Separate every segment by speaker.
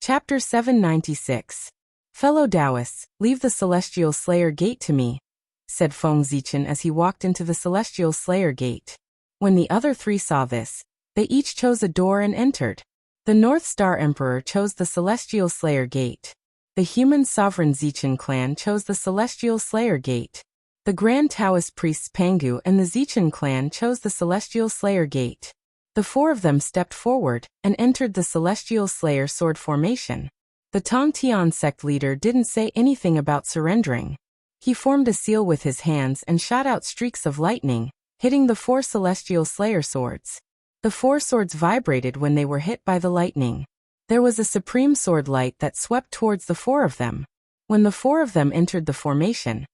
Speaker 1: Chapter 796. Fellow Taoists, leave the Celestial Slayer Gate to me, said Feng Zichen as he walked into the Celestial Slayer Gate. When the other three saw this, they each chose a door and entered. The North Star Emperor chose the Celestial Slayer Gate. The human sovereign Zichen clan chose the Celestial Slayer Gate. The Grand Taoist priests Pangu and the Zichen clan chose the Celestial Slayer Gate. The four of them stepped forward and entered the Celestial Slayer sword formation. The Tongtian sect leader didn't say anything about surrendering. He formed a seal with his hands and shot out streaks of lightning, hitting the four Celestial Slayer swords. The four swords vibrated when they were hit by the lightning. There was a supreme sword light that swept towards the four of them. When the four of them entered the formation,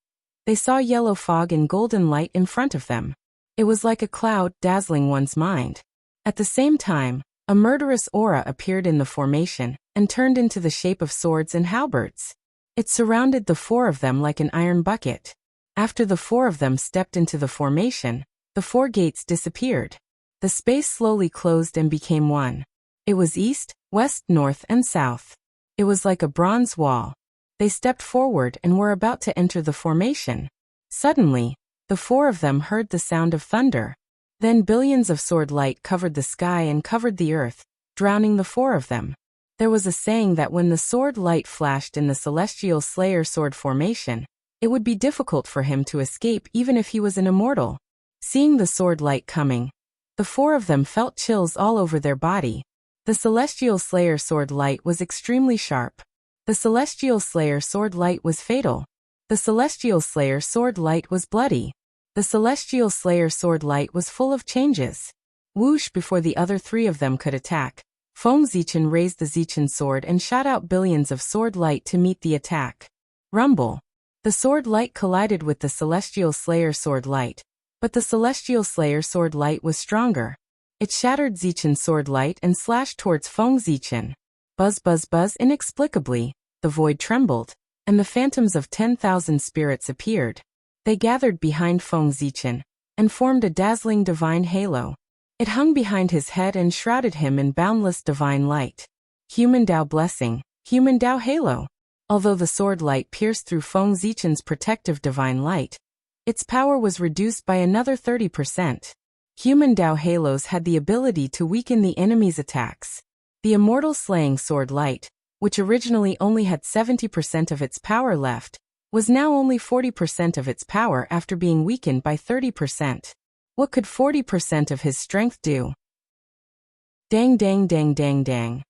Speaker 1: they saw yellow fog and golden light in front of them. It was like a cloud, dazzling one's mind. At the same time, a murderous aura appeared in the formation and turned into the shape of swords and halberds. It surrounded the four of them like an iron bucket. After the four of them stepped into the formation, the four gates disappeared. The space slowly closed and became one. It was east, west, north, and south. It was like a bronze wall. They stepped forward and were about to enter the formation. Suddenly, the four of them heard the sound of thunder. Then billions of sword light covered the sky and covered the earth, drowning the four of them. There was a saying that when the sword light flashed in the Celestial Slayer sword formation, it would be difficult for him to escape even if he was an immortal. Seeing the sword light coming, the four of them felt chills all over their body. The Celestial Slayer sword light was extremely sharp. The Celestial Slayer sword light was fatal. The Celestial Slayer sword light was bloody. The Celestial Slayer sword light was full of changes. Whoosh! Before the other three of them could attack, Feng Zichen raised the Zichen sword and shot out billions of sword light to meet the attack. Rumble! The sword light collided with the Celestial Slayer sword light, but the Celestial Slayer sword light was stronger. It shattered Zichen's sword light and slashed towards Feng Zichen. Buzz buzz buzz! Inexplicably, the void trembled, and the phantoms of 10,000 spirits appeared. They gathered behind Feng Zichen and formed a dazzling divine halo. It hung behind his head and shrouded him in boundless divine light. Human Tao blessing, human Tao halo. Although the sword light pierced through Feng Zichen's protective divine light, its power was reduced by another 30%. Human Tao halos had the ability to weaken the enemy's attacks. The immortal slaying sword light, which originally only had 70% of its power left, was now only 40% of its power after being weakened by 30%. What could 40% of his strength do? Dang dang dang dang dang.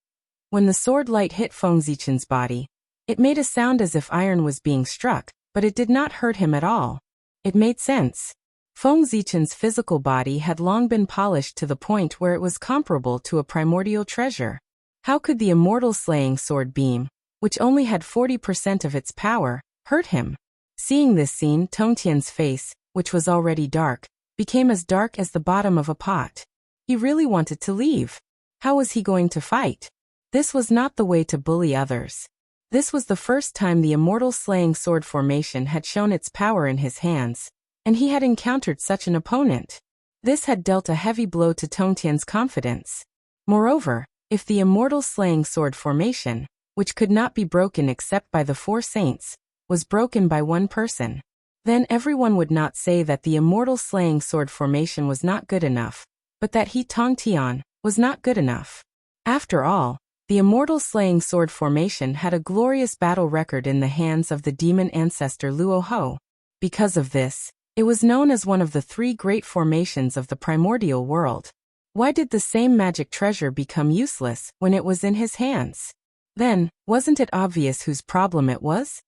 Speaker 1: When the sword light hit Feng Zichen's body, it made a sound as if iron was being struck, but it did not hurt him at all. It made sense. Feng Zichen's physical body had long been polished to the point where it was comparable to a primordial treasure. How could the immortal slaying sword beam, which only had 40% of its power, hurt him? Seeing this scene, Tongtian's face, which was already dark, became as dark as the bottom of a pot. He really wanted to leave. How was he going to fight? This was not the way to bully others. This was the first time the immortal slaying sword formation had shown its power in his hands, and he had encountered such an opponent. This had dealt a heavy blow to Tongtian's confidence. Moreover, if the immortal slaying sword formation, which could not be broken except by the four saints, was broken by one person, then everyone would not say that the immortal slaying sword formation was not good enough, but that he Tongtian was not good enough. After all, the immortal slaying sword formation had a glorious battle record in the hands of the demon ancestor Luo Ho. Because of this, it was known as one of the three great formations of the primordial world. Why did the same magic treasure become useless when it was in his hands? Then, wasn't it obvious whose problem it was?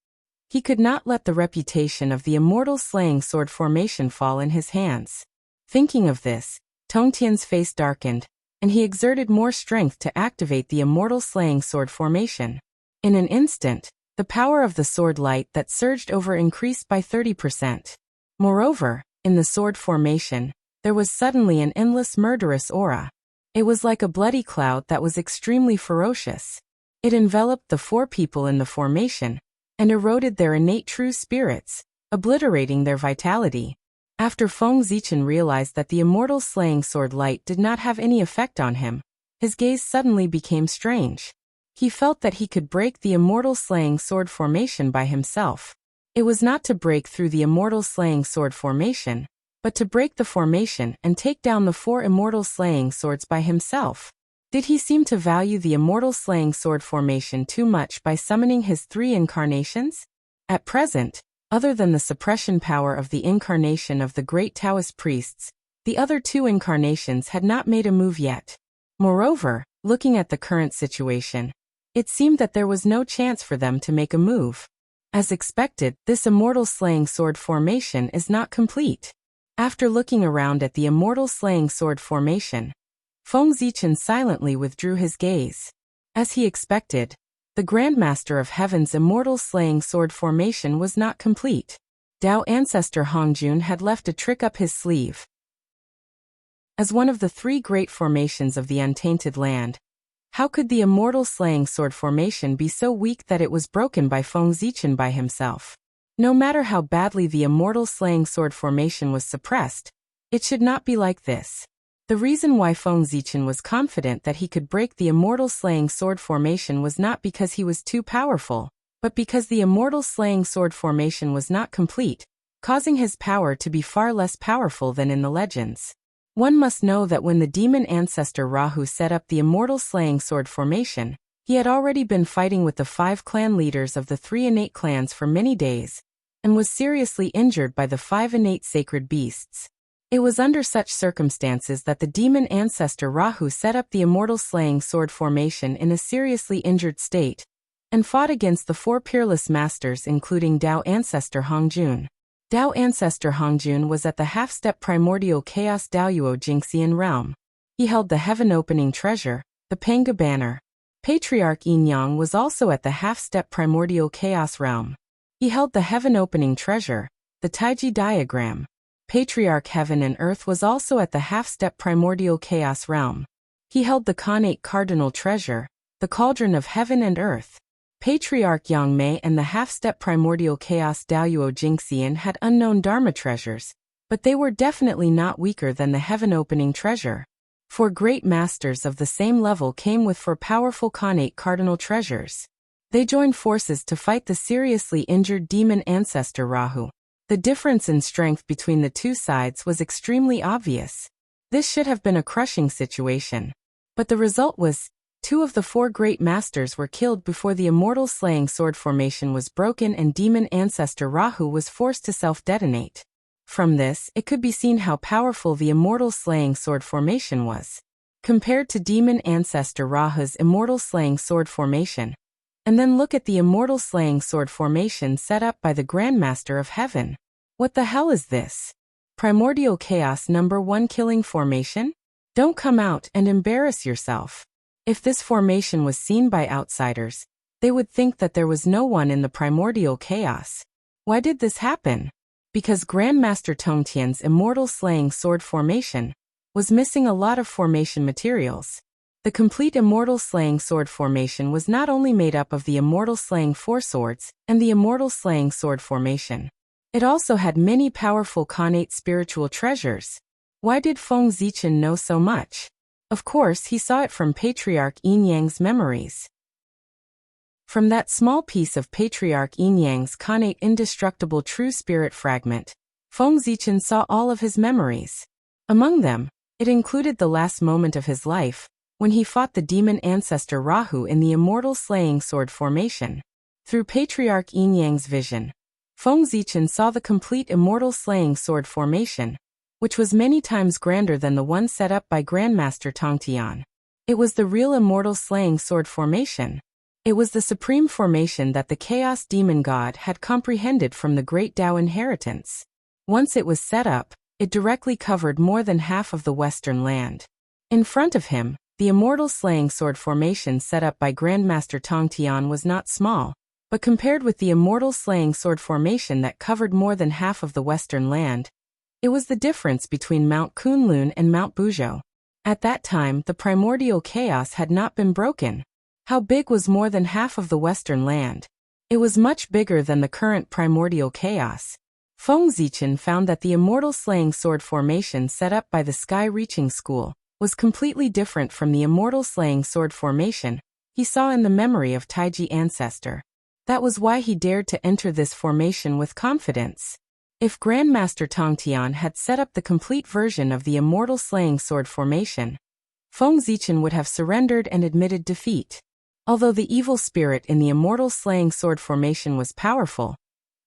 Speaker 1: He could not let the reputation of the immortal slaying sword formation fall in his hands. Thinking of this, Tongtian's face darkened, and he exerted more strength to activate the immortal slaying sword formation. In an instant, the power of the sword light that surged over increased by 30%. Moreover, in the sword formation, there was suddenly an endless murderous aura. It was like a bloody cloud that was extremely ferocious. It enveloped the four people in the formation and eroded their innate true spirits, obliterating their vitality. After Feng Zichen realized that the immortal slaying sword light did not have any effect on him, his gaze suddenly became strange. He felt that he could break the immortal slaying sword formation by himself. It was not to break through the immortal slaying sword formation, but to break the formation and take down the 4 immortal slaying swords by himself. Did he seem to value the immortal slaying sword formation too much by summoning his 3 incarnations? At present, other than the suppression power of the incarnation of the great Taoist priests, the other 2 incarnations had not made a move yet. Moreover, looking at the current situation, it seemed that there was no chance for them to make a move. As expected, this immortal slaying sword formation is not complete. After looking around at the immortal slaying sword formation, Feng Zichen silently withdrew his gaze. As he expected, the Grandmaster of Heaven's immortal slaying sword formation was not complete. Dao ancestor Hongjun had left a trick up his sleeve. As one of the 3 great formations of the untainted land, how could the immortal slaying sword formation be so weak that it was broken by Feng Zichen by himself? No matter how badly the immortal slaying sword formation was suppressed, it should not be like this. The reason why Feng Zichen was confident that he could break the immortal slaying sword formation was not because he was too powerful, but because the immortal slaying sword formation was not complete, causing his power to be far less powerful than in the legends. One must know that when the demon ancestor Rahu set up the immortal slaying sword formation, he had already been fighting with the 5 clan leaders of the 3 innate clans for many days, and was seriously injured by the 5 innate sacred beasts. It was under such circumstances that the demon ancestor Rahu set up the immortal slaying sword formation in a seriously injured state, and fought against the 4 peerless masters including Dao ancestor Hongjun. Dao ancestor Hongjun was at the half-step primordial chaos Daoyuo Jingxian realm. He held the heaven-opening treasure, the Panga banner. Patriarch Yin Yang was also at the half-step primordial chaos realm. He held the heaven-opening treasure, the Taiji diagram. Patriarch Heaven and Earth was also at the half-step primordial chaos realm. He held the Khanate cardinal treasure, the cauldron of heaven and earth. Patriarch Yang Mei and the half-step primordial chaos Daoyuo Jingxian had unknown Dharma treasures, but they were definitely not weaker than the heaven-opening treasure. 4 great masters of the same level came with 4 powerful Khanate cardinal treasures. They joined forces to fight the seriously injured demon ancestor Rahu. The difference in strength between the 2 sides was extremely obvious. This should have been a crushing situation. But the result was, 2 of the 4 great masters were killed before the immortal slaying sword formation was broken and demon ancestor Rahu was forced to self-detonate. From this, it could be seen how powerful the immortal slaying sword formation was. Compared to demon ancestor Rahu's immortal slaying sword formation, and then look at the immortal slaying sword formation set up by the Grandmaster of Heaven. What the hell is this? Primordial Chaos number 1 killing formation? Don't come out and embarrass yourself. If this formation was seen by outsiders, they would think that there was no one in the primordial chaos. Why did this happen? Because Grandmaster Tongtian's immortal slaying sword formation was missing a lot of formation materials. The complete immortal slaying sword formation was not only made up of the immortal slaying 4 swords and the immortal slaying sword formation. It also had many powerful Khanate spiritual treasures. Why did Feng Zichen know so much? Of course, he saw it from Patriarch Yin Yang's memories. From that small piece of Patriarch Yin Yang's Khanate indestructible true spirit fragment, Feng Zichen saw all of his memories. Among them, it included the last moment of his life, when he fought the demon ancestor Rahu in the immortal slaying sword formation. Through Patriarch Yin Yang's vision, Feng Zichen saw the complete immortal slaying sword formation, which was many times grander than the one set up by Grandmaster Tongtian. It was the real immortal slaying sword formation. It was the supreme formation that the Chaos Demon God had comprehended from the Great Tao inheritance. Once it was set up, it directly covered more than half of the Western land. In front of him, the immortal slaying sword formation set up by Grandmaster Tongtian was not small, but compared with the immortal slaying sword formation that covered more than half of the Western land, it was the difference between Mount Kunlun and Mount Buzhou. At that time, the primordial chaos had not been broken. How big was more than half of the Western land? It was much bigger than the current primordial chaos. Feng Zichen found that the immortal slaying sword formation set up by the Sky Reaching School was completely different from the immortal slaying sword formation he saw in the memory of Taiji ancestor. That was why he dared to enter this formation with confidence. If Grandmaster Tongtian had set up the complete version of the immortal slaying sword formation, Feng Zichen would have surrendered and admitted defeat. Although the evil spirit in the immortal slaying sword formation was powerful,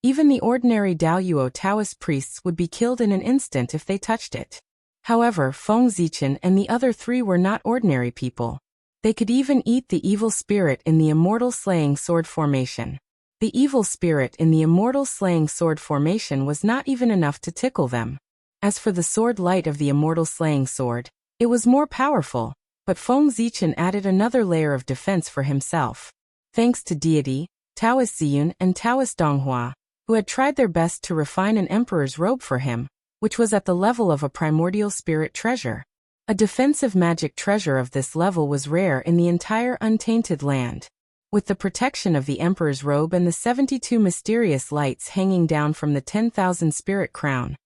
Speaker 1: even the ordinary Daoyuo Taoist priests would be killed in an instant if they touched it. However, Feng Zichen and the other three were not ordinary people. They could even eat the evil spirit in the immortal slaying sword formation. The evil spirit in the immortal slaying sword formation was not even enough to tickle them. As for the sword light of the immortal slaying sword, it was more powerful, but Feng Zichen added another layer of defense for himself. Thanks to deity, Taoist Ziyun and Taoist Donghua, who had tried their best to refine an emperor's robe for him, which was at the level of a primordial spirit treasure. A defensive magic treasure of this level was rare in the entire untainted land. With the protection of the emperor's robe and the 72 mysterious lights hanging down from the 10,000 spirit crown,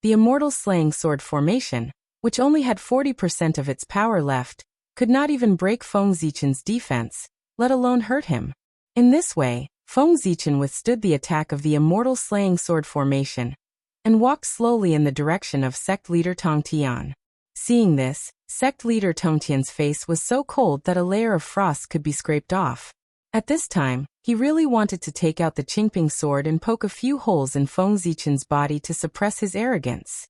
Speaker 1: the immortal slaying sword formation, which only had 40% of its power left, could not even break Feng Zichen's defense, let alone hurt him. In this way, Feng Zichen withstood the attack of the immortal slaying sword formation and walked slowly in the direction of sect leader Tongtian. Seeing this, sect leader Tongtian's face was so cold that a layer of frost could be scraped off. At this time, he really wanted to take out the Qingping sword and poke a few holes in Feng Zichen's body to suppress his arrogance.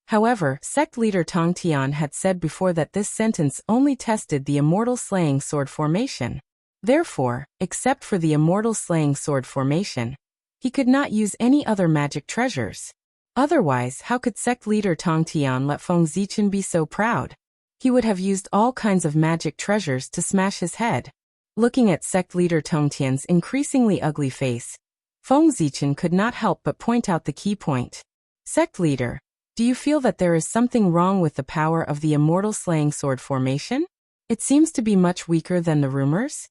Speaker 1: However, sect leader Tongtian had said before that this sentence only tested the immortal slaying sword formation. Therefore, except for the immortal slaying sword formation, he could not use any other magic treasures. Otherwise, how could sect leader Tongtian let Feng Zichen be so proud? He would have used all kinds of magic treasures to smash his head. Looking at sect leader Tongtian's increasingly ugly face, Feng Zichen could not help but point out the key point. Sect leader, do you feel that there is something wrong with the power of the immortal slaying sword formation? It seems to be much weaker than the rumors.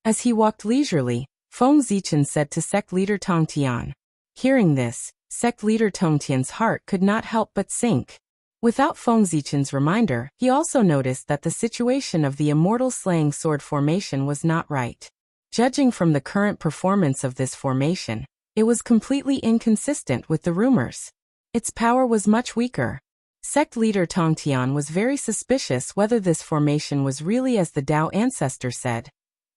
Speaker 1: As he walked leisurely, Feng Zichen said to sect leader Tongtian. Hearing this, sect leader Tongtian's heart could not help but sink. Without Feng Zichen's reminder, he also noticed that the situation of the immortal slaying sword formation was not right. Judging from the current performance of this formation, it was completely inconsistent with the rumors. Its power was much weaker. Sect leader Tongtian was very suspicious whether this formation was really as the Tao ancestor said,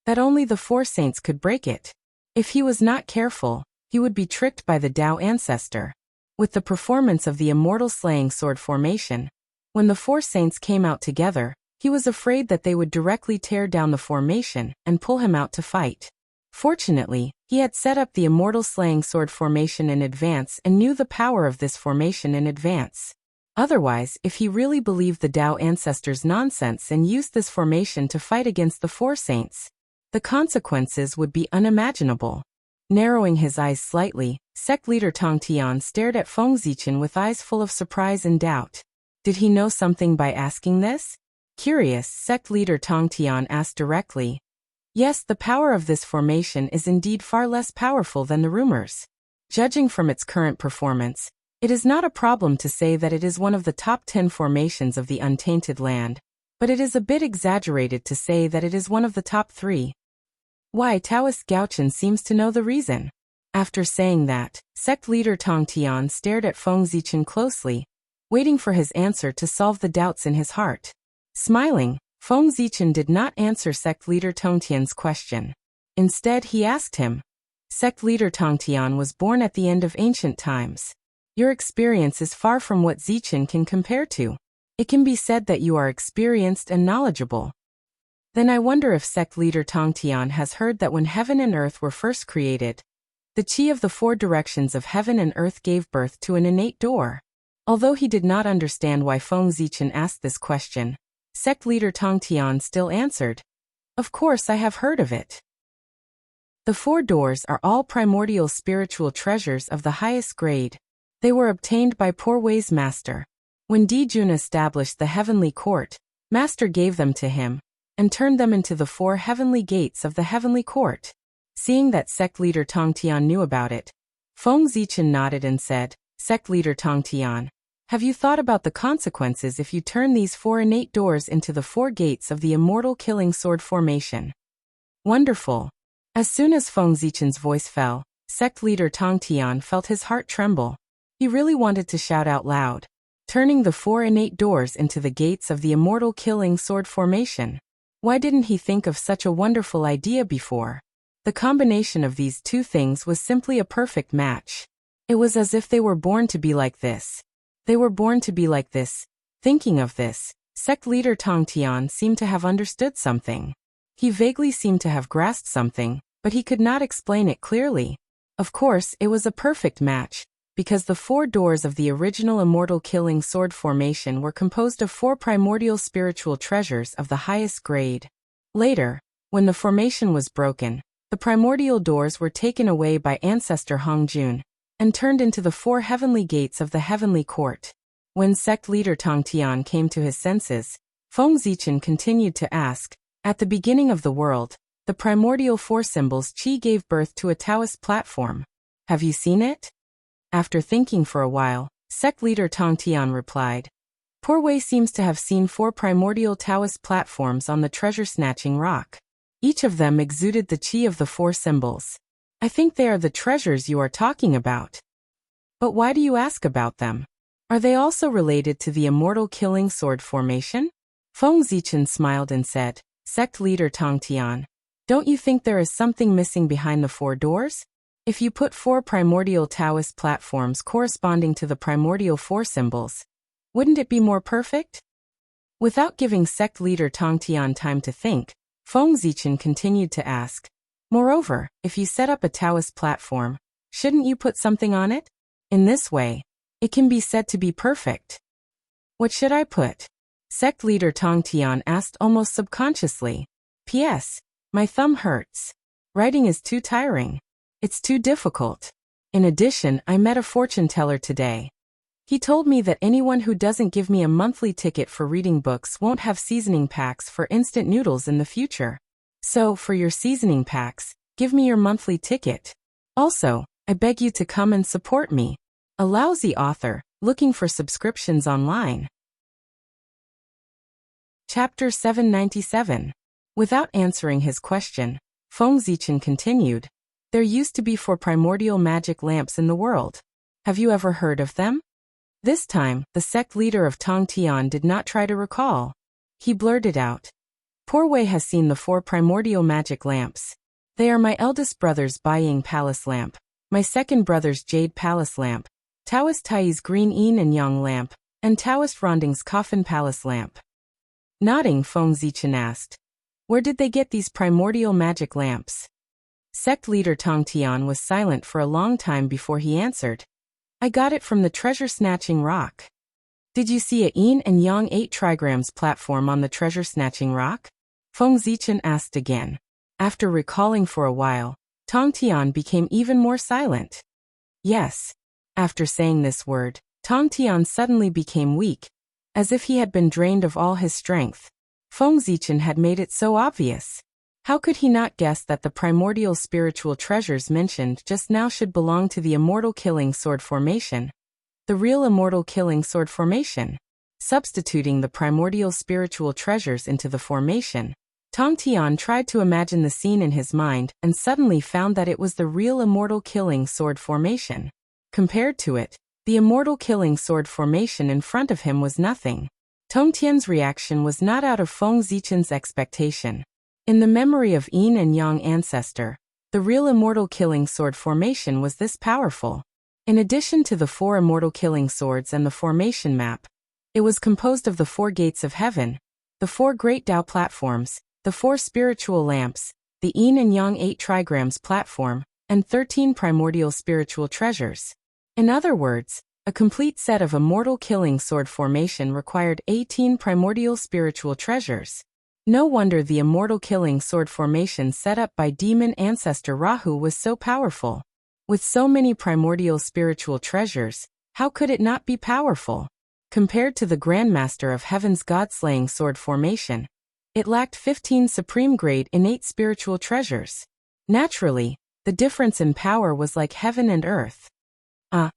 Speaker 1: that only the four saints could break it. If he was not careful, he would be tricked by the Tao ancestor. With the performance of the immortal slaying sword formation, when the four saints came out together, he was afraid that they would directly tear down the formation and pull him out to fight. Fortunately, he had set up the immortal slaying sword formation in advance and knew the power of this formation in advance. Otherwise, if he really believed the Tao ancestors' nonsense and used this formation to fight against the four saints, the consequences would be unimaginable. Narrowing his eyes slightly, sect leader Tongtian stared at Feng Zichen with eyes full of surprise and doubt. Did he know something by asking this? Curious, sect leader Tongtian asked directly. Yes, the power of this formation is indeed far less powerful than the rumors. Judging from its current performance, it is not a problem to say that it is one of the top 10 formations of the untainted land, but it is a bit exaggerated to say that it is one of the top 3. Why, Taoist Gaochen seems to know the reason. After saying that, sect leader Tongtian stared at Feng Zichen closely, waiting for his answer to solve the doubts in his heart. Smiling, Feng Zichen did not answer sect leader Tongtian's question. Instead, he asked him, Sect leader Tongtian was born at the end of ancient times. Your experience is far from what Zichen can compare to. It can be said that you are experienced and knowledgeable. Then I wonder if sect leader Tongtian has heard that when heaven and earth were first created, the qi of the 4 directions of heaven and earth gave birth to an innate door. Although he did not understand why Feng Zichen asked this question, sect leader Tongtian still answered, Of course I have heard of it. The 4 doors are all primordial spiritual treasures of the highest grade. They were obtained by Poor Wei's master. When Dijun established the heavenly court, master gave them to him, and turned them into the 4 heavenly gates of the heavenly court. Seeing that sect leader Tongtian knew about it, Feng Zichen nodded and said, Sect leader Tongtian, Have you thought about the consequences if you turn these 4 innate doors into the 4 gates of the immortal killing sword formation? Wonderful. As soon as Feng Zichen's voice fell, sect leader Tong Tian felt his heart tremble. He really wanted to shout out loud, turning the 4 innate doors into the gates of the immortal killing sword formation. Why didn't he think of such a wonderful idea before? The combination of these two things was simply a perfect match. It was as if they were born to be like this. They were born to be like this. Thinking of this, sect leader Tong Tian seemed to have understood something. He vaguely seemed to have grasped something, but he could not explain it clearly. Of course, it was a perfect match, because the 4 doors of the original immortal killing sword formation were composed of 4 primordial spiritual treasures of the highest grade. Later, when the formation was broken, the primordial doors were taken away by ancestor Hong Jun and turned into the 4 heavenly gates of the heavenly court. When sect leader Tong Tian came to his senses, Feng Zichen continued to ask, at the beginning of the world, the primordial 4 symbols Qi gave birth to a Taoist platform. Have you seen it? After thinking for a while, sect leader Tong Tian replied, Poor Wei seems to have seen 4 primordial Taoist platforms on the treasure-snatching rock. Each of them exuded the qi of the 4 symbols. I think they are the treasures you are talking about. But why do you ask about them? Are they also related to the immortal killing sword formation? Feng Zichen smiled and said, Sect leader Tong Tian, don't you think there is something missing behind the 4 doors? If you put 4 primordial Taoist platforms corresponding to the primordial 4 symbols, wouldn't it be more perfect? Without giving sect leader Tong Tian time to think, Feng Zichen continued to ask, Moreover, if you set up a Taoist platform, shouldn't you put something on it? In this way, it can be said to be perfect. What should I put? Sect leader Tong Tian asked almost subconsciously. P.S. My thumb hurts. Writing is too tiring. It's too difficult. In addition, I met a fortune teller today. He told me that anyone who doesn't give me a monthly ticket for reading books won't have seasoning packs for instant noodles in the future. So, for your seasoning packs, give me your monthly ticket. Also, I beg you to come and support me, a lousy author, looking for subscriptions online. Chapter 797. Without answering his question, Feng Zichen continued, There used to be 4 primordial magic lamps in the world. Have you ever heard of them? This time, the sect leader of Tong Tian did not try to recall. He blurted out, Poor Wei has seen the 4 primordial magic lamps. They are my eldest brother's Baiying Palace lamp, my second brother's Jade Palace lamp, Taoist Tai's Green Yin and Yang lamp, and Taoist Ronding's Coffin Palace lamp. Nodding, Feng Zichen asked, Where did they get these primordial magic lamps? Sect leader Tong Tian was silent for a long time before he answered, I got it from the treasure-snatching rock. Did you see a Yin and Yang 8 trigrams platform on the treasure-snatching rock? Feng Zichen asked again. After recalling for a while, Tong Tian became even more silent. Yes. After saying this word, Tong Tian suddenly became weak, as if he had been drained of all his strength. Feng Zichen had made it so obvious. How could he not guess that the primordial spiritual treasures mentioned just now should belong to the immortal killing sword formation? The real immortal killing sword formation. Substituting the primordial spiritual treasures into the formation, Tong Tian tried to imagine the scene in his mind and suddenly found that it was the real immortal killing sword formation. Compared to it, the immortal killing sword formation in front of him was nothing. Tong Tian's reaction was not out of Feng Zichen's expectation. In the memory of Yin and Yang ancestor, the real immortal killing sword formation was this powerful. In addition to the 4 immortal killing swords and the formation map, it was composed of the 4 gates of heaven, the 4 great Tao platforms, the 4 spiritual lamps, the Yin and Yang 8 trigrams platform, and 13 primordial spiritual treasures. In other words, a complete set of immortal killing sword formation required 18 primordial spiritual treasures. No wonder the immortal killing sword formation set up by demon ancestor Rahu was so powerful. With so many primordial spiritual treasures, how could it not be powerful? Compared to the Grandmaster of Heaven's God-slaying sword formation, it lacked 15 supreme-grade innate spiritual treasures. Naturally, the difference in power was like heaven and earth.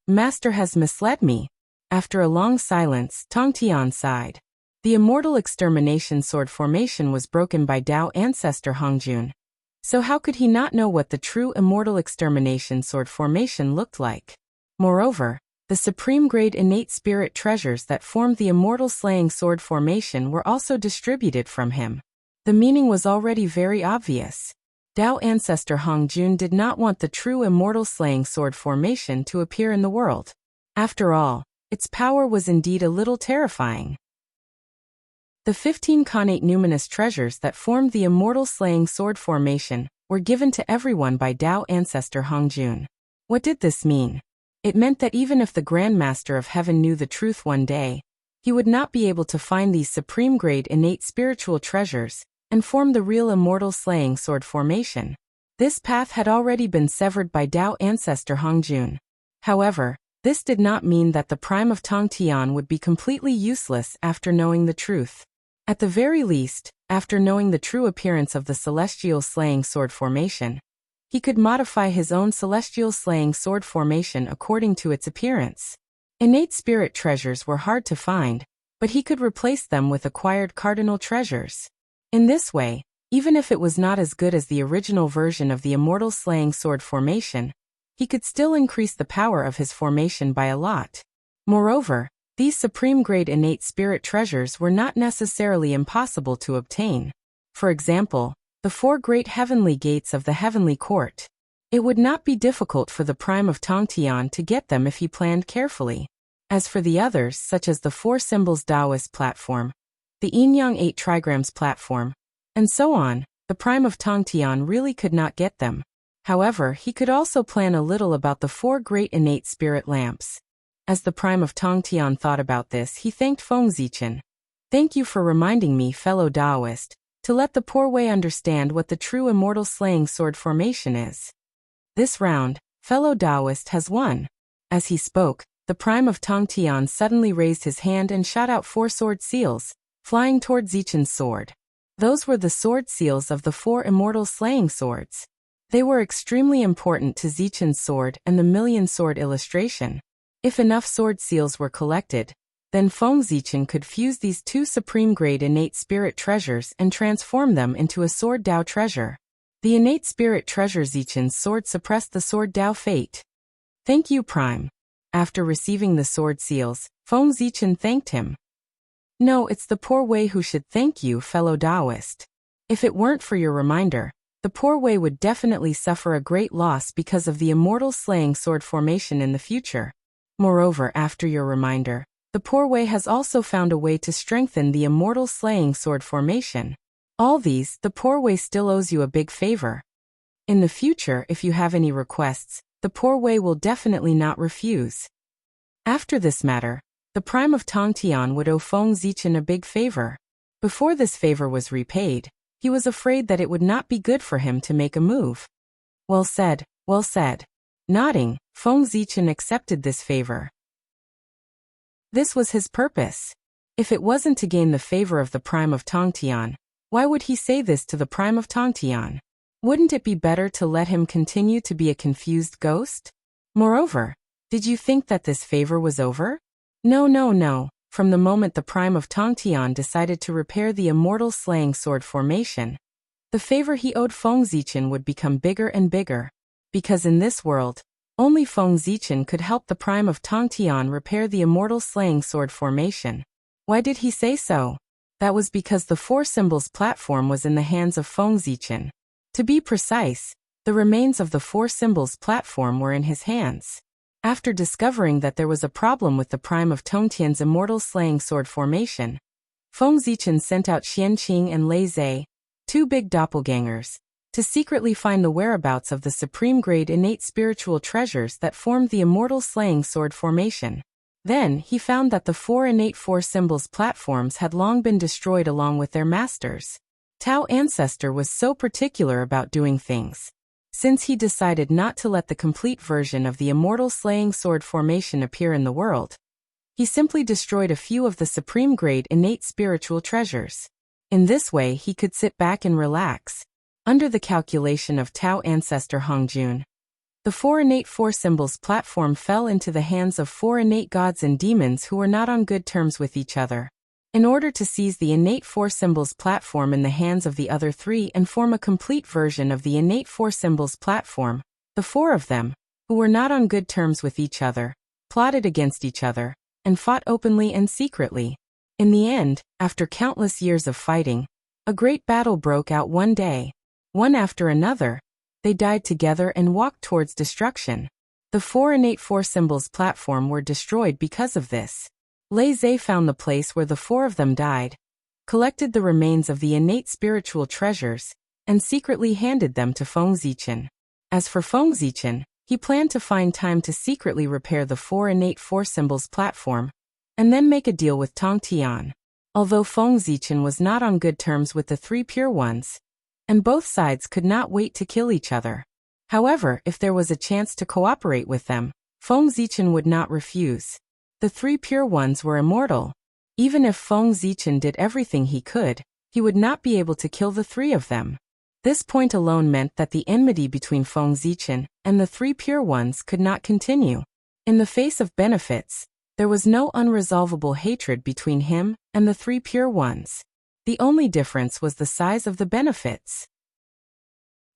Speaker 1: Master has misled me. After a long silence, Tong Tian sighed. The immortal extermination sword formation was broken by Tao ancestor Hongjun. So how could he not know what the true immortal extermination sword formation looked like? Moreover, the supreme-grade innate spirit treasures that formed the immortal slaying sword formation were also distributed from him. The meaning was already very obvious. Tao ancestor Hongjun did not want the true immortal slaying sword formation to appear in the world. After all, its power was indeed a little terrifying. The 15 connate numinous treasures that formed the immortal slaying sword formation were given to everyone by Tao ancestor Hongjun. What did this mean? It meant that even if the Grand Master of Heaven knew the truth one day, he would not be able to find these supreme-grade innate spiritual treasures and form the real immortal slaying sword formation. This path had already been severed by Tao ancestor Hongjun. However, this did not mean that the prime of Tong Tian would be completely useless after knowing the truth. At the very least, after knowing the true appearance of the celestial slaying sword formation, he could modify his own celestial slaying sword formation according to its appearance. Innate spirit treasures were hard to find, but he could replace them with acquired cardinal treasures. In this way, even if it was not as good as the original version of the immortal slaying sword formation, he could still increase the power of his formation by a lot. Moreover, these supreme-grade innate spirit treasures were not necessarily impossible to obtain. For example, the 4 great heavenly gates of the heavenly court. It would not be difficult for the prime of Tong Tian to get them if he planned carefully. As for the others, such as the 4 symbols Taoist platform, the Yin-Yang 8 trigrams platform, and so on, the prime of Tong Tian really could not get them. However, he could also plan a little about the 4 great innate spirit lamps. As the prime of Tong Tian thought about this, he thanked Feng Zichen. Thank you for reminding me, fellow Taoist, to let the poor way understand what the true immortal slaying sword formation is. This round, fellow Taoist has won. As he spoke, the prime of Tong Tian suddenly raised his hand and shot out 4 sword seals, flying toward Zichen's sword. Those were the sword seals of the 4 immortal slaying swords. They were extremely important to Zichen's sword and the million sword illustration. If enough sword seals were collected, then Feng Zichen could fuse these 2 supreme-grade innate spirit treasures and transform them into a sword Dao treasure. The innate spirit treasure Zichen's sword suppressed the sword Dao fate. Thank you, Prime. After receiving the sword seals, Feng Zichen thanked him. No, it's the poor way who should thank you, fellow Taoist. If it weren't for your reminder, the poor way would definitely suffer a great loss because of the immortal slaying sword formation in the future. Moreover, after your reminder, the poor way has also found a way to strengthen the immortal slaying sword formation. All these, the poor way still owes you a big favor. In the future, if you have any requests, the poor way will definitely not refuse. After this matter, the prime of Tong Tian would owe Feng Zichen a big favor. Before this favor was repaid, he was afraid that it would not be good for him to make a move. Well said, well said. Nodding, Feng Zichen accepted this favor. This was his purpose. If it wasn't to gain the favor of the prime of Tong Tian, why would he say this to the prime of Tong Tian? Wouldn't it be better to let him continue to be a confused ghost? Moreover, did you think that this favor was over? No. From the moment the prime of Tong Tian decided to repair the immortal slaying sword formation, the favor he owed Feng Zichen would become bigger and bigger. Because in this world, only Feng Zichen could help the prime of Tong Tian repair the immortal slaying sword formation. Why did he say so? That was because the 4 symbols platform was in the hands of Feng Zichen. To be precise, the remains of the 4 symbols platform were in his hands. After discovering that there was a problem with the prime of Tong Tian's immortal slaying sword formation, Feng Zichen sent out Xian Qing and Lei Zhe, 2 big doppelgangers, to secretly find the whereabouts of the supreme-grade innate spiritual treasures that formed the immortal slaying sword formation. Then, he found that the 4 innate 4 symbols platforms had long been destroyed along with their masters. Tao Ancestor was so particular about doing things. Since he decided not to let the complete version of the immortal slaying sword formation appear in the world, he simply destroyed a few of the supreme-grade innate spiritual treasures. In this way, he could sit back and relax. Under the calculation of Tao Ancestor Hongjun, The four innate four symbols platform fell into the hands of four innate gods and demons who were not on good terms with each other. In order to seize the innate four symbols platform in the hands of the other three and form a complete version of the innate four symbols platform, the four of them, who were not on good terms with each other, plotted against each other, and fought openly and secretly. In the end, after countless years of fighting, a great battle broke out one day. One after another, they died together and walked towards destruction. The four innate four symbols platform were destroyed because of this. Lei Zhe found the place where the four of them died, collected the remains of the innate spiritual treasures, and secretly handed them to Feng Zichen. As for Feng Zichen, he planned to find time to secretly repair the four innate four symbols platform, and then make a deal with Tong Tian. Although Feng Zichen was not on good terms with the three pure ones, and both sides could not wait to kill each other. However, if there was a chance to cooperate with them, Feng Zichen would not refuse. The three pure ones were immortal. Even if Feng Zichen did everything he could, he would not be able to kill the three of them. This point alone meant that the enmity between Feng Zichen and the three pure ones could not continue. In the face of benefits, there was no unresolvable hatred between him and the three pure ones. The only difference was the size of the benefits.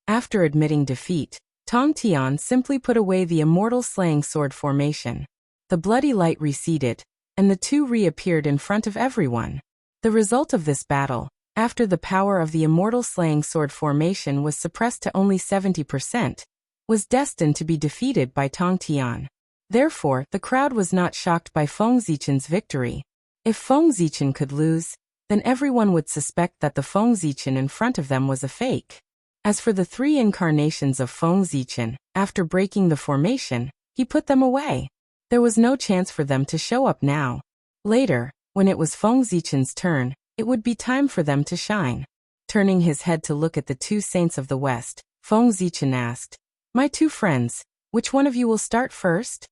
Speaker 1: After admitting defeat, Tong Tian simply put away the immortal slaying sword formation. The bloody light receded, and the two reappeared in front of everyone. The result of this battle, after the power of the immortal slaying sword formation was suppressed to only 70%, was destined to be defeated by Tong Tian. Therefore, the crowd was not shocked by Feng Zichen's victory. If Feng Zichen could lose, then everyone would suspect that the Feng Zichen in front of them was a fake. As for the three incarnations of Feng Zichen, after breaking the formation, he put them away. There was no chance for them to show up now. Later, when it was Feng Zichen's turn, it would be time for them to shine. Turning his head to look at the two saints of the West, Feng Zichen asked, "My two friends, which one of you will start first?"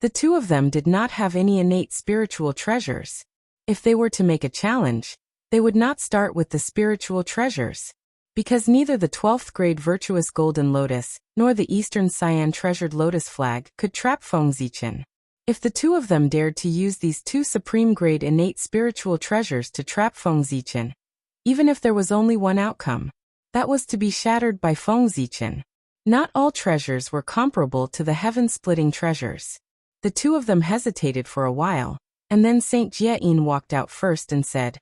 Speaker 1: The two of them did not have any innate spiritual treasures. If they were to make a challenge, they would not start with the spiritual treasures. Because neither the 12th grade virtuous golden lotus, nor the Eastern Cyan treasured lotus flag could trap Feng Zichen. If the two of them dared to use these two supreme grade innate spiritual treasures to trap Feng Zichen, even if there was only one outcome, that was to be shattered by Feng Zichen. Not all treasures were comparable to the heaven-splitting treasures. The two of them hesitated for a while, and then Saint Jieyin walked out first and said,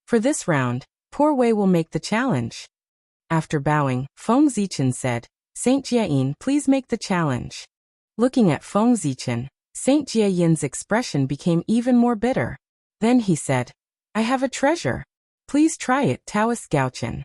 Speaker 1: "For this round, Poor Wei will make the challenge." After bowing, Feng Zichen said, "Saint Jieyin, please make the challenge." Looking at Feng Zichen, Saint Jieyin's expression became even more bitter. Then he said, "I have a treasure. Please try it, Taoist Gaochen."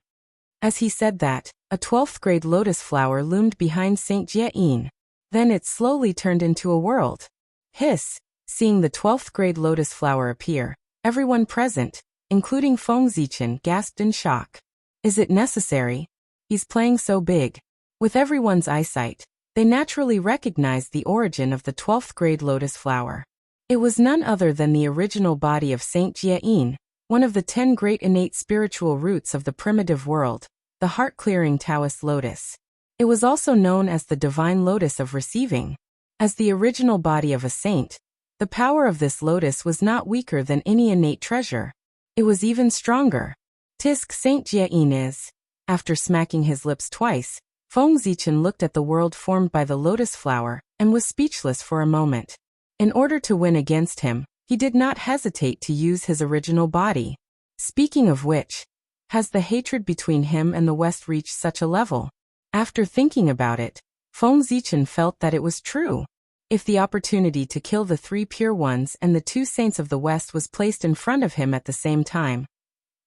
Speaker 1: As he said that, a 12th grade lotus flower loomed behind Saint Jieyin. Then it slowly turned into a world. Hiss! Seeing the 12th grade lotus flower appear, everyone present, including Feng Zichen, gasped in shock. Is it necessary? He's playing so big. With everyone's eyesight, they naturally recognized the origin of the 12th grade lotus flower. It was none other than the original body of Saint Jieyin, one of the 10 great innate spiritual roots of the primitive world, the heart-clearing Taoist lotus. It was also known as the divine lotus of receiving. As the original body of a saint, the power of this lotus was not weaker than any innate treasure. It was even stronger. Tisk Saint Jieyin is. After smacking his lips twice, Feng Zichen looked at the world formed by the lotus flower, and was speechless for a moment. In order to win against him, he did not hesitate to use his original body. Speaking of which, has the hatred between him and the West reached such a level? After thinking about it, Feng Zichen felt that it was true. If the opportunity to kill the three pure ones and the two saints of the West was placed in front of him at the same time,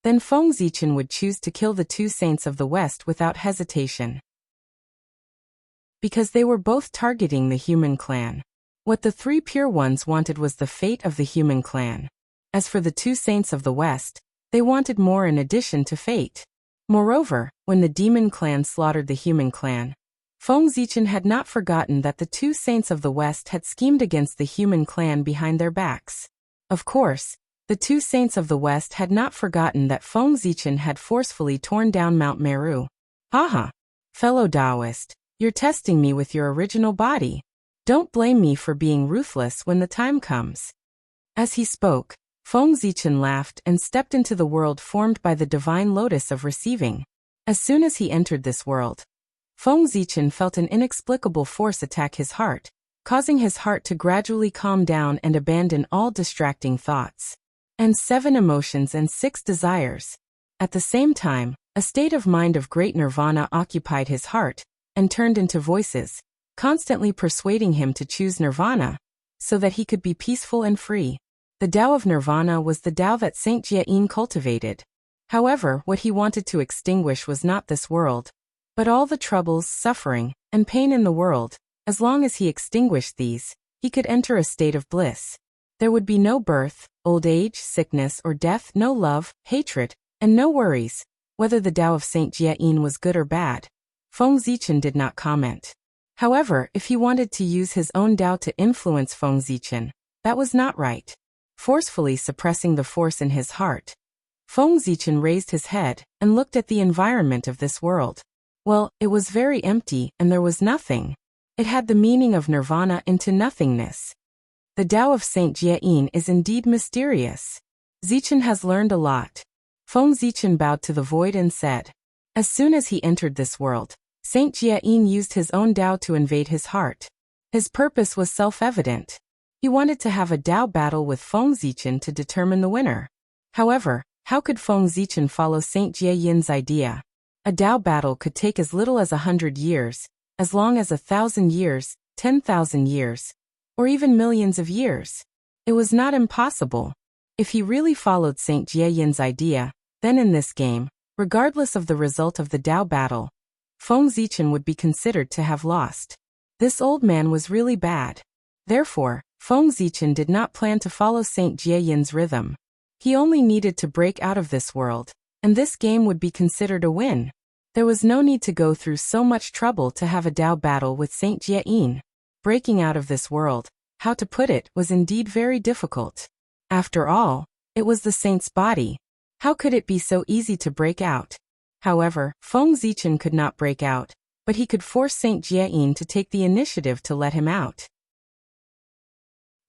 Speaker 1: then Feng Zichen would choose to kill the two saints of the West without hesitation. Because they were both targeting the human clan. What the three pure ones wanted was the fate of the human clan. As for the two saints of the West, they wanted more in addition to fate. Moreover, when the demon clan slaughtered the human clan, Feng Zichen had not forgotten that the two saints of the West had schemed against the human clan behind their backs. Of course, the two saints of the West had not forgotten that Feng Zichen had forcefully torn down Mount Meru. Haha! Fellow Taoist, You're testing me with your original body. Don't blame me for being ruthless when the time comes." As he spoke, Feng Zichen laughed and stepped into the world formed by the divine lotus of receiving. As soon as he entered this world, Feng Zichen felt an inexplicable force attack his heart, causing his heart to gradually calm down and abandon all distracting thoughts. And 7 emotions and 6 desires. At the same time, a state of mind of great nirvana occupied his heart, and turned into voices, constantly persuading him to choose nirvana, so that he could be peaceful and free. The Tao of nirvana was the Tao that Saint Jia-yin cultivated. However, what he wanted to extinguish was not this world, but all the troubles, suffering, and pain in the world. As long as he extinguished these, he could enter a state of bliss. There would be no birth, old age, sickness, or death, no love, hatred, and no worries. Whether the Tao of Saint Jia-yin was good or bad, Feng Zichen did not comment. However, if he wanted to use his own Tao to influence Feng Zichen, that was not right. Forcefully suppressing the force in his heart, Feng Zichen raised his head and looked at the environment of this world. Well, it was very empty and there was nothing. It had the meaning of nirvana into nothingness. The Tao of Saint Jia-yin is indeed mysterious. Zichen has learned a lot. Feng Zichen bowed to the void and said. As soon as he entered this world, Saint Jia-yin used his own Tao to invade his heart. His purpose was self-evident. He wanted to have a Tao battle with Feng Zichen to determine the winner. However, how could Feng Zichen follow Saint Jia-yin's idea? A Tao battle could take as little as 100 years, as long as 1,000 years, 10,000 years, or even millions of years. It was not impossible. If he really followed Saint Jia-yin's idea, then in this game, regardless of the result of the Tao battle, Feng Zichen would be considered to have lost. This old man was really bad. Therefore, Feng Zichen did not plan to follow Saint Jia-yin's rhythm. He only needed to break out of this world, and this game would be considered a win. There was no need to go through so much trouble to have a Tao battle with Saint Jia-yin. Breaking out of this world, how to put it, was indeed very difficult. After all, it was the saint's body. How could it be so easy to break out? However, Feng Zichen could not break out, but he could force Saint Jia-yin to take the initiative to let him out.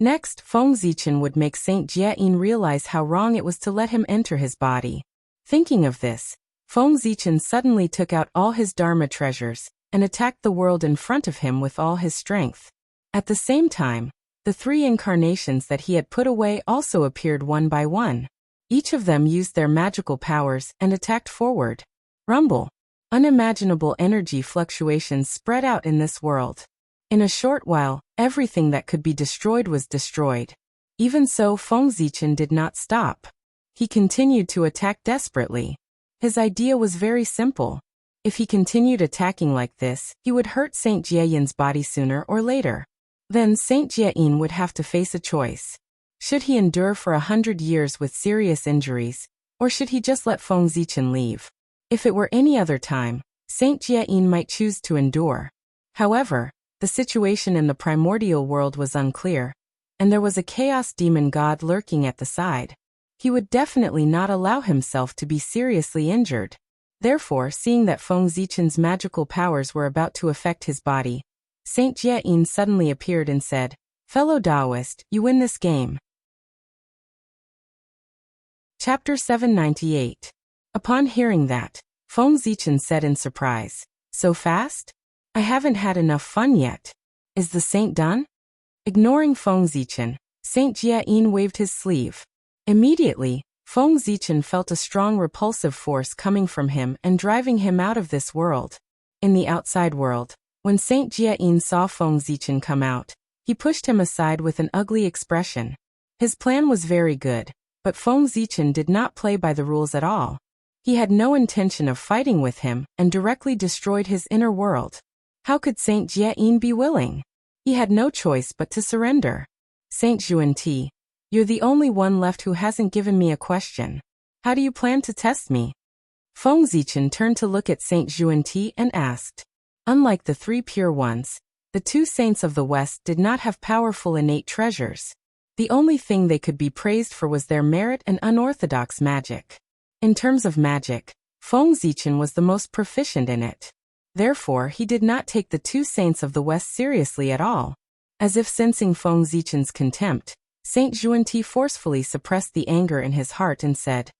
Speaker 1: Next, Feng Zichen would make Saint Jia-yin realize how wrong it was to let him enter his body. Thinking of this, Feng Zichen suddenly took out all his Dharma treasures and attacked the world in front of him with all his strength. At the same time, the 3 incarnations that he had put away also appeared one by one. Each of them used their magical powers and attacked forward. Rumble. Unimaginable energy fluctuations spread out in this world. In a short while, everything that could be destroyed was destroyed. Even so, Feng Zichen did not stop. He continued to attack desperately. His idea was very simple. If he continued attacking like this, he would hurt Saint Jia-yin's body sooner or later. Then Saint Jia-yin would have to face a choice. Should he endure for 100 years with serious injuries, or should he just let Feng Zichen leave? If it were any other time, Saint Jia-yin might choose to endure. However, the situation in the primordial world was unclear, and there was a chaos demon god lurking at the side. He would definitely not allow himself to be seriously injured. Therefore, seeing that Feng Zichen's magical powers were about to affect his body, Saint Jia-yin suddenly appeared and said, "Fellow Taoist, you win this game." Chapter 798. Upon hearing that, Feng Zichen said in surprise, "So fast? I haven't had enough fun yet. Is the saint done?" Ignoring Feng Zichen, Saint Jia-yin waved his sleeve. Immediately, Feng Zichen felt a strong repulsive force coming from him and driving him out of this world. In the outside world, when Saint Jia-yin saw Feng Zichen come out, he pushed him aside with an ugly expression. His plan was very good, but Feng Zichen did not play by the rules at all. He had no intention of fighting with him and directly destroyed his inner world. How could Saint Jia-yin be willing? He had no choice but to surrender. "Saint Juan-ti, you're the only one left who hasn't given me a question. How do you plan to test me?" Feng Zichen turned to look at Saint Juan-ti and asked. Unlike the 3 pure ones, the 2 saints of the West did not have powerful innate treasures. The only thing they could be praised for was their merit and unorthodox magic. In terms of magic, Feng Zichen was the most proficient in it. Therefore, he did not take the two saints of the West seriously at all. As if sensing Feng Zichen's contempt, Saint Xuanti forcefully suppressed the anger in his heart and said,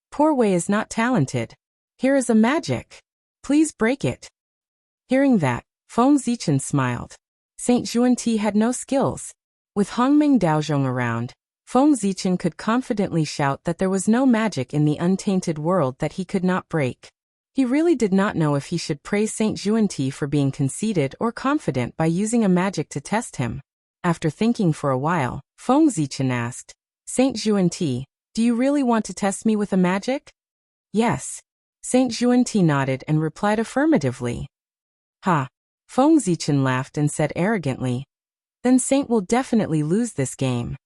Speaker 1: "Poor Wei is not talented. Here is a magic. Please break it." Hearing that, Feng Zichen smiled. Saint Xuanti had no skills. With Hongming Daozhong around, Feng Zichen could confidently shout that there was no magic in the untainted world that he could not break. He really did not know if he should praise Saint Xuanti for being conceited or confident by using a magic to test him. After thinking for a while, Feng Zichen asked, "Saint Xuanti, do you really want to test me with a magic?" "Yes." Saint Xuanti nodded and replied affirmatively. "Ha!" Feng Zichen laughed and said arrogantly, "Then Saint will definitely lose this game.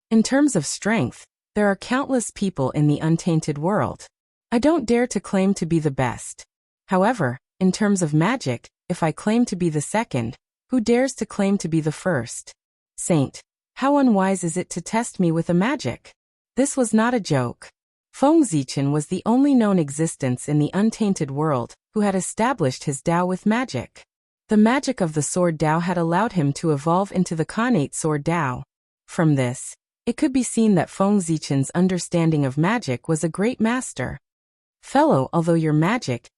Speaker 1: In terms of strength, there are countless people in the untainted world. I don't dare to claim to be the best. However, in terms of magic, if I claim to be the second, who dares to claim to be the first? Saint, how unwise is it to test me with a magic?" This was not a joke. Feng Zichen was the only known existence in the untainted world who had established his Dao with magic. The magic of the Sword Dao had allowed him to evolve into the Khanate Sword Dao. From this, it could be seen that Feng Zichen's understanding of magic was a great master. Although your magic,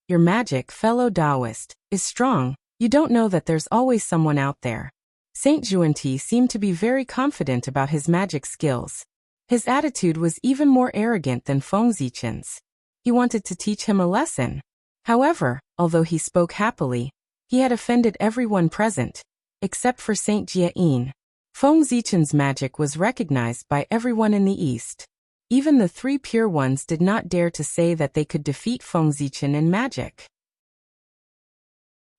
Speaker 1: fellow Taoist, is strong, you don't know that there's always someone out there. Saint Xuanti seemed to be very confident about his magic skills. His attitude was even more arrogant than Feng Zichen's. He wanted to teach him a lesson. However, although he spoke happily, he had offended everyone present, except for Saint Jiayin. Feng Zichen's magic was recognized by everyone in the East. Even the three pure ones did not dare to say that they could defeat Feng Zichen in magic.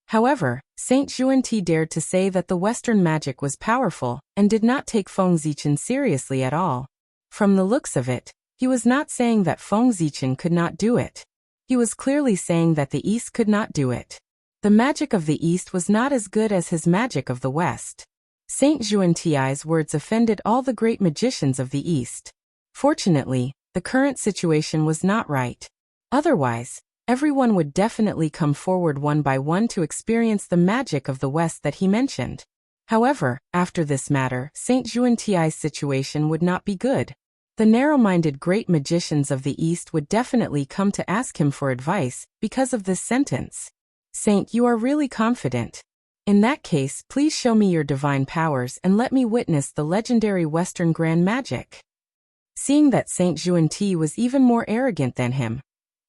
Speaker 1: However, Saint Xuanti dared to say that the Western magic was powerful, and did not take Feng Zichen seriously at all. From the looks of it, he was not saying that Feng Zichen could not do it. He was clearly saying that the East could not do it. The magic of the East was not as good as his magic of the West. Saint Xuanti's words offended all the great magicians of the East. Fortunately, the current situation was not right. Otherwise, everyone would definitely come forward one by one to experience the magic of the West that he mentioned. However, after this matter, Saint Xuanti's situation would not be good. The narrow-minded great magicians of the East would definitely come to ask him for advice because of this sentence. "Saint, you are really confident. In that case, please show me your divine powers and let me witness the legendary Western grand magic." Seeing that Saint Xuanti was even more arrogant than him,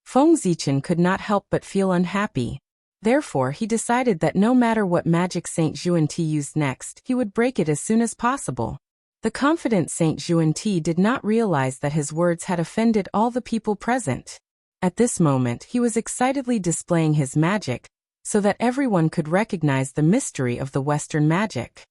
Speaker 1: Feng Zichen could not help but feel unhappy. Therefore, he decided that no matter what magic Saint Xuanti used next, he would break it as soon as possible. The confident Saint Xuanti did not realize that his words had offended all the people present. At this moment, he was excitedly displaying his magic, so that everyone could recognize the mystery of the Western magic.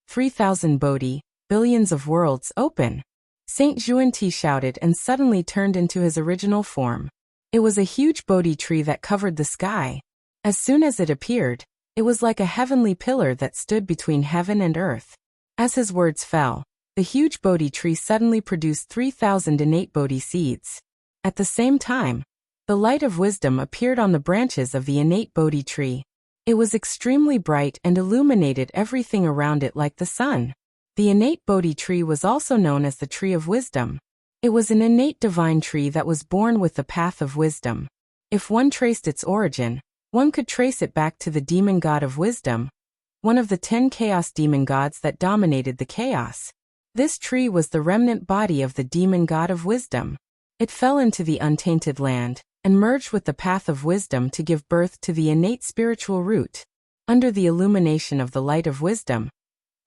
Speaker 1: 3,000 Bodhi, billions of worlds, open! Saint Xuanti shouted and suddenly turned into his original form. It was a huge Bodhi tree that covered the sky. As soon as it appeared, it was like a heavenly pillar that stood between heaven and earth. As his words fell, the huge Bodhi tree suddenly produced 3,000 innate Bodhi seeds. At the same time, the light of wisdom appeared on the branches of the innate Bodhi tree. It was extremely bright and illuminated everything around it like the sun. The innate Bodhi tree was also known as the tree of wisdom. It was an innate divine tree that was born with the path of wisdom. If one traced its origin, one could trace it back to the demon god of wisdom, one of the 10 chaos demon gods that dominated the chaos. This tree was the remnant body of the demon god of wisdom. It fell into the untainted land, and merged with the path of wisdom to give birth to the innate spiritual root. Under the illumination of the light of wisdom,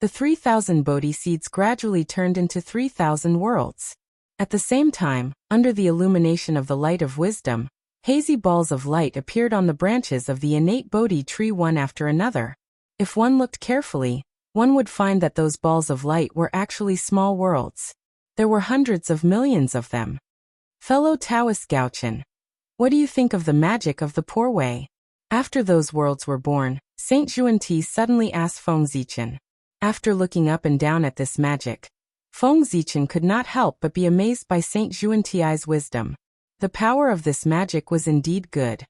Speaker 1: the 3,000 Bodhi seeds gradually turned into 3,000 worlds. At the same time, under the illumination of the light of wisdom, hazy balls of light appeared on the branches of the innate Bodhi tree one after another. If one looked carefully, one would find that those balls of light were actually small worlds. There were hundreds of millions of them. Fellow Taoist Gaochen, what do you think of the magic of the Poor Way? After those worlds were born, Saint Xuanti suddenly asked Feng Zichen. After looking up and down at this magic, Feng Zichen could not help but be amazed by Saint Xuanti's wisdom. The power of this magic was indeed good.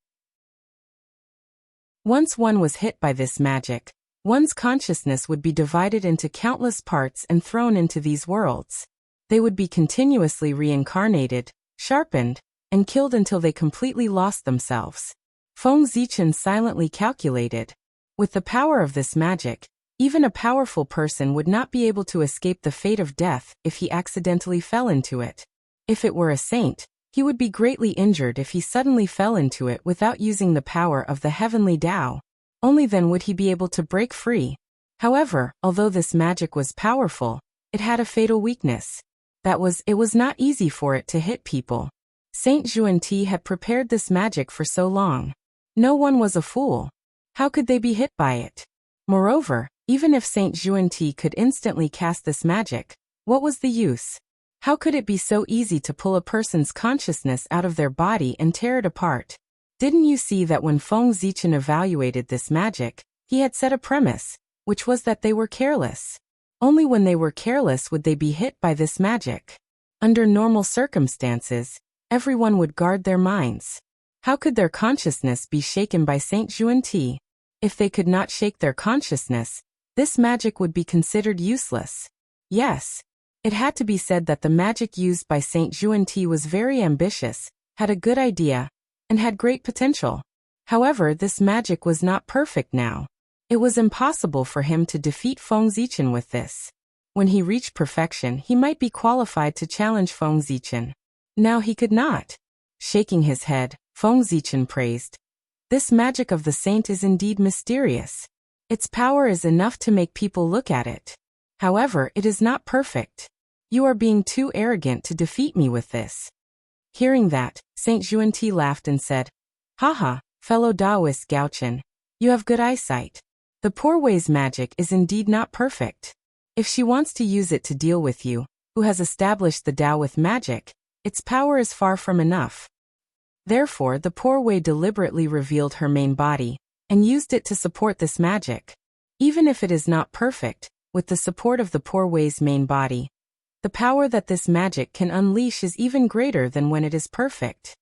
Speaker 1: Once one was hit by this magic, one's consciousness would be divided into countless parts and thrown into these worlds. They would be continuously reincarnated, sharpened, and killed until they completely lost themselves. Feng Zichen silently calculated. With the power of this magic, even a powerful person would not be able to escape the fate of death if he accidentally fell into it. If it were a saint, he would be greatly injured if he suddenly fell into it without using the power of the heavenly Tao. Only then would he be able to break free. However, although this magic was powerful, it had a fatal weakness. It was not easy for it to hit people. Saint Xuanti had prepared this magic for so long. No one was a fool. How could they be hit by it? Moreover, even if Saint Xuanti could instantly cast this magic, what was the use? How could it be so easy to pull a person's consciousness out of their body and tear it apart? Didn't you see that when Feng Zichen evaluated this magic, he had set a premise, which was that they were careless. Only when they were careless would they be hit by this magic. Under normal circumstances, everyone would guard their minds. How could their consciousness be shaken by Saint Xuanti? If they could not shake their consciousness, this magic would be considered useless. Yes, it had to be said that the magic used by Saint Xuanti was very ambitious, had a good idea, and had great potential. However, this magic was not perfect now. It was impossible for him to defeat Feng Zichen with this. When he reached perfection, he might be qualified to challenge Feng Zichen. Now he could not. Shaking his head, Feng Zichen praised. This magic of the saint is indeed mysterious. Its power is enough to make people look at it. However, it is not perfect. You are being too arrogant to defeat me with this. Hearing that, Saint Xuanti laughed and said, Haha, fellow Taoist Gaochen, you have good eyesight. The poor way's magic is indeed not perfect. If she wants to use it to deal with you, who has established the Tao with magic, its power is far from enough. Therefore, the poor way deliberately revealed her main body, and used it to support this magic. Even if it is not perfect, with the support of the poor way's main body, the power that this magic can unleash is even greater than when it is perfect.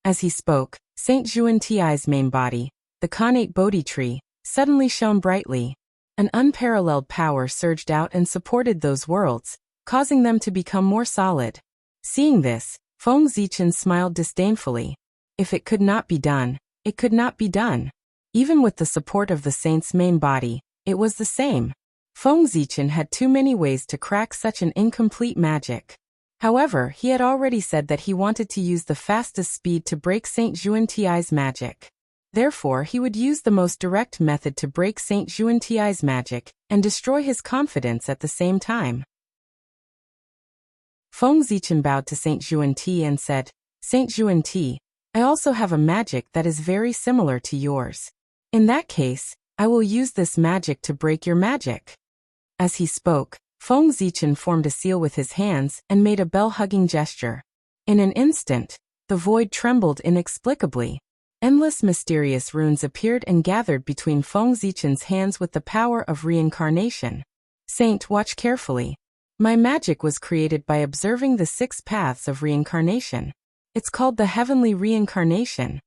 Speaker 1: As he spoke, Saint Xuanti's main body, the Khanate Bodhi tree, suddenly shone brightly. An unparalleled power surged out and supported those worlds, causing them to become more solid. Seeing this, Feng Zichen smiled disdainfully. If it could not be done, it could not be done. Even with the support of the saint's main body, it was the same. Feng Zichen had too many ways to crack such an incomplete magic. However, he had already said that he wanted to use the fastest speed to break Saint Xuanti's magic. Therefore, he would use the most direct method to break Saint Xuanti's magic and destroy his confidence at the same time. Feng Zichen bowed to Saint Xuanti and said, Saint Xuanti, I also have a magic that is very similar to yours. In that case, I will use this magic to break your magic. As he spoke, Feng Zichen formed a seal with his hands and made a bell-hugging gesture. In an instant, the void trembled inexplicably. Endless mysterious runes appeared and gathered between Feng Zichen's hands with the power of reincarnation. Saint, watch carefully. My magic was created by observing the 6 paths of reincarnation. It's called the heavenly reincarnation.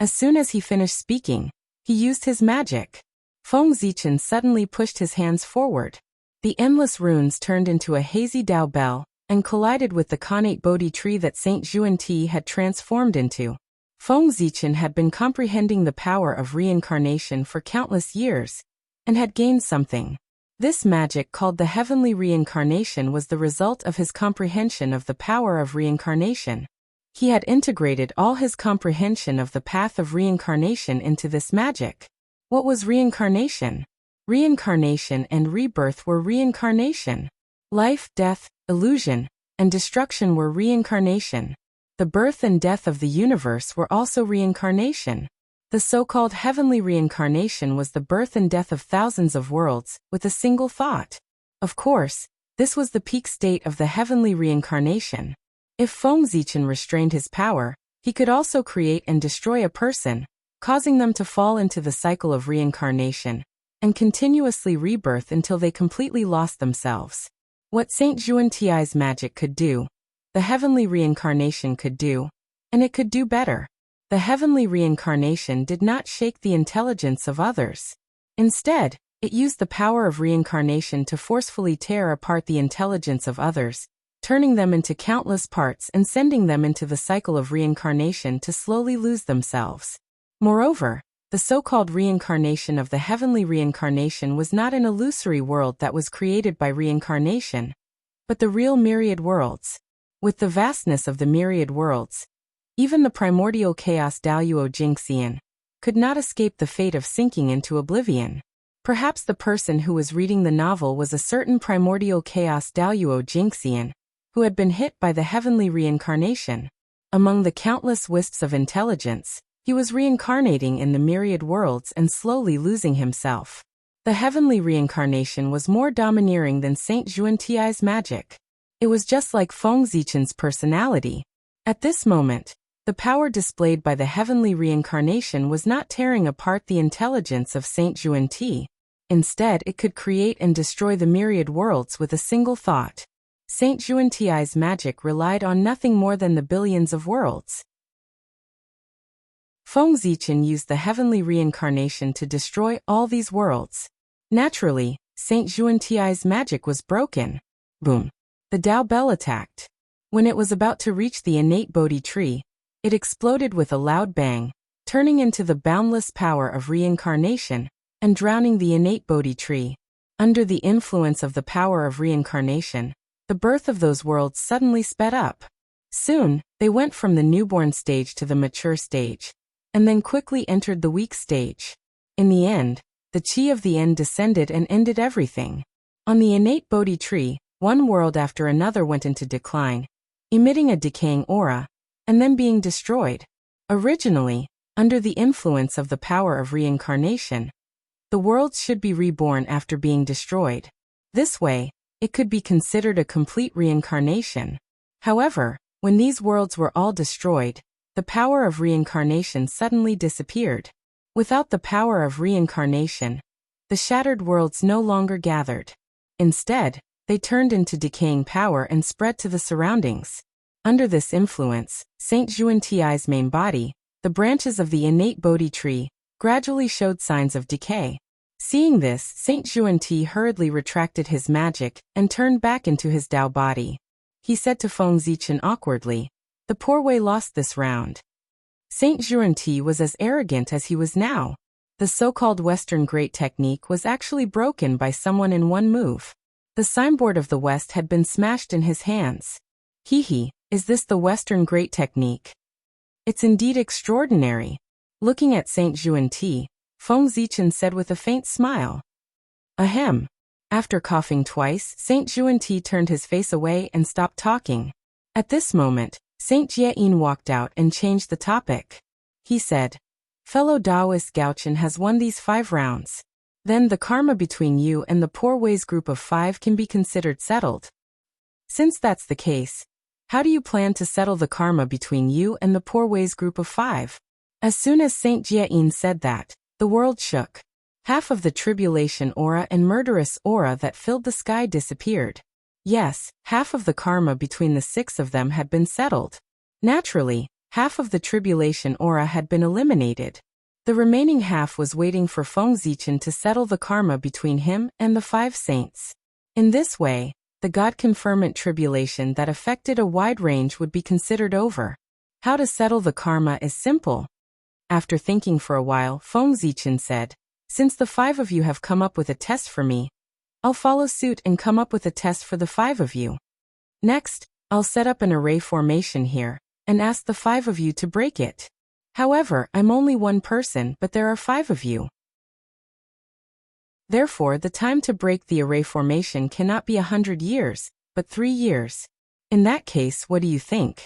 Speaker 1: As soon as he finished speaking, he used his magic. Feng Zichen suddenly pushed his hands forward. The endless runes turned into a hazy Tao bell and collided with the Khanate Bodhi tree that Saint Xuanti had transformed into. Feng Zichen had been comprehending the power of reincarnation for countless years, and had gained something. This magic called the heavenly reincarnation was the result of his comprehension of the power of reincarnation. He had integrated all his comprehension of the path of reincarnation into this magic. What was reincarnation? Reincarnation and rebirth were reincarnation. Life, death, illusion, and destruction were reincarnation. The birth and death of the universe were also reincarnation. The so-called heavenly reincarnation was the birth and death of thousands of worlds, with a single thought. Of course, this was the peak state of the heavenly reincarnation. If Feng Zichen restrained his power, he could also create and destroy a person, causing them to fall into the cycle of reincarnation, and continuously rebirth until they completely lost themselves. What Saint Xuanti's magic could do, the heavenly reincarnation could do, and it could do better. The heavenly reincarnation did not shake the intelligence of others. Instead, it used the power of reincarnation to forcefully tear apart the intelligence of others, turning them into countless parts and sending them into the cycle of reincarnation to slowly lose themselves. Moreover, the so-called reincarnation of the heavenly reincarnation was not an illusory world that was created by reincarnation, but the real myriad worlds. With the vastness of the myriad worlds, even the primordial chaos Daluo Jingxian could not escape the fate of sinking into oblivion. Perhaps the person who was reading the novel was a certain primordial chaos Daluo Jingxian, who had been hit by the heavenly reincarnation. Among the countless wisps of intelligence, he was reincarnating in the myriad worlds and slowly losing himself. The heavenly reincarnation was more domineering than Saint Xuantiai's magic. It was just like Feng Zichen's personality. At this moment, the power displayed by the heavenly reincarnation was not tearing apart the intelligence of Saint Xuanti. Instead, it could create and destroy the myriad worlds with a single thought. Saint Xuantiai's magic relied on nothing more than the billions of worlds. Feng Zichen used the heavenly reincarnation to destroy all these worlds. Naturally, Saint Xuantiai's magic was broken. Boom! The Dao Bell attacked. When it was about to reach the innate Bodhi tree, it exploded with a loud bang, turning into the boundless power of reincarnation and drowning the innate Bodhi tree. Under the influence of the power of reincarnation, the birth of those worlds suddenly sped up. Soon, they went from the newborn stage to the mature stage, and then quickly entered the weak stage. In the end, the chi of the end descended and ended everything. On the innate Bodhi tree, one world after another went into decline, emitting a decaying aura, and then being destroyed. Originally, under the influence of the power of reincarnation, the worlds should be reborn after being destroyed. This way, it could be considered a complete reincarnation. However, when these worlds were all destroyed, the power of reincarnation suddenly disappeared. Without the power of reincarnation, the shattered worlds no longer gathered. Instead, they turned into decaying power and spread to the surroundings. Under this influence, Saint Xuantiai's main body, the branches of the innate Bodhi tree, gradually showed signs of decay. Seeing this, Saint Xuanti hurriedly retracted his magic and turned back into his Dao body. He said to Feng Zichen awkwardly, "The poor Wei lost this round." Saint Xuanti was as arrogant as he was now. The so-called Western Great Technique was actually broken by someone in one move. The signboard of the West had been smashed in his hands. Hee, is this the Western Great Technique? It's indeed extraordinary. Looking at Saint Xuanti, Feng Zichen said with a faint smile. Ahem. After coughing twice, Saint Xuanti turned his face away and stopped talking. At this moment, Saint Jieyin walked out and changed the topic. He said, "Fellow Taoist Gaochen has won these 5 rounds. Then the karma between you and the poor Wei's group of 5 can be considered settled. Since that's the case, how do you plan to settle the karma between you and the poor Wei's group of 5? As soon as Saint Jieyin said that, the world shook. Half of the tribulation aura and murderous aura that filled the sky disappeared. Yes, half of the karma between the 6 of them had been settled. Naturally, half of the tribulation aura had been eliminated. The remaining half was waiting for Feng Zichen to settle the karma between him and the 5 saints. In this way, the God-conferment tribulation that affected a wide range would be considered over. How to settle the karma is simple. After thinking for a while, Feng Zichen said, "Since the 5 of you have come up with a test for me, I'll follow suit and come up with a test for the 5 of you. Next, I'll set up an array formation here, and ask the 5 of you to break it. However, I'm only one person, but there are 5 of you. Therefore, the time to break the array formation cannot be 100 years, but 3 years. In that case, what do you think?"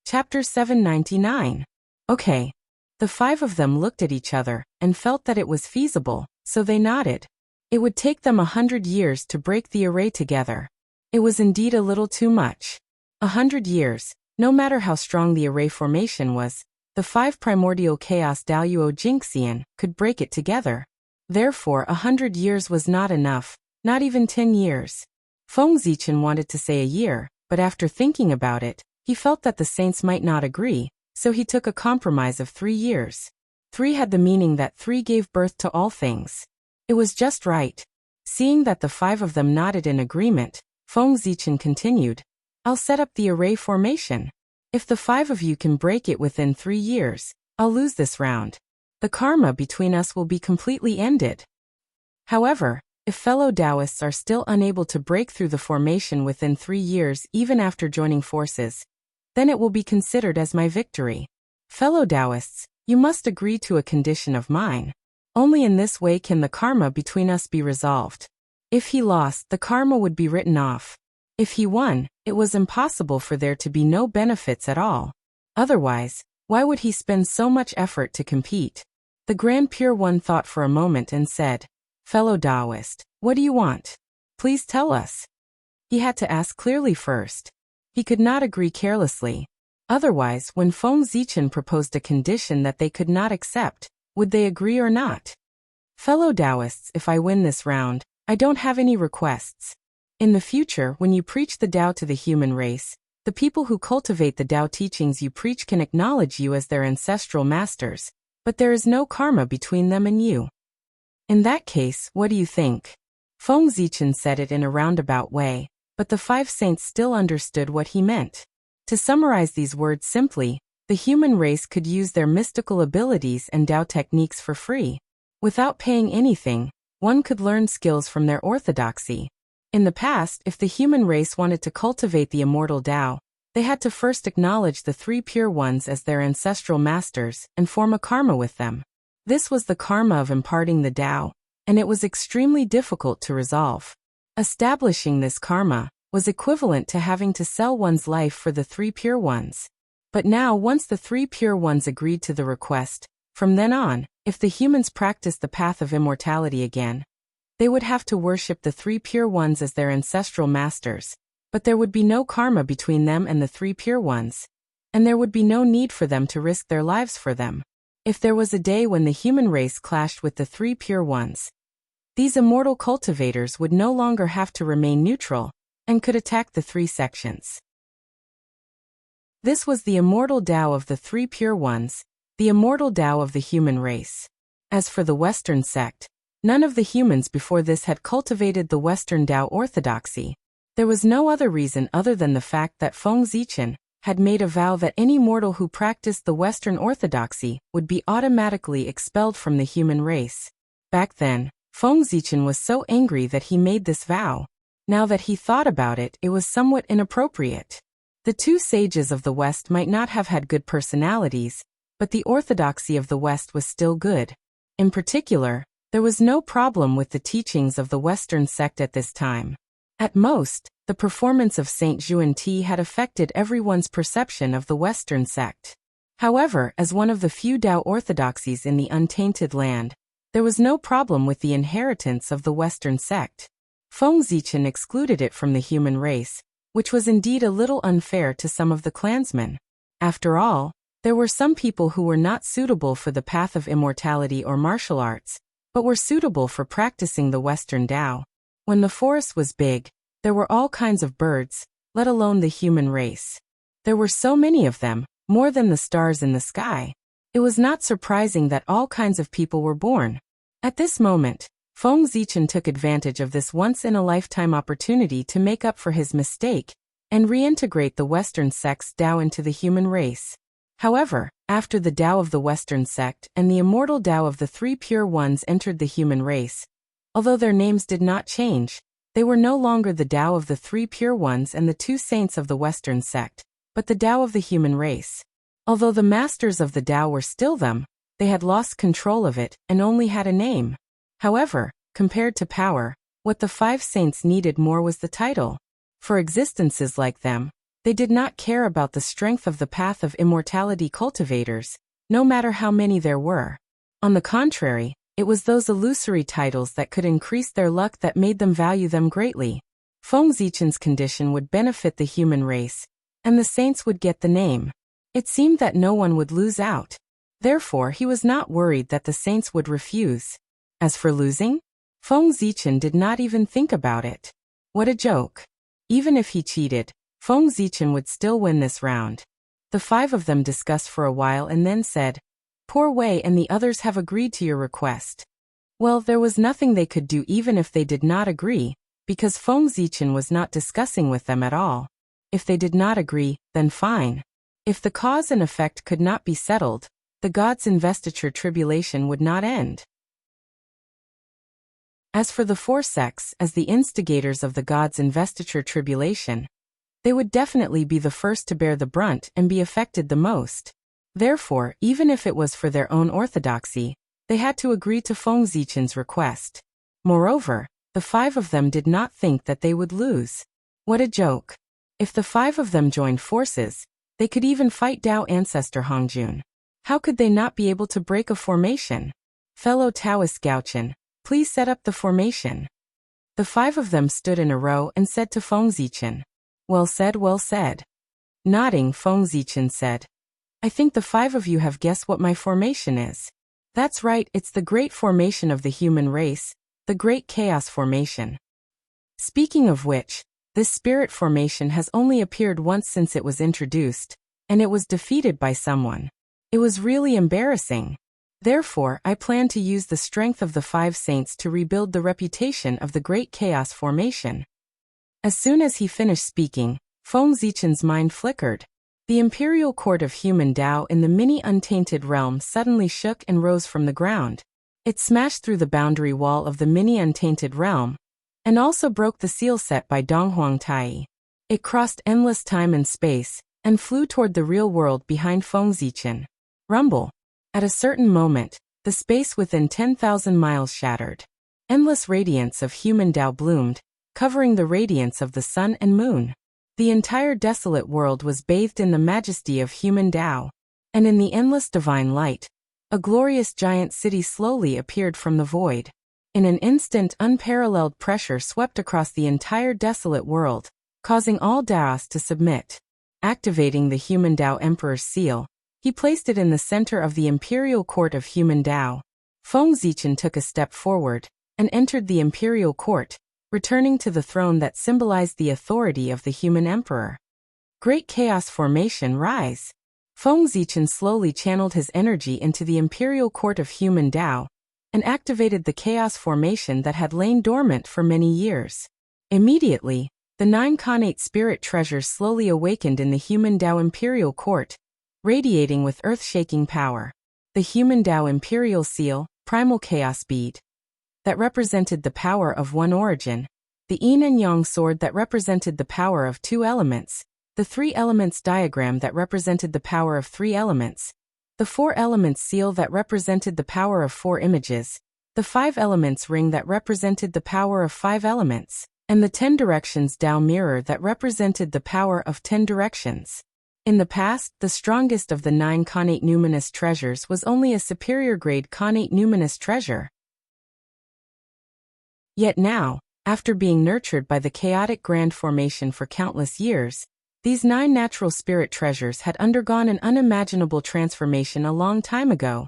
Speaker 1: Chapter 799. Okay. The 5 of them looked at each other and felt that it was feasible, so they nodded. It would take them 100 years to break the array together. It was indeed a little too much. 100 years, no matter how strong the array formation was, the 5 primordial chaos Daluo Jingxian could break it together. Therefore, 100 years was not enough, not even 10 years. Feng Zichen wanted to say a year, but after thinking about it, He felt that the saints might not agree, so he took a compromise of 3 years. 3 had the meaning that 3 gave birth to all things. It was just right. Seeing that the 5 of them nodded in agreement, Feng Zichen continued, I'll set up the array formation. If the 5 of you can break it within 3 years, I'll lose this round. The karma between us will be completely ended. However, if fellow Taoists are still unable to break through the formation within 3 years even after joining forces, then it will be considered as my victory. Fellow Taoists, you must agree to a condition of mine. Only in this way can the karma between us be resolved. If he lost, the karma would be written off. If he won, it was impossible for there to be no benefits at all. Otherwise, why would he spend so much effort to compete? The Grand Pure One thought for a moment and said, Fellow Taoist, what do you want? Please tell us. He had to ask clearly first. He could not agree carelessly. Otherwise, when Feng Zichen proposed a condition that they could not accept, would they agree or not? Fellow Taoists, if I win this round, I don't have any requests. In the future, when you preach the Tao to the human race, the people who cultivate the Tao teachings you preach can acknowledge you as their ancestral masters, but there is no karma between them and you. In that case, what do you think? Feng Zichen said it in a roundabout way, but the 5 saints still understood what he meant. To summarize these words simply, the human race could use their mystical abilities and Tao techniques for free. Without paying anything, one could learn skills from their orthodoxy. In the past, if the human race wanted to cultivate the immortal Tao, they had to first acknowledge the 3 pure ones as their ancestral masters and form a karma with them. This was the karma of imparting the Tao, and it was extremely difficult to resolve. Establishing this karma was equivalent to having to sell one's life for the 3 pure ones. But now, once the 3 pure ones agreed to the request, from then on, if the humans practiced the path of immortality again, they would have to worship the 3 pure ones as their ancestral masters, but there would be no karma between them and the 3 pure ones, and there would be no need for them to risk their lives for them. If there was a day when the human race clashed with the 3 pure ones, these immortal cultivators would no longer have to remain neutral, and could attack the 3 sections. This was the immortal Tao of the 3 pure ones, the immortal Tao of the human race. As for the Western sect, none of the humans before this had cultivated the Western Tao orthodoxy. There was no other reason other than the fact that Feng Zichen had made a vow that any mortal who practiced the Western orthodoxy would be automatically expelled from the human race. Back then, Feng Zichen was so angry that he made this vow. Now that he thought about it, it was somewhat inappropriate. The 2 sages of the West might not have had good personalities, but the orthodoxy of the West was still good. In particular, there was no problem with the teachings of the Western sect at this time. At most, the performance of Saint Zhuan-Ti had affected everyone's perception of the Western sect. However, as one of the few Tao orthodoxies in the untainted land, there was no problem with the inheritance of the Western sect. Feng Zichen excluded it from the human race, which was indeed a little unfair to some of the clansmen. After all, there were some people who were not suitable for the path of immortality or martial arts, but were suitable for practicing the Western Tao. When the forest was big, there were all kinds of birds, let alone the human race. There were so many of them, more than the stars in the sky. It was not surprising that all kinds of people were born. At this moment, Feng Zichen took advantage of this once-in-a-lifetime opportunity to make up for his mistake and reintegrate the Western sect's Tao into the human race. However, after the Tao of the Western sect and the immortal Tao of the 3 pure ones entered the human race, although their names did not change, they were no longer the Tao of the 3 pure ones and the 2 saints of the Western sect, but the Tao of the human race. Although the masters of the Tao were still them, they had lost control of it and only had a name. However, compared to power, what the 5 saints needed more was the title. For existences like them, they did not care about the strength of the path of immortality cultivators, no matter how many there were. On the contrary, it was those illusory titles that could increase their luck that made them value them greatly. Feng Zichen's condition would benefit the human race, and the saints would get the name. It seemed that no one would lose out. Therefore, he was not worried that the saints would refuse. As for losing, Feng Zichen did not even think about it. What a joke. Even if he cheated, Feng Zichen would still win this round. The 5 of them discussed for a while and then said, "Poor Wei and the others have agreed to your request." Well, there was nothing they could do even if they did not agree, because Feng Zichen was not discussing with them at all. If they did not agree, then fine. If the cause and effect could not be settled, the gods' investiture tribulation would not end. As for the 4 sects as the instigators of the gods' investiture tribulation, they would definitely be the first to bear the brunt and be affected the most. Therefore, even if it was for their own orthodoxy, they had to agree to Feng Zichen's request. Moreover, the 5 of them did not think that they would lose. What a joke. If the 5 of them joined forces, they could even fight Tao ancestor Hongjun. How could they not be able to break a formation? Fellow Taoist Gaochen, please set up the formation. The 5 of them stood in a row and said to Feng Zichen, "Well said, well said." Nodding, Feng Zichen said, "I think the 5 of you have guessed what my formation is." That's right, it's the great formation of the human race, the great chaos formation. Speaking of which, this spirit formation has only appeared once since it was introduced, and it was defeated by someone. It was really embarrassing. Therefore, I plan to use the strength of the 5 saints to rebuild the reputation of the great chaos formation. As soon as he finished speaking, Feng Zichen's mind flickered. The imperial court of human Tao in the mini-untainted realm suddenly shook and rose from the ground. It smashed through the boundary wall of the mini-untainted realm, and also broke the seal set by Donghuang Tai. It crossed endless time and space, and flew toward the real world behind Feng Zichen. Rumble. At a certain moment, the space within 10,000 miles shattered. Endless radiance of human Tao bloomed, covering the radiance of the sun and moon. The entire desolate world was bathed in the majesty of human Tao, and in the endless divine light, a glorious giant city slowly appeared from the void. In an instant, unparalleled pressure swept across the entire desolate world, causing all Taoists to submit. Activating the human Tao Emperor's seal, he placed it in the center of the imperial court of human Tao. Feng Zichen took a step forward and entered the imperial court, returning to the throne that symbolized the authority of the human emperor. Great chaos formation, rise. Feng Zichen slowly channeled his energy into the imperial court of human Tao and activated the chaos formation that had lain dormant for many years. Immediately, the 9 Khanate spirit treasures slowly awakened in the human Tao imperial court, radiating with earth-shaking power. The human Tao imperial seal, primal chaos bead, that represented the power of one origin, the yin and yang sword that represented the power of 2 elements, the 3 elements diagram that represented the power of 3 elements, the 4 elements seal that represented the power of 4 images, the 5 elements ring that represented the power of 5 elements, and the 10 directions Tao mirror that represented the power of 10 directions. In the past, the strongest of the 9 Khanate numinous treasures was only a superior grade Khanate numinous treasure. Yet now, after being nurtured by the chaotic grand formation for countless years, these 9 natural spirit treasures had undergone an unimaginable transformation a long time ago,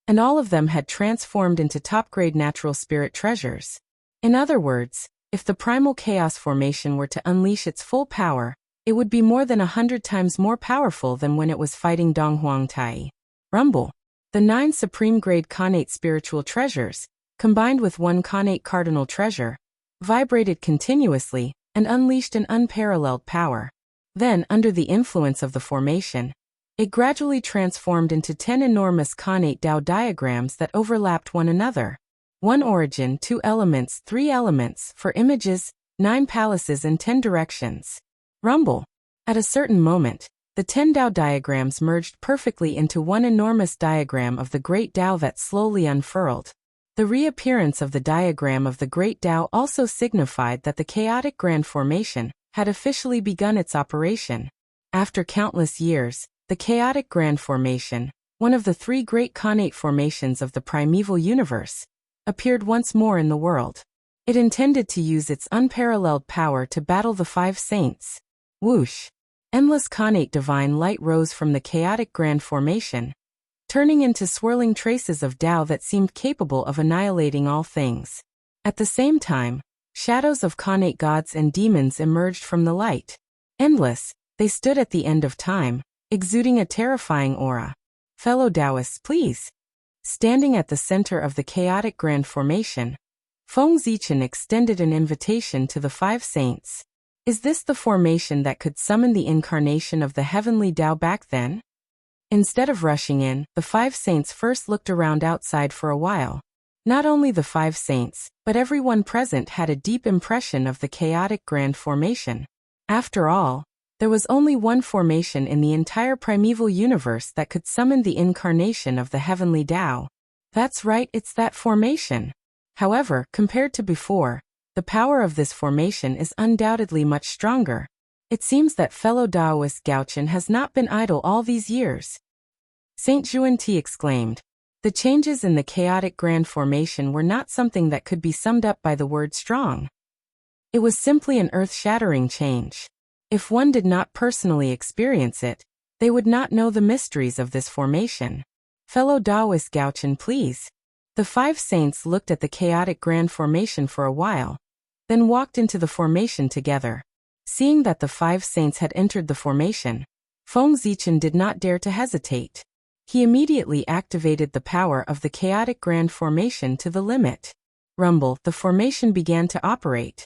Speaker 1: and all of them had transformed into top-grade natural spirit treasures. In other words, if the primal chaos formation were to unleash its full power, it would be more than 100 times more powerful than when it was fighting Donghuang Tai. Rumble. The 9 supreme-grade Khanate spiritual treasures, combined with 1 Khanate cardinal treasure, vibrated continuously and unleashed an unparalleled power. Then, under the influence of the formation, it gradually transformed into 10 enormous Khanate Tao diagrams that overlapped one another. 1 origin, 2 elements, 3 elements, 4 images, 9 palaces and 10 directions. Rumble. At a certain moment, the 10 Tao diagrams merged perfectly into one enormous diagram of the Great Tao that slowly unfurled. The reappearance of the diagram of the Great Tao also signified that the chaotic grand formation had officially begun its operation. After countless years, the chaotic grand formation, one of the 3 great Khanate formations of the primeval universe, appeared once more in the world. It intended to use its unparalleled power to battle the 5 saints. Whoosh! Endless Khanate divine light rose from the chaotic grand formation, turning into swirling traces of Tao that seemed capable of annihilating all things. At the same time, shadows of Khanate gods and demons emerged from the light. Endless, they stood at the end of time, exuding a terrifying aura. Fellow Taoists, please. Standing at the center of the chaotic grand formation, Feng Zichen extended an invitation to the 5 saints. Is this the formation that could summon the incarnation of the heavenly Tao back then? Instead of rushing in, the 5 saints first looked around outside for a while. Not only the 5 saints, but everyone present had a deep impression of the chaotic grand formation. After all, there was only one formation in the entire primeval universe that could summon the incarnation of the heavenly Tao. That's right, it's that formation. However, compared to before, the power of this formation is undoubtedly much stronger. It seems that fellow Taoist Gaochen has not been idle all these years. Saint Juanti exclaimed. The changes in the chaotic grand formation were not something that could be summed up by the word strong. It was simply an earth-shattering change. If one did not personally experience it, they would not know the mysteries of this formation. Fellow Taoist Gaochen, please. The 5 saints looked at the chaotic grand formation for a while, then walked into the formation together. Seeing that the 5 saints had entered the formation, Feng Zichen did not dare to hesitate. He immediately activated the power of the chaotic grand formation to the limit. Rumble, the formation began to operate.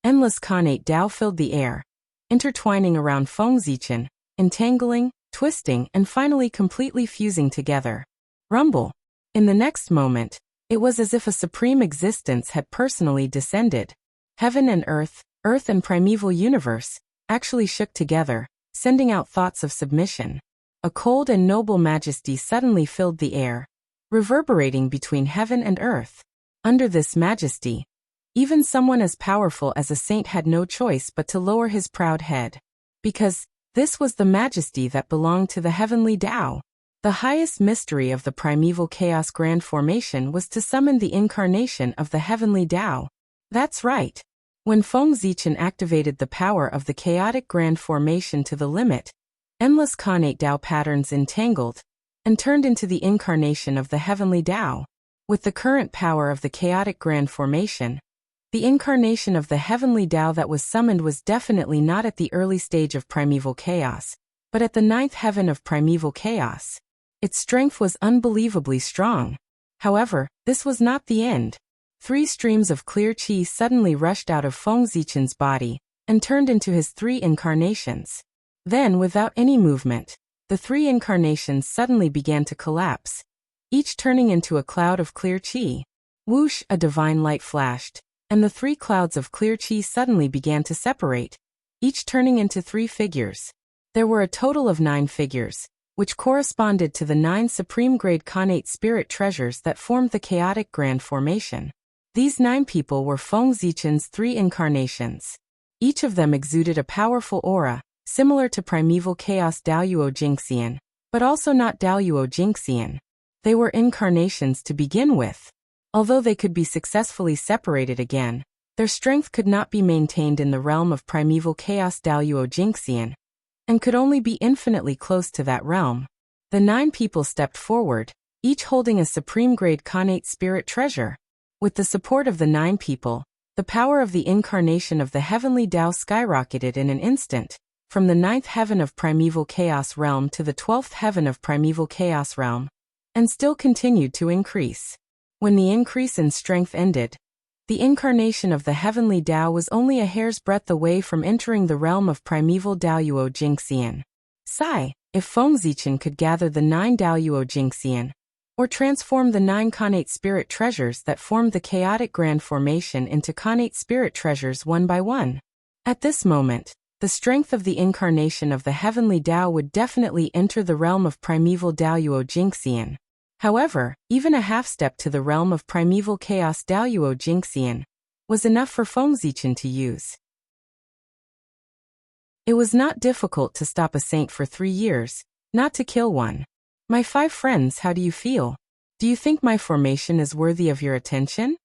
Speaker 1: Endless Khanate Tao filled the air, intertwining around Feng Zichen, entangling, twisting, and finally completely fusing together. Rumble. In the next moment, it was as if a supreme existence had personally descended. Heaven and earth and primeval universe, actually shook together, sending out thoughts of submission. A cold and noble majesty suddenly filled the air, reverberating between heaven and earth. Under this majesty, even someone as powerful as a saint had no choice but to lower his proud head. Because this was the majesty that belonged to the heavenly Tao. The highest mystery of the primeval chaos grand formation was to summon the incarnation of the heavenly Tao. That's right. When Feng Zichen activated the power of the chaotic grand formation to the limit, endless Khanate Tao patterns entangled and turned into the incarnation of the heavenly Tao. With the current power of the chaotic grand formation, the incarnation of the heavenly Tao that was summoned was definitely not at the early stage of primeval chaos, but at the 9th heaven of primeval chaos. Its strength was unbelievably strong. However, this was not the end. 3 streams of clear qi suddenly rushed out of Feng Zichen's body and turned into his 3 incarnations. Then, without any movement, the 3 incarnations suddenly began to collapse, each turning into a cloud of clear qi. Whoosh, a divine light flashed, and the 3 clouds of clear qi suddenly began to separate, each turning into 3 figures. There were a total of 9 figures, which corresponded to the 9 supreme-grade Khanate spirit treasures that formed the chaotic grand formation. These 9 people were Feng Zichen's 3 incarnations. Each of them exuded a powerful aura, similar to primeval chaos Daoyuo Jingxian, but also not Daoyuo Jingxian. They were incarnations to begin with. Although they could be successfully separated again, their strength could not be maintained in the realm of primeval chaos Daoyuo Jingxian, and could only be infinitely close to that realm. The 9 people stepped forward, each holding a supreme-grade Khanate spirit treasure. With the support of the 9 people, the power of the incarnation of the heavenly Tao skyrocketed in an instant, from the 9th heaven of primeval chaos realm to the 12th heaven of primeval chaos realm, and still continued to increase. When the increase in strength ended, the incarnation of the heavenly Tao was only a hair's breadth away from entering the realm of primeval Daoyuo Jingxian. Sigh, if Feng Zichen could gather the 9 Daoyuo Jingxian, or transform the 9 Khanate spirit treasures that formed the chaotic grand formation into Khanate spirit treasures one by one. At this moment, the strength of the incarnation of the heavenly Tao would definitely enter the realm of primeval Daoyuo Jingxian. However, even a half-step to the realm of primeval chaos Daoyuo Jingxian was enough for Feng Zichen to use. It was not difficult to stop a saint for 3 years, not to kill one. My 5 friends, how do you feel? Do you think my formation is worthy of your attention?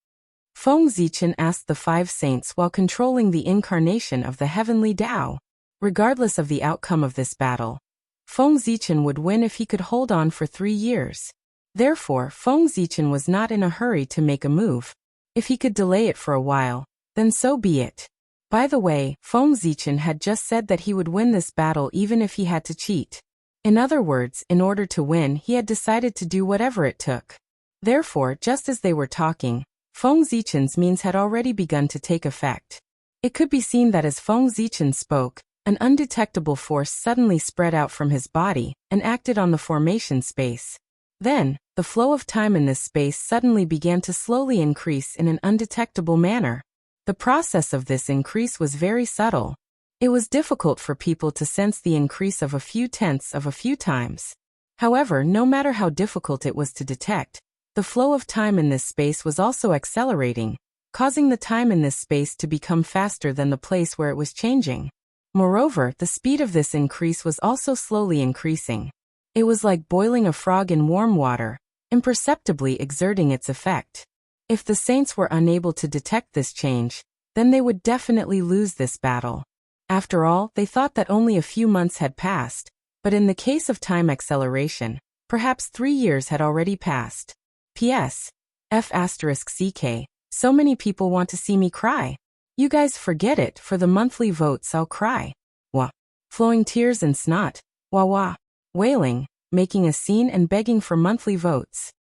Speaker 1: Feng Zichen asked the 5 saints while controlling the incarnation of the heavenly Tao. Regardless of the outcome of this battle, Feng Zichen would win if he could hold on for 3 years. Therefore, Feng Zichen was not in a hurry to make a move. If he could delay it for a while, then so be it. By the way, Feng Zichen had just said that he would win this battle even if he had to cheat. In other words, in order to win, he had decided to do whatever it took. Therefore, just as they were talking, Feng Zichen's means had already begun to take effect. It could be seen that as Feng Zichen spoke, an undetectable force suddenly spread out from his body and acted on the formation space. Then, the flow of time in this space suddenly began to slowly increase in an undetectable manner. The process of this increase was very subtle. It was difficult for people to sense the increase of a few tenths of a few times. However, no matter how difficult it was to detect, the flow of time in this space was also accelerating, causing the time in this space to become faster than the place where it was changing. Moreover, the speed of this increase was also slowly increasing. It was like boiling a frog in warm water, imperceptibly exerting its effect. If the saints were unable to detect this change, then they would definitely lose this battle. After all, they thought that only a few months had passed, but in the case of time acceleration, perhaps 3 years had already passed. P.S. F***CK, so many people want to see me cry. You guys forget it, for the monthly votes I'll cry. Wah. Flowing tears and snot. Wah wah. Wailing, making a scene and begging for monthly votes.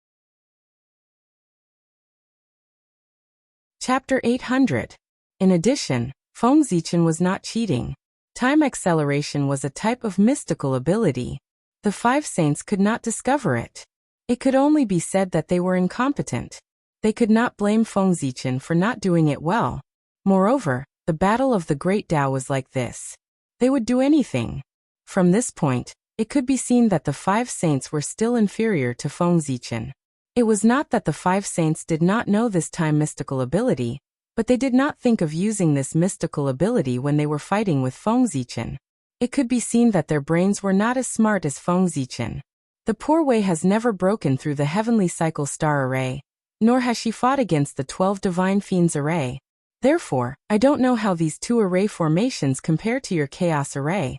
Speaker 1: Chapter 800. In addition, Feng Zichen was not cheating. Time acceleration was a type of mystical ability. The 5 saints could not discover it. It could only be said that they were incompetent. They could not blame Feng Zichen for not doing it well. Moreover, the battle of the Great Tao was like this. They would do anything. From this point, it could be seen that the 5 saints were still inferior to Feng Zichen. It was not that the 5 saints did not know this time mystical ability, but they did not think of using this mystical ability when they were fighting with Feng Zichen. It could be seen that their brains were not as smart as Feng Zichen. The poor Wei has never broken through the heavenly cycle star array, nor has she fought against the 12 divine fiends array. Therefore, I don't know how these 2 array formations compare to your chaos array.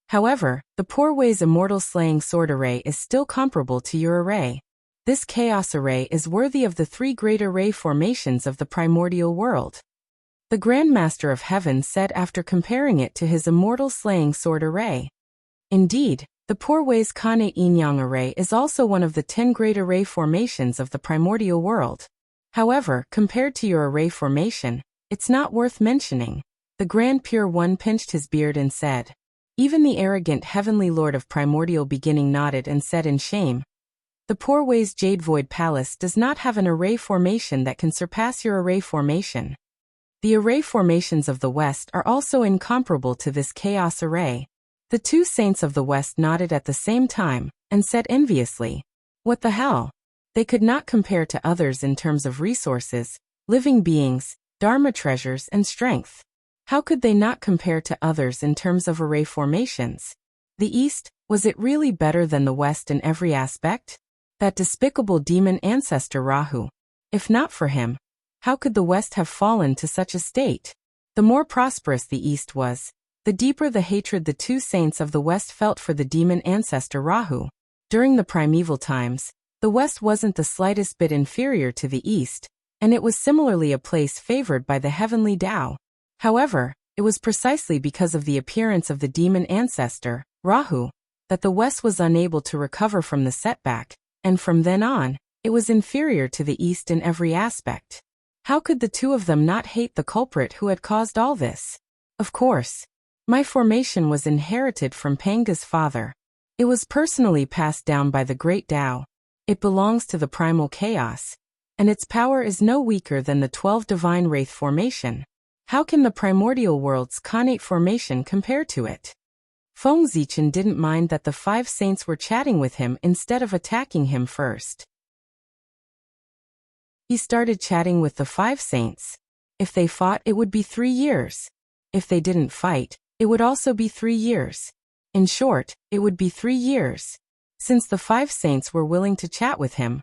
Speaker 1: However, the poor Wei's immortal slaying sword array is still comparable to your array. This chaos array is worthy of the 3 great array formations of the primordial world. The Grand Master of Heaven said after comparing it to his immortal slaying sword array. Indeed, the poor Wei's Kane Yin-Yang array is also one of the 10 great array formations of the primordial world. However, compared to your array formation, it's not worth mentioning. The Grand Pure One pinched his beard and said. Even the arrogant heavenly lord of primordial beginning nodded and said in shame. The poor Wei's Jade Void Palace does not have an array formation that can surpass your array formation. The array formations of the West are also incomparable to this chaos array. The 2 saints of the West nodded at the same time, and said enviously, "What the hell?" They could not compare to others in terms of resources, living beings, dharma treasures and strength. How could they not compare to others in terms of array formations? The East, was it really better than the West in every aspect? That despicable demon ancestor Rahu. If not for him, how could the West have fallen to such a state? The more prosperous the East was, the deeper the hatred the 2 saints of the West felt for the demon ancestor Rahu. During the primeval times, the West wasn't the slightest bit inferior to the East, and it was similarly a place favored by the heavenly Tao. However, it was precisely because of the appearance of the demon ancestor, Rahu, that the West was unable to recover from the setback, and from then on, it was inferior to the East in every aspect. How could the 2 of them not hate the culprit who had caused all this? Of course. My formation was inherited from Panga's father. It was personally passed down by the Great Tao. It belongs to the primal chaos, and its power is no weaker than the 12 divine wraith formation. How can the primordial world's Khanate formation compare to it? Feng Zichen didn't mind that the 5 saints were chatting with him instead of attacking him first. He started chatting with the 5 saints. If they fought, it would be 3 years. If they didn't fight, it would also be 3 years. In short, it would be 3 years. Since the 5 saints were willing to chat with him,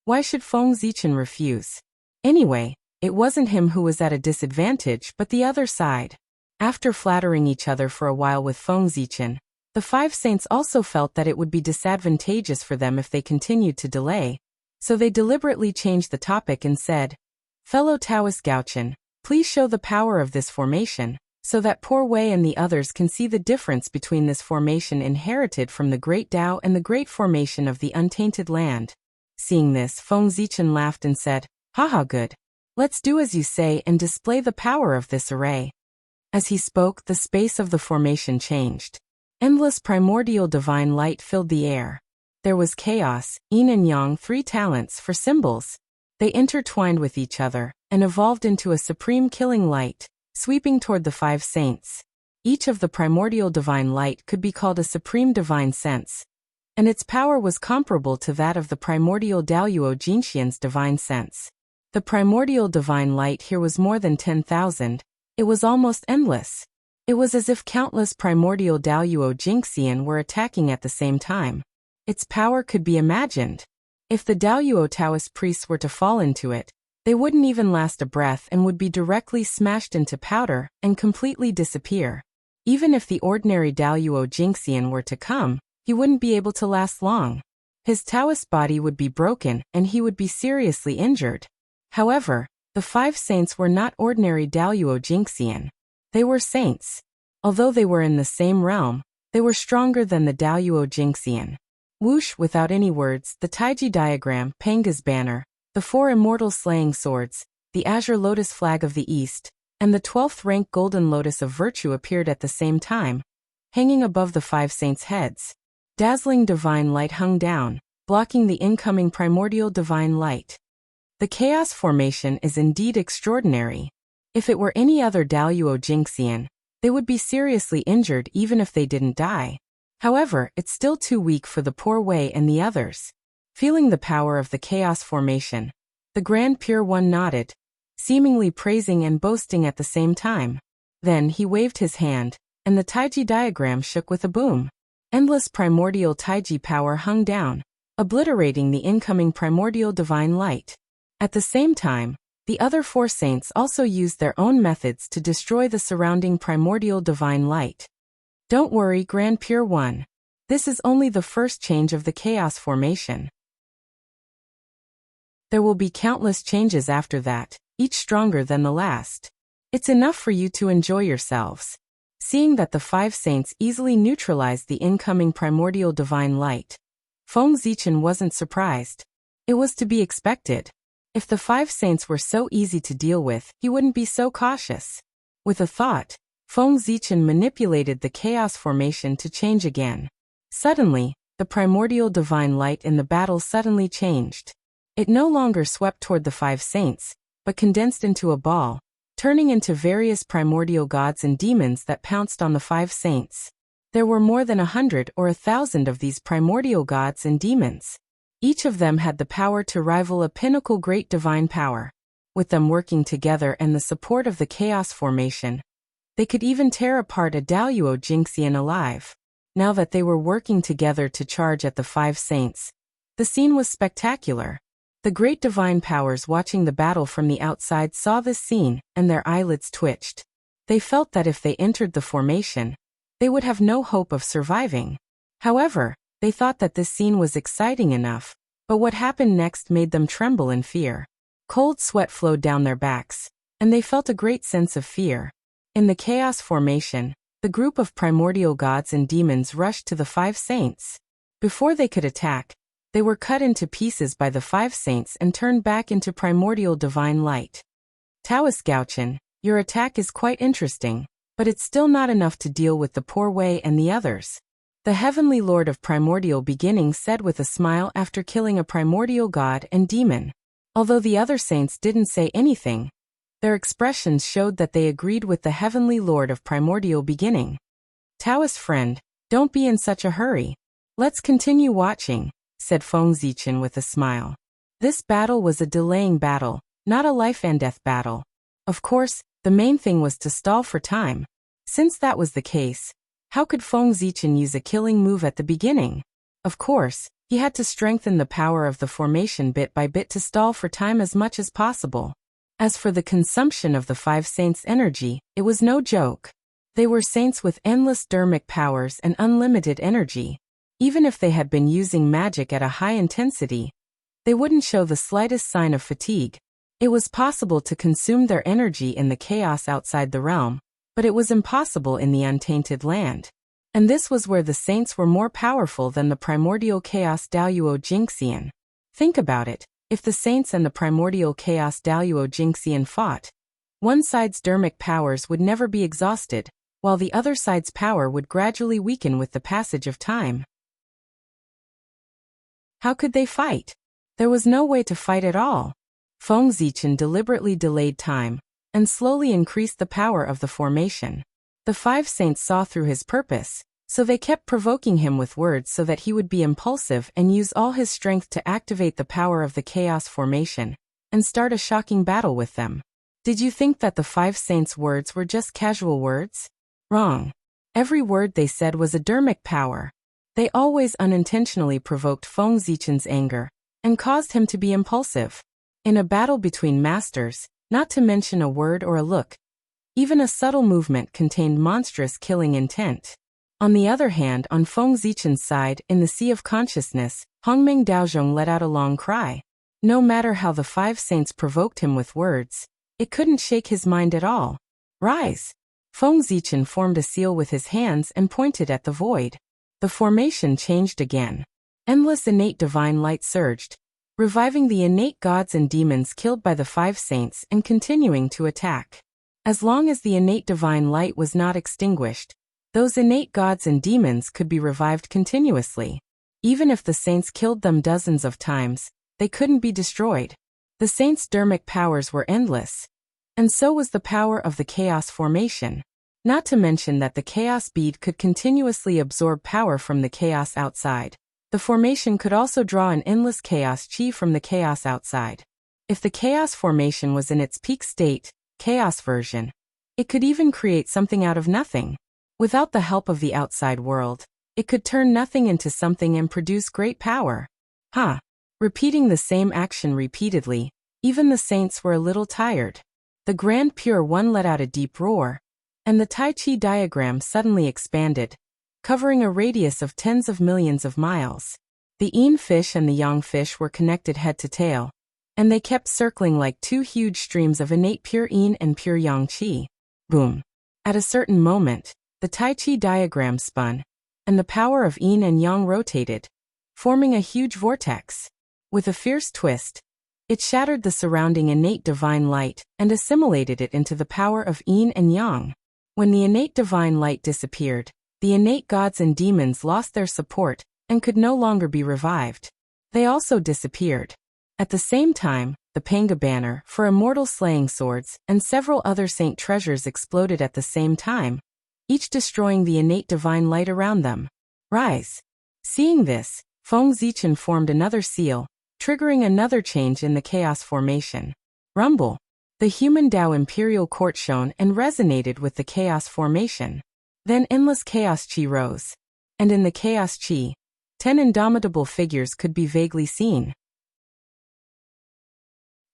Speaker 1: why should Feng Zichen refuse? Anyway, it wasn't him who was at a disadvantage but the other side. After flattering each other for a while with Feng Zichen, the 5 saints also felt that it would be disadvantageous for them if they continued to delay, so they deliberately changed the topic and said, "Fellow Taoist Gaochen, Please show the power of this formation, so that poor Wei and the others can see the difference between this formation inherited from the Great Tao and the Great Formation of the Untainted Land. Seeing this, Feng Zichen laughed and said, "Haha, good. Let's do as you say and display the power of this array." As he spoke, the space of the formation changed. Endless primordial divine light filled the air. There was chaos, yin and yang, three talents for symbols. They intertwined with each other and evolved into a supreme killing light, sweeping toward the five saints. Each of the primordial divine light could be called a supreme divine sense, and its power was comparable to that of the primordial Daoyuo Jinxian's divine sense. The primordial divine light here was more than 10,000. It was almost endless. It was as if countless primordial Daoyuo Jinxian were attacking at the same time. Its power could be imagined. If the Daoyuo Taoist priests were to fall into it, they wouldn't even last a breath and would be directly smashed into powder and completely disappear. Even if the ordinary Daoyuo Jinxian were to come, he wouldn't be able to last long. His Taoist body would be broken and he would be seriously injured. However, the five saints were not ordinary Daoyuo Jinxian. They were saints. Although they were in the same realm, they were stronger than the Daoyuo Jinxian. Whoosh, without any words, the Taiji diagram, Panga's banner, the four immortal slaying swords, the azure lotus flag of the east, and the 12th rank golden lotus of virtue appeared at the same time, hanging above the five saints' heads. Dazzling divine light hung down, blocking the incoming primordial divine light. The chaos formation is indeed extraordinary. If it were any other Daoyuo Jinxian, they would be seriously injured even if they didn't die. However, it's still too weak for the poor Wei and the others. Feeling the power of the chaos formation, the Grand Pure One nodded, seemingly praising and boasting at the same time. Then he waved his hand, and the Taiji diagram shook with a boom. Endless primordial Taiji power hung down, obliterating the incoming primordial divine light. At the same time, the other four saints also used their own methods to destroy the surrounding primordial divine light. Don't worry, Grand Pure One. This is only the first change of the chaos formation. There will be countless changes after that, each stronger than the last. It's enough for you to enjoy yourselves. Seeing that the five saints easily neutralized the incoming primordial divine light, Feng Zichen wasn't surprised. It was to be expected. If the five saints were so easy to deal with, he wouldn't be so cautious. With a thought, Feng Zichen manipulated the chaos formation to change again. Suddenly, the primordial divine light in the battle suddenly changed. It no longer swept toward the five saints, but condensed into a ball, turning into various primordial gods and demons that pounced on the five saints. There were more than 100 or 1,000 of these primordial gods and demons. Each of them had the power to rival a pinnacle great divine power. With them working together and the support of the chaos formation, they could even tear apart a Daoyuo Jinxian alive. Now that they were working together to charge at the five saints, the scene was spectacular. The great divine powers watching the battle from the outside saw this scene, and their eyelids twitched. They felt that if they entered the formation, they would have no hope of surviving. However, they thought that this scene was exciting enough, but what happened next made them tremble in fear. Cold sweat flowed down their backs, and they felt a great sense of fear. In the chaos formation, the group of primordial gods and demons rushed to the five saints. Before they could attack, they were cut into pieces by the five saints and turned back into primordial divine light. Taoist Gaochen, your attack is quite interesting, but it's still not enough to deal with the poor Wei and the others. The Heavenly Lord of Primordial Beginnings said with a smile after killing a primordial god and demon. Although the other saints didn't say anything, their expressions showed that they agreed with the Heavenly Lord of Primordial Beginning. Taoist friend, don't be in such a hurry. Let's continue watching, said Feng Zichen with a smile. This battle was a delaying battle, not a life and death battle. Of course, the main thing was to stall for time. Since that was the case, how could Feng Zichen use a killing move at the beginning? Of course, he had to strengthen the power of the formation bit by bit to stall for time as much as possible. As for the consumption of the five saints' energy, it was no joke. They were saints with endless dermic powers and unlimited energy. Even if they had been using magic at a high intensity, they wouldn't show the slightest sign of fatigue. It was possible to consume their energy in the chaos outside the realm, but it was impossible in the untainted land. And this was where the saints were more powerful than the primordial chaos Daluo Jingxian. Think about it, if the saints and the primordial chaos Daluo Jingxian fought, one side's dermic powers would never be exhausted, while the other side's power would gradually weaken with the passage of time. How could they fight? There was no way to fight at all. Feng Zichen deliberately delayed time, and slowly increased the power of the formation. The five saints saw through his purpose, so they kept provoking him with words so that he would be impulsive and use all his strength to activate the power of the chaos formation, and start a shocking battle with them. Did you think that the five saints' words were just casual words? Wrong. Every word they said was a dermic power. They always unintentionally provoked Feng Zichen's anger, and caused him to be impulsive. In a battle between masters, not to mention a word or a look, even a subtle movement contained monstrous killing intent. On the other hand, on Feng Zichen's side, in the Sea of Consciousness, Hongming Daozhong let out a long cry. No matter how the five saints provoked him with words, it couldn't shake his mind at all. Rise! Feng Zichen formed a seal with his hands and pointed at the void. The formation changed again. Endless innate divine light surged, reviving the innate gods and demons killed by the five saints and continuing to attack. As long as the innate divine light was not extinguished, those innate gods and demons could be revived continuously. Even if the saints killed them dozens of times, they couldn't be destroyed. The saints' dermic powers were endless, and so was the power of the chaos formation. Not to mention that the chaos bead could continuously absorb power from the chaos outside. The formation could also draw an endless chaos chi from the chaos outside. If the chaos formation was in its peak state, chaos version, it could even create something out of nothing. Without the help of the outside world, it could turn nothing into something and produce great power. Repeating the same action repeatedly, even the saints were a little tired. The Grand Pure One let out a deep roar, and the Tai Chi diagram suddenly expanded, covering a radius of tens of millions of miles. The Yin fish and the Yang fish were connected head to tail, and they kept circling like two huge streams of innate pure Yin and pure Yang Qi. Boom! At a certain moment, the Tai Chi diagram spun, and the power of Yin and Yang rotated, forming a huge vortex. With a fierce twist, it shattered the surrounding innate divine light and assimilated it into the power of Yin and Yang. When the innate divine light disappeared, the innate gods and demons lost their support and could no longer be revived. They also disappeared. At the same time, the Panga banner for immortal slaying swords and several other saint treasures exploded at the same time, each destroying the innate divine light around them. Rise! Seeing this, Feng Zichen formed another seal, triggering another change in the chaos formation. Rumble! The human Dao Imperial Court shone and resonated with the chaos formation. Then endless chaos chi rose. And in the chaos chi, 10 indomitable figures could be vaguely seen.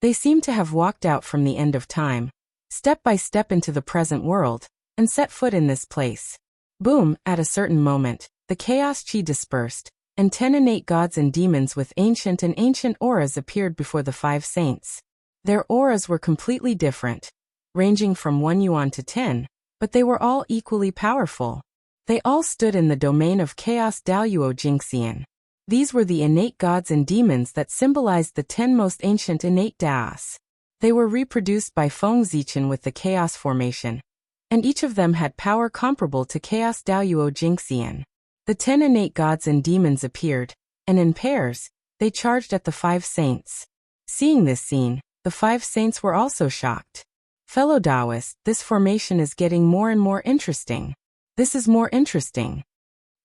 Speaker 1: They seemed to have walked out from the end of time, step by step into the present world, and set foot in this place. Boom! At a certain moment, the chaos chi dispersed, and 10 innate gods and demons with ancient auras appeared before the five saints. Their auras were completely different, ranging from 1 yuan to 10, but they were all equally powerful. They all stood in the domain of chaos Daluo Jingxian. These were the innate gods and demons that symbolized the 10 most ancient innate Daos. They were reproduced by Feng Zichen with the chaos formation, and each of them had power comparable to chaos Daluo Jingxian. The 10 innate gods and demons appeared, and in pairs, they charged at the five saints. Seeing this scene, the five saints were also shocked. Fellow Taoists, this formation is getting more and more interesting. This is more interesting.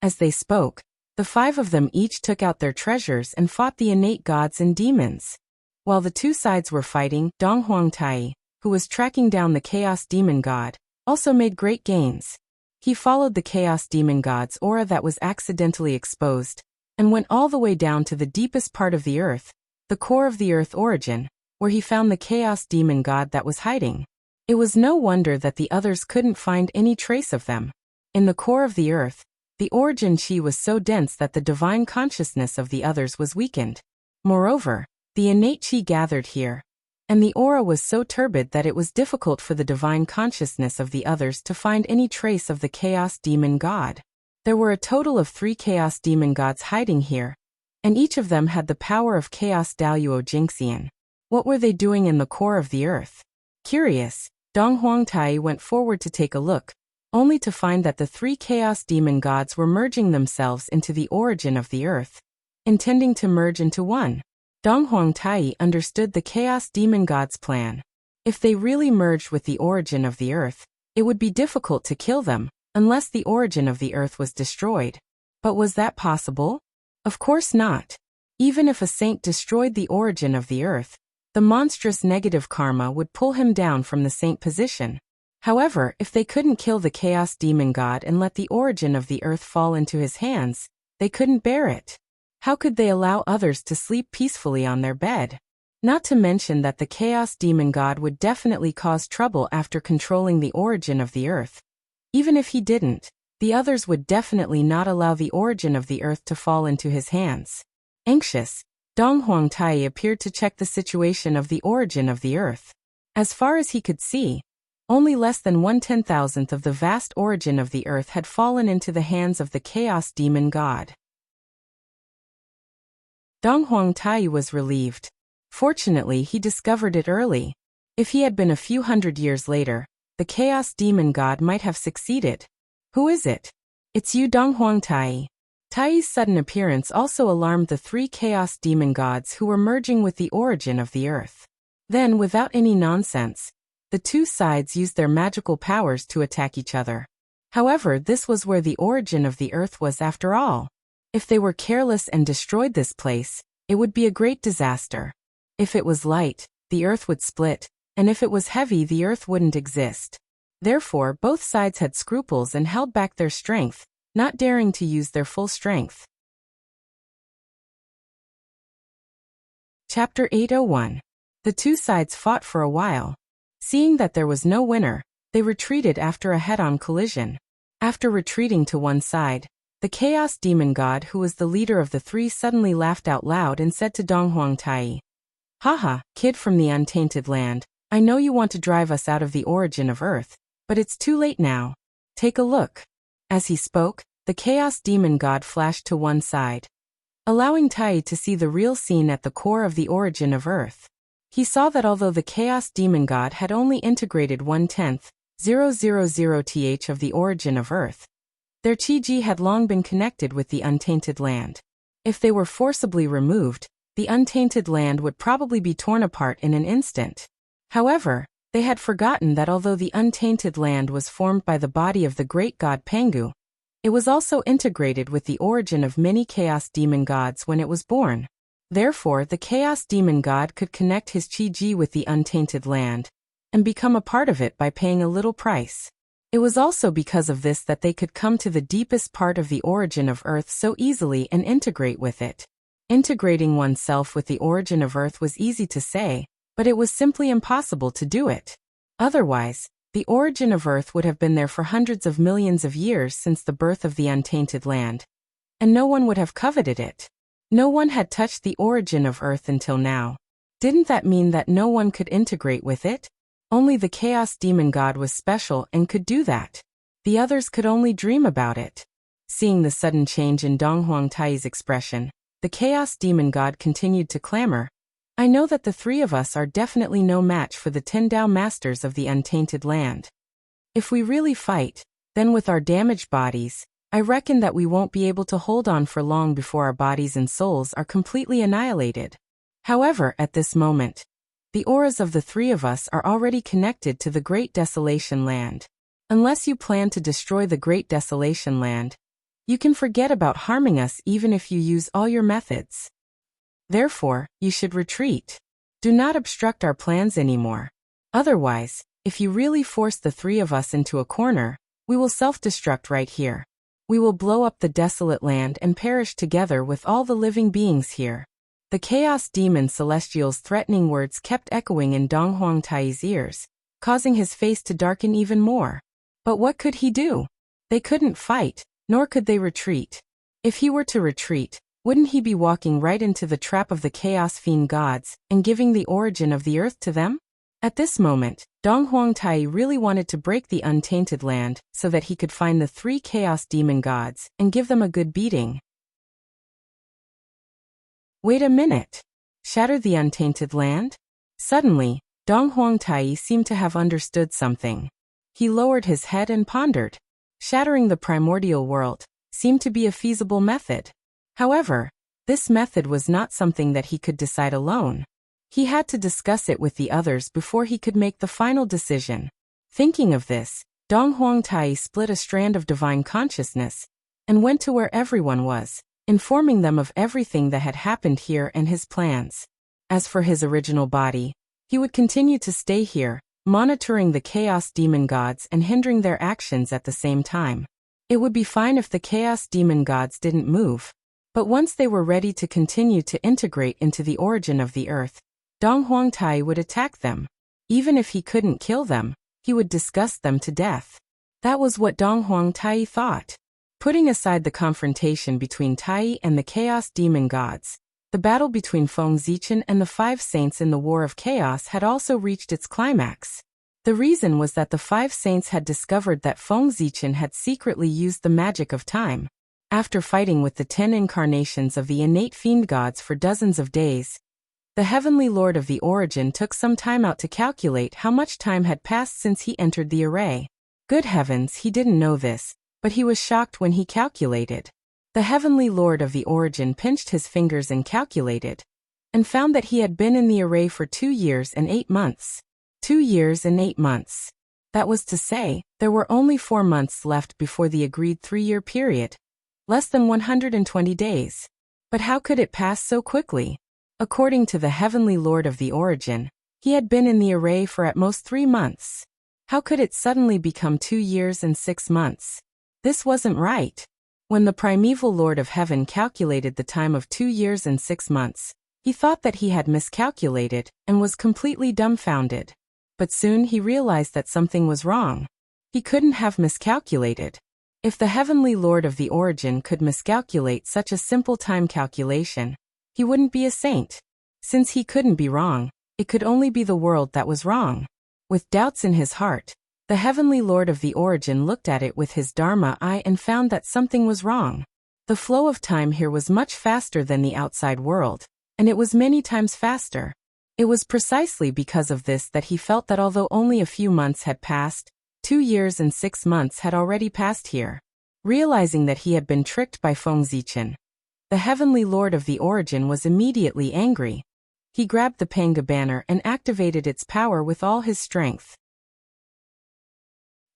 Speaker 1: As they spoke, the five of them each took out their treasures and fought the innate gods and demons. While the two sides were fighting, Dong Huangtai, who was tracking down the chaos demon god, also made great gains. He followed the chaos demon god's aura that was accidentally exposed, and went all the way down to the deepest part of the earth, the core of the earth origin, where he found the chaos demon god that was hiding. It was no wonder that the others couldn't find any trace of them. In the core of the earth, the origin chi was so dense that the divine consciousness of the others was weakened. Moreover, the innate chi gathered here, and the aura was so turbid that it was difficult for the divine consciousness of the others to find any trace of the Chaos Demon God. There were a total of 3 Chaos Demon Gods hiding here, and each of them had the power of Chaos Daluo Jinxian. What were they doing in the core of the earth? Curious, Dong Huangtai went forward to take a look, only to find that the 3 Chaos Demon Gods were merging themselves into the origin of the earth, intending to merge into one. Dong Huangtai understood the Chaos Demon Gods' plan. If they really merged with the origin of the earth, it would be difficult to kill them, unless the origin of the earth was destroyed. But was that possible? Of course not. Even if a saint destroyed the origin of the earth, the monstrous negative karma would pull him down from the saint position. However, if they couldn't kill the Chaos Demon God and let the origin of the earth fall into his hands, they couldn't bear it. How could they allow others to sleep peacefully on their bed? Not to mention that the Chaos Demon God would definitely cause trouble after controlling the origin of the earth. Even if he didn't, the others would definitely not allow the origin of the earth to fall into his hands. Anxious, Dong Huangtai appeared to check the situation of the origin of the earth. As far as he could see, only less than 1/10,000th of the vast origin of the earth had fallen into the hands of the Chaos Demon God. Dong Huangtai was relieved. Fortunately, he discovered it early. If he had been a few hundred years later, the Chaos Demon God might have succeeded. Who is it? It's you, Dong Huangtai. Tai's sudden appearance also alarmed the 3 Chaos Demon Gods who were merging with the origin of the earth. Then, without any nonsense, the two sides used their magical powers to attack each other. However, this was where the origin of the earth was after all. If they were careless and destroyed this place, it would be a great disaster. If it was light, the earth would split, and if it was heavy, the earth wouldn't exist. Therefore, both sides had scruples and held back their strength, not daring to use their full strength. Chapter 801. The two sides fought for a while. Seeing that there was no winner, they retreated after a head-on collision. After retreating to one side, the Chaos Demon God who was the leader of the 3 suddenly laughed out loud and said to Dong Huangtai, "Haha, kid from the untainted land, I know you want to drive us out of the origin of Earth, but it's too late now. Take a look." As he spoke, the Chaos Demon God flashed to one side, allowing Tai to see the real scene at the core of the origin of Earth. He saw that although the Chaos Demon God had only integrated 1/10,000th of the origin of Earth, their Chi-Ji had long been connected with the untainted land. If they were forcibly removed, the untainted land would probably be torn apart in an instant. However, they had forgotten that although the untainted land was formed by the body of the great god Pangu, it was also integrated with the origin of many Chaos Demon Gods when it was born. Therefore, the Chaos Demon God could connect his Chi-Ji with the untainted land and become a part of it by paying a little price. It was also because of this that they could come to the deepest part of the origin of Earth so easily and integrate with it. Integrating oneself with the origin of Earth was easy to say, but it was simply impossible to do it. Otherwise, the origin of Earth would have been there for hundreds of millions of years since the birth of the untainted land, and no one would have coveted it. No one had touched the origin of Earth until now. Didn't that mean that no one could integrate with it? Only the Chaos Demon God was special and could do that. The others could only dream about it. Seeing the sudden change in Dong Huangtai's expression, the Chaos Demon God continued to clamor, "I know that the 3 of us are definitely no match for the 10 Dao Masters of the untainted land. If we really fight, then with our damaged bodies, I reckon that we won't be able to hold on for long before our bodies and souls are completely annihilated. However, at this moment, the auras of the 3 of us are already connected to the Great Desolation Land. Unless you plan to destroy the Great Desolation Land, you can forget about harming us even if you use all your methods. Therefore, you should retreat. Do not obstruct our plans anymore. Otherwise, if you really force the 3 of us into a corner, we will self-destruct right here. We will blow up the desolate land and perish together with all the living beings here." The Chaos Demon Celestial's threatening words kept echoing in Dong Huangtai's ears, causing his face to darken even more. But what could he do? They couldn't fight, nor could they retreat. If he were to retreat, Wouldn't he be walking right into the trap of the Chaos Fiend gods and giving the origin of the earth to them? At this moment, Dong Huangtai really wanted to break the untainted land so that he could find the 3 Chaos Demon gods and give them a good beating. Wait a minute. Shatter the untainted land? Suddenly, Dong Huangtai seemed to have understood something. He lowered his head and pondered. Shattering the primordial world seemed to be a feasible method. However, this method was not something that he could decide alone. He had to discuss it with the others before he could make the final decision. Thinking of this, Dong Huangtai split a strand of divine consciousness and went to where everyone was, informing them of everything that had happened here and his plans. As for his original body, he would continue to stay here, monitoring the Chaos Demon gods and hindering their actions at the same time. It would be fine if the Chaos Demon gods didn't move. But once they were ready to continue to integrate into the origin of the earth, Dong Huangtai would attack them. Even if he couldn't kill them, he would disgust them to death. That was what Dong Huangtai thought. Putting aside the confrontation between Tai and the Chaos Demon gods, the battle between Feng Zichen and the 5 saints in the War of Chaos had also reached its climax. The reason was that the 5 saints had discovered that Feng Zichen had secretly used the magic of time. After fighting with the 10 incarnations of the innate fiend gods for dozens of days, the Heavenly Lord of the Origin took some time out to calculate how much time had passed since he entered the array. Good heavens, he didn't know this, but he was shocked when he calculated. The Heavenly Lord of the Origin pinched his fingers and calculated, and found that he had been in the array for 2 years and 8 months. 2 years and 8 months. That was to say, there were only 4 months left before the agreed 3-year period. Less than 120 days. But how could it pass so quickly? According to the Heavenly Lord of the Origin, he had been in the array for at most 3 months. How could it suddenly become 2 years and 6 months? This wasn't right. When the primeval Lord of Heaven calculated the time of 2 years and 6 months, he thought that he had miscalculated and was completely dumbfounded. But soon he realized that something was wrong. He couldn't have miscalculated. If the Heavenly Lord of the Origin could miscalculate such a simple time calculation, he wouldn't be a saint. Since he couldn't be wrong, it could only be the world that was wrong. With doubts in his heart, the Heavenly Lord of the Origin looked at it with his Dharma eye and found that something was wrong. The flow of time here was much faster than the outside world, and it was many times faster. It was precisely because of this that he felt that although only a few months had passed, 2 years and 6 months had already passed here. Realizing that he had been tricked by Feng Zichen, the Heavenly Lord of the Origin was immediately angry. He grabbed the Panga banner and activated its power with all his strength.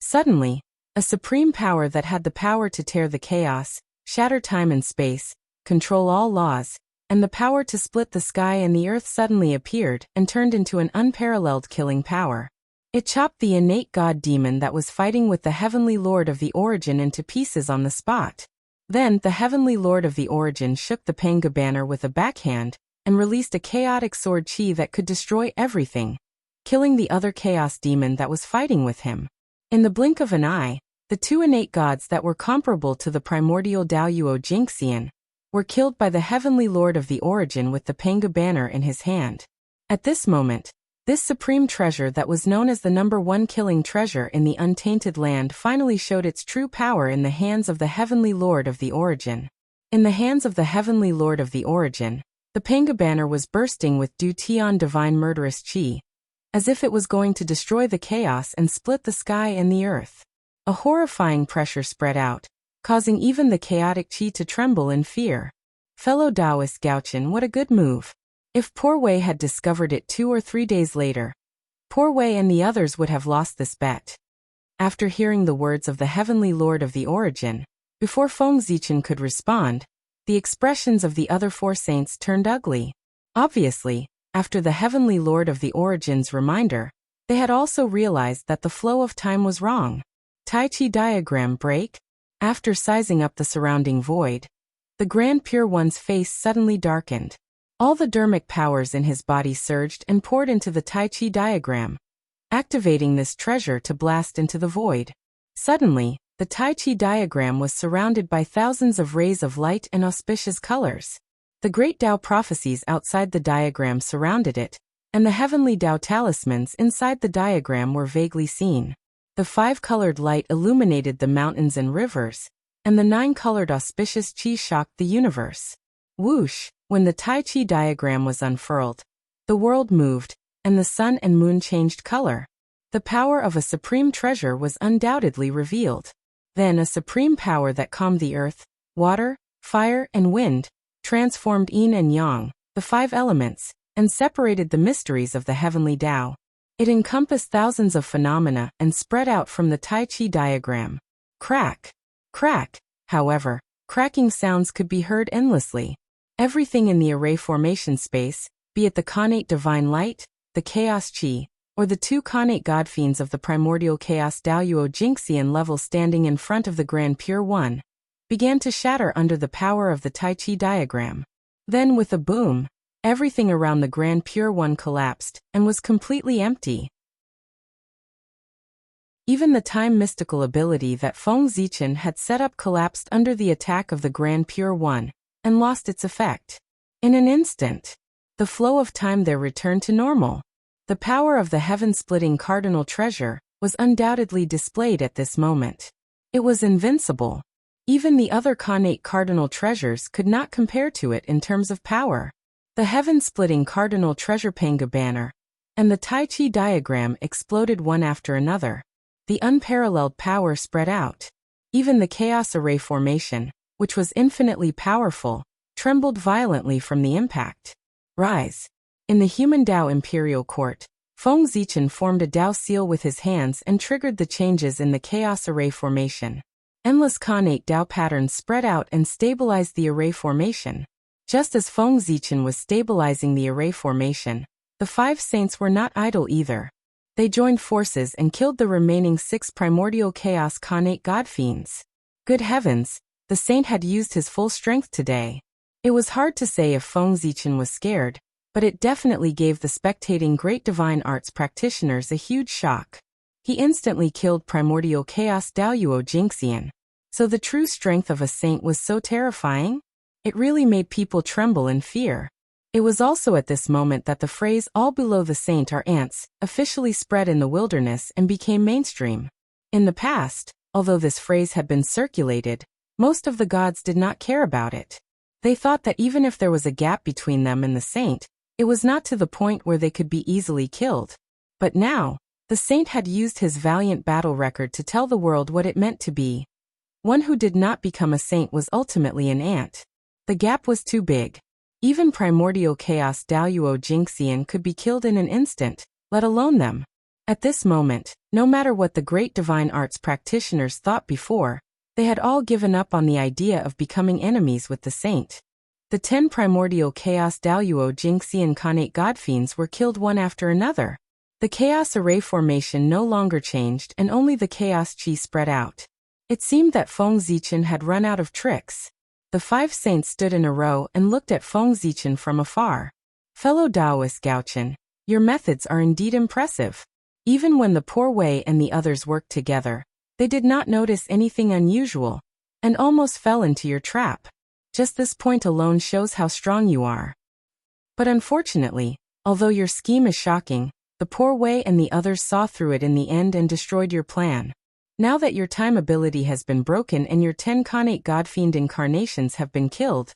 Speaker 1: Suddenly, a supreme power that had the power to tear the chaos, shatter time and space, control all laws, and the power to split the sky and the earth suddenly appeared and turned into an unparalleled killing power. It chopped the innate god demon that was fighting with the Heavenly Lord of the Origin into pieces on the spot. Then the Heavenly Lord of the Origin shook the Panga banner with a backhand and released a chaotic sword chi that could destroy everything, killing the other chaos demon that was fighting with him. In the blink of an eye, the 2 innate gods that were comparable to the primordial Daoyuo Jinxian were killed by the Heavenly Lord of the Origin with the Panga banner in his hand. At this moment, this supreme treasure that was known as the #1 killing treasure in the untainted land finally showed its true power in the hands of the Heavenly Lord of the Origin. In the hands of the Heavenly Lord of the Origin, the Panga banner was bursting with Du Tian divine murderous chi, as if it was going to destroy the chaos and split the sky and the earth. A horrifying pressure spread out, causing even the chaotic chi to tremble in fear. Fellow Taoist Gauchen, what a good move. If Poor Wei had discovered it 2 or 3 days later, Poor Wei and the others would have lost this bet. After hearing the words of the Heavenly Lord of the Origin, before Feng Zichen could respond, the expressions of the other 4 saints turned ugly. Obviously, after the Heavenly Lord of the Origin's reminder, they had also realized that the flow of time was wrong. Tai Chi diagram break. After sizing up the surrounding void, the Grand Pure One's face suddenly darkened. All the dermic powers in his body surged and poured into the Tai Chi diagram, activating this treasure to blast into the void. Suddenly, the Tai Chi diagram was surrounded by thousands of rays of light and auspicious colors. The great Tao prophecies outside the diagram surrounded it, and the heavenly Tao talismans inside the diagram were vaguely seen. The 5-colored light illuminated the mountains and rivers, and the 9-colored auspicious Qi shocked the universe. Whoosh! When the Tai Chi diagram was unfurled, the world moved, and the sun and moon changed color. The power of a supreme treasure was undoubtedly revealed. Then a supreme power that calmed the earth, water, fire, and wind, transformed yin and yang, the 5 elements, and separated the mysteries of the heavenly Tao. It encompassed thousands of phenomena and spread out from the Tai Chi diagram. Crack! Crack! However, cracking sounds could be heard endlessly. Everything in the array formation space, be it the connate divine light, the chaos Qi, or the 2 connate god fiends of the primordial chaos Daoyuo Jingxian level standing in front of the Grand Pure One, began to shatter under the power of the Tai Chi diagram. Then with a boom, everything around the Grand Pure One collapsed and was completely empty. Even the time mystical ability that Feng Zichen had set up collapsed under the attack of the Grand Pure One, and lost its effect. In an instant, the flow of time there returned to normal. The power of the heaven-splitting cardinal treasure was undoubtedly displayed at this moment. It was invincible. Even the other connate cardinal treasures could not compare to it in terms of power. The heaven-splitting cardinal treasure Panga banner and the Tai Chi diagram exploded one after another. The unparalleled power spread out. Even the chaos array formation, which was infinitely powerful, trembled violently from the impact. Rise. In the human Tao Imperial Court, Feng Zichen formed a Tao seal with his hands and triggered the changes in the chaos array formation. Endless connate Tao patterns spread out and stabilized the array formation. Just as Feng Zichen was stabilizing the array formation, the 5 saints were not idle either. They joined forces and killed the remaining 6 primordial chaos connate god fiends. Good heavens, the saint had used his full strength today. It was hard to say if Feng Zichen was scared, but it definitely gave the spectating great divine arts practitioners a huge shock. He instantly killed primordial chaos Daoyuo Jingxian. So the true strength of a saint was so terrifying? It really made people tremble in fear. It was also at this moment that the phrase "all below the saint are ants" officially spread in the wilderness and became mainstream. In the past, although this phrase had been circulated, most of the gods did not care about it. They thought that even if there was a gap between them and the saint, it was not to the point where they could be easily killed. But now, the saint had used his valiant battle record to tell the world what it meant to be. One who did not become a saint was ultimately an ant. The gap was too big. Even primordial chaos Daoyuo Jingxian could be killed in an instant, let alone them. At this moment, no matter what the great divine arts practitioners thought before, they had all given up on the idea of becoming enemies with the saint. The 10 primordial chaos Daoyuo Jingxian connate godfiends were killed one after another. The chaos array formation no longer changed and only the chaos Qi spread out. It seemed that Feng Zichen had run out of tricks. The 5 saints stood in a row and looked at Feng Zichen from afar. Fellow Taoist Gaochen, your methods are indeed impressive. Even when the poor Wei and the others worked together, they did not notice anything unusual, and almost fell into your trap. Just this point alone shows how strong you are. But unfortunately, although your scheme is shocking, the poor Wei and the others saw through it in the end and destroyed your plan. Now that your time ability has been broken and your 10 connate godfiend incarnations have been killed,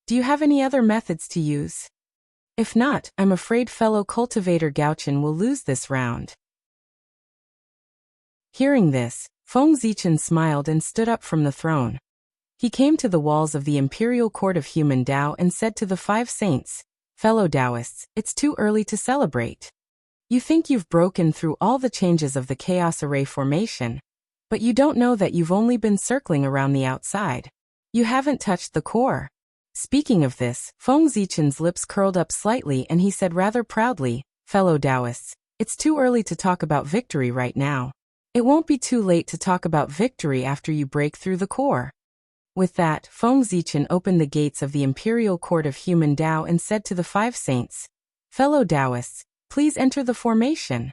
Speaker 1: do you have any other methods to use? If not, I'm afraid fellow cultivator Gaochen will lose this round. Hearing this, Feng Zichen smiled and stood up from the throne. He came to the walls of the Imperial Court of Human Tao and said to the 5 saints, "Fellow Taoists, it's too early to celebrate. You think you've broken through all the changes of the chaos array formation, but you don't know that you've only been circling around the outside. You haven't touched the core." Speaking of this, Feng Zichen's lips curled up slightly and he said rather proudly, "Fellow Taoists, it's too early to talk about victory right now. It won't be too late to talk about victory after you break through the core." With that, Feng Zichen opened the gates of the Imperial Court of Human Tao and said to the 5 saints, "Fellow Taoists, please enter the formation."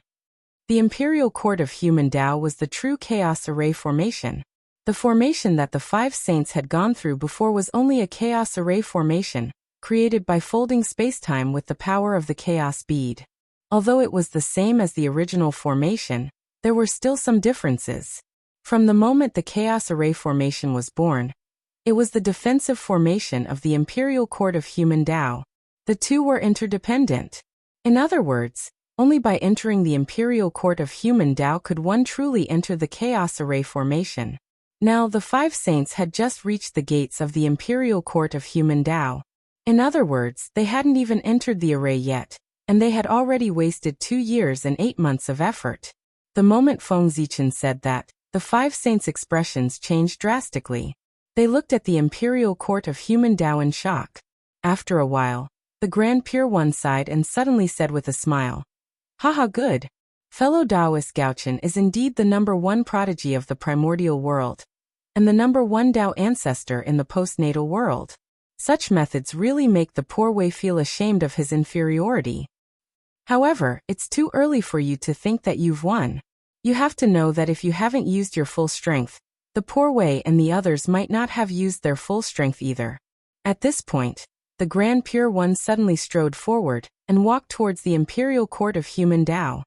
Speaker 1: The Imperial Court of Human Tao was the true chaos array formation. The formation that the five saints had gone through before was only a chaos array formation, created by folding spacetime with the power of the chaos bead. Although it was the same as the original formation, there were still some differences. From the moment the chaos array formation was born, it was the defensive formation of the Imperial Court of Human Tao. The two were interdependent. In other words, only by entering the Imperial Court of Human Tao could one truly enter the chaos array formation. Now the five saints had just reached the gates of the Imperial Court of Human Tao. In other words, they hadn't even entered the array yet, and they had already wasted 2 years and 8 months of effort. The moment Feng Zichen said that, the five saints' expressions changed drastically. They looked at the Imperial Court of Human Tao in shock. After a while, the Grand Pure One sighed and suddenly said with a smile, "Haha, good. Fellow Taoist Gaochen is indeed the #1 prodigy of the primordial world, and the #1 Tao ancestor in the postnatal world. Such methods really make the poor Wei feel ashamed of his inferiority. However, it's too early for you to think that you've won. You have to know that if you haven't used your full strength, the poor Wei and the others might not have used their full strength either." At this point, the Grand Pure One suddenly strode forward and walked towards the Imperial Court of Human Tao.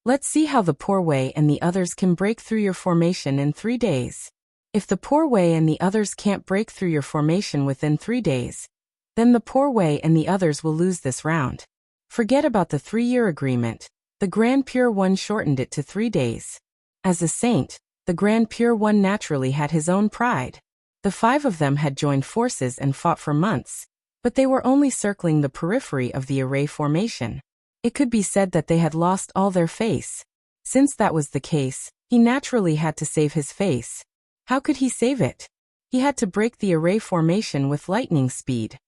Speaker 1: "Let's see how the poor Wei and the others can break through your formation in 3 days. If the poor Wei and the others can't break through your formation within 3 days, then the poor Wei and the others will lose this round. Forget about the 3-year agreement." The Grand Pure One shortened it to 3 days. As a saint, the Grand Pure One naturally had his own pride. The 5 of them had joined forces and fought for months, but they were only circling the periphery of the array formation. It could be said that they had lost all their face. Since that was the case, he naturally had to save his face. How could he save it? He had to break the array formation with lightning speed.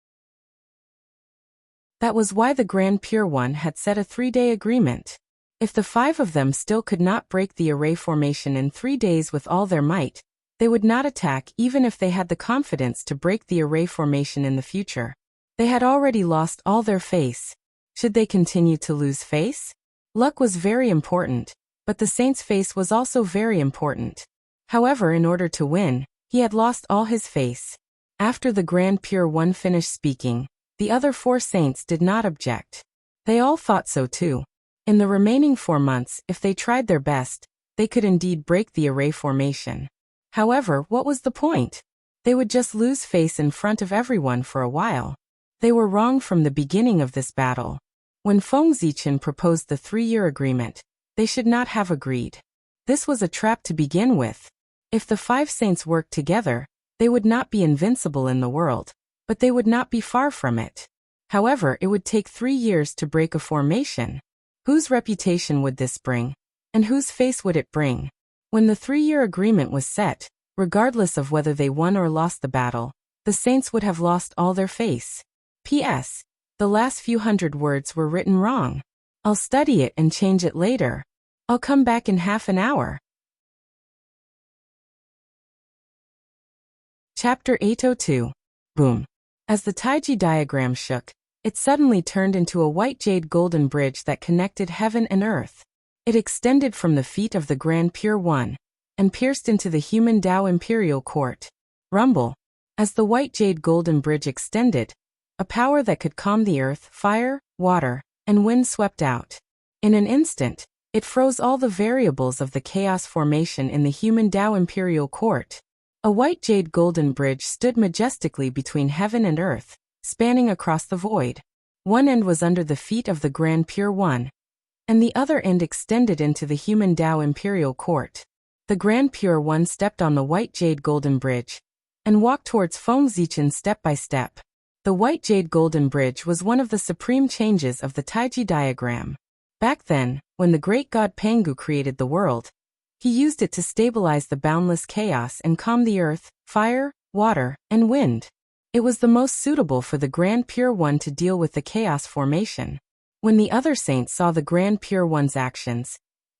Speaker 1: That was why the Grand Pure One had set a 3-day agreement. If the 5 of them still could not break the array formation in 3 days with all their might, they would not attack even if they had the confidence to break the array formation in the future. They had already lost all their face. Should they continue to lose face? Luck was very important, but the saint's face was also very important. However, in order to win, he had lost all his face. After the Grand Pure One finished speaking, the other 4 saints did not object. They all thought so too. In the remaining 4 months, if they tried their best, they could indeed break the array formation. However, what was the point? They would just lose face in front of everyone for a while. They were wrong from the beginning of this battle. When Feng Zichen proposed the 3-year agreement, they should not have agreed. This was a trap to begin with. If the 5 saints worked together, they would not be invincible in the world, but they would not be far from it. However, it would take 3 years to break a formation. Whose reputation would this bring? And whose face would it bring? When the 3-year agreement was set, regardless of whether they won or lost the battle, the saints would have lost all their face. P.S. The last few hundred words were written wrong. I'll study it and change it later. I'll come back in half an hour. Chapter 802. Boom. As the Taiji diagram shook, it suddenly turned into a white jade golden bridge that connected heaven and earth. It extended from the feet of the Grand Pure One, and pierced into the human Tao Imperial Court. Rumble. As the white jade golden bridge extended, a power that could calm the earth, fire, water, and wind swept out. In an instant, it froze all the variables of the chaos formation in the human Tao Imperial Court. A white jade golden bridge stood majestically between heaven and earth, spanning across the void. One end was under the feet of the Grand Pure One, and the other end extended into the human Tao Imperial Court. The Grand Pure One stepped on the white jade golden bridge, and walked towards Feng Zichen step by step. The white jade golden bridge was one of the supreme changes of the Taiji diagram. Back then, when the great god Pangu created the world, he used it to stabilize the boundless chaos and calm the earth, fire, water, and wind. It was the most suitable for the Grand Pure One to deal with the chaos formation. When the other saints saw the Grand Pure One's actions,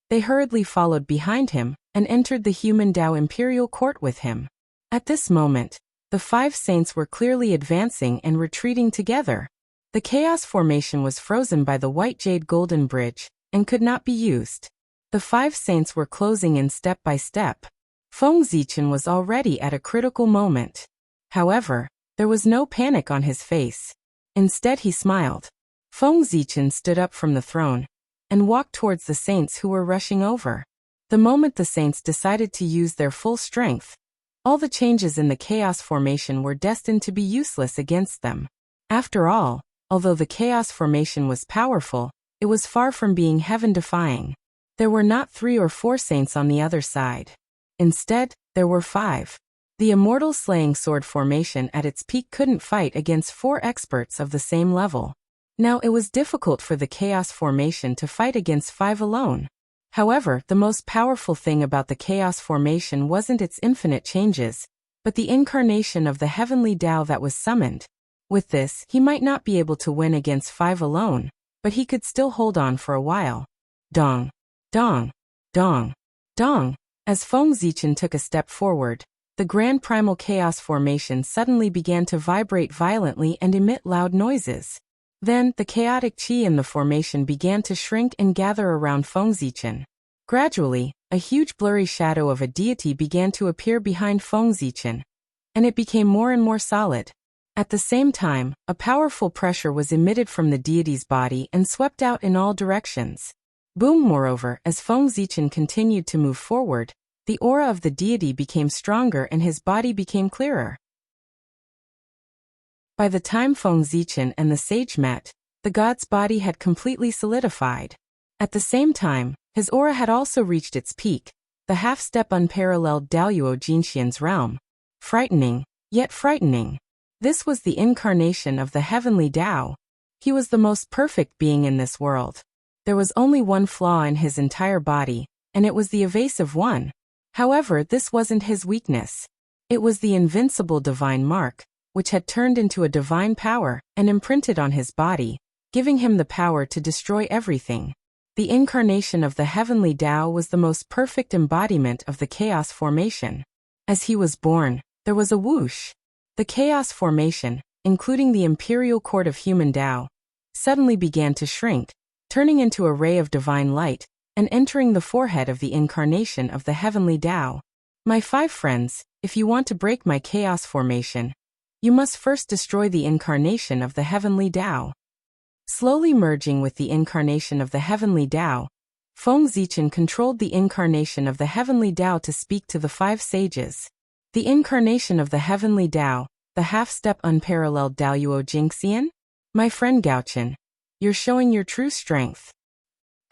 Speaker 1: they hurriedly followed behind him and entered the human Tao Imperial Court with him. At this moment, the 5 saints were clearly advancing and retreating together. The chaos formation was frozen by the white jade golden bridge and could not be used. The 5 saints were closing in step by step. Feng Zichen was already at a critical moment. However, there was no panic on his face. Instead he smiled. Feng Zichen stood up from the throne and walked towards the saints who were rushing over. The moment the saints decided to use their full strength, all the changes in the chaos formation were destined to be useless against them. After all, although the chaos formation was powerful, it was far from being heaven-defying. There were not 3 or 4 saints on the other side. Instead, there were 5. The immortal slaying sword formation at its peak couldn't fight against 4 experts of the same level. Now it was difficult for the chaos formation to fight against 5 alone. However, the most powerful thing about the chaos formation wasn't its infinite changes, but the incarnation of the heavenly Tao that was summoned. With this, he might not be able to win against 5 alone, but he could still hold on for a while. Dong, dong, dong, dong. As Feng Zichen took a step forward, the grand primal chaos formation suddenly began to vibrate violently and emit loud noises. Then, the chaotic qi in the formation began to shrink and gather around Feng Zichen. Gradually, a huge blurry shadow of a deity began to appear behind Feng Zichen, and it became more and more solid. At the same time, a powerful pressure was emitted from the deity's body and swept out in all directions. Boom! Moreover, as Feng Zichen continued to move forward, the aura of the deity became stronger and his body became clearer. By the time Feng Zichen and the sage met, the god's body had completely solidified. At the same time, his aura had also reached its peak, the half-step unparalleled Daoyuo Jinxian's realm. Frightening, yet frightening. This was the incarnation of the heavenly Tao. He was the most perfect being in this world. There was only one flaw in his entire body, and it was the evasive one. However, this wasn't his weakness. It was the invincible divine mark, which had turned into a divine power and imprinted on his body, giving him the power to destroy everything. The incarnation of the heavenly Tao was the most perfect embodiment of the chaos formation. As he was born, there was a whoosh. The chaos formation, including the imperial court of human Tao, suddenly began to shrink, turning into a ray of divine light and entering the forehead of the incarnation of the heavenly Tao. My 5 friends, if you want to break my chaos formation, you must first destroy the incarnation of the heavenly Tao. Slowly merging with the incarnation of the heavenly Tao, Feng Zichen controlled the incarnation of the heavenly Tao to speak to the 5 sages. The incarnation of the heavenly Tao, the half-step unparalleled Daoyuo Jinxian? My friend Gaochen, you're showing your true strength.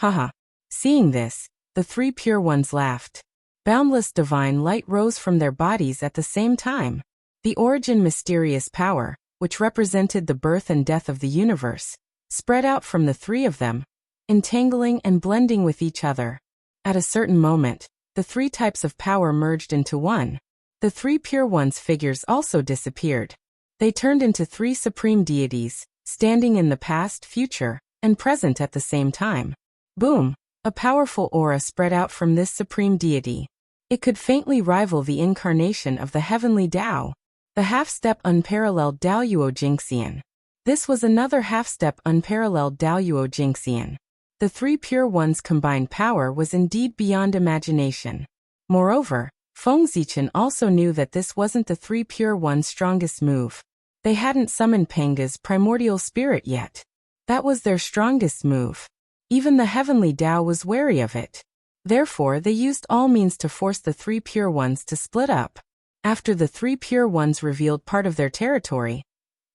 Speaker 1: Haha. Seeing this, the 3 pure ones laughed. Boundless divine light rose from their bodies at the same time. The origin mysterious power, which represented the birth and death of the universe, spread out from the 3 of them, entangling and blending with each other. At a certain moment, the 3 types of power merged into one. The 3 pure ones' figures also disappeared. They turned into 3 supreme deities, standing in the past, future, and present at the same time. Boom! A powerful aura spread out from this supreme deity. It could faintly rival the incarnation of the heavenly Tao, the half-step unparalleled Daoyuo Jinxian. This was another half-step unparalleled Daoyuo Jinxian. The 3 pure ones' combined power was indeed beyond imagination. Moreover, Feng Zichen also knew that this wasn't the 3 pure ones' strongest move. They hadn't summoned Panga's primordial spirit yet. That was their strongest move. Even the heavenly Tao was wary of it. Therefore, they used all means to force the 3 pure ones to split up. After the 3 pure ones revealed part of their territory,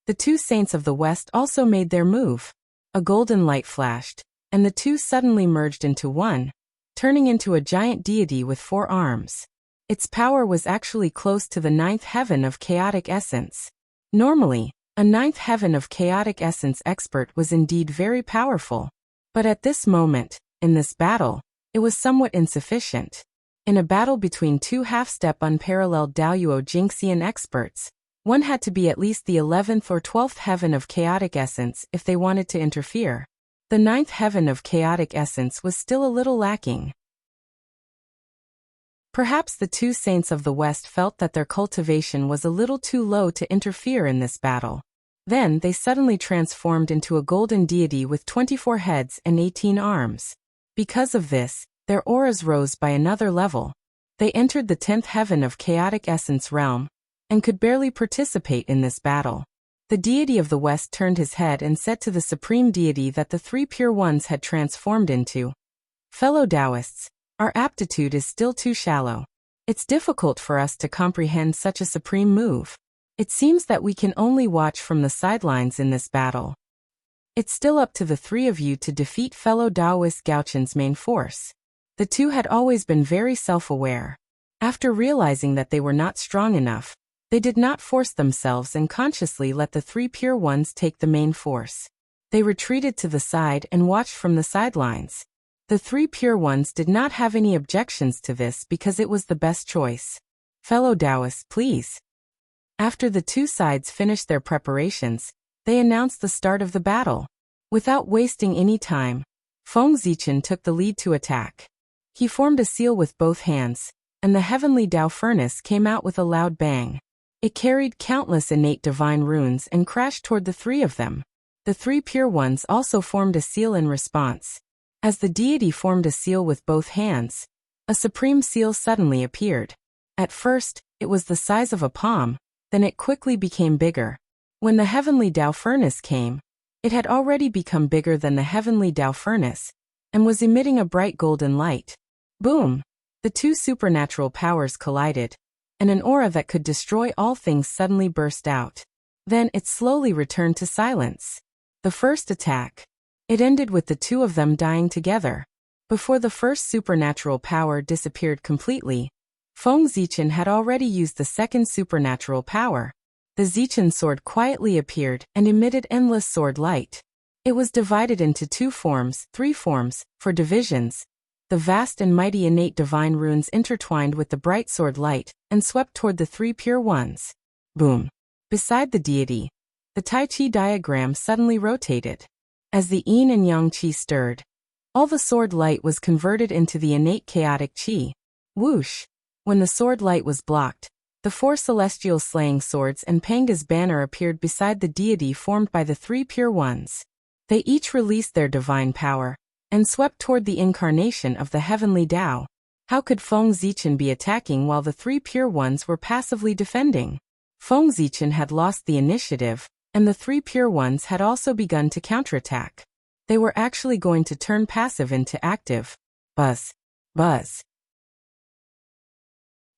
Speaker 1: the 2 saints of the west also made their move. A golden light flashed, and the 2 suddenly merged into one, turning into a giant deity with 4 arms. Its power was actually close to the 9th heaven of chaotic essence. Normally, a 9th heaven of chaotic essence expert was indeed very powerful. But at this moment, in this battle, it was somewhat insufficient. In a battle between 2 half-step unparalleled Daoyuo Jinxian experts, one had to be at least the 11th or 12th heaven of chaotic essence if they wanted to interfere. The 9th heaven of chaotic essence was still a little lacking. Perhaps the 2 saints of the west felt that their cultivation was a little too low to interfere in this battle. Then they suddenly transformed into a golden deity with 24 heads and 18 arms. Because of this, their auras rose by another level. They entered the 10th heaven of chaotic essence realm, and could barely participate in this battle. The deity of the West turned his head and said to the supreme deity that the three pure ones had transformed into, "Fellow Taoists, our aptitude is still too shallow. It's difficult for us to comprehend such a supreme move. It seems that we can only watch from the sidelines in this battle. It's still up to the three of you to defeat fellow Taoist Gaochun's main force." The two had always been very self-aware. After realizing that they were not strong enough, they did not force themselves and consciously let the three pure ones take the main force. They retreated to the side and watched from the sidelines. The three pure ones did not have any objections to this because it was the best choice. "Fellow Taoists, please." After the two sides finished their preparations, they announced the start of the battle. Without wasting any time, Feng Zichen took the lead to attack. He formed a seal with both hands, and the heavenly Tao furnace came out with a loud bang. It carried countless innate divine runes and crashed toward the three of them. The three pure ones also formed a seal in response. As the deity formed a seal with both hands, a supreme seal suddenly appeared. At first, it was the size of a palm, then it quickly became bigger. When the heavenly Tao furnace came, it had already become bigger than the heavenly Tao furnace, and was emitting a bright golden light. Boom! The two supernatural powers collided, and an aura that could destroy all things suddenly burst out. Then it slowly returned to silence. The first attack. It ended with the two of them dying together. Before the first supernatural power disappeared completely, Feng Zichen had already used the second supernatural power. The Zichen sword quietly appeared and emitted endless sword light. It was divided into three forms, for divisions. The vast and mighty innate divine runes intertwined with the bright sword light and swept toward the three pure ones. Boom! Beside the deity, the Tai Chi diagram suddenly rotated. As the yin and yang qi stirred, all the sword light was converted into the innate chaotic qi. Whoosh! When the sword light was blocked, the four celestial slaying swords and Panga's banner appeared beside the deity formed by the three pure ones. They each released their divine power and swept toward the incarnation of the heavenly Tao. How could Feng Zichen be attacking while the three pure ones were passively defending? Feng Zichen had lost the initiative, and the three pure ones had also begun to counterattack. They were actually going to turn passive into active. Buzz. Buzz.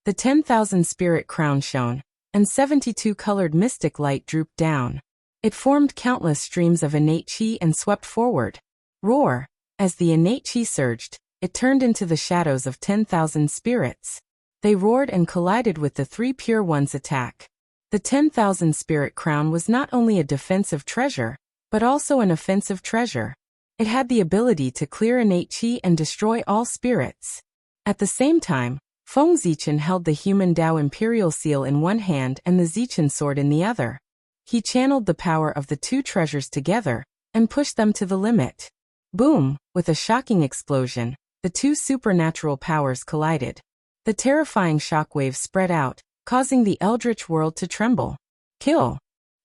Speaker 1: The 10,000 spirit crown shone, and 72 colored mystic light drooped down. It formed countless streams of innate qi and swept forward. Roar! As the innate qi surged, it turned into the shadows of 10,000 spirits. They roared and collided with the three pure ones' attack. The 10,000 spirit crown was not only a defensive treasure, but also an offensive treasure. It had the ability to clear innate qi and destroy all spirits. At the same time, Feng Zichen held the human Tao imperial seal in one hand and the Zichen sword in the other. He channeled the power of the two treasures together and pushed them to the limit. Boom! With a shocking explosion, the two supernatural powers collided. The terrifying shockwaves spread out, causing the eldritch world to tremble. Kill!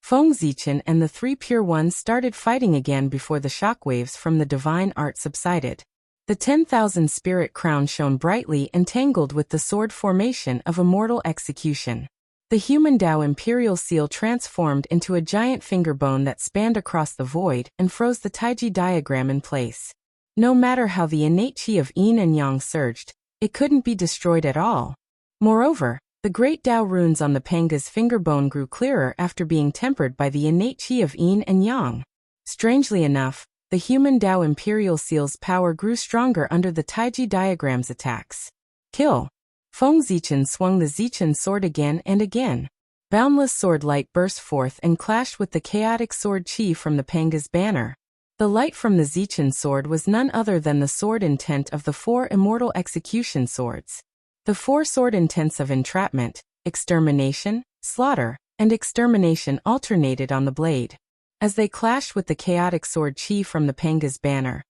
Speaker 1: Feng Zichen and the three pure ones started fighting again before the shockwaves from the divine art subsided. The 10,000 spirit crown shone brightly and tangled with the sword formation of immortal execution. The human Tao imperial seal transformed into a giant finger bone that spanned across the void and froze the Taiji diagram in place. No matter how the innate qi of yin and yang surged, it couldn't be destroyed at all. Moreover, the great Tao runes on the Panga's finger bone grew clearer after being tempered by the innate qi of yin and yang. Strangely enough, the human Tao imperial seal's power grew stronger under the Taiji diagram's attacks. Kill! Feng Zichen swung the Zichen sword again and again. Boundless sword light burst forth and clashed with the chaotic sword qi from the Panga's banner. The light from the Zichen sword was none other than the sword intent of the four immortal execution swords. The four sword intents of entrapment, extermination, slaughter, and extermination alternated on the blade. As they clashed with the chaotic sword qi from the Panga's banner,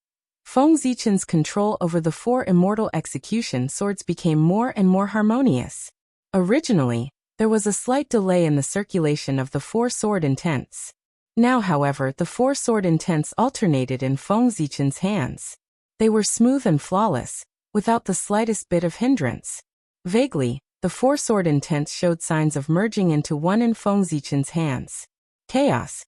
Speaker 1: Feng Zichen's control over the four immortal execution swords became more and more harmonious. Originally, there was a slight delay in the circulation of the four sword intents. Now, however, the four sword intents alternated in Feng Zichen's hands. They were smooth and flawless, without the slightest bit of hindrance. Vaguely, the four sword intents showed signs of merging into one in Feng Zichen's hands. Chaos.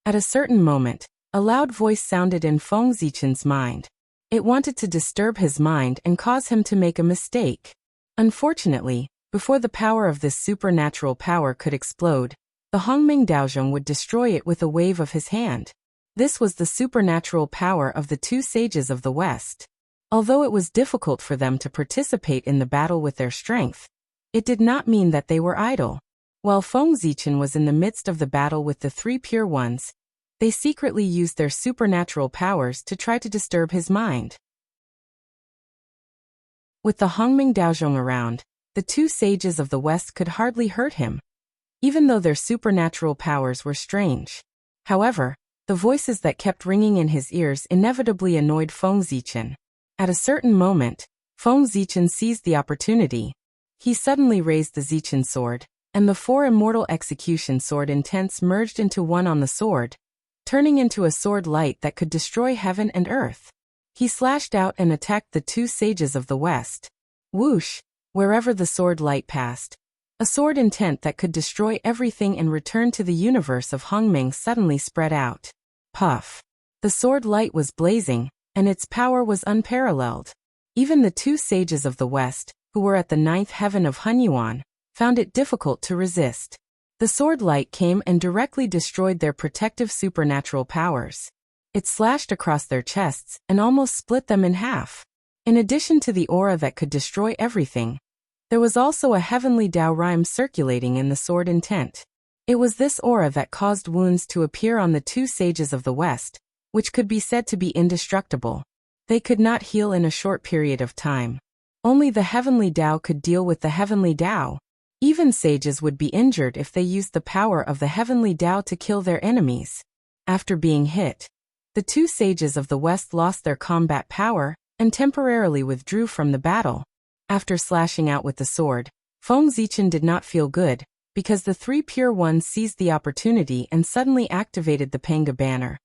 Speaker 1: At a certain moment, a loud voice sounded in Feng Zichen's mind. It wanted to disturb his mind and cause him to make a mistake. Unfortunately, before the power of this supernatural power could explode, the Hongming Daozhong would destroy it with a wave of his hand. This was the supernatural power of the two sages of the West. Although it was difficult for them to participate in the battle with their strength, it did not mean that they were idle. While Feng Zichen was in the midst of the battle with the three pure ones, they secretly used their supernatural powers to try to disturb his mind. With the Hongming Daozhong around, the two sages of the West could hardly hurt him, even though their supernatural powers were strange. However, the voices that kept ringing in his ears inevitably annoyed Feng Zichen. At a certain moment, Feng Zichen seized the opportunity. He suddenly raised the Zichen sword, and the four immortal execution sword intents merged into one on the sword, turning into a sword light that could destroy heaven and earth. He slashed out and attacked the two sages of the West. Whoosh! Wherever the sword light passed, a sword intent that could destroy everything and return to the universe of Hongming suddenly spread out. Puff! The sword light was blazing, and its power was unparalleled. Even the two sages of the West, who were at the ninth heaven of Hunyuan, found it difficult to resist. The sword light came and directly destroyed their protective supernatural powers. It slashed across their chests and almost split them in half. In addition to the aura that could destroy everything, there was also a heavenly Tao rhyme circulating in the sword intent. It was this aura that caused wounds to appear on the two sages of the West, which could be said to be indestructible. They could not heal in a short period of time. Only the heavenly Tao could deal with the heavenly Tao. Even sages would be injured if they used the power of the heavenly Tao to kill their enemies. After being hit, the two sages of the West lost their combat power and temporarily withdrew from the battle. After slashing out with the sword, Feng Zichen did not feel good, because the three pure ones seized the opportunity and suddenly activated the Panga banner,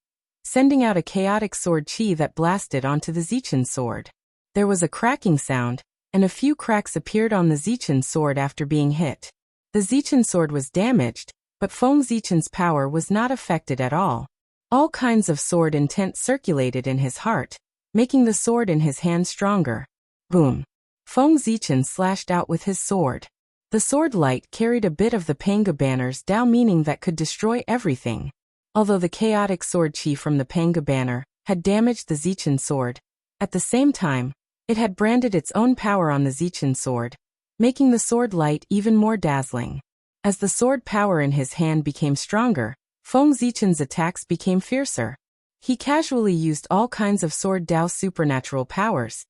Speaker 1: sending out a chaotic sword chi that blasted onto the Zichen sword. There was a cracking sound, and a few cracks appeared on the Zichen sword after being hit. The Zichen sword was damaged, but Feng Zichen's power was not affected at all. All kinds of sword intent circulated in his heart, making the sword in his hand stronger. Boom! Feng Zichen slashed out with his sword. The sword light carried a bit of the Panga banner's Tao meaning that could destroy everything. Although the chaotic sword chi from the Panga banner had damaged the Zichen sword, at the same time, it had branded its own power on the Zichen sword, making the sword light even more dazzling. As the sword power in his hand became stronger, Feng Zichen's attacks became fiercer. He casually used all kinds of sword Tao supernatural powers,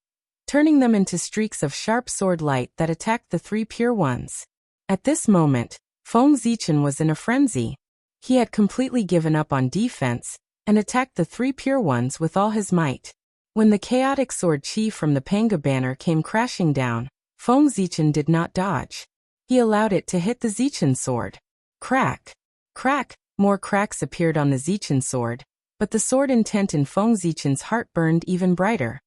Speaker 1: turning them into streaks of sharp sword light that attacked the three pure ones. At this moment, Feng Zichen was in a frenzy. He had completely given up on defense and attacked the three pure ones with all his might. When the chaotic sword chi from the Panga banner came crashing down, Feng Zichen did not dodge. He allowed it to hit the Zichen sword. Crack! Crack! More cracks appeared on the Zichen sword, but the sword intent in Feng Zichen's heart burned even brighter.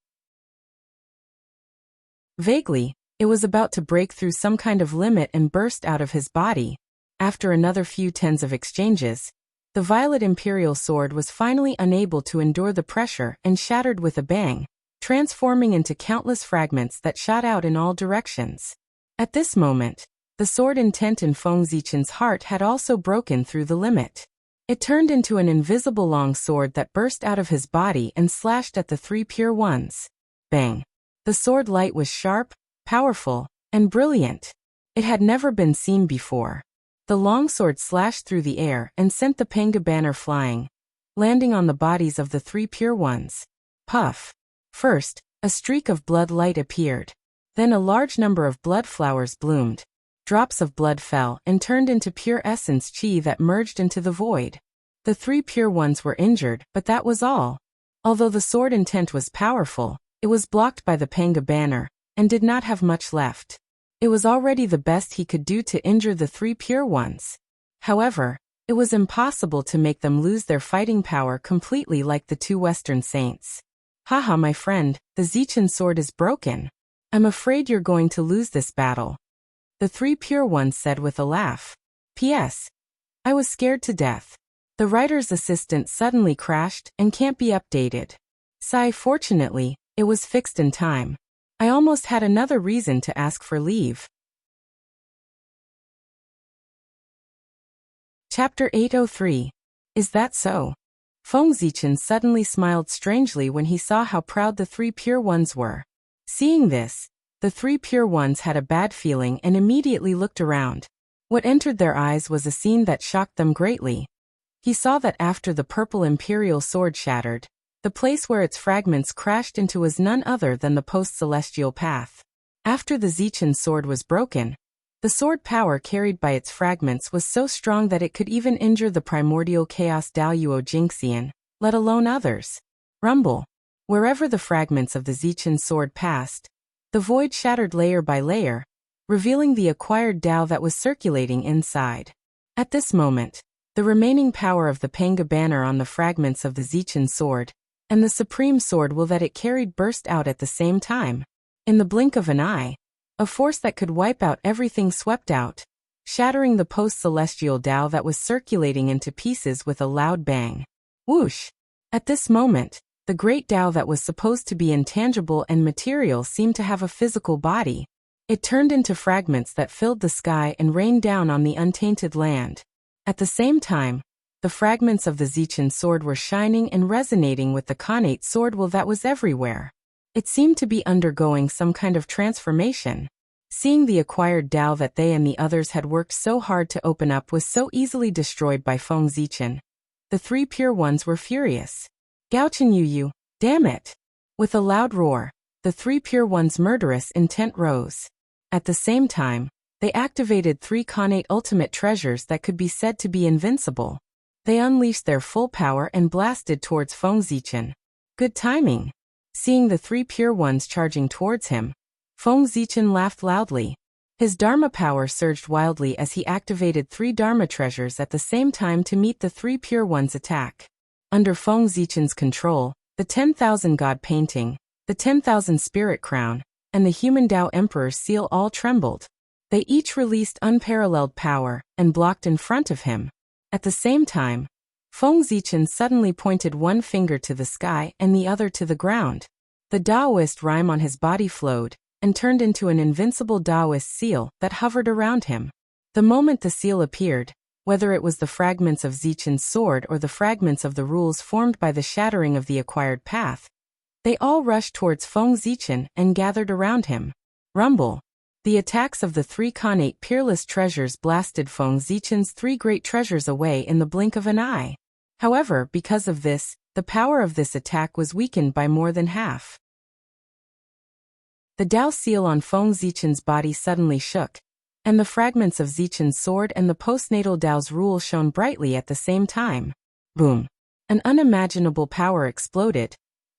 Speaker 1: Vaguely, it was about to break through some kind of limit and burst out of his body. After another few tens of exchanges, the violet imperial sword was finally unable to endure the pressure and shattered with a bang, transforming into countless fragments that shot out in all directions. At this moment, the sword intent in Feng Zichen's heart had also broken through the limit. It turned into an invisible long sword that burst out of his body and slashed at the three pure ones. Bang! The sword light was sharp, powerful, and brilliant. It had never been seen before. The longsword slashed through the air and sent the Panga banner flying, landing on the bodies of the three pure ones. Puff! First, a streak of blood light appeared. Then a large number of blood flowers bloomed. Drops of blood fell and turned into pure essence chi that merged into the void. The three pure ones were injured, but that was all. Although the sword intent was powerful, it was blocked by the Panga banner, and did not have much left. It was already the best he could do to injure the three pure ones. However, it was impossible to make them lose their fighting power completely like the two Western saints. Haha, my friend, the Zichen sword is broken. I'm afraid you're going to lose this battle, the three pure ones said with a laugh. P.S. I was scared to death. The writer's assistant suddenly crashed and can't be updated. Sigh, fortunately, it was fixed in time. I almost had another reason to ask for leave. Chapter 803. Is that so? Feng Zichen suddenly smiled strangely when he saw how proud the three pure ones were. Seeing this, the three pure ones had a bad feeling and immediately looked around. What entered their eyes was a scene that shocked them greatly. He saw that after the purple imperial sword shattered, the place where its fragments crashed into was none other than the post-celestial path. After the Zichen sword was broken, the sword power carried by its fragments was so strong that it could even injure the primordial chaos Daoyuo Jinxian, let alone others. Rumble. Wherever the fragments of the Zichen sword passed, the void shattered layer by layer, revealing the acquired Dao that was circulating inside. At this moment, the remaining power of the Panga banner on the fragments of the Zichen sword, and the supreme sword will that it carried burst out at the same time. In the blink of an eye, a force that could wipe out everything swept out, shattering the post-celestial Dao that was circulating into pieces with a loud bang. Whoosh! At this moment, the great Dao that was supposed to be intangible and material seemed to have a physical body. It turned into fragments that filled the sky and rained down on the untainted land. At the same time, the fragments of the Zichen sword were shining and resonating with the Khanate sword will that was everywhere. It seemed to be undergoing some kind of transformation. Seeing the acquired Dao that they and the others had worked so hard to open up was so easily destroyed by Feng Zichen, the three pure ones were furious. Gaochen Yu, damn it! With a loud roar, the three pure ones' murderous intent rose. At the same time, they activated three Khanate ultimate treasures that could be said to be invincible. They unleashed their full power and blasted towards Feng Zichen. Good timing. Seeing the three pure ones charging towards him, Feng Zichen laughed loudly. His Dharma power surged wildly as he activated three Dharma treasures at the same time to meet the three pure ones' attack. Under Feng Zichen's control, the 10,000 God painting, the 10,000 spirit crown, and the human Dao Emperor's seal all trembled. They each released unparalleled power and blocked in front of him. At the same time, Feng Zichen suddenly pointed one finger to the sky and the other to the ground. The Daoist rhyme on his body flowed and turned into an invincible Daoist seal that hovered around him. The moment the seal appeared, whether it was the fragments of Zichen's sword or the fragments of the rules formed by the shattering of the acquired path, they all rushed towards Feng Zichen and gathered around him. Rumble. The attacks of the three Khanate peerless treasures blasted Feng Zichen's three great treasures away in the blink of an eye. However, because of this, the power of this attack was weakened by more than half. The Dao seal on Feng Zichen's body suddenly shook, and the fragments of Zichen's sword and the postnatal Dao's rule shone brightly at the same time. Boom! An unimaginable power exploded,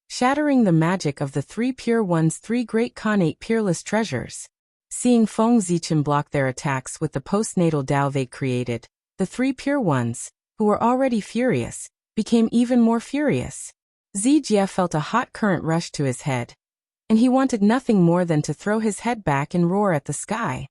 Speaker 1: shattering the magic of the three pure ones' three great Khanate peerless treasures. Seeing Feng Zichen block their attacks with the postnatal Dao they created, the three pure ones, who were already furious, became even more furious. Zijie felt a hot current rush to his head, and he wanted nothing more than to throw his head back and roar at the sky.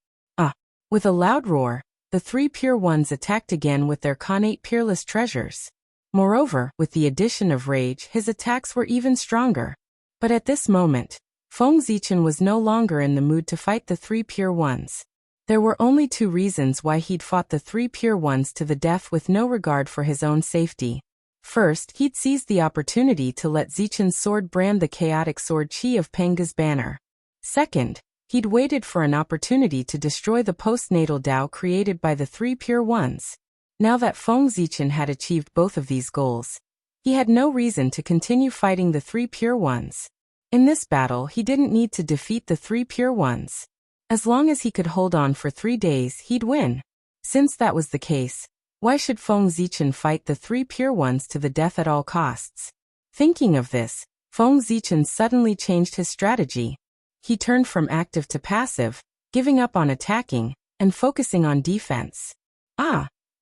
Speaker 1: With a loud roar, the three pure ones attacked again with their Khanate peerless treasures. Moreover, with the addition of rage, his attacks were even stronger. But at this moment, Feng Zichen was no longer in the mood to fight the three pure ones. There were only two reasons why he'd fought the three pure ones to the death with no regard for his own safety. First, he'd seized the opportunity to let Zichen's sword brand the chaotic sword Qi of Penga's banner. Second, he'd waited for an opportunity to destroy the postnatal Dao created by the three pure ones. Now that Feng Zichen had achieved both of these goals, he had no reason to continue fighting the three pure ones. In this battle, he didn't need to defeat the three pure ones. As long as he could hold on for 3 days, he'd win. Since that was the case, why should Feng Zichen fight the three pure ones to the death at all costs? Thinking of this, Feng Zichen suddenly changed his strategy. He turned from active to passive, giving up on attacking, and focusing on defense.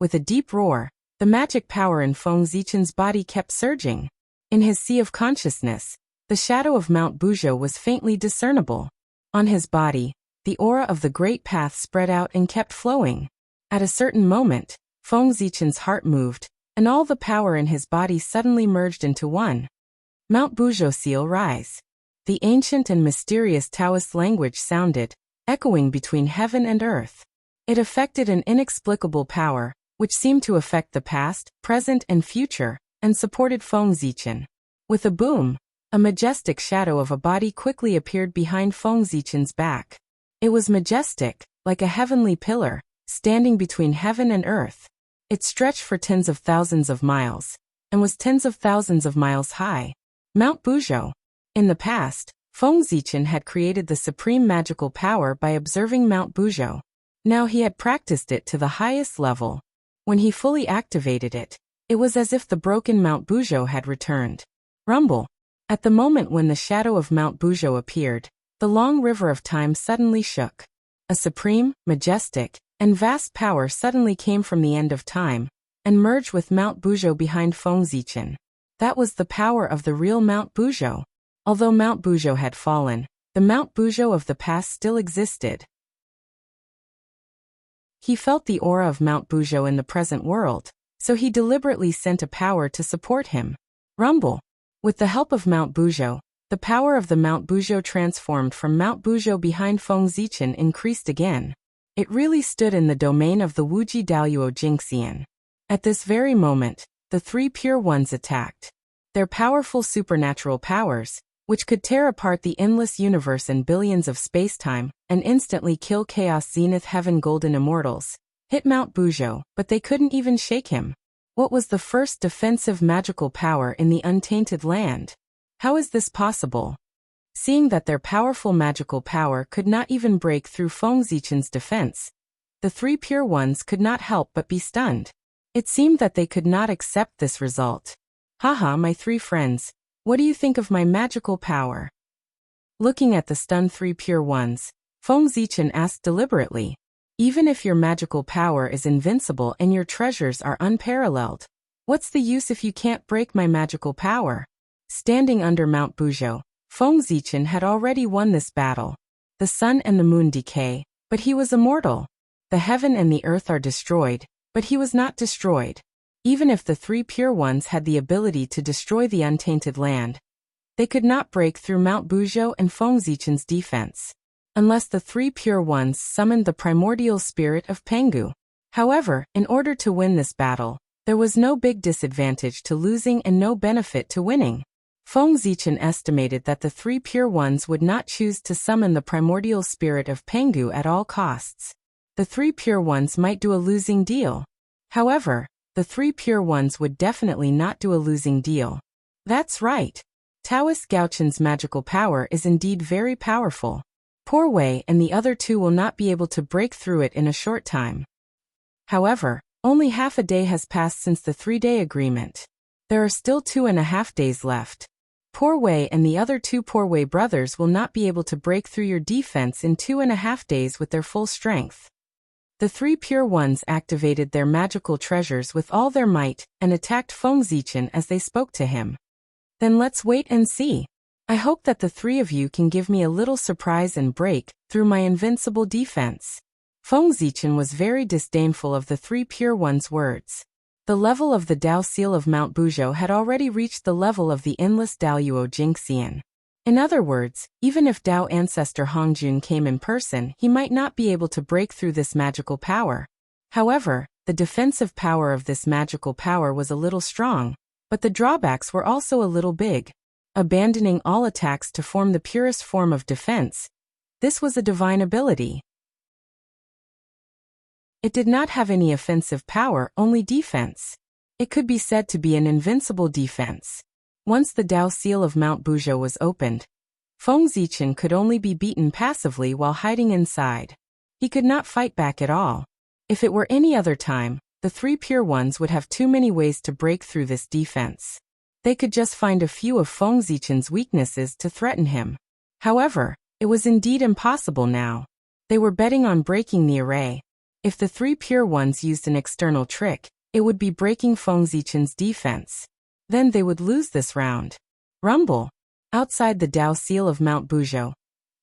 Speaker 1: With a deep roar, the magic power in Feng Zichen's body kept surging. In his sea of consciousness, the shadow of Mount Buzhou was faintly discernible. On his body, the aura of the Great Path spread out and kept flowing. At a certain moment, Feng Zichen's heart moved, and all the power in his body suddenly merged into one. Mount Buzhou seal rise. The ancient and mysterious Taoist language sounded, echoing between heaven and earth. It affected an inexplicable power, which seemed to affect the past, present and future, and supported Feng Zichen. With a boom, a majestic shadow of a body quickly appeared behind Feng Zichen's back. It was majestic, like a heavenly pillar, standing between heaven and earth. It stretched for tens of thousands of miles, and was tens of thousands of miles high. Mount Buzhou. In the past, Feng Zichen had created the supreme magical power by observing Mount Buzhou. Now he had practiced it to the highest level. When he fully activated it, it was as if the broken Mount Buzhou had returned. Rumble. At the moment when the shadow of Mount Buzhou appeared, the long river of time suddenly shook. A supreme, majestic, and vast power suddenly came from the end of time, and merged with Mount Buzhou behind Feng Zichen. That was the power of the real Mount Buzhou. Although Mount Buzhou had fallen, the Mount Buzhou of the past still existed. He felt the aura of Mount Buzhou in the present world, so he deliberately sent a power to support him. Rumble. With the help of Mount Buzhou, the power of the Mount Buzhou transformed from Mount Buzhou behind Feng Zichen increased again. It really stood in the domain of the Wuji Daoyuo Jingxian. At this very moment, the three pure ones attacked. Their powerful supernatural powers, which could tear apart the endless universe and billions of spacetime, and instantly kill Chaos Zenith Heaven Golden Immortals, hit Mount Buzhou, but they couldn't even shake him. What was the first defensive magical power in the untainted land? How is this possible? Seeing that their powerful magical power could not even break through Feng Zichen's defense, the three pure ones could not help but be stunned. It seemed that they could not accept this result. Haha, my three friends, what do you think of my magical power? Looking at the stunned three pure ones, Feng Zichen asked deliberately, even if your magical power is invincible and your treasures are unparalleled, what's the use if you can't break my magical power? Standing under Mount Buzhou, Feng Zichen had already won this battle. The sun and the moon decay, but he was immortal. The heaven and the earth are destroyed, but he was not destroyed. Even if the three pure ones had the ability to destroy the untainted land, they could not break through Mount Buzhou and Feng Zichen's defense, unless the three pure ones summoned the primordial spirit of Pengu. However, in order to win this battle, there was no big disadvantage to losing and no benefit to winning. Feng Zichen estimated that the three pure ones would not choose to summon the primordial spirit of Pengu at all costs. The three pure ones might do a losing deal. However, the three pure ones would definitely not do a losing deal. That's right. Taoist Gaoqin's magical power is indeed very powerful. Poor Wei and the other two will not be able to break through it in a short time. However, only half a day has passed since the 3-day agreement. There are still 2.5 days left. Poor Wei and the other two Poor Wei brothers will not be able to break through your defense in 2.5 days with their full strength. The three pure ones activated their magical treasures with all their might and attacked Feng Zichen as they spoke to him. Then let's wait and see. I hope that the three of you can give me a little surprise and break through my invincible defense. Feng Zichen was very disdainful of the three pure ones' words. The level of the Dao seal of Mount Buzhou had already reached the level of the endless Daoyuo Jingxian. In other words, even if Dao ancestor Hongjun came in person, he might not be able to break through this magical power. However, the defensive power of this magical power was a little strong, but the drawbacks were also a little big. Abandoning all attacks to form the purest form of defense. This was a divine ability. It did not have any offensive power, only defense. It could be said to be an invincible defense. Once the Dao seal of Mount Buzhou was opened, Feng Zichen could only be beaten passively while hiding inside. He could not fight back at all. If it were any other time, the three pure ones would have too many ways to break through this defense. They could just find a few of Feng Zichen's weaknesses to threaten him. However, it was indeed impossible now. They were betting on breaking the array. If the three pure ones used an external trick, it would be breaking Feng Zichen's defense. Then they would lose this round. Rumble. Outside the Dao seal of Mount Buzhou,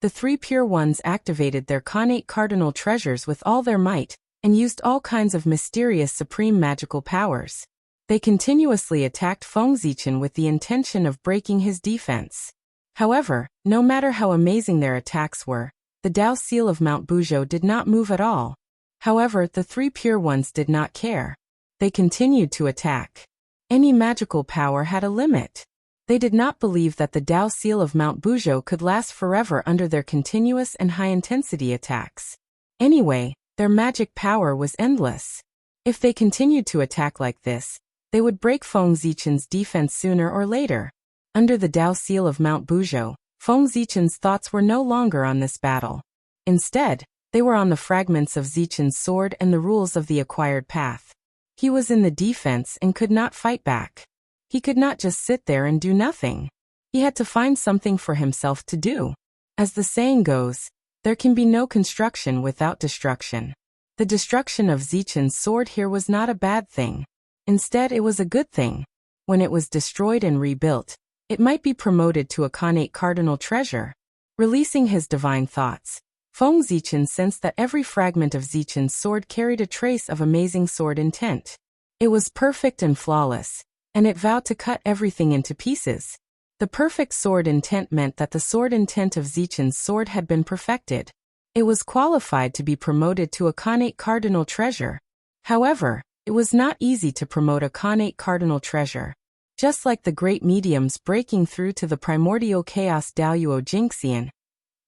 Speaker 1: The three pure ones activated their connate cardinal treasures with all their might, and used all kinds of mysterious supreme magical powers. They continuously attacked Feng Zichen with the intention of breaking his defense. However, no matter how amazing their attacks were, the Dao seal of Mount Buzhou did not move at all. However, the three pure ones did not care. They continued to attack. Any magical power had a limit. They did not believe that the Dao seal of Mount Buzhou could last forever under their continuous and high-intensity attacks. Anyway, their magic power was endless. If they continued to attack like this, they would break Feng Zichen's defense sooner or later. Under the Dao seal of Mount Buzhou, Feng Zichen's thoughts were no longer on this battle. Instead, they were on the fragments of Zichen's sword and the rules of the acquired path. He was in the defense and could not fight back. He could not just sit there and do nothing. He had to find something for himself to do. As the saying goes, there can be no construction without destruction. The destruction of Zichen's sword here was not a bad thing. Instead, it was a good thing. When it was destroyed and rebuilt, it might be promoted to a connate cardinal treasure. Releasing his divine thoughts, Feng Zichen sensed that every fragment of Zichen's sword carried a trace of amazing sword intent. It was perfect and flawless, and it vowed to cut everything into pieces. The perfect sword intent meant that the sword intent of Zichen's sword had been perfected. It was qualified to be promoted to a connate cardinal treasure. However, it was not easy to promote a connate cardinal treasure. Just like the great mediums breaking through to the primordial chaos Daoyuo Jingxian,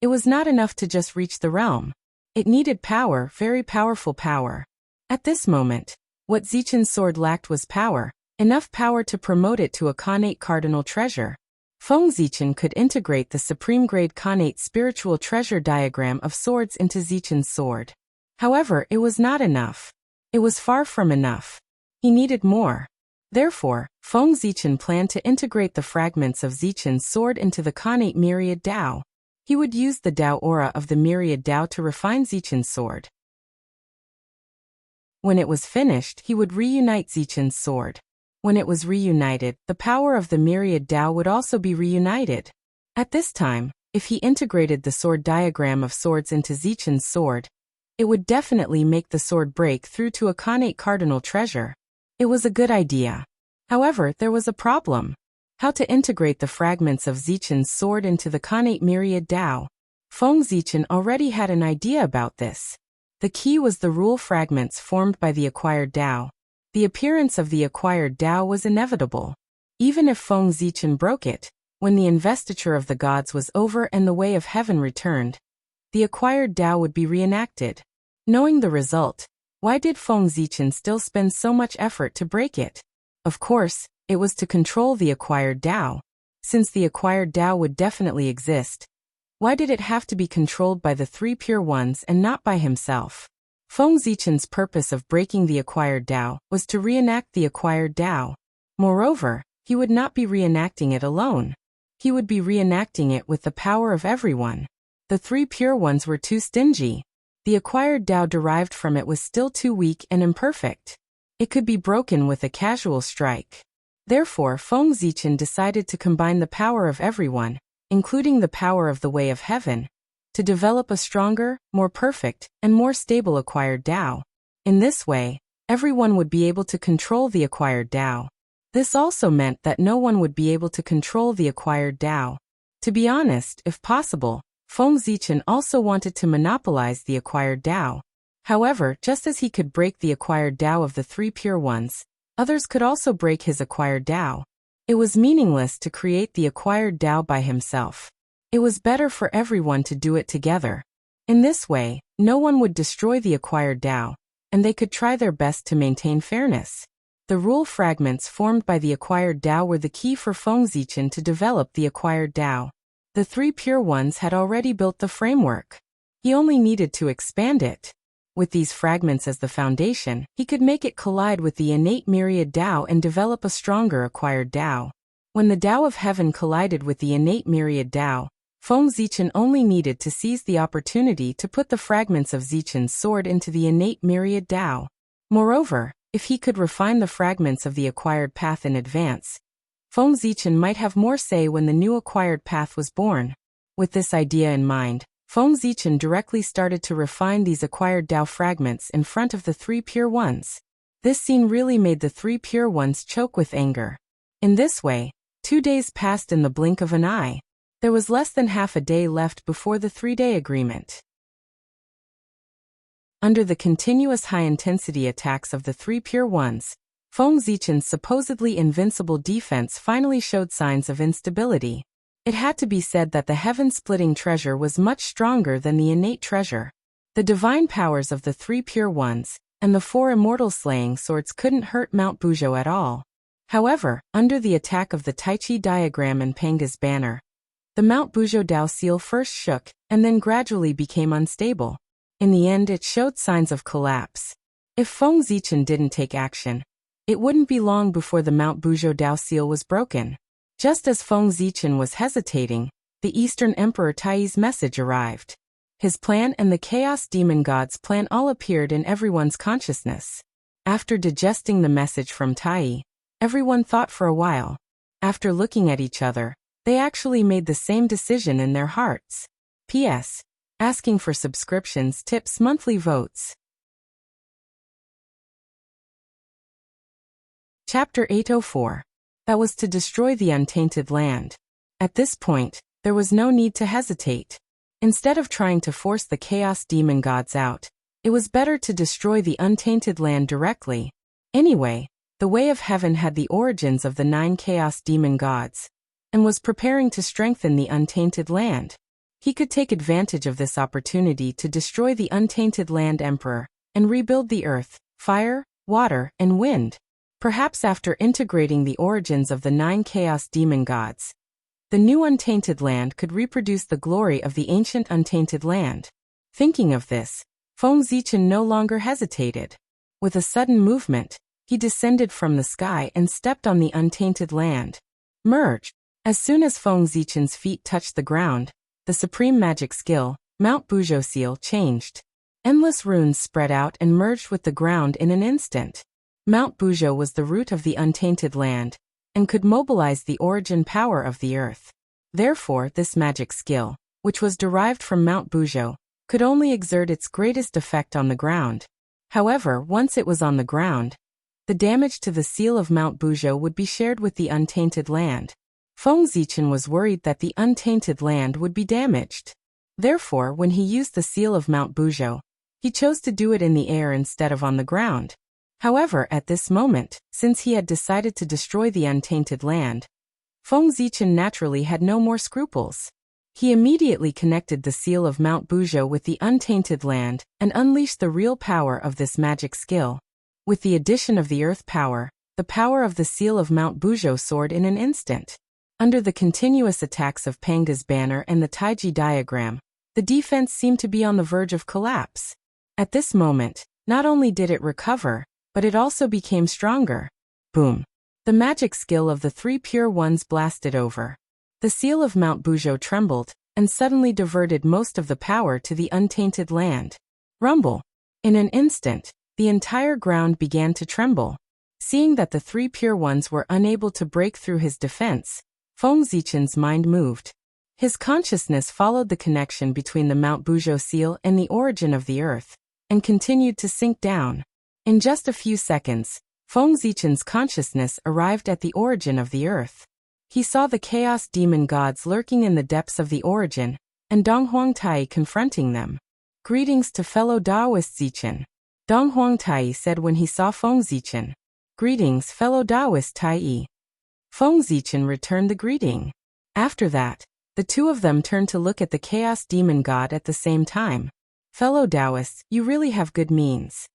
Speaker 1: it was not enough to just reach the realm. It needed power, very powerful power. At this moment, what Zichen's sword lacked was power, enough power to promote it to a connate cardinal treasure. Feng Zichen could integrate the supreme grade connate spiritual treasure diagram of swords into Zichen's sword. However, it was not enough. It was far from enough. He needed more. Therefore, Feng Zichen planned to integrate the fragments of Zichen's sword into the connate myriad Dao. He would use the Dao aura of the myriad Dao to refine Zichen's sword. When it was finished, he would reunite Zichen's sword. When it was reunited, the power of the myriad Dao would also be reunited. At this time, if he integrated the sword diagram of swords into Zichen's sword, it would definitely make the sword break through to a connate cardinal treasure. It was a good idea. However, there was a problem. How to integrate the fragments of Zichen's sword into the connate myriad Dao. Feng Zichen already had an idea about this. The key was the rule fragments formed by the acquired Dao. The appearance of the acquired Dao was inevitable. Even if Feng Zichen broke it, when the investiture of the gods was over and the way of heaven returned, the acquired Dao would be reenacted. Knowing the result, why did Feng Zichen still spend so much effort to break it? Of course, it was to control the acquired Dao. Since the acquired Dao would definitely exist, why did it have to be controlled by the three pure ones and not by himself? Feng Zichen's purpose of breaking the acquired Dao was to reenact the acquired Dao. Moreover, he would not be reenacting it alone. He would be reenacting it with the power of everyone. The three pure ones were too stingy. The acquired Dao derived from it was still too weak and imperfect. It could be broken with a casual strike. Therefore, Feng Zichen decided to combine the power of everyone, including the power of the way of heaven, to develop a stronger, more perfect, and more stable acquired Dao. In this way, everyone would be able to control the acquired Dao. This also meant that no one would be able to control the acquired Dao. To be honest, if possible, Feng Zichen also wanted to monopolize the acquired Dao. However, just as he could break the acquired Dao of the three pure ones, others could also break his acquired Dao. It was meaningless to create the acquired Dao by himself. It was better for everyone to do it together. In this way, no one would destroy the acquired Dao, and they could try their best to maintain fairness. The rule fragments formed by the acquired Dao were the key for Feng Zichen to develop the acquired Dao. The three pure ones had already built the framework. He only needed to expand it. With these fragments as the foundation, he could make it collide with the innate myriad Dao and develop a stronger acquired Dao. When the Dao of heaven collided with the innate myriad Dao, Feng Zichen only needed to seize the opportunity to put the fragments of Zichen's sword into the innate myriad Dao. Moreover, if he could refine the fragments of the acquired path in advance, Feng Zichen might have more say when the new acquired path was born. With this idea in mind, Feng Zichen directly started to refine these acquired Tao fragments in front of the three pure ones. This scene really made the three pure ones choke with anger. In this way, 2 days passed in the blink of an eye. There was less than half a day left before the 3-day agreement. Under the continuous high-intensity attacks of the three pure ones, Feng Zichen's supposedly invincible defense finally showed signs of instability. It had to be said that the heaven-splitting treasure was much stronger than the innate treasure. The divine powers of the three pure ones and the 4 immortal slaying swords couldn't hurt Mount Buzhou at all. However, under the attack of the Taichi diagram and Panga's banner, the Mount Buzhou Dao seal first shook and then gradually became unstable. In the end, it showed signs of collapse. If Feng Zichen didn't take action, it wouldn't be long before the Mount Buzhou Dao seal was broken. Just as Feng Zichen was hesitating, the Eastern Emperor Tai's message arrived. His plan and the Chaos Demon God's plan all appeared in everyone's consciousness. After digesting the message from Tai, everyone thought for a while. After looking at each other, they actually made the same decision in their hearts. P.S. Asking for subscriptions, tips, monthly votes. Chapter 804. That was to destroy the untainted land. At this point, there was no need to hesitate. Instead of trying to force the Chaos Demon Gods out, it was better to destroy the untainted land directly. Anyway, the Way of Heaven had the origins of the 9 Chaos Demon Gods, and was preparing to strengthen the untainted land. He could take advantage of this opportunity to destroy the untainted land emperor, and rebuild the earth, fire, water, and wind. Perhaps after integrating the origins of the 9 Chaos Demon Gods, the new untainted land could reproduce the glory of the ancient untainted land. Thinking of this, Feng Zichen no longer hesitated. With a sudden movement, he descended from the sky and stepped on the untainted land. Merge. As soon as Feng Zichen's feet touched the ground, the supreme magic skill, Mount Buzhou seal, changed. Endless runes spread out and merged with the ground in an instant. Mount Buzhou was the root of the untainted land, and could mobilize the origin power of the earth. Therefore, this magic skill, which was derived from Mount Buzhou, could only exert its greatest effect on the ground. However, once it was on the ground, the damage to the seal of Mount Buzhou would be shared with the untainted land. Feng Zichen was worried that the untainted land would be damaged. Therefore, when he used the seal of Mount Buzhou, he chose to do it in the air instead of on the ground. However, at this moment, since he had decided to destroy the untainted land, Feng Zichen naturally had no more scruples. He immediately connected the seal of Mount Buzhou with the untainted land and unleashed the real power of this magic skill. With the addition of the earth power, the power of the seal of Mount Buzhou soared in an instant. Under the continuous attacks of Panga's banner and the Taiji diagram, the defense seemed to be on the verge of collapse. At this moment, not only did it recover, but it also became stronger. Boom. The magic skill of the three pure ones blasted over. The seal of Mount Buzhou trembled, and suddenly diverted most of the power to the untainted land. Rumble. In an instant, the entire ground began to tremble. Seeing that the three pure ones were unable to break through his defense, Feng Zichen's mind moved. His consciousness followed the connection between the Mount Buzhou seal and the origin of the earth, and continued to sink down. In just a few seconds, Feng Zichen's consciousness arrived at the origin of the earth. He saw the Chaos Demon Gods lurking in the depths of the origin, and Dong Huangtai confronting them. Greetings to fellow Taoist Zichen, Dong Huangtai said when he saw Feng Zichen. Greetings, fellow Taoist Tai. Feng Zichen returned the greeting. After that, the two of them turned to look at the Chaos Demon God at the same time. Fellow Taoists, you really have good means.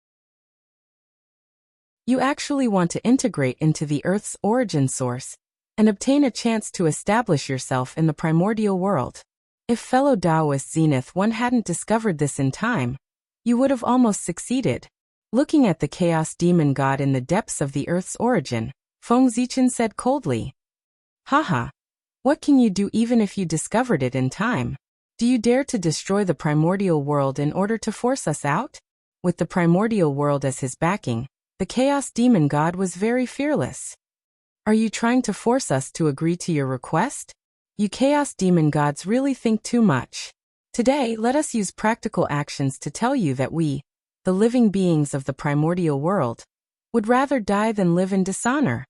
Speaker 1: You actually want to integrate into the Earth's origin source, and obtain a chance to establish yourself in the primordial world. If fellow Taoist Zenith One hadn't discovered this in time, you would have almost succeeded. Looking at the Chaos Demon God in the depths of the Earth's origin, Feng Zichen said coldly. Haha. What can you do even if you discovered it in time? Do you dare to destroy the primordial world in order to force us out? With the primordial world as his backing, the Chaos Demon God was very fearless. Are you trying to force us to agree to your request? You chaos demon gods really think too much. Today, let us use practical actions to tell you that we, the living beings of the primordial world, would rather die than live in dishonor.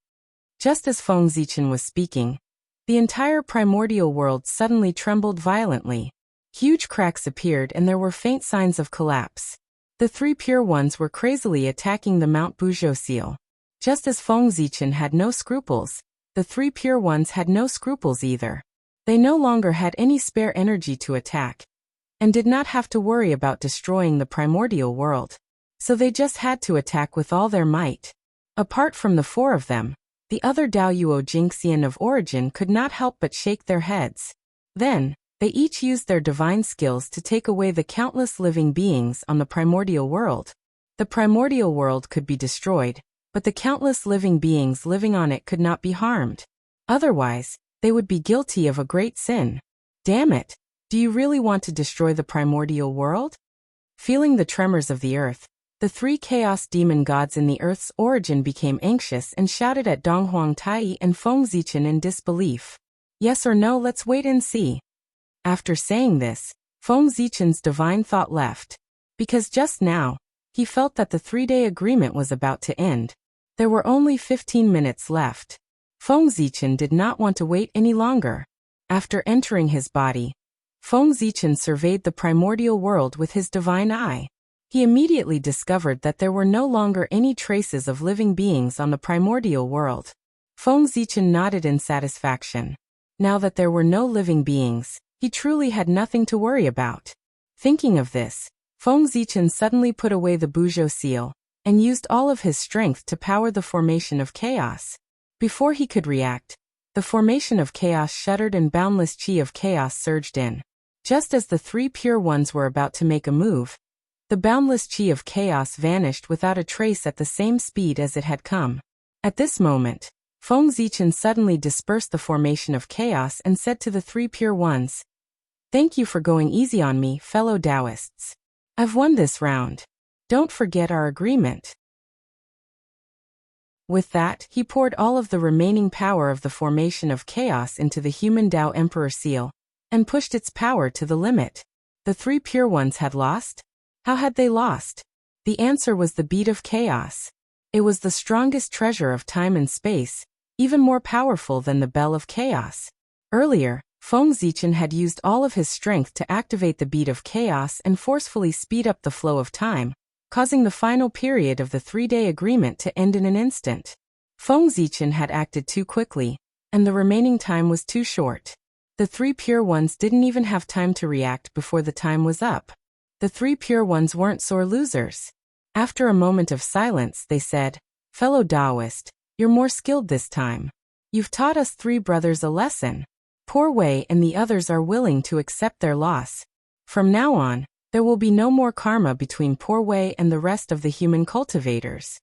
Speaker 1: Just as Feng Zichen was speaking, the entire primordial world suddenly trembled violently. Huge cracks appeared and there were faint signs of collapse. The three pure ones were crazily attacking the Mount Buzhou seal. Just as Feng Zichen had no scruples, the three pure ones had no scruples either. They no longer had any spare energy to attack, and did not have to worry about destroying the primordial world. So they just had to attack with all their might. Apart from the four of them, the other Daoyuo Jingxian of origin could not help but shake their heads. Then, they each used their divine skills to take away the countless living beings on the primordial world. The primordial world could be destroyed, but the countless living beings living on it could not be harmed. Otherwise, they would be guilty of a great sin. Damn it! Do you really want to destroy the primordial world? Feeling the tremors of the earth, the three chaos demon gods in the earth's origin became anxious and shouted at Donghuang Tai and Feng Zichen in disbelief. Yes or no, let's wait and see. After saying this, Feng Zichen's divine thought left. Because just now, he felt that the 3-day agreement was about to end. There were only 15 minutes left. Feng Zichen did not want to wait any longer. After entering his body, Feng Zichen surveyed the primordial world with his divine eye. He immediately discovered that there were no longer any traces of living beings on the primordial world. Feng Zichen nodded in satisfaction. Now that there were no living beings, he truly had nothing to worry about. Thinking of this, Feng Zichen suddenly put away the Buzhou seal, and used all of his strength to power the formation of chaos. Before he could react, the formation of chaos shuddered and boundless chi of chaos surged in. Just as the three pure ones were about to make a move, the boundless chi of chaos vanished without a trace at the same speed as it had come. At this moment, Feng Zichen suddenly dispersed the formation of chaos and said to the three pure ones, "Thank you for going easy on me, fellow Taoists. I've won this round. Don't forget our agreement." With that, he poured all of the remaining power of the formation of chaos into the human Tao Emperor seal, and pushed its power to the limit. The three pure ones had lost? How had they lost? The answer was the beat of chaos. It was the strongest treasure of time and space, even more powerful than the bell of chaos. Earlier, Feng Zichen had used all of his strength to activate the beat of chaos and forcefully speed up the flow of time, causing the final period of the 3-day agreement to end in an instant. Feng Zichen had acted too quickly, and the remaining time was too short. The three pure ones didn't even have time to react before the time was up. The three pure ones weren't sore losers. After a moment of silence, they said, "Fellow Taoist, you're more skilled this time. You've taught us three brothers a lesson. Poor Wei and the others are willing to accept their loss. From now on, there will be no more karma between Poor Wei and the rest of the human cultivators."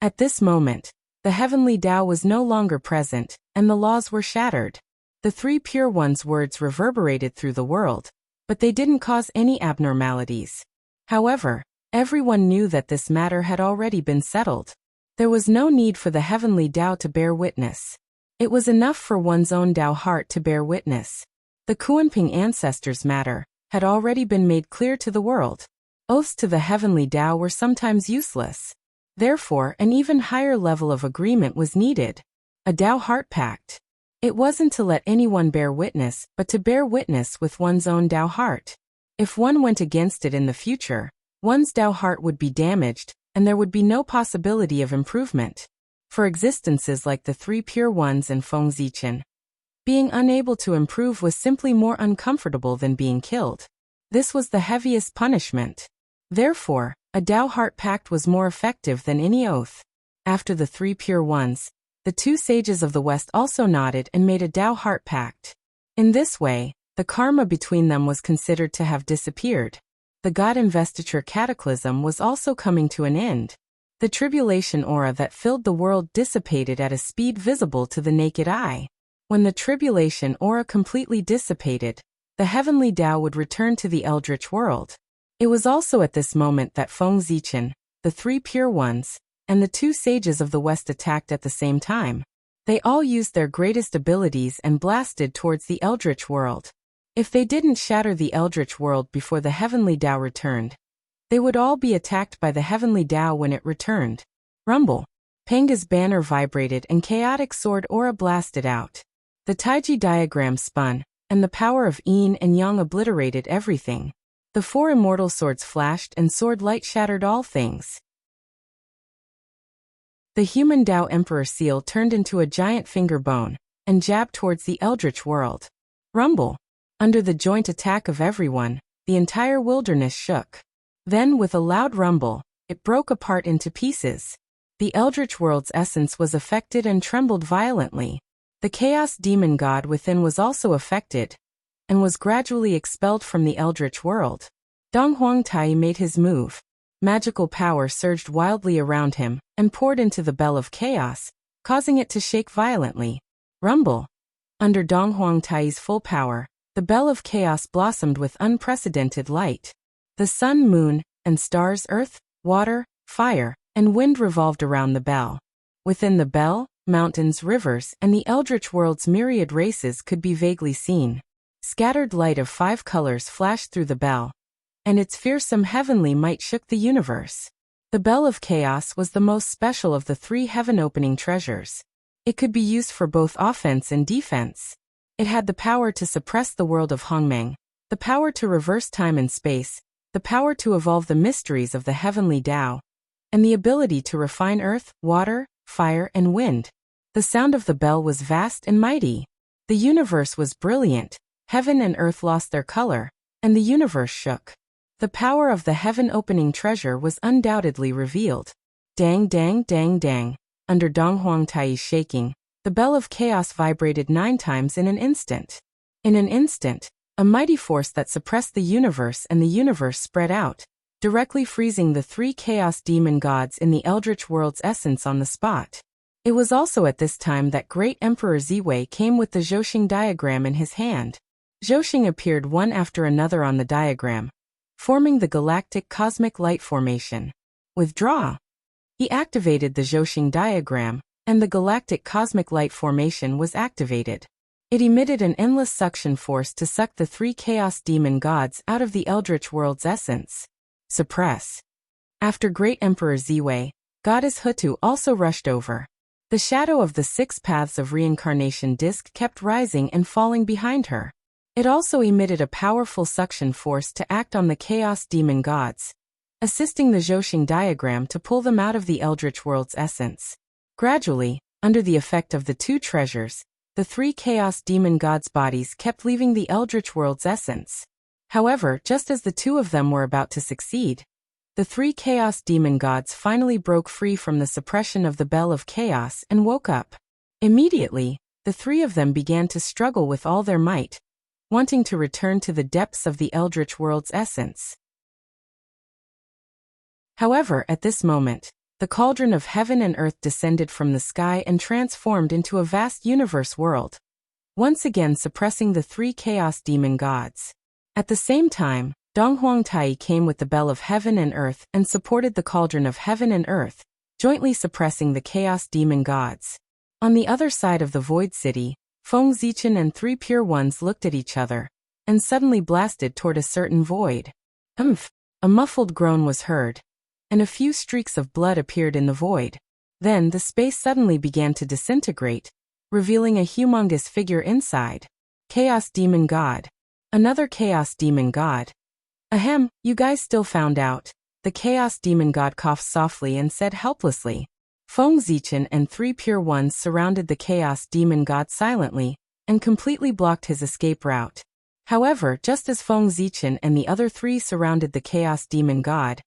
Speaker 1: At this moment, the heavenly Tao was no longer present, and the laws were shattered. The three pure ones' words reverberated through the world, but they didn't cause any abnormalities. However, everyone knew that this matter had already been settled. There was no need for the heavenly Tao to bear witness. It was enough for one's own Tao heart to bear witness. The Kuanping ancestors' matter had already been made clear to the world. Oaths to the heavenly Tao were sometimes useless. Therefore, an even higher level of agreement was needed. A Tao heart pact. It wasn't to let anyone bear witness, but to bear witness with one's own Tao heart. If one went against it in the future, one's Tao heart would be damaged, and there would be no possibility of improvement. For existences like the three pure ones and Feng Zichen, being unable to improve was simply more uncomfortable than being killed. This was the heaviest punishment. Therefore, a Tao heart pact was more effective than any oath. After the three pure ones, the two sages of the West also nodded and made a Tao heart pact. In this way, the karma between them was considered to have disappeared. The God investiture cataclysm was also coming to an end. The tribulation aura that filled the world dissipated at a speed visible to the naked eye. When the tribulation aura completely dissipated, the heavenly Tao would return to the eldritch world. It was also at this moment that Feng Zichen, the three pure ones, and the two sages of the West attacked at the same time. They all used their greatest abilities and blasted towards the Eldritch world. If they didn't shatter the Eldritch world before the Heavenly Tao returned, they would all be attacked by the Heavenly Tao when it returned. Rumble. Panga's banner vibrated and chaotic sword aura blasted out. The Taiji diagram spun, and the power of Yin and Yang obliterated everything. The four immortal swords flashed and sword light shattered all things. The human Tao Emperor seal turned into a giant finger bone, and jabbed towards the Eldritch world. Rumble. Under the joint attack of everyone, the entire wilderness shook. Then, with a loud rumble, it broke apart into pieces. The Eldritch world's essence was affected and trembled violently. The chaos demon god within was also affected, and was gradually expelled from the Eldritch world. Dong Huangtai made his move. Magical power surged wildly around him, and poured into the bell of chaos, causing it to shake violently. Rumble. Under Dong Huangtai's full power, the bell of chaos blossomed with unprecedented light. The sun, moon, and stars, earth, water, fire, and wind revolved around the bell. Within the bell, mountains, rivers, and the Eldritch world's myriad races could be vaguely seen. Scattered light of 5 colors flashed through the bell, and its fearsome heavenly might shook the universe. The Bell of Chaos was the most special of the 3 heaven-opening treasures. It could be used for both offense and defense. It had the power to suppress the world of Hongmeng, the power to reverse time and space, the power to evolve the mysteries of the heavenly Tao, and the ability to refine earth, water, fire, and wind. The sound of the bell was vast and mighty. The universe was brilliant, heaven and earth lost their color, and the universe shook. The power of the heaven-opening treasure was undoubtedly revealed. Dang, dang, dang, dang. Under Dong Huangtai's shaking, the bell of chaos vibrated 9 times in an instant. In an instant, a mighty force that suppressed the universe and the universe spread out, directly freezing the 3 chaos demon gods in the Eldritch world's essence on the spot. It was also at this time that great Emperor Ziwei came with the Zhouxing diagram in his hand. Zhouxing appeared one after another on the diagram, forming the galactic cosmic light formation. Withdraw. He activated the Zhouxing diagram, and the galactic cosmic light formation was activated. It emitted an endless suction force to suck the 3 chaos demon gods out of the Eldritch world's essence. Suppress. After great Emperor Ziwei, Goddess Hutu also rushed over. The shadow of the 6 paths of reincarnation disk kept rising and falling behind her. It also emitted a powerful suction force to act on the chaos demon gods, assisting the Zhouxing diagram to pull them out of the Eldritch world's essence. Gradually, under the effect of the 2 treasures, the 3 chaos demon gods' bodies kept leaving the Eldritch world's essence. However, just as the 2 of them were about to succeed, the 3 chaos demon gods finally broke free from the suppression of the Bell of Chaos and woke up. Immediately, the 3 of them began to struggle with all their might, wanting to return to the depths of the Eldritch world's essence. However, at this moment, the cauldron of heaven and earth descended from the sky and transformed into a vast universe world, once again suppressing the 3 chaos demon gods. At the same time, Dong Huangtai came with the bell of heaven and earth and supported the cauldron of heaven and earth, jointly suppressing the chaos demon gods. On the other side of the void city, Feng Zichen and 3 pure ones looked at each other, and suddenly blasted toward a certain void. Umph! A muffled groan was heard, and a few streaks of blood appeared in the void. Then the space suddenly began to disintegrate, revealing a humongous figure inside. Chaos Demon God. Another Chaos Demon God. Ahem, you guys still found out. The Chaos Demon God coughed softly and said helplessly. Feng Zichen and 3 pure ones surrounded the Chaos Demon God silently, and completely blocked his escape route. However, just as Feng Zichen and the other 3 surrounded the Chaos Demon God,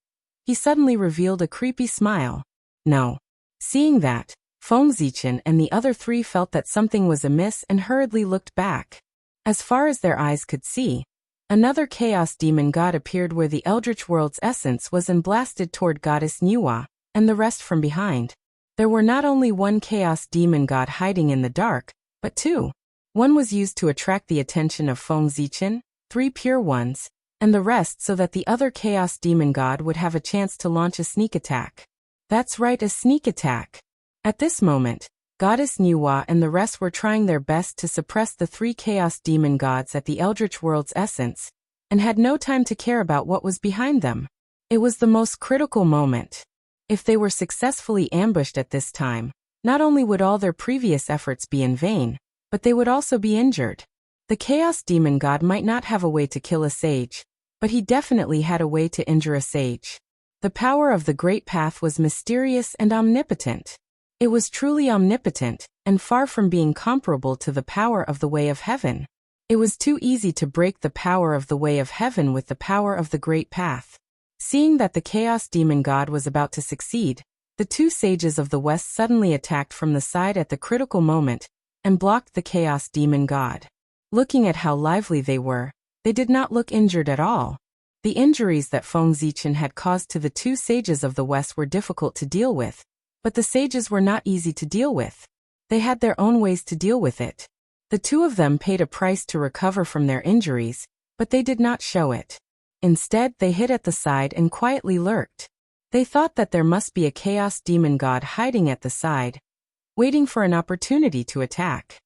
Speaker 1: he suddenly revealed a creepy smile. No. Seeing that, Feng Zichen and the other 3 felt that something was amiss and hurriedly looked back. As far as their eyes could see, another Chaos Demon God appeared where the Eldritch world's essence was and blasted toward Goddess Nuwa, and the rest from behind. There were not only 1 Chaos Demon God hiding in the dark, but 2. One was used to attract the attention of Feng Zichen, 3 pure ones, and the rest so that the other Chaos Demon God would have a chance to launch a sneak attack. That's right, a sneak attack. At this moment, Goddess Nuwa and the rest were trying their best to suppress the three chaos demon gods at the Eldritch World's essence, and had no time to care about what was behind them. It was the most critical moment. If they were successfully ambushed at this time, not only would all their previous efforts be in vain, but they would also be injured. The Chaos Demon God might not have a way to kill a sage, but he definitely had a way to injure a sage. The power of the Great Path was mysterious and omnipotent. It was truly omnipotent, and far from being comparable to the power of the Way of Heaven. It was too easy to break the power of the Way of Heaven with the power of the Great Path. Seeing that the Chaos Demon God was about to succeed, the two sages of the West suddenly attacked from the side at the critical moment, and blocked the Chaos Demon God. Looking at how lively they were, they did not look injured at all. The injuries that Feng Zichen had caused to the two sages of the West were difficult to deal with, but the sages were not easy to deal with. They had their own ways to deal with it. The two of them paid a price to recover from their injuries, but they did not show it. Instead, they hid at the side and quietly lurked. They thought that there must be a Chaos Demon God hiding at the side, waiting for an opportunity to attack.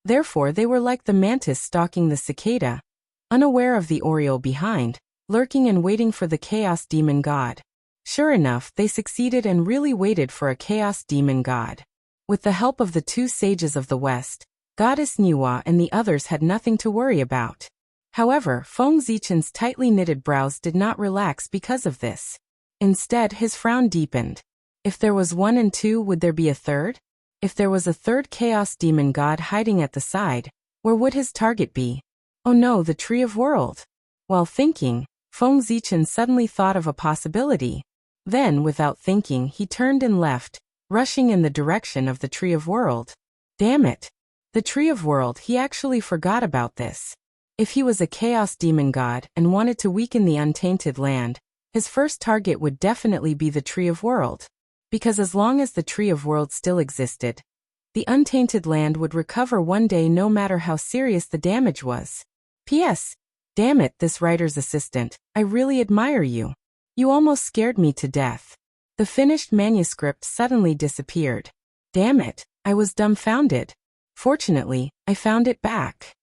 Speaker 1: Therefore, they were like the mantis stalking the cicada, unaware of the oriole behind, lurking and waiting for the Chaos Demon God. Sure enough, they succeeded and really waited for a Chaos Demon God. With the help of the two sages of the West, Goddess Nuwa and the others had nothing to worry about. However, Feng Zichen's tightly knitted brows did not relax because of this. Instead, his frown deepened. If there was one and two, would there be a third? If there was a third Chaos Demon God hiding at the side, where would his target be? Oh no, the Tree of World. While thinking, Feng Zichen suddenly thought of a possibility. Then, without thinking, he turned and left, rushing in the direction of the Tree of World. Damn it! The Tree of World, he actually forgot about this. If he was a Chaos Demon God and wanted to weaken the untainted land, his first target would definitely be the Tree of World. Because as long as the Tree of World still existed, the untainted land would recover one day no matter how serious the damage was. P.S. Damn it, this writer's assistant, I really admire you. You almost scared me to death. The finished manuscript suddenly disappeared. Damn it, I was dumbfounded. Fortunately, I found it back.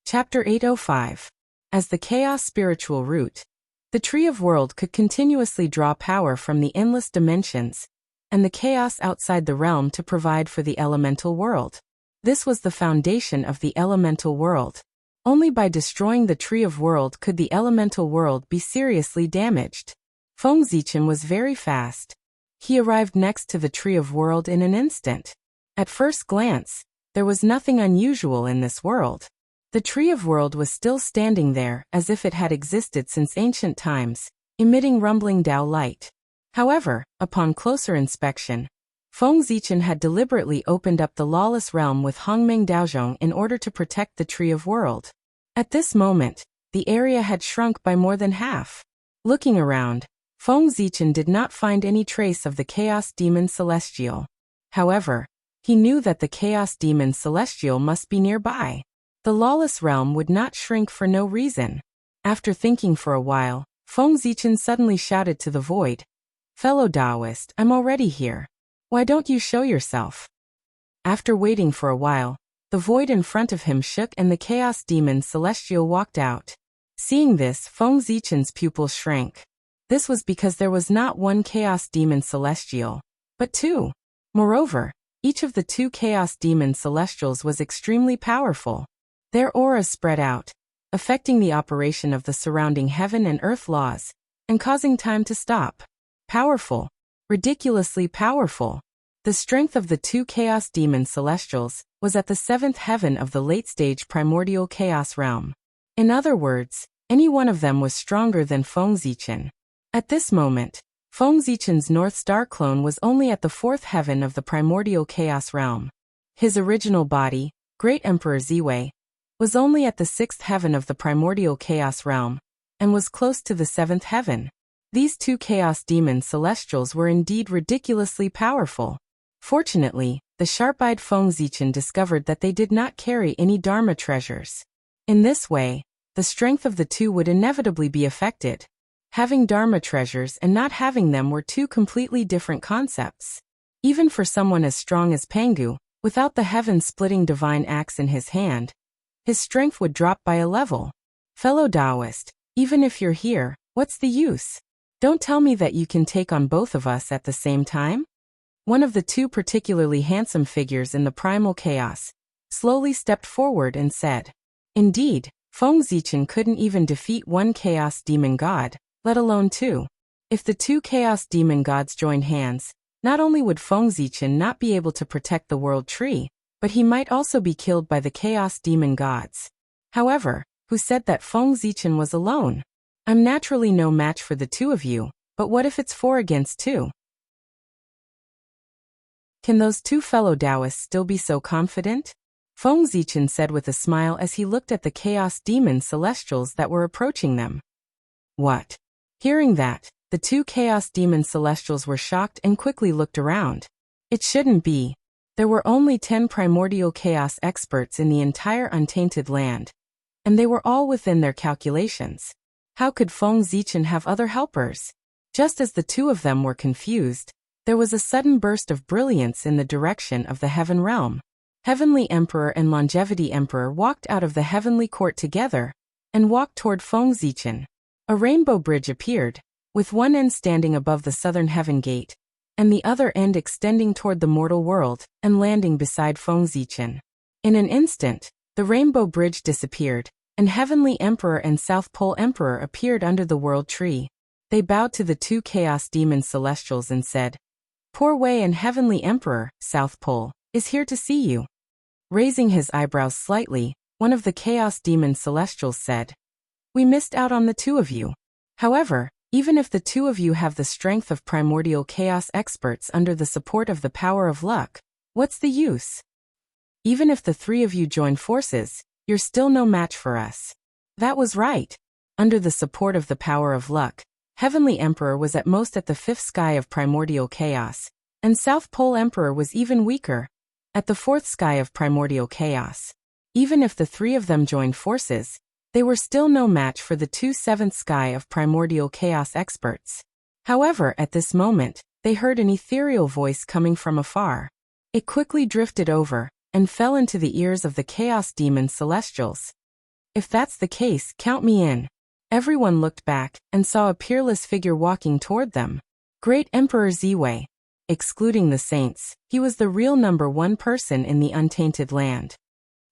Speaker 1: Chapter 805. As the Chaos Spiritual Root, the Tree of World could continuously draw power from the endless dimensions, and the chaos outside the realm to provide for the elemental world. This was the foundation of the elemental world. Only by destroying the Tree of World could the elemental world be seriously damaged. Feng Zichen was very fast. He arrived next to the Tree of World in an instant. At first glance, there was nothing unusual in this world. The Tree of World was still standing there as if it had existed since ancient times, emitting rumbling Tao light. However, upon closer inspection, Feng Zichen had deliberately opened up the lawless realm with Hongmeng Daozhong in order to protect the Tree of World. At this moment, the area had shrunk by more than half. Looking around, Feng Zichen did not find any trace of the Chaos Demon Celestial. However, he knew that the Chaos Demon Celestial must be nearby. The lawless realm would not shrink for no reason. After thinking for a while, Feng Zichen suddenly shouted to the void, "Fellow Taoist, I'm already here. Why don't you show yourself?" After waiting for a while, the void in front of him shook and the Chaos Demon Celestial walked out. Seeing this, Feng Zichen's pupils shrank. This was because there was not one Chaos Demon Celestial, but two. Moreover, each of the two Chaos Demon Celestials was extremely powerful. Their auras spread out, affecting the operation of the surrounding heaven and earth laws, and causing time to stop. Powerful. Ridiculously powerful. The strength of the two Chaos Demon Celestials was at the seventh heaven of the late-stage primordial chaos realm. In other words, any one of them was stronger than Feng Zichen. At this moment, Feng Zichen's North Star clone was only at the fourth heaven of the primordial chaos realm. His original body, Great Emperor Ziwei, was only at the sixth heaven of the primordial chaos realm, and was close to the seventh heaven. These two Chaos Demon Celestials were indeed ridiculously powerful. Fortunately, the sharp-eyed Feng Zichen discovered that they did not carry any Dharma treasures. In this way, the strength of the two would inevitably be affected. Having Dharma treasures and not having them were two completely different concepts. Even for someone as strong as Pangu, without the heaven-splitting divine axe in his hand, his strength would drop by a level. Fellow Taoist, even if you're here, what's the use? Don't tell me that you can take on both of us at the same time? One of the two particularly handsome figures in the primal chaos slowly stepped forward and said, "Indeed, Feng Zichen couldn't even defeat one chaos demon god, let alone two. If the two chaos demon gods joined hands, not only would Feng Zichen not be able to protect the world tree, but he might also be killed by the chaos demon gods. However, who said that Feng Zichen was alone? I'm naturally no match for the two of you, but what if it's 4 against 2? Can those two fellow Taoists still be so confident?" Feng Zichen said with a smile as he looked at the chaos demon celestials that were approaching them. What? Hearing that, the two chaos demon celestials were shocked and quickly looked around. It shouldn't be. There were only 10 primordial chaos experts in the entire untainted land, and they were all within their calculations. How could Feng Zichen have other helpers? Just as the two of them were confused, there was a sudden burst of brilliance in the direction of the Heaven Realm. Heavenly Emperor and Longevity Emperor walked out of the Heavenly Court together and walked toward Feng Zichen. A rainbow bridge appeared, with one end standing above the southern heaven gate, and the other end extending toward the mortal world and landing beside Feng Zichen. In an instant, the rainbow bridge disappeared, and Heavenly Emperor and South Pole Emperor appeared under the world tree. They bowed to the two chaos demon celestials and said, "Poor Wei and Heavenly Emperor, South Pole, is here to see you." Raising his eyebrows slightly, one of the chaos demon celestials said, "We missed out on the two of you. However, even if the two of you have the strength of primordial chaos experts under the support of the power of luck, what's the use? Even if the three of you join forces, you're still no match for us." That was right. Under the support of the power of luck, Heavenly Emperor was at most at the 5th sky of primordial chaos, and South Pole Emperor was even weaker, at the 4th sky of primordial chaos. Even if the three of them joined forces, they were still no match for the two 7th sky of primordial chaos experts. However, at this moment, they heard an ethereal voice coming from afar. It quickly drifted over and fell into the ears of the chaos demon celestials. "If that's the case, count me in." Everyone looked back and saw a peerless figure walking toward them. Great Emperor Ziwei. Excluding the saints, he was the real #1 person in the untainted land.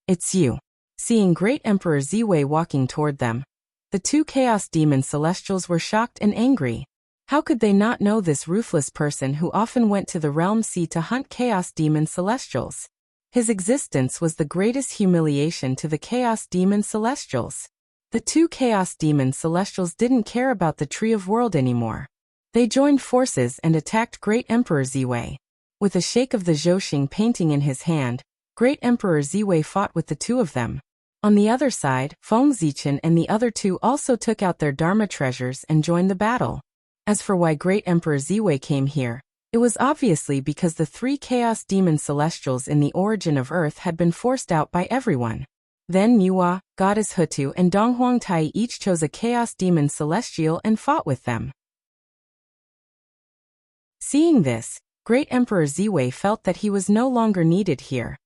Speaker 1: "It's you." Seeing Great Emperor Ziwei walking toward them, the two chaos demon celestials were shocked and angry. How could they not know this ruthless person who often went to the realm sea to hunt chaos demon celestials? His existence was the greatest humiliation to the chaos demon celestials. The two chaos demon celestials didn't care about the Tree of World anymore. They joined forces and attacked Great Emperor Ziwei. With a shake of the Zhouxing painting in his hand, Great Emperor Ziwei fought with the two of them. On the other side, Feng Zichen and the other two also took out their Dharma treasures and joined the battle. As for why Great Emperor Ziwei came here, it was obviously because the 3 chaos demon celestials in the origin of Earth had been forced out by everyone. Then Nuwa, Goddess Hutu and Donghuang Tai each chose a chaos demon celestial and fought with them. Seeing this, Great Emperor Ziwei felt that he was no longer needed here.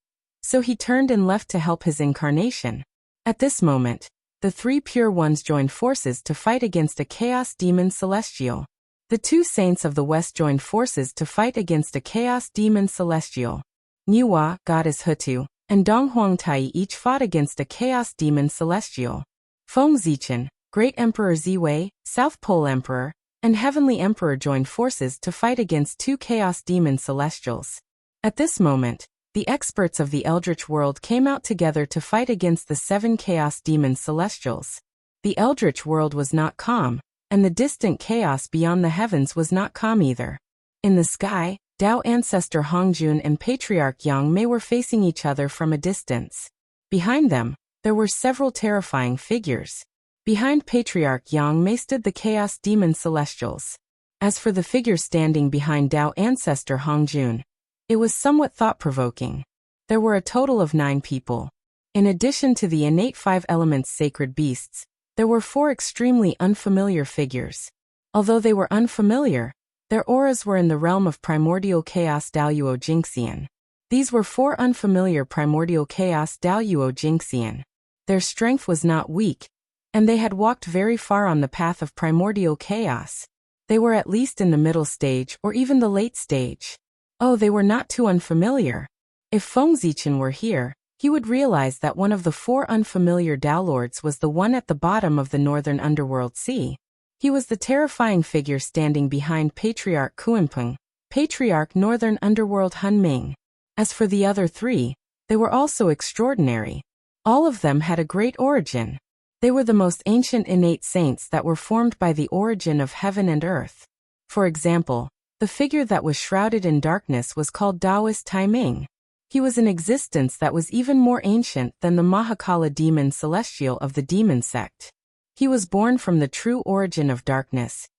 Speaker 1: So he turned and left to help his incarnation. At this moment, the 3 pure ones joined forces to fight against a chaos demon celestial. The 2 saints of the west joined forces to fight against a chaos demon celestial. Nuwa, Goddess Hutu, and Donghuang Tai each fought against a chaos demon celestial. Feng Zichen, Great Emperor Ziwei, South Pole Emperor, and Heavenly Emperor joined forces to fight against 2 chaos demon celestials. At this moment, the experts of the Eldritch world came out together to fight against the 7 chaos demon celestials. The Eldritch world was not calm, and the distant chaos beyond the heavens was not calm either. In the sky, Tao ancestor Hongjun and Patriarch Yang Mei were facing each other from a distance. Behind them, there were several terrifying figures. Behind Patriarch Yang Mei stood the chaos demon celestials. As for the figure standing behind Tao ancestor Hongjun, it was somewhat thought-provoking. There were a total of 9 people. In addition to the innate 5 elements sacred beasts, there were 4 extremely unfamiliar figures. Although they were unfamiliar, their auras were in the realm of primordial chaos Daoyuo Jingxian. These were 4 unfamiliar primordial chaos Daoyuo Jingxian. Their strength was not weak, and they had walked very far on the path of primordial chaos. They were at least in the middle stage or even the late stage. Oh, they were not too unfamiliar. If Feng Zichen were here, he would realize that one of the 4 unfamiliar Dao Lords was the one at the bottom of the northern underworld sea. He was the terrifying figure standing behind Patriarch Kuanpeng, Patriarch Northern Underworld Hunming. As for the other 3, they were also extraordinary. All of them had a great origin. They were the most ancient innate saints that were formed by the origin of heaven and earth. For example, the figure that was shrouded in darkness was called Taoist Taiming. He was an existence that was even more ancient than the Mahakala demon celestial of the demon sect. He was born from the true origin of darkness,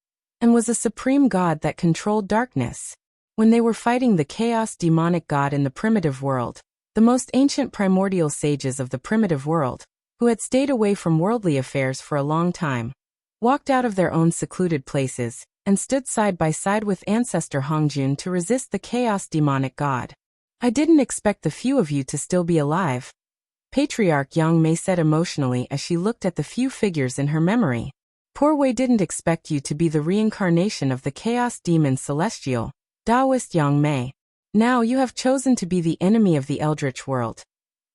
Speaker 1: and was a supreme god that controlled darkness. When they were fighting the chaos demonic god in the primitive world, the most ancient primordial sages of the primitive world, who had stayed away from worldly affairs for a long time, walked out of their own secluded places, and stood side by side with ancestor Hongjun to resist the chaos demonic god. I didn't expect the few of you to still be alive, Patriarch Yang Mei said emotionally as she looked at the few figures in her memory. Poor Wei didn't expect you to be the reincarnation of the chaos demon celestial, Taoist Yang Mei. Now you have chosen to be the enemy of the eldritch world.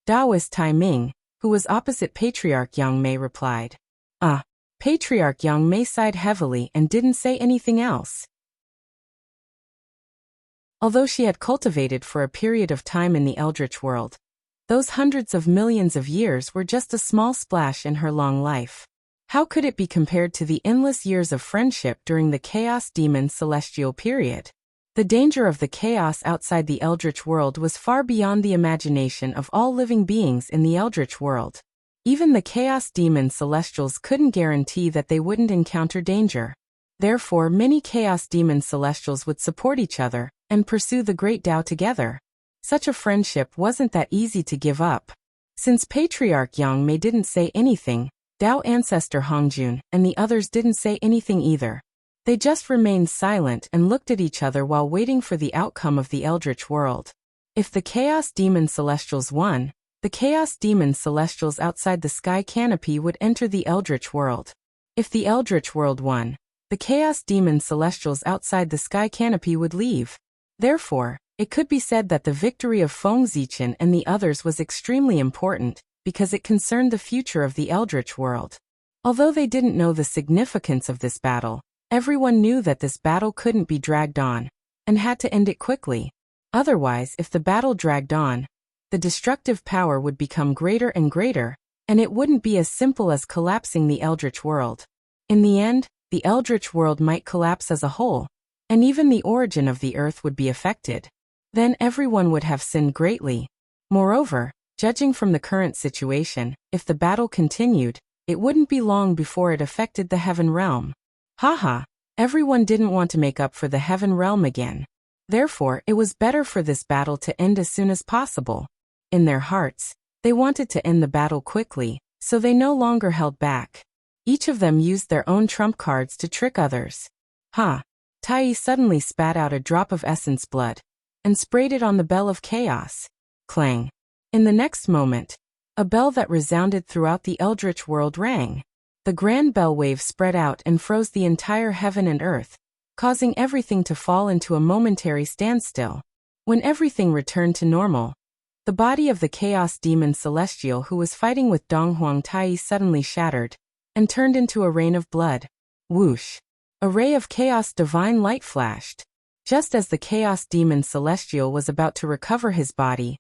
Speaker 1: Taoist Tai Ming, who was opposite Patriarch Yang Mei, replied. Patriarch Yang Mei sighed heavily and didn't say anything else. Although she had cultivated for a period of time in the eldritch world, those hundreds of millions of years were just a small splash in her long life. How could it be compared to the endless years of friendship during the chaos demon celestial period? The danger of the chaos outside the eldritch world was far beyond the imagination of all living beings in the eldritch world. Even the chaos demon celestials couldn't guarantee that they wouldn't encounter danger. Therefore, many chaos demon celestials would support each other and pursue the great Tao together. Such a friendship wasn't that easy to give up. Since Patriarch Yang Mei didn't say anything, Tao ancestor Hongjun and the others didn't say anything either. They just remained silent and looked at each other while waiting for the outcome of the eldritch world. If the chaos demon celestials won, the chaos demon celestials outside the sky canopy would enter the eldritch world. If the eldritch world won, the chaos demon celestials outside the sky canopy would leave. Therefore, it could be said that the victory of Feng Zichen and the others was extremely important, because it concerned the future of the eldritch world. Although they didn't know the significance of this battle, everyone knew that this battle couldn't be dragged on, and had to end it quickly. Otherwise, if the battle dragged on, the destructive power would become greater and greater, and it wouldn't be as simple as collapsing the eldritch world. In the end, the eldritch world might collapse as a whole, and even the origin of the earth would be affected. Then everyone would have sinned greatly. Moreover, judging from the current situation, if the battle continued, it wouldn't be long before it affected the heaven realm. Haha, everyone didn't want to make up for the heaven realm again. Therefore, it was better for this battle to end as soon as possible. In their hearts, they wanted to end the battle quickly, so they no longer held back. Each of them used their own trump cards to trick others. Tai suddenly spat out a drop of essence blood, and sprayed it on the bell of chaos. Clang. In the next moment, a bell that resounded throughout the eldritch world rang. The grand bell wave spread out and froze the entire heaven and earth, causing everything to fall into a momentary standstill. When everything returned to normal, the body of the chaos demon celestial who was fighting with Donghuang Tai suddenly shattered, and turned into a rain of blood. Whoosh! A ray of chaos divine light flashed. Just as the chaos demon celestial was about to recover his body,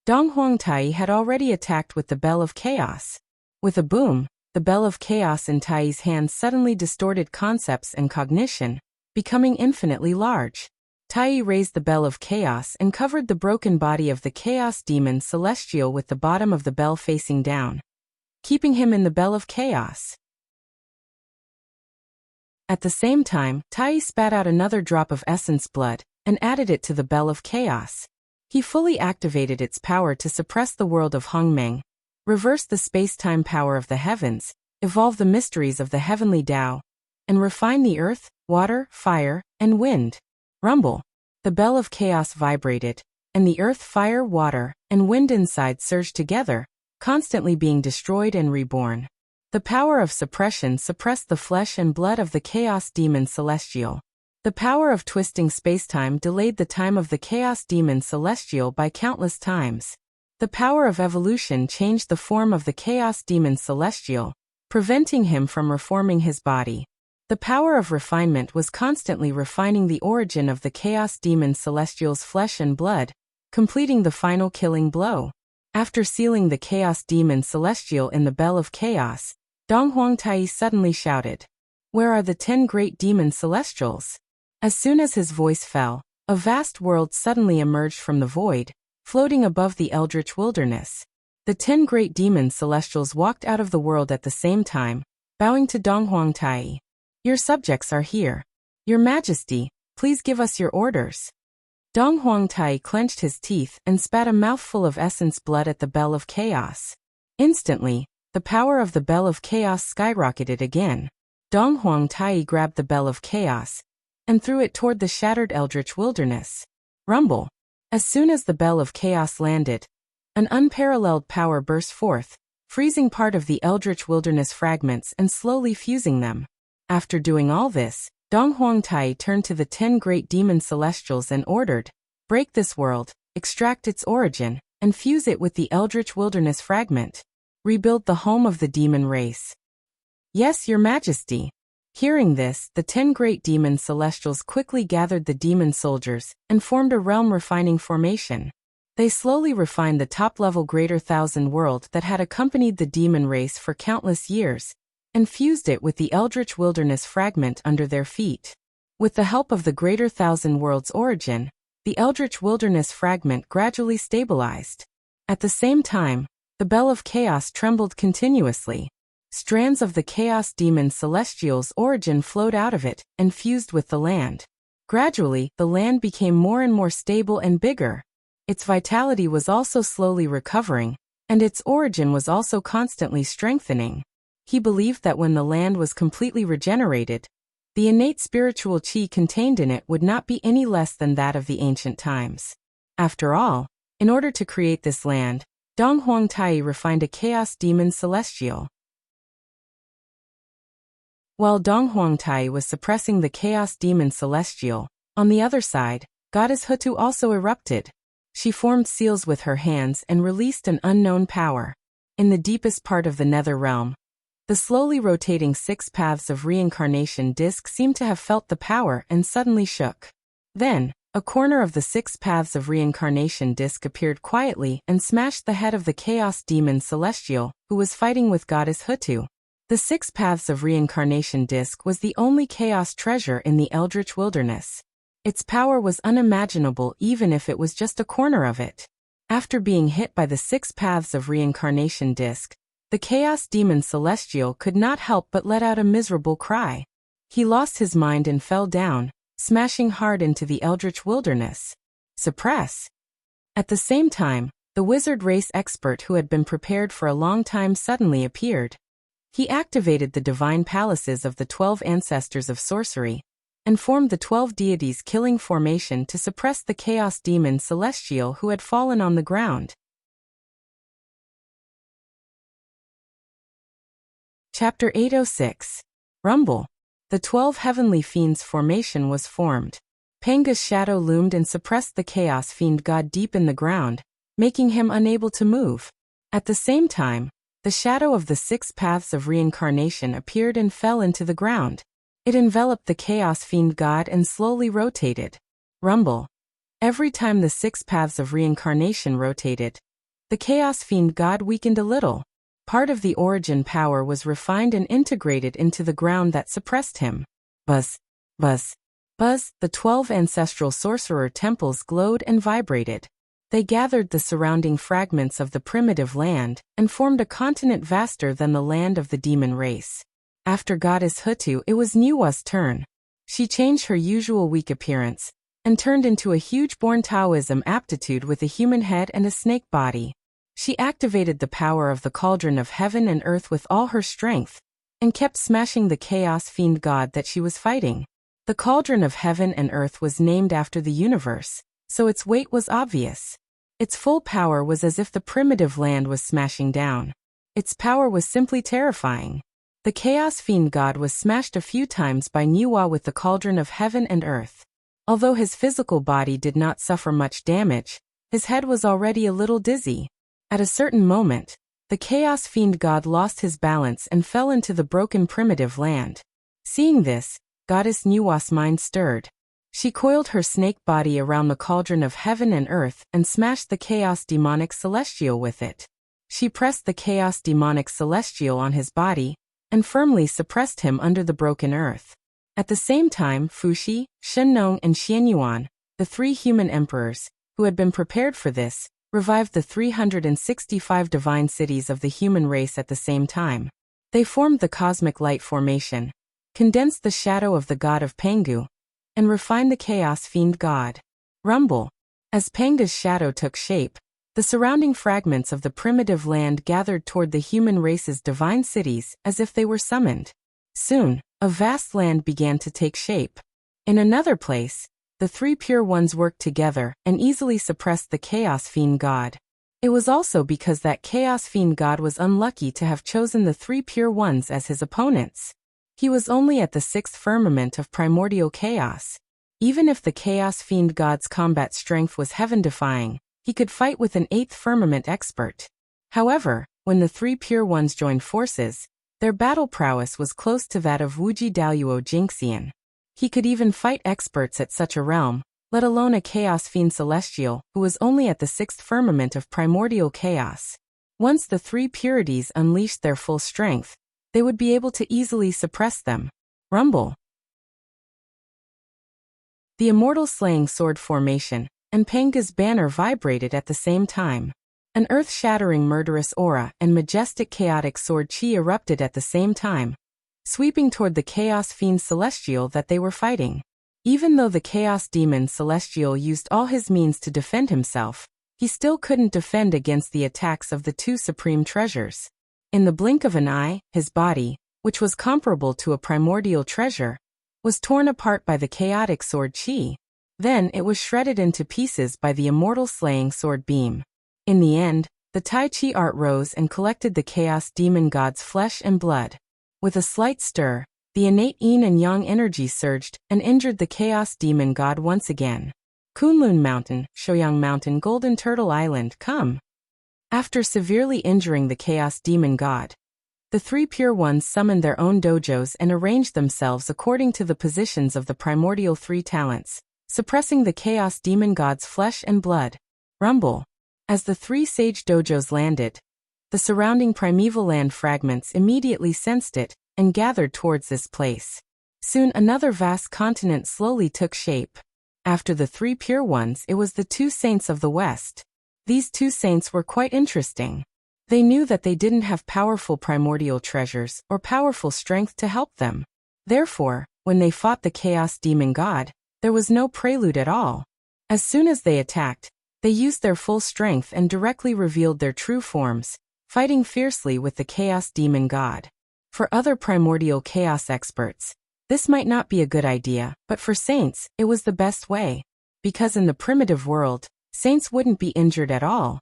Speaker 1: Donghuang Tai had already attacked with the bell of chaos. With a boom, the bell of chaos in Tai's hand suddenly distorted concepts and cognition, becoming infinitely large. Tai raised the bell of chaos and covered the broken body of the chaos demon celestial with the bottom of the bell facing down, keeping him in the bell of chaos. At the same time, Tai spat out another drop of essence blood and added it to the bell of chaos. He fully activated its power to suppress the world of Hongmeng, reverse the space-time power of the heavens, evolve the mysteries of the heavenly Tao, and refine the earth, water, fire, and wind. Rumble. The bell of chaos vibrated, and the earth, fire, water, and wind inside surged together, constantly being destroyed and reborn. The power of suppression suppressed the flesh and blood of the chaos demon celestial. The power of twisting spacetime delayed the time of the chaos demon celestial by countless times. The power of evolution changed the form of the chaos demon celestial, preventing him from reforming his body. The power of refinement was constantly refining the origin of the chaos demon celestial's flesh and blood, completing the final killing blow. After sealing the chaos demon celestial in the bell of chaos, Dong Huangtai suddenly shouted, "Where are the 10 great demon celestials?" As soon as his voice fell, a vast world suddenly emerged from the void, floating above the eldritch wilderness. The 10 great demon celestials walked out of the world at the same time, bowing to Dong Huangtai. "Your subjects are here. Your Majesty, please give us your orders." Dong Huangtai clenched his teeth and spat a mouthful of essence blood at the bell of chaos. Instantly, the power of the bell of chaos skyrocketed again. Dong Huangtai grabbed the bell of chaos and threw it toward the shattered eldritch wilderness. Rumble. As soon as the bell of chaos landed, an unparalleled power burst forth, freezing part of the eldritch wilderness fragments and slowly fusing them. After doing all this, Dong Huangtai turned to the 10 great demon celestials and ordered, "Break this world, extract its origin, and fuse it with the eldritch wilderness fragment. Rebuild the home of the demon race." "Yes, Your Majesty." Hearing this, the 10 great demon celestials quickly gathered the demon soldiers and formed a realm-refining formation. They slowly refined the top-level Greater Thousand World that had accompanied the demon race for countless years, and fused it with the eldritch wilderness fragment under their feet. With the help of the Greater Thousand World's origin, the eldritch wilderness fragment gradually stabilized. At the same time, the bell of chaos trembled continuously. Strands of the chaos demon celestial's origin flowed out of it and fused with the land. Gradually, the land became more and more stable and bigger. Its vitality was also slowly recovering, and its origin was also constantly strengthening. He believed that when the land was completely regenerated, the innate spiritual chi contained in it would not be any less than that of the ancient times. After all, in order to create this land, Dong Huangtai refined a chaos demon celestial. While Dong Huangtai was suppressing the chaos demon celestial, on the other side, Goddess Hutu also erupted. She formed seals with her hands and released an unknown power. In the deepest part of the nether realm, the slowly rotating 6 paths of reincarnation disc seemed to have felt the power and suddenly shook. Then, a corner of the 6 paths of reincarnation disc appeared quietly and smashed the head of the chaos demon celestial, who was fighting with Goddess Hutu. The 6 paths of reincarnation disc was the only chaos treasure in the eldritch wilderness. Its power was unimaginable even if it was just a corner of it. After being hit by the 6 paths of reincarnation disc, the chaos demon celestial could not help but let out a miserable cry. He lost his mind and fell down, smashing hard into the eldritch wilderness. Suppress. At the same time, the wizard race expert who had been prepared for a long time suddenly appeared. He activated the divine palaces of the 12 ancestors of sorcery, and formed the 12 deities killing formation to suppress the chaos demon celestial who had fallen on the ground. Chapter 806. Rumble. The 12 heavenly fiends formation was formed. Panga's shadow loomed and suppressed the chaos fiend god deep in the ground, making him unable to move. At the same time, the shadow of the 6 paths of reincarnation appeared and fell into the ground. It enveloped the chaos fiend god and slowly rotated. Rumble. Every time the 6 paths of reincarnation rotated, the chaos fiend god weakened a little. Part of the origin power was refined and integrated into the ground that suppressed him. Buzz. Buzz. Buzz. The 12 ancestral sorcerer temples glowed and vibrated. They gathered the surrounding fragments of the primitive land and formed a continent vaster than the land of the demon race. After Goddess Hutu, it was Nuwa's turn. She changed her usual weak appearance and turned into a huge born Taoism aptitude with a human head and a snake body. She activated the power of the cauldron of heaven and earth with all her strength, and kept smashing the chaos fiend god that she was fighting. The cauldron of heaven and earth was named after the universe, so its weight was obvious. Its full power was as if the primitive land was smashing down. Its power was simply terrifying. The chaos fiend god was smashed a few times by Nuwa with the cauldron of heaven and earth. Although his physical body did not suffer much damage, his head was already a little dizzy. At a certain moment, the chaos fiend god lost his balance and fell into the broken primitive land. Seeing this, Goddess Nuwa's mind stirred. She coiled her snake body around the cauldron of heaven and earth and smashed the chaos demonic celestial with it. She pressed the chaos demonic celestial on his body and firmly suppressed him under the broken earth. At the same time, Fuxi, Shenong and Xianyuan, the three human emperors, who had been prepared for this, revived the 365 divine cities of the human race at the same time. They formed the cosmic light formation, condensed the shadow of the god of Pangu, and refined the chaos fiend god. Rumble. As Panga's shadow took shape, the surrounding fragments of the primitive land gathered toward the human race's divine cities as if they were summoned. Soon, a vast land began to take shape. In another place, the three pure ones worked together and easily suppressed the chaos fiend god. It was also because that chaos fiend god was unlucky to have chosen the three pure ones as his opponents. He was only at the sixth firmament of primordial chaos. Even if the chaos fiend god's combat strength was heaven-defying, he could fight with an eighth firmament expert. However, when the three pure ones joined forces, their battle prowess was close to that of Wuji Daluo Jinxian. He could even fight experts at such a realm, let alone a chaos fiend celestial who was only at the sixth firmament of primordial chaos. Once the three purities unleashed their full strength, they would be able to easily suppress them. Rumble. The immortal slaying sword formation and Panga's banner vibrated at the same time. An earth-shattering murderous aura and majestic chaotic sword chi erupted at the same time, sweeping toward the chaos fiend celestial that they were fighting. Even though the chaos demon celestial used all his means to defend himself, he still couldn't defend against the attacks of the two supreme treasures. In the blink of an eye, his body, which was comparable to a primordial treasure, was torn apart by the chaotic sword chi. Then it was shredded into pieces by the immortal slaying sword beam. In the end, the Tai Chi art rose and collected the chaos demon god's flesh and blood. With a slight stir, the innate yin and yang energy surged and injured the chaos demon god once again. Kunlun Mountain, Shoyang Mountain, Golden Turtle Island, come. After severely injuring the chaos demon god, the three pure ones summoned their own dojos and arranged themselves according to the positions of the primordial three talents, suppressing the chaos demon god's flesh and blood. Rumble. As the three sage dojos landed, the surrounding primeval land fragments immediately sensed it and gathered towards this place. Soon another vast continent slowly took shape. After the three pure ones, it was the two saints of the West. These two saints were quite interesting. They knew that they didn't have powerful primordial treasures or powerful strength to help them. Therefore, when they fought the chaos demon god, there was no prelude at all. As soon as they attacked, they used their full strength and directly revealed their true forms, fighting fiercely with the chaos demon god. For other primordial chaos experts, this might not be a good idea, but for saints, it was the best way. Because in the primitive world, saints wouldn't be injured at all,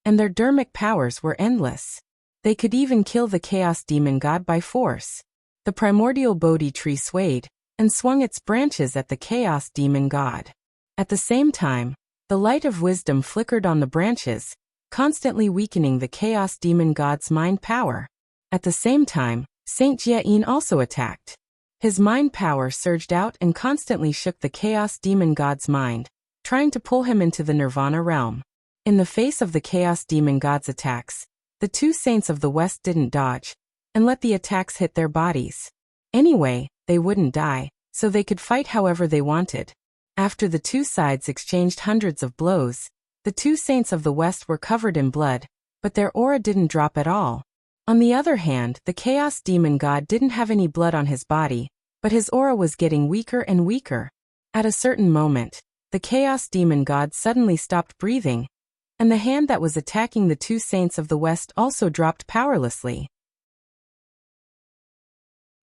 Speaker 1: and their dermic powers were endless. They could even kill the chaos demon god by force. The primordial Bodhi tree swayed and swung its branches at the chaos demon god. At the same time, the light of wisdom flickered on the branches, constantly weakening the chaos demon god's mind power. At the same time, Saint Jia-yin also attacked. His mind power surged out and constantly shook the chaos demon god's mind, trying to pull him into the nirvana realm. In the face of the chaos demon god's attacks, the two saints of the West didn't dodge and let the attacks hit their bodies. Anyway, they wouldn't die, so they could fight however they wanted. After the two sides exchanged hundreds of blows, the two saints of the West were covered in blood, but their aura didn't drop at all. On the other hand, the chaos demon god didn't have any blood on his body, but his aura was getting weaker and weaker. At a certain moment, the chaos demon god suddenly stopped breathing, and the hand that was attacking the two saints of the West also dropped powerlessly.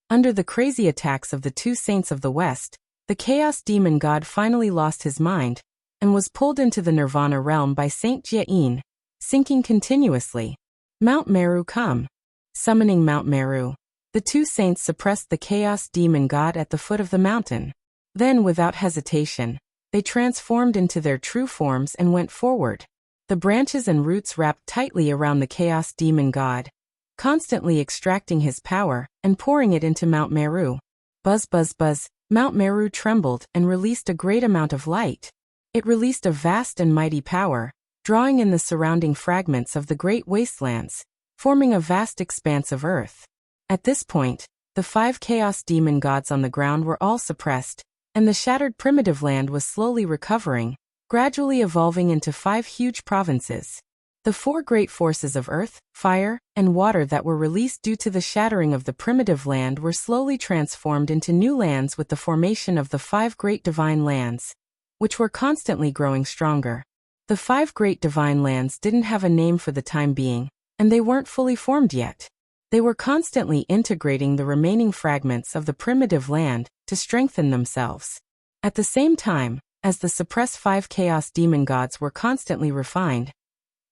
Speaker 1: Under the crazy attacks of the two saints of the West, the chaos demon god finally lost his mind and was pulled into the nirvana realm by Saint Jiayin, sinking continuously. Mount Meru come. Summoning Mount Meru, the two saints suppressed the chaos demon god at the foot of the mountain. Then, without hesitation, they transformed into their true forms and went forward. The branches and roots wrapped tightly around the chaos demon god, constantly extracting his power and pouring it into Mount Meru. Buzz, buzz, buzz, Mount Meru trembled and released a great amount of light. It released a vast and mighty power, drawing in the surrounding fragments of the great wastelands, forming a vast expanse of earth. At this point, the 5 chaos demon gods on the ground were all suppressed, and the shattered primitive land was slowly recovering, gradually evolving into 5 huge provinces. The 4 great forces of earth, fire, and water that were released due to the shattering of the primitive land were slowly transformed into new lands with the formation of the 5 great divine lands, which were constantly growing stronger. The 5 great divine lands didn't have a name for the time being, and they weren't fully formed yet. They were constantly integrating the remaining fragments of the primitive land to strengthen themselves. At the same time, as the suppressed 5 chaos demon gods were constantly refined,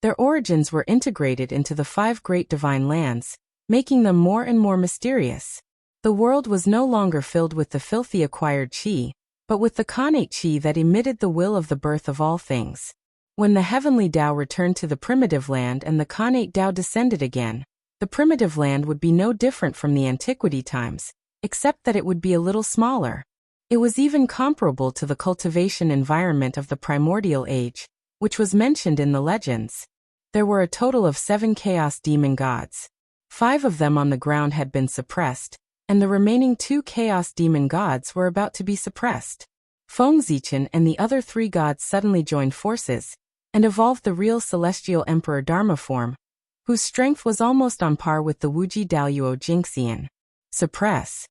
Speaker 1: their origins were integrated into the 5 great divine lands, making them more and more mysterious. The world was no longer filled with the filthy acquired chi, but with the Khanate chi that emitted the will of the birth of all things. When the heavenly Tao returned to the primitive land and the Khanate Tao descended again, the primitive land would be no different from the antiquity times, except that it would be a little smaller. It was even comparable to the cultivation environment of the primordial age, which was mentioned in the legends. There were a total of 7 chaos demon gods. 5 of them on the ground had been suppressed, and the remaining 2 chaos demon gods were about to be suppressed. Fengzichen and the other 3 gods suddenly joined forces and evolved the real celestial emperor Dharma form, whose strength was almost on par with the Wuji Daoyuo Jingxian. Suppress.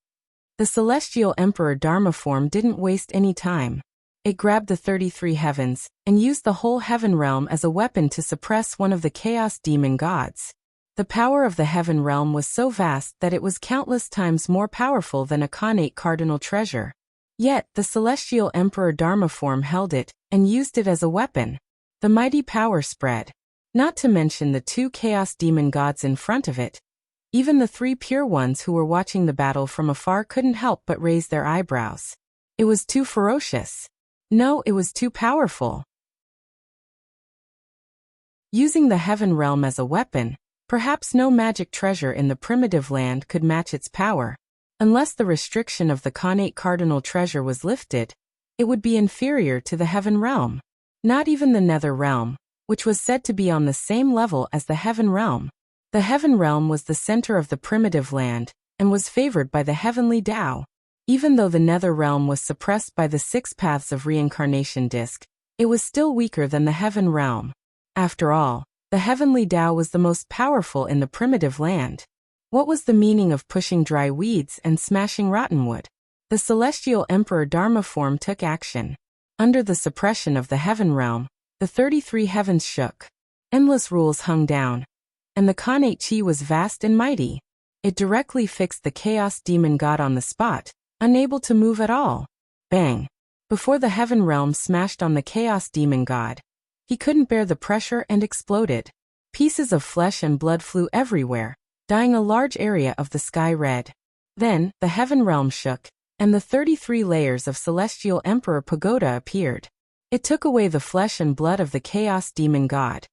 Speaker 1: The celestial emperor Dharma form didn't waste any time. It grabbed the 33 heavens and used the whole heaven realm as a weapon to suppress one of the chaos demon gods. The power of the heaven realm was so vast that it was countless times more powerful than a Khanate cardinal treasure. Yet, the celestial emperor Dharma form held it and used it as a weapon. The mighty power spread. Not to mention the 2 chaos demon gods in front of it. Even the 3 pure ones who were watching the battle from afar couldn't help but raise their eyebrows. It was too ferocious. No, it was too powerful. Using the heaven realm as a weapon, perhaps no magic treasure in the primitive land could match its power. Unless the restriction of the Khanate cardinal treasure was lifted, it would be inferior to the heaven realm. Not even the nether realm, which was said to be on the same level as the heaven realm. The heaven realm was the center of the primitive land, and was favored by the heavenly Tao. Even though the nether realm was suppressed by the 6 paths of reincarnation disc, it was still weaker than the heaven realm. After all, the heavenly Tao was the most powerful in the primitive land. What was the meaning of pushing dry weeds and smashing rotten wood? The celestial emperor Dharma form took action. Under the suppression of the heaven realm, the 33 heavens shook. Endless rules hung down, and the Khanate chi was vast and mighty. It directly fixed the chaos demon god on the spot, unable to move at all. Bang! Before the heaven realm smashed on the chaos demon god, he couldn't bear the pressure and exploded. Pieces of flesh and blood flew everywhere, dyeing a large area of the sky red. Then, the heaven realm shook, and the 33 layers of celestial emperor pagoda appeared. It took away the flesh and blood of the chaos demon god,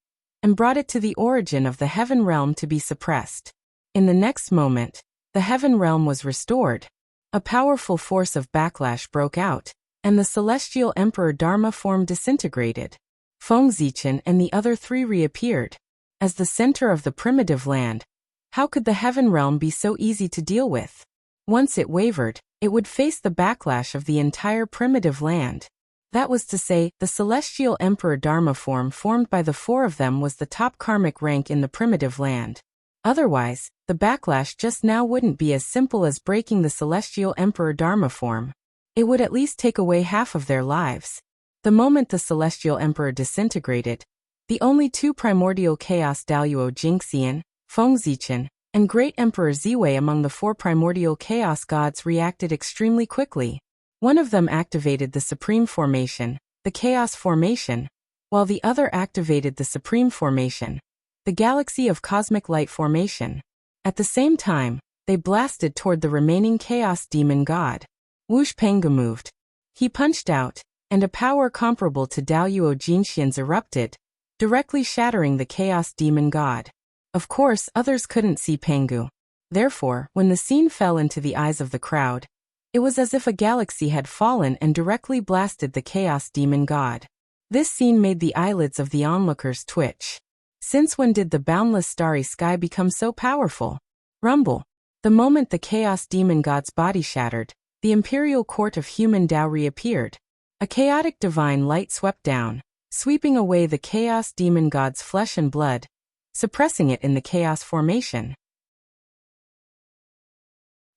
Speaker 1: and brought it to the origin of the heaven realm to be suppressed. In the next moment, the heaven realm was restored. A powerful force of backlash broke out, and the celestial emperor Dharma form disintegrated. Fengzichen and the other 3 reappeared. As the center of the primitive land, how could the heaven realm be so easy to deal with? Once it wavered, it would face the backlash of the entire primitive land. That was to say, the celestial emperor Dharma form formed by the 4 of them was the top karmic rank in the primitive land. Otherwise, the backlash just now wouldn't be as simple as breaking the celestial emperor Dharma form. It would at least take away half of their lives. The moment the celestial emperor disintegrated, the only 2 primordial chaos Daoyuo Jingxian, Fengzichen, and Great Emperor Ziwei among the 4 primordial chaos gods reacted extremely quickly. One of them activated the Supreme Formation, the Chaos Formation, while the other activated the Supreme Formation, the Galaxy of Cosmic Light Formation. At the same time, they blasted toward the remaining Chaos Demon God. Wush Pengu moved. He punched out, and a power comparable to Daoyuo Jinxian's erupted, directly shattering the Chaos Demon God. Of course, others couldn't see Pengu. Therefore, when the scene fell into the eyes of the crowd, it was as if a galaxy had fallen and directly blasted the Chaos Demon God. This scene made the eyelids of the onlookers twitch. Since when did the boundless starry sky become so powerful? Rumble. The moment the Chaos Demon God's body shattered, the imperial court of human Dao reappeared. A chaotic divine light swept down, sweeping away the Chaos Demon God's flesh and blood, suppressing it in the Chaos Formation.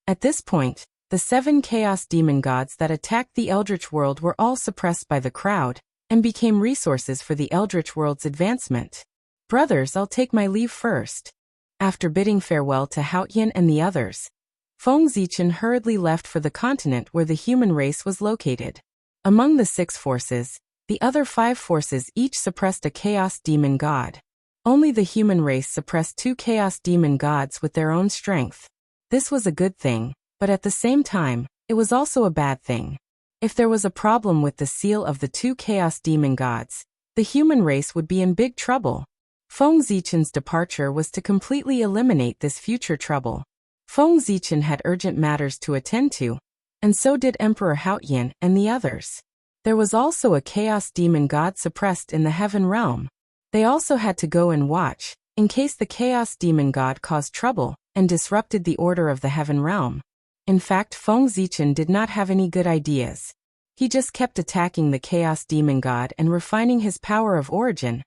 Speaker 1: At this point, the 7 Chaos Demon Gods that attacked the Eldritch World were all suppressed by the crowd, and became resources for the Eldritch World's advancement. Brothers, I'll take my leave first. After bidding farewell to Haotian and the others, Feng Zichen hurriedly left for the continent where the human race was located. Among the 6 forces, the other 5 forces each suppressed a Chaos Demon God. Only the human race suppressed 2 Chaos Demon Gods with their own strength. This was a good thing, but at the same time, it was also a bad thing. If there was a problem with the seal of the 2 Chaos Demon Gods, the human race would be in big trouble. Feng Zichen's departure was to completely eliminate this future trouble. Feng Zichen had urgent matters to attend to, and so did Emperor Haotian and the others. There was also a Chaos Demon God suppressed in the Heaven Realm. They also had to go and watch, in case the Chaos Demon God caused trouble and disrupted the order of the Heaven Realm. In fact, Feng Zichen did not have any good ideas. He just kept attacking the Chaos Demon God and refining his power of origin,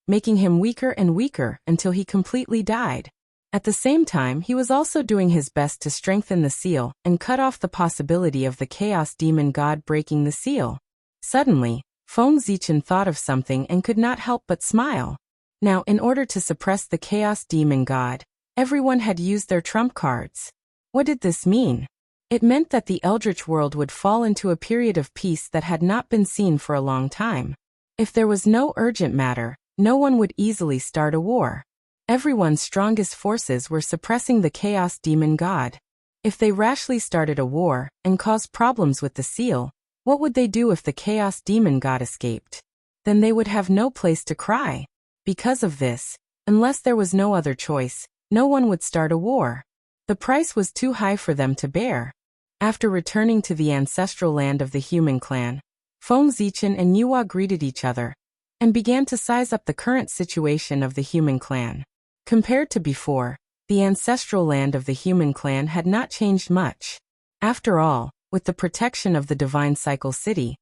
Speaker 1: making him weaker and weaker until he completely died. At the same time, he was also doing his best to strengthen the seal and cut off the possibility of the Chaos Demon God breaking the seal. Suddenly, Feng Zichen thought of something and could not help but smile. Now, in order to suppress the Chaos Demon God, everyone had used their trump cards. What did this mean? It meant that the Eldritch World would fall into a period of peace that had not been seen for a long time. If there was no urgent matter, no one would easily start a war. Everyone's strongest forces were suppressing the Chaos Demon God. If they rashly started a war and caused problems with the seal, what would they do if the Chaos Demon God escaped? Then they would have no place to cry. Because of this, unless there was no other choice, no one would start a war. The price was too high for them to bear. After returning to the ancestral land of the human clan, Feng Zichen and Yuhua greeted each other and began to size up the current situation of the human clan. Compared to before, the ancestral land of the human clan had not changed much. After all, with the protection of the Divine Cycle City,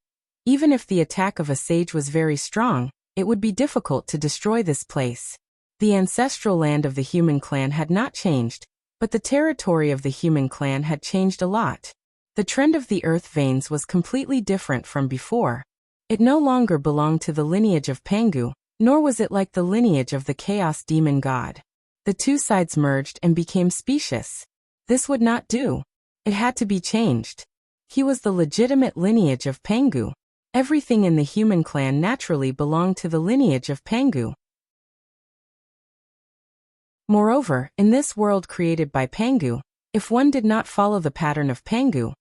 Speaker 1: even if the attack of a sage was very strong, it would be difficult to destroy this place. The ancestral land of the human clan had not changed, but the territory of the human clan had changed a lot. The trend of the earth veins was completely different from before. It no longer belonged to the lineage of Pengu, nor was it like the lineage of the Chaos Demon God. The two sides merged and became specious. This would not do. It had to be changed. He was the legitimate lineage of Pengu. Everything in the human clan naturally belonged to the lineage of Pengu. Moreover, in this world created by Pengu, if one did not follow the pattern of Pengu,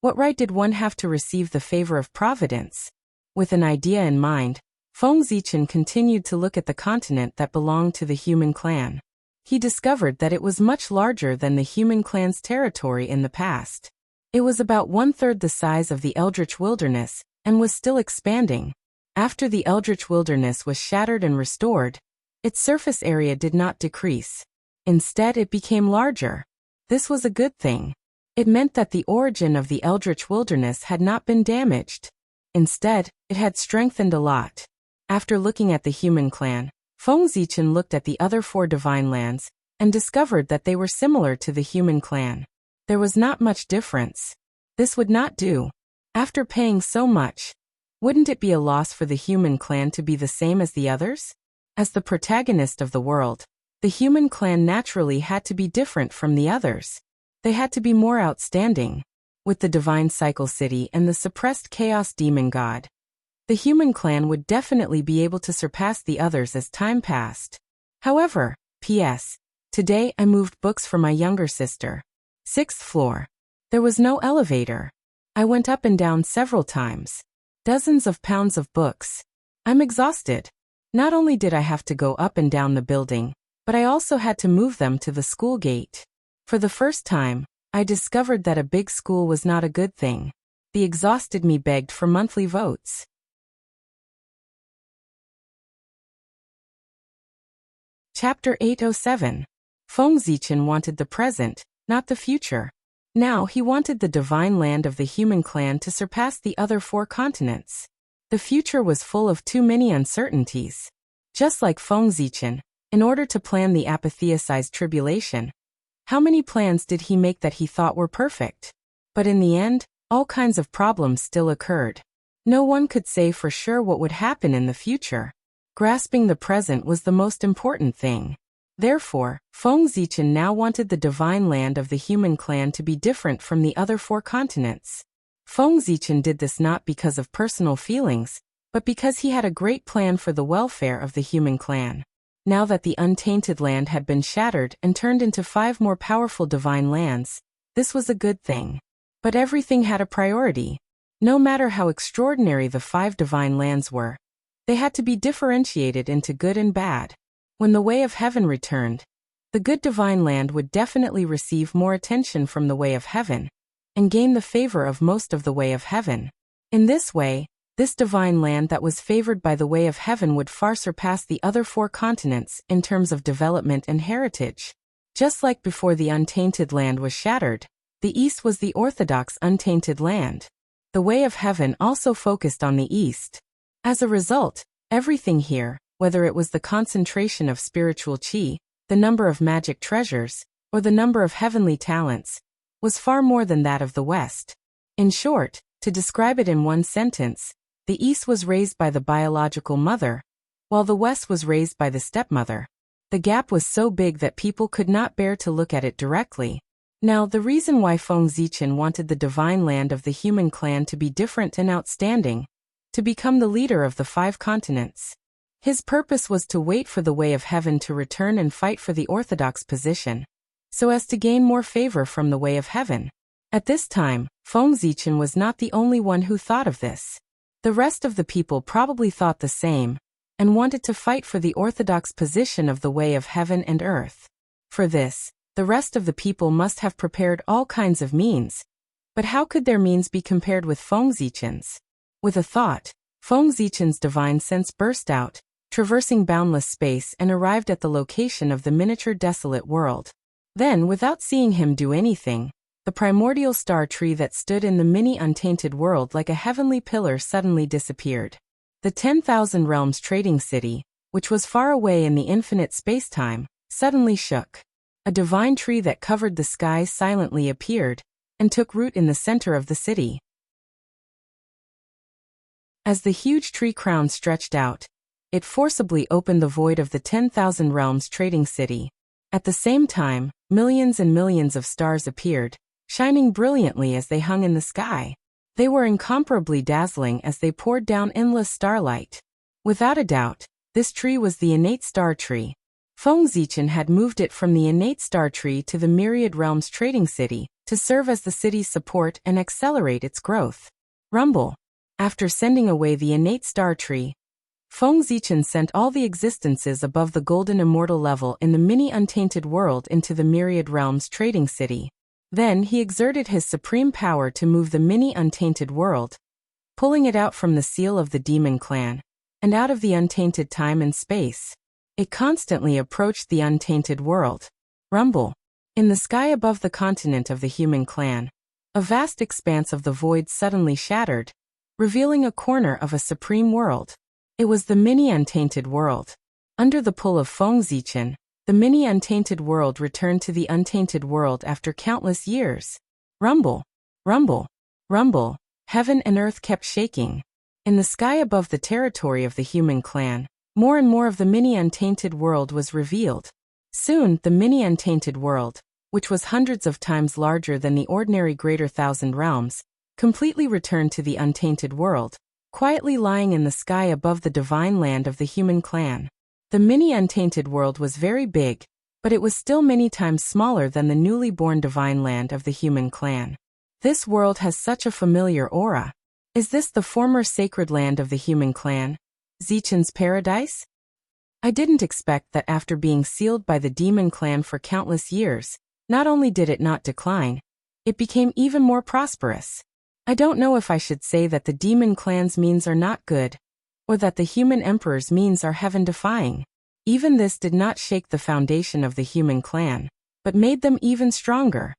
Speaker 1: what right did one have to receive the favor of Providence? With an idea in mind, Feng Zichen continued to look at the continent that belonged to the human clan. He discovered that it was much larger than the human clan's territory in the past. It was about 1/3 the size of the Eldritch Wilderness, and was still expanding. After the Eldritch Wilderness was shattered and restored, its surface area did not decrease. Instead, it became larger. This was a good thing. It meant that the origin of the Eldritch Wilderness had not been damaged. Instead, it had strengthened a lot. After looking at the human clan, Feng Zichen looked at the other 4 divine lands, and discovered that they were similar to the human clan. There was not much difference. This would not do. After paying so much, wouldn't it be a loss for the human clan to be the same as the others? As the protagonist of the world, The human clan naturally had to be different from the others. They had to be more outstanding. With the divine cycle city and the suppressed chaos demon god, the human clan would definitely be able to surpass the others as time passed. However, P.S. Today I moved books for my younger sister. 6th floor. There was no elevator. I went up and down several times. Dozens of pounds of books. I'm exhausted. Not only did I have to go up and down the building, but I also had to move them to the school gate. For the first time, I discovered that a big school was not a good thing. The exhausted me begged for monthly votes. Chapter 807. Feng Zichen wanted the present, not the future. Now he wanted the divine land of the human clan to surpass the other 4 continents. The future was full of too many uncertainties. Just like Feng Zichen, in order to plan the apatheicized tribulation, how many plans did he make that he thought were perfect? But in the end, all kinds of problems still occurred. No one could say for sure what would happen in the future. Grasping the present was the most important thing. Therefore, Feng Zichen now wanted the divine land of the human clan to be different from the other 4 continents. Feng Zichen did this not because of personal feelings, but because he had a great plan for the welfare of the human clan. Now that the untainted land had been shattered and turned into 5 more powerful divine lands, this was a good thing. But everything had a priority. No matter how extraordinary the 5 divine lands were, they had to be differentiated into good and bad. When the way of heaven returned, the good divine land would definitely receive more attention from the way of heaven, and gain the favor of most of the way of heaven. In this way, this divine land that was favored by the way of heaven would far surpass the other 4 continents in terms of development and heritage. Just like before the untainted land was shattered, the East was the orthodox untainted land. The way of heaven also focused on the East. As a result, everything here, whether it was the concentration of spiritual qi, the number of magic treasures, or the number of heavenly talents, was far more than that of the West. In short, to describe it in one sentence, the East was raised by the biological mother, while the West was raised by the stepmother. The gap was so big that people could not bear to look at it directly. Now, the reason why Feng Zichen wanted the divine land of the human clan to be different and outstanding, to become the leader of the 5 continents. His purpose was to wait for the way of heaven to return and fight for the orthodox position, so as to gain more favor from the way of heaven. At this time, Feng Zichen was not the only one who thought of this. The rest of the people probably thought the same, and wanted to fight for the orthodox position of the way of heaven and earth. For this, the rest of the people must have prepared all kinds of means. But how could their means be compared with Feng Zichen's? With a thought, Feng Zichen's divine sense burst out, traversing boundless space, and arrived at the location of the miniature desolate world. Then, without seeing him do anything, the primordial star tree that stood in the mini untainted world like a heavenly pillar suddenly disappeared. The 10,000 Realms trading city, which was far away in the infinite space-time, suddenly shook. A divine tree that covered the skies silently appeared, and took root in the center of the city. As the huge tree crown stretched out, it forcibly opened the void of the 10,000 Realms trading city. At the same time, millions and millions of stars appeared, shining brilliantly as they hung in the sky. They were incomparably dazzling as they poured down endless starlight. Without a doubt, this tree was the innate star tree. Feng Zichen had moved it from the innate star tree to the myriad realms trading city, to serve as the city's support and accelerate its growth. Rumble. After sending away the innate star tree, Feng Zichen sent all the existences above the golden immortal level in the mini-untainted world into the myriad realms trading city. Then he exerted his supreme power to move the mini-untainted world, pulling it out from the seal of the demon clan, and out of the untainted time and space. It constantly approached the untainted world. Rumble. In the sky above the continent of the human clan, a vast expanse of the void suddenly shattered, revealing a corner of a supreme world. It was the mini-untainted world. Under the pull of Feng Zichen, the mini-untainted world returned to the untainted world after countless years. Rumble. Rumble. Rumble. Heaven and earth kept shaking. In the sky above the territory of the human clan, more and more of the mini-untainted world was revealed. Soon, the mini untainted world, which was hundreds of times larger than the ordinary greater thousand realms, completely returned to the untainted world, quietly lying in the sky above the divine land of the human clan. The mini untainted world was very big, but it was still many times smaller than the newly born divine land of the human clan. This world has such a familiar aura. Is this the former sacred land of the human clan, Zichen's paradise? I didn't expect that after being sealed by the demon clan for countless years, not only did it not decline, it became even more prosperous. I don't know if I should say that the demon clan's means are not good, or that the human emperor's means are heaven-defying. Even this did not shake the foundation of the human clan, but made them even stronger.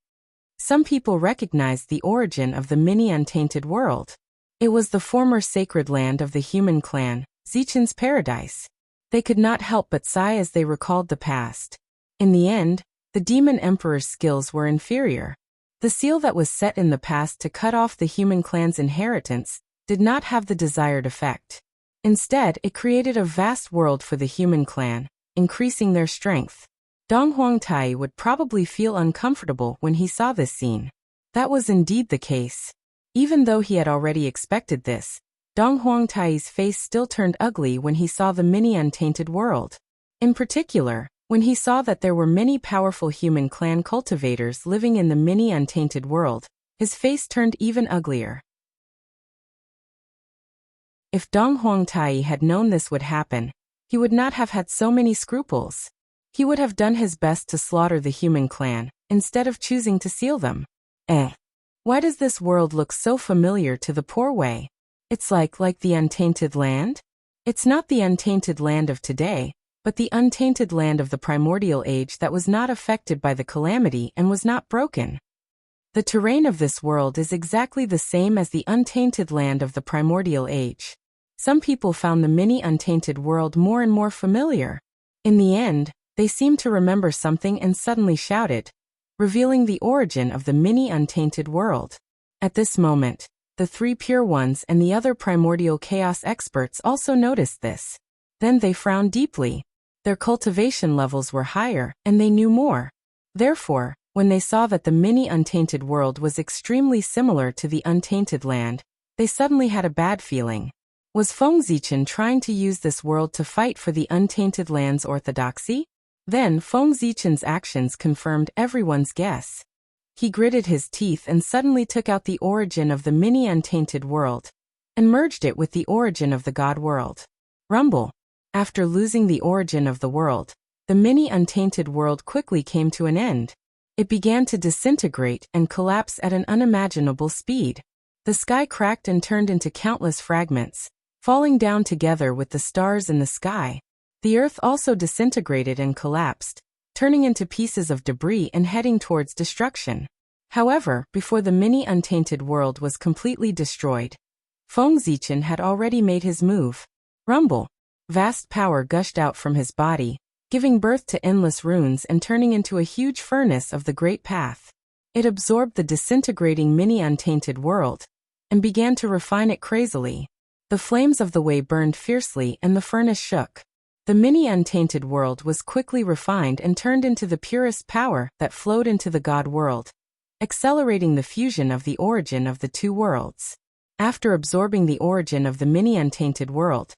Speaker 1: Some people recognized the origin of the mini untainted world. It was the former sacred land of the human clan, Zichen's paradise. They could not help but sigh as they recalled the past. In the end, the demon emperor's skills were inferior. The seal that was set in the past to cut off the human clan's inheritance did not have the desired effect. Instead, it created a vast world for the human clan, increasing their strength. Dong Huangtai would probably feel uncomfortable when he saw this scene. That was indeed the case. Even though he had already expected this, Dong Huangtai's face still turned ugly when he saw the mini untainted world. In particular, when he saw that there were many powerful human clan cultivators living in the mini untainted world, his face turned even uglier. If Dong Huangtai had known this would happen, he would not have had so many scruples. He would have done his best to slaughter the human clan, instead of choosing to seal them. Why does this world look so familiar to the poor way? It's like the untainted land? It's not the untainted land of today, but the untainted land of the primordial age that was not affected by the calamity and was not broken. The terrain of this world is exactly the same as the untainted land of the primordial age. Some people found the mini untainted world more and more familiar. In the end, they seemed to remember something and suddenly shouted, revealing the origin of the mini untainted world. At this moment, the three pure ones and the other primordial chaos experts also noticed this. Then they frowned deeply. Their cultivation levels were higher, and they knew more. Therefore, when they saw that the mini untainted world was extremely similar to the untainted land, they suddenly had a bad feeling. Was Feng Zichen trying to use this world to fight for the untainted land's orthodoxy? Then Feng Zichen's actions confirmed everyone's guess. He gritted his teeth and suddenly took out the origin of the mini untainted world and merged it with the origin of the god world. Rumble. After losing the origin of the world, the mini untainted world quickly came to an end. It began to disintegrate and collapse at an unimaginable speed. The sky cracked and turned into countless fragments, falling down together with the stars in the sky. The earth also disintegrated and collapsed, turning into pieces of debris and heading towards destruction. However, before the mini untainted world was completely destroyed, Feng Zichen had already made his move. Rumble. Vast power gushed out from his body, giving birth to endless runes and turning into a huge furnace of the Great Path. It absorbed the disintegrating mini untainted world and began to refine it crazily. The flames of the way burned fiercely and the furnace shook. The mini untainted world was quickly refined and turned into the purest power that flowed into the god world, accelerating the fusion of the origin of the two worlds. After absorbing the origin of the mini untainted world,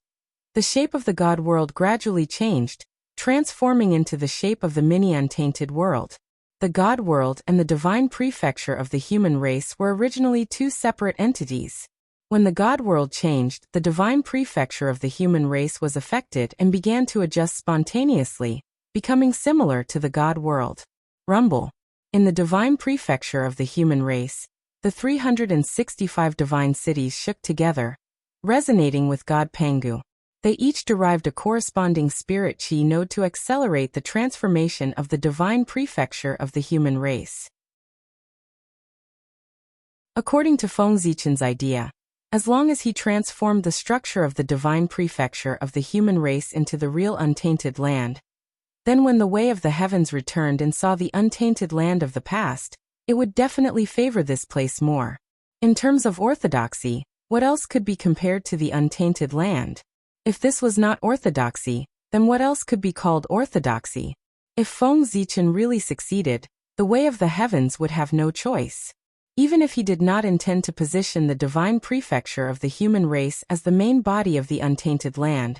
Speaker 1: the shape of the god world gradually changed, transforming into the shape of the mini untainted world. The god world and the divine prefecture of the human race were originally two separate entities. When the god world changed, the divine prefecture of the human race was affected and began to adjust spontaneously, becoming similar to the god world. Rumble. In the divine prefecture of the human race, the 365 divine cities shook together, resonating with God Pangu. They each derived a corresponding spirit chi node to accelerate the transformation of the divine prefecture of the human race. According to Feng Zichen's idea, as long as he transformed the structure of the divine prefecture of the human race into the real untainted land, then when the way of the heavens returned and saw the untainted land of the past, it would definitely favor this place more. In terms of orthodoxy, what else could be compared to the untainted land? If this was not orthodoxy, then what else could be called orthodoxy? If Feng Zichen really succeeded, the way of the heavens would have no choice. Even if he did not intend to position the divine prefecture of the human race as the main body of the untainted land,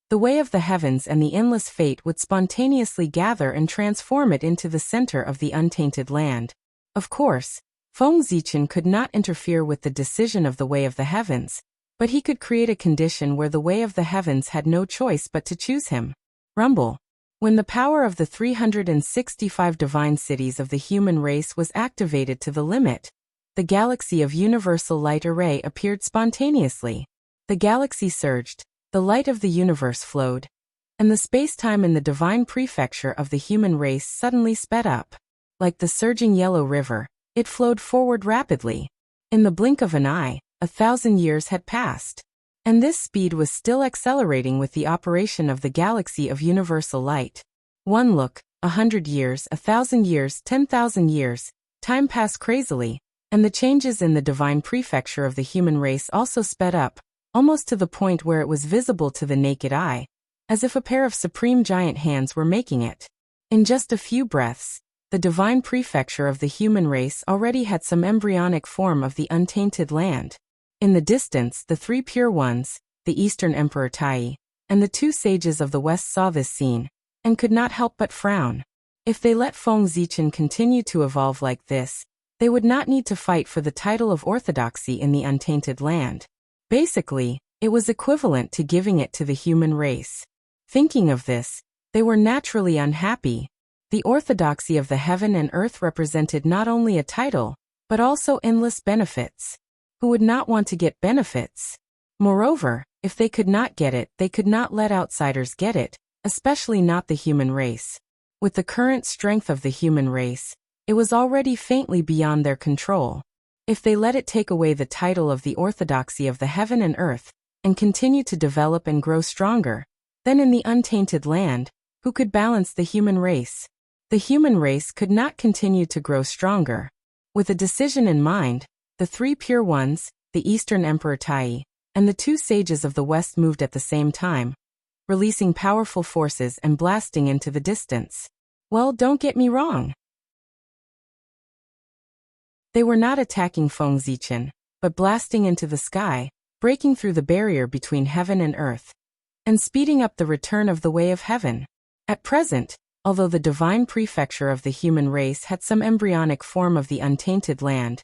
Speaker 1: the way of the heavens and the endless fate would spontaneously gather and transform it into the center of the untainted land. Of course, Feng Zichen could not interfere with the decision of the way of the heavens, but he could create a condition where the way of the heavens had no choice but to choose him. Rumble. When the power of the 365 divine cities of the human race was activated to the limit, the galaxy of universal light array appeared spontaneously. The galaxy surged, the light of the universe flowed, and the space-time in the divine prefecture of the human race suddenly sped up. Like the surging yellow river, it flowed forward rapidly. In the blink of an eye, 1,000 years had passed. And this speed was still accelerating with the operation of the galaxy of universal light. One look, 100 years, 1,000 years, 10,000 years, time passed crazily, and the changes in the divine prefecture of the human race also sped up, almost to the point where it was visible to the naked eye, as if a pair of supreme giant hands were making it. In just a few breaths, the divine prefecture of the human race already had some embryonic form of the untainted land. In the distance, the three pure ones, the Eastern Emperor Tai, and the two sages of the West saw this scene, and could not help but frown. If they let Feng Zichen continue to evolve like this, they would not need to fight for the title of orthodoxy in the untainted land. Basically, it was equivalent to giving it to the human race. Thinking of this, they were naturally unhappy. The orthodoxy of the heaven and earth represented not only a title, but also endless benefits. Who would not want to get benefits? Moreover, if they could not get it, they could not let outsiders get it, especially not the human race. With the current strength of the human race, it was already faintly beyond their control. If they let it take away the title of the orthodoxy of the heaven and earth, and continue to develop and grow stronger, then in the untainted land, who could balance the human race? The human race could not continue to grow stronger. With a decision in mind, the three pure ones, the Eastern Emperor Tai, and the two sages of the West moved at the same time, releasing powerful forces and blasting into the distance. Well, don't get me wrong. They were not attacking Feng Zichen, but blasting into the sky, breaking through the barrier between heaven and earth, and speeding up the return of the way of heaven. At present, although the divine prefecture of the human race had some embryonic form of the untainted land,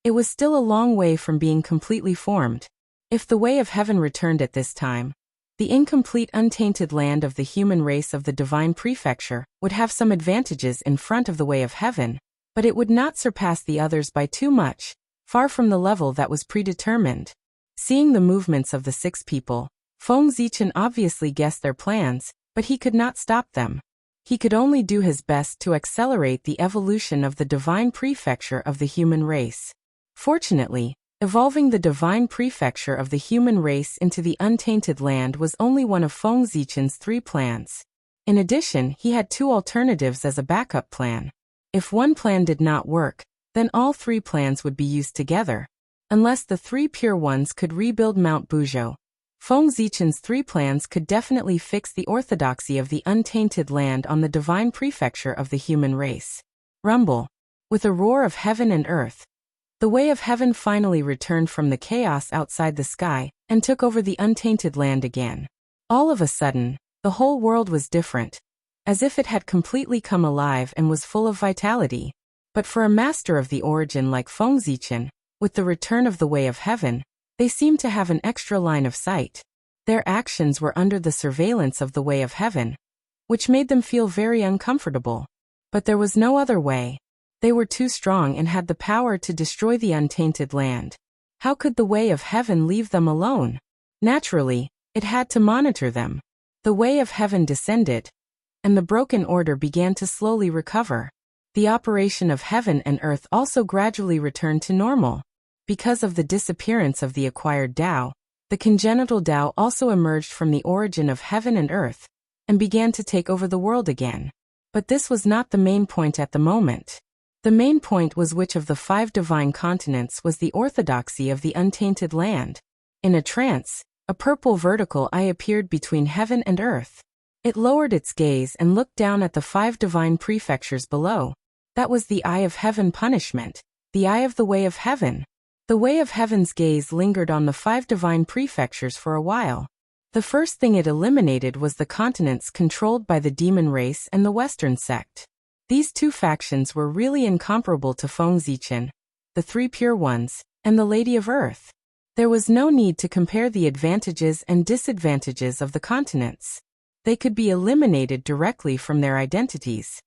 Speaker 1: it was still a long way from being completely formed. If the way of heaven returned at this time, the incomplete untainted land of the human race of the divine prefecture would have some advantages in front of the way of heaven, but it would not surpass the others by too much, far from the level that was predetermined. Seeing the movements of the six people, Feng Zichen obviously guessed their plans, but he could not stop them. He could only do his best to accelerate the evolution of the divine prefecture of the human race. Fortunately, evolving the divine prefecture of the human race into the untainted land was only one of Feng Zichen's 3 plans. In addition, he had 2 alternatives as a backup plan. If one plan did not work, then all 3 plans would be used together. Unless the 3 pure ones could rebuild Mount Buzhou, Feng Zichen's 3 plans could definitely fix the orthodoxy of the untainted land on the divine prefecture of the human race. Rumble. With a roar of heaven and earth, the way of heaven finally returned from the chaos outside the sky and took over the untainted land again. All of a sudden, the whole world was different, as if it had completely come alive and was full of vitality. But for a master of the origin like Feng Zichen, with the return of the way of heaven, they seemed to have an extra line of sight. Their actions were under the surveillance of the way of heaven, which made them feel very uncomfortable. But there was no other way. They were too strong and had the power to destroy the untainted land. How could the way of heaven leave them alone? Naturally, it had to monitor them. The way of heaven descended, and the broken order began to slowly recover. The operation of heaven and earth also gradually returned to normal. Because of the disappearance of the acquired Tao, the congenital Tao also emerged from the origin of heaven and earth, and began to take over the world again. But this was not the main point at the moment. The main point was which of the 5 divine continents was the orthodoxy of the untainted land. In a trance, a purple vertical eye appeared between heaven and earth. It lowered its gaze and looked down at the 5 divine prefectures below. That was the Eye of Heaven punishment, the Eye of the Way of Heaven. The Way of Heaven's gaze lingered on the 5 divine prefectures for a while. The first thing it eliminated was the continents controlled by the demon race and the Western sect. These 2 factions were really incomparable to Feng Zichen, the 3 pure ones, and the Lady of Earth. There was no need to compare the advantages and disadvantages of the continents. They could be eliminated directly from their identities.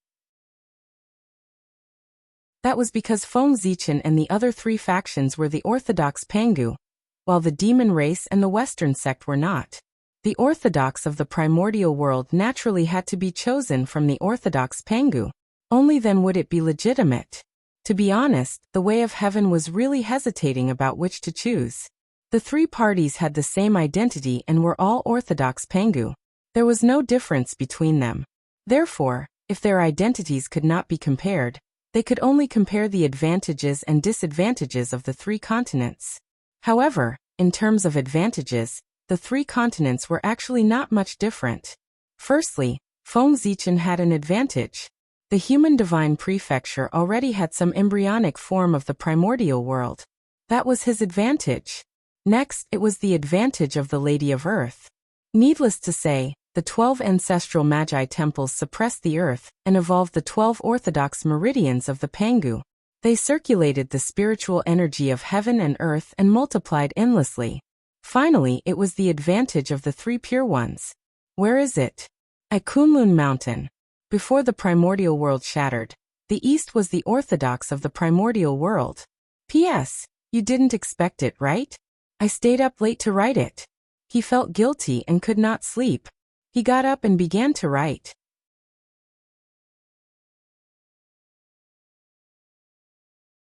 Speaker 1: That was because Feng Zichen and the other 3 factions were the Orthodox Pangu, while the demon race and the Western sect were not. The Orthodox of the primordial world naturally had to be chosen from the Orthodox Pangu. Only then would it be legitimate. To be honest, the Way of Heaven was really hesitating about which to choose. The 3 parties had the same identity and were all Orthodox Pangu. There was no difference between them. Therefore, if their identities could not be compared, they could only compare the advantages and disadvantages of the 3 continents. However, in terms of advantages, the 3 continents were actually not much different. Firstly, Feng Zichen had an advantage. The human divine prefecture already had some embryonic form of the primordial world. That was his advantage. Next, it was the advantage of the Lady of Earth. Needless to say, the 12 ancestral Magi temples suppressed the earth and evolved the 12 orthodox meridians of the Pangu. They circulated the spiritual energy of heaven and earth and multiplied endlessly. Finally, it was the advantage of the 3 pure ones. Where is it? At Kunlun Mountain. Before the primordial world shattered, the east was the orthodox of the primordial world. P.S. You didn't expect it, right? I stayed up late to write it. He felt guilty and could not sleep. He got up and began to write.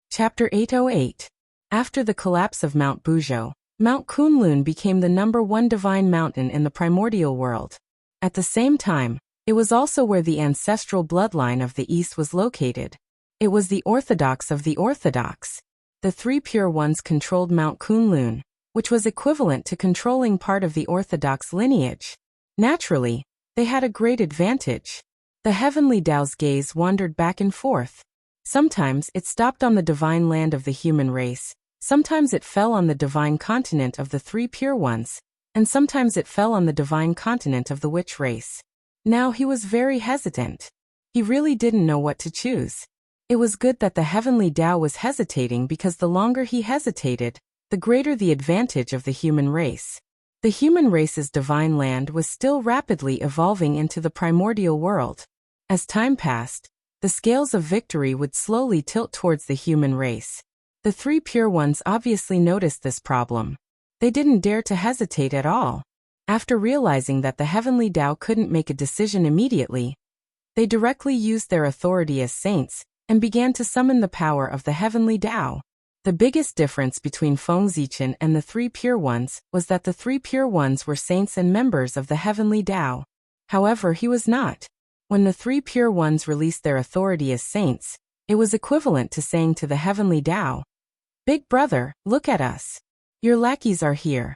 Speaker 1: Chapter 808. After the collapse of Mount Buzhou, Mount Kunlun became the #1 divine mountain in the primordial world. At the same time, it was also where the ancestral bloodline of the East was located. It was the Orthodox of the Orthodox. The 3 pure ones controlled Mount Kunlun, which was equivalent to controlling part of the Orthodox lineage. Naturally, they had a great advantage. The heavenly Tao's gaze wandered back and forth. Sometimes it stopped on the divine land of the human race, sometimes it fell on the divine continent of the 3 pure ones, and sometimes it fell on the divine continent of the witch race. Now he was very hesitant. He really didn't know what to choose. It was good that the heavenly Tao was hesitating because the longer he hesitated, the greater the advantage of the human race. The human race's divine land was still rapidly evolving into the primordial world. As time passed, the scales of victory would slowly tilt towards the human race. The 3 pure ones obviously noticed this problem. They didn't dare to hesitate at all. After realizing that the heavenly Tao couldn't make a decision immediately, they directly used their authority as saints and began to summon the power of the heavenly Tao. The biggest difference between Feng Zichen and the 3 pure ones was that the 3 pure ones were saints and members of the heavenly Tao. However, he was not. When the 3 pure ones released their authority as saints, it was equivalent to saying to the heavenly Tao, "Big brother, look at us. Your lackeys are here."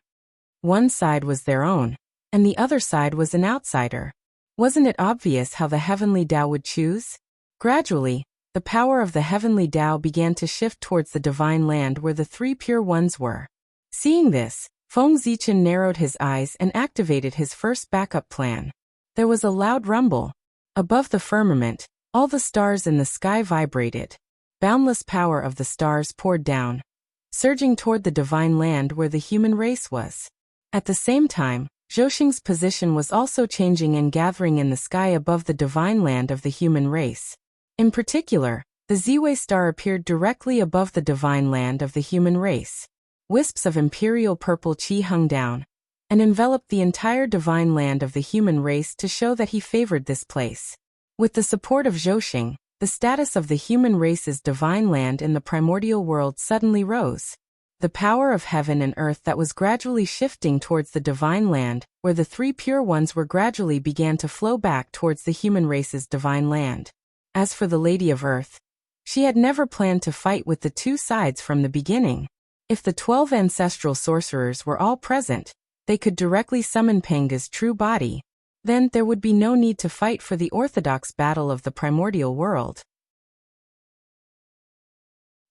Speaker 1: One side was their own, and the other side was an outsider. Wasn't it obvious how the heavenly Tao would choose? Gradually, the power of the heavenly Tao began to shift towards the divine land where the 3 pure ones were. Seeing this, Feng Zichen narrowed his eyes and activated his first backup plan. There was a loud rumble. Above the firmament, all the stars in the sky vibrated. Boundless power of the stars poured down, surging toward the divine land where the human race was. At the same time, Zhouxing's position was also changing and gathering in the sky above the divine land of the human race. In particular, the Ziwei star appeared directly above the divine land of the human race. Wisps of imperial purple qi hung down and enveloped the entire divine land of the human race to show that he favored this place. With the support of Zhouxing, the status of the human race's divine land in the primordial world suddenly rose. The power of heaven and earth that was gradually shifting towards the divine land, where the 3 pure ones were gradually began to flow back towards the human race's divine land. As for the Lady of Earth, she had never planned to fight with the 2 sides from the beginning. If the 12 ancestral sorcerers were all present, they could directly summon Panga's true body. Then there would be no need to fight for the orthodox battle of the primordial world.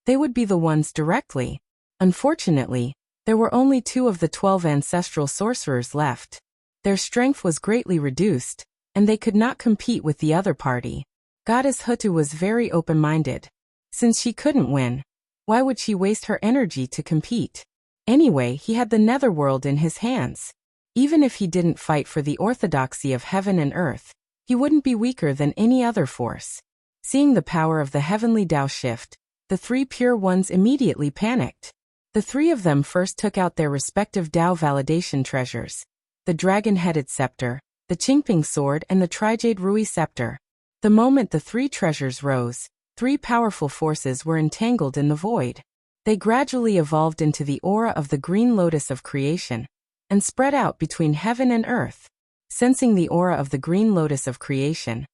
Speaker 1: They would be the ones directly. Unfortunately, there were only 2 of the 12 ancestral sorcerers left. Their strength was greatly reduced, and they could not compete with the other party. Goddess Hutu was very open-minded. Since she couldn't win, why would she waste her energy to compete? Anyway, he had the netherworld in his hands. Even if he didn't fight for the orthodoxy of heaven and earth, he wouldn't be weaker than any other force. Seeing the power of the heavenly Tao shift, the 3 pure ones immediately panicked. The 3 of them first took out their respective Tao validation treasures: the dragon-headed scepter, the Qingping sword, and the Trijade Rui scepter. The moment the 3 treasures rose, 3 powerful forces were entangled in the void. They gradually evolved into the aura of the green lotus of creation, and spread out between heaven and earth. Sensing the aura of the green lotus of creation,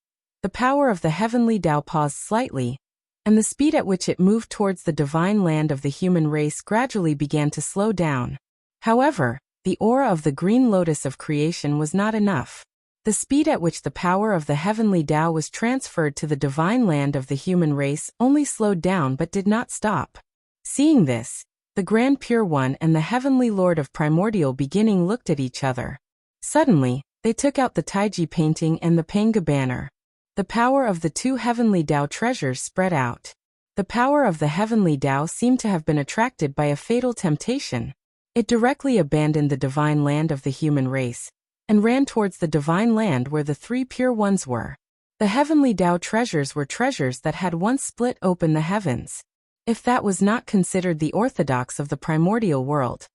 Speaker 1: the power of the heavenly Tao paused slightly, and the speed at which it moved towards the divine land of the human race gradually began to slow down. However, the aura of the green lotus of creation was not enough. The speed at which the power of the heavenly Tao was transferred to the divine land of the human race only slowed down but did not stop. Seeing this, the Grand Pure One and the Heavenly Lord of Primordial Beginning looked at each other. Suddenly, they took out the Taiji painting and the Panga banner. The power of the 2 heavenly Tao treasures spread out. The power of the heavenly Tao seemed to have been attracted by a fatal temptation. It directly abandoned the divine land of the human race, and ran towards the divine land where the 3 pure ones were. The heavenly Tao treasures were treasures that had once split open the heavens. If that was not considered the orthodox of the primordial world,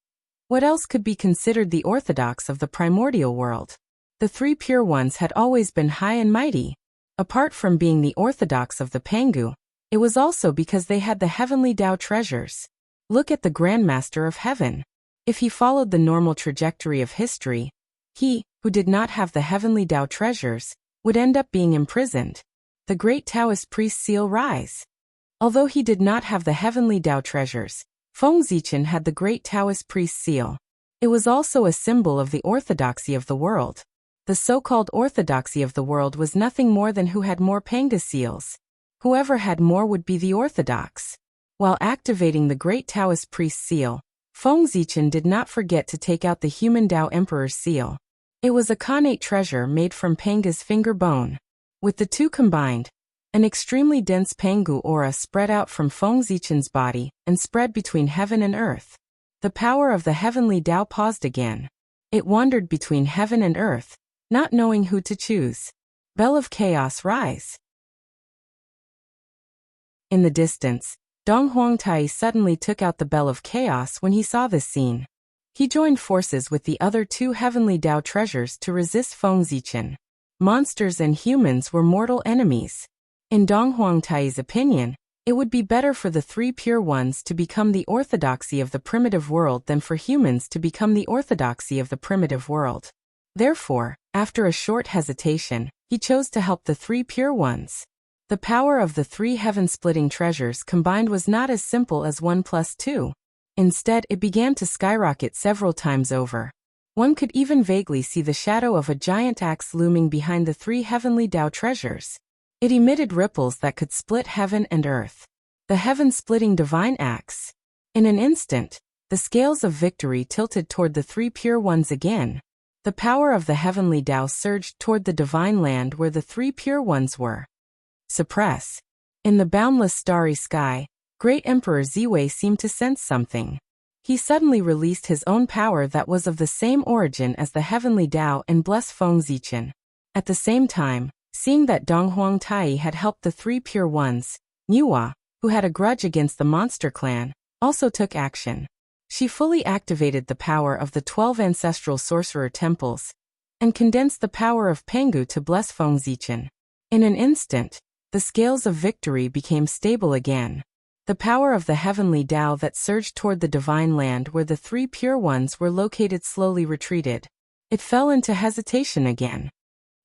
Speaker 1: what else could be considered the orthodox of the primordial world? The 3 pure ones had always been high and mighty. Apart from being the orthodox of the Pangu, it was also because they had the heavenly Tao treasures. Look at the Grandmaster of Heaven. If he followed the normal trajectory of history, he, who did not have the heavenly Tao treasures, would end up being imprisoned. The great Taoist priest Seal Rise. Although he did not have the heavenly Tao treasures, Feng Zichen had the great Taoist priest seal. It was also a symbol of the orthodoxy of the world. The so-called orthodoxy of the world was nothing more than who had more Panga seals. Whoever had more would be the orthodox. While activating the great Taoist priest seal, Feng Zichen did not forget to take out the human Tao Emperor's seal. It was a connate treasure made from Panga's finger bone. With the 2 combined, an extremely dense Pangu aura spread out from Feng Zichen's body and spread between heaven and earth. The power of the heavenly Tao paused again. It wandered between heaven and earth, not knowing who to choose. Bell of Chaos, rise! In the distance, Dong Huangtai suddenly took out the Bell of Chaos when he saw this scene. He joined forces with the other 2 heavenly Tao treasures to resist Feng Zichen. Monsters and humans were mortal enemies. In Dong Huangtai's opinion, it would be better for the 3 pure ones to become the orthodoxy of the primitive world than for humans to become the orthodoxy of the primitive world. Therefore, after a short hesitation, he chose to help the 3 pure ones. The power of the 3 heaven-splitting treasures combined was not as simple as 1 plus 2. Instead, it began to skyrocket several times over. One could even vaguely see the shadow of a giant axe looming behind the 3 heavenly Tao treasures. It emitted ripples that could split heaven and earth. The heaven-splitting divine axe. In an instant, the scales of victory tilted toward the 3 pure ones again. The power of the heavenly Tao surged toward the divine land where the 3 pure ones were. Suppress. In the boundless starry sky, Great Emperor Ziwei seemed to sense something. He suddenly released his own power that was of the same origin as the heavenly Tao and blessed Feng Zichen. At the same time, seeing that Dong Huangtai had helped the 3 pure ones, Niwa, who had a grudge against the monster clan, also took action. She fully activated the power of the 12 ancestral sorcerer temples, and condensed the power of Pangu to bless Feng Zichen. In an instant, the scales of victory became stable again. The power of the heavenly Tao that surged toward the divine land where the 3 pure ones were located slowly retreated. It fell into hesitation again.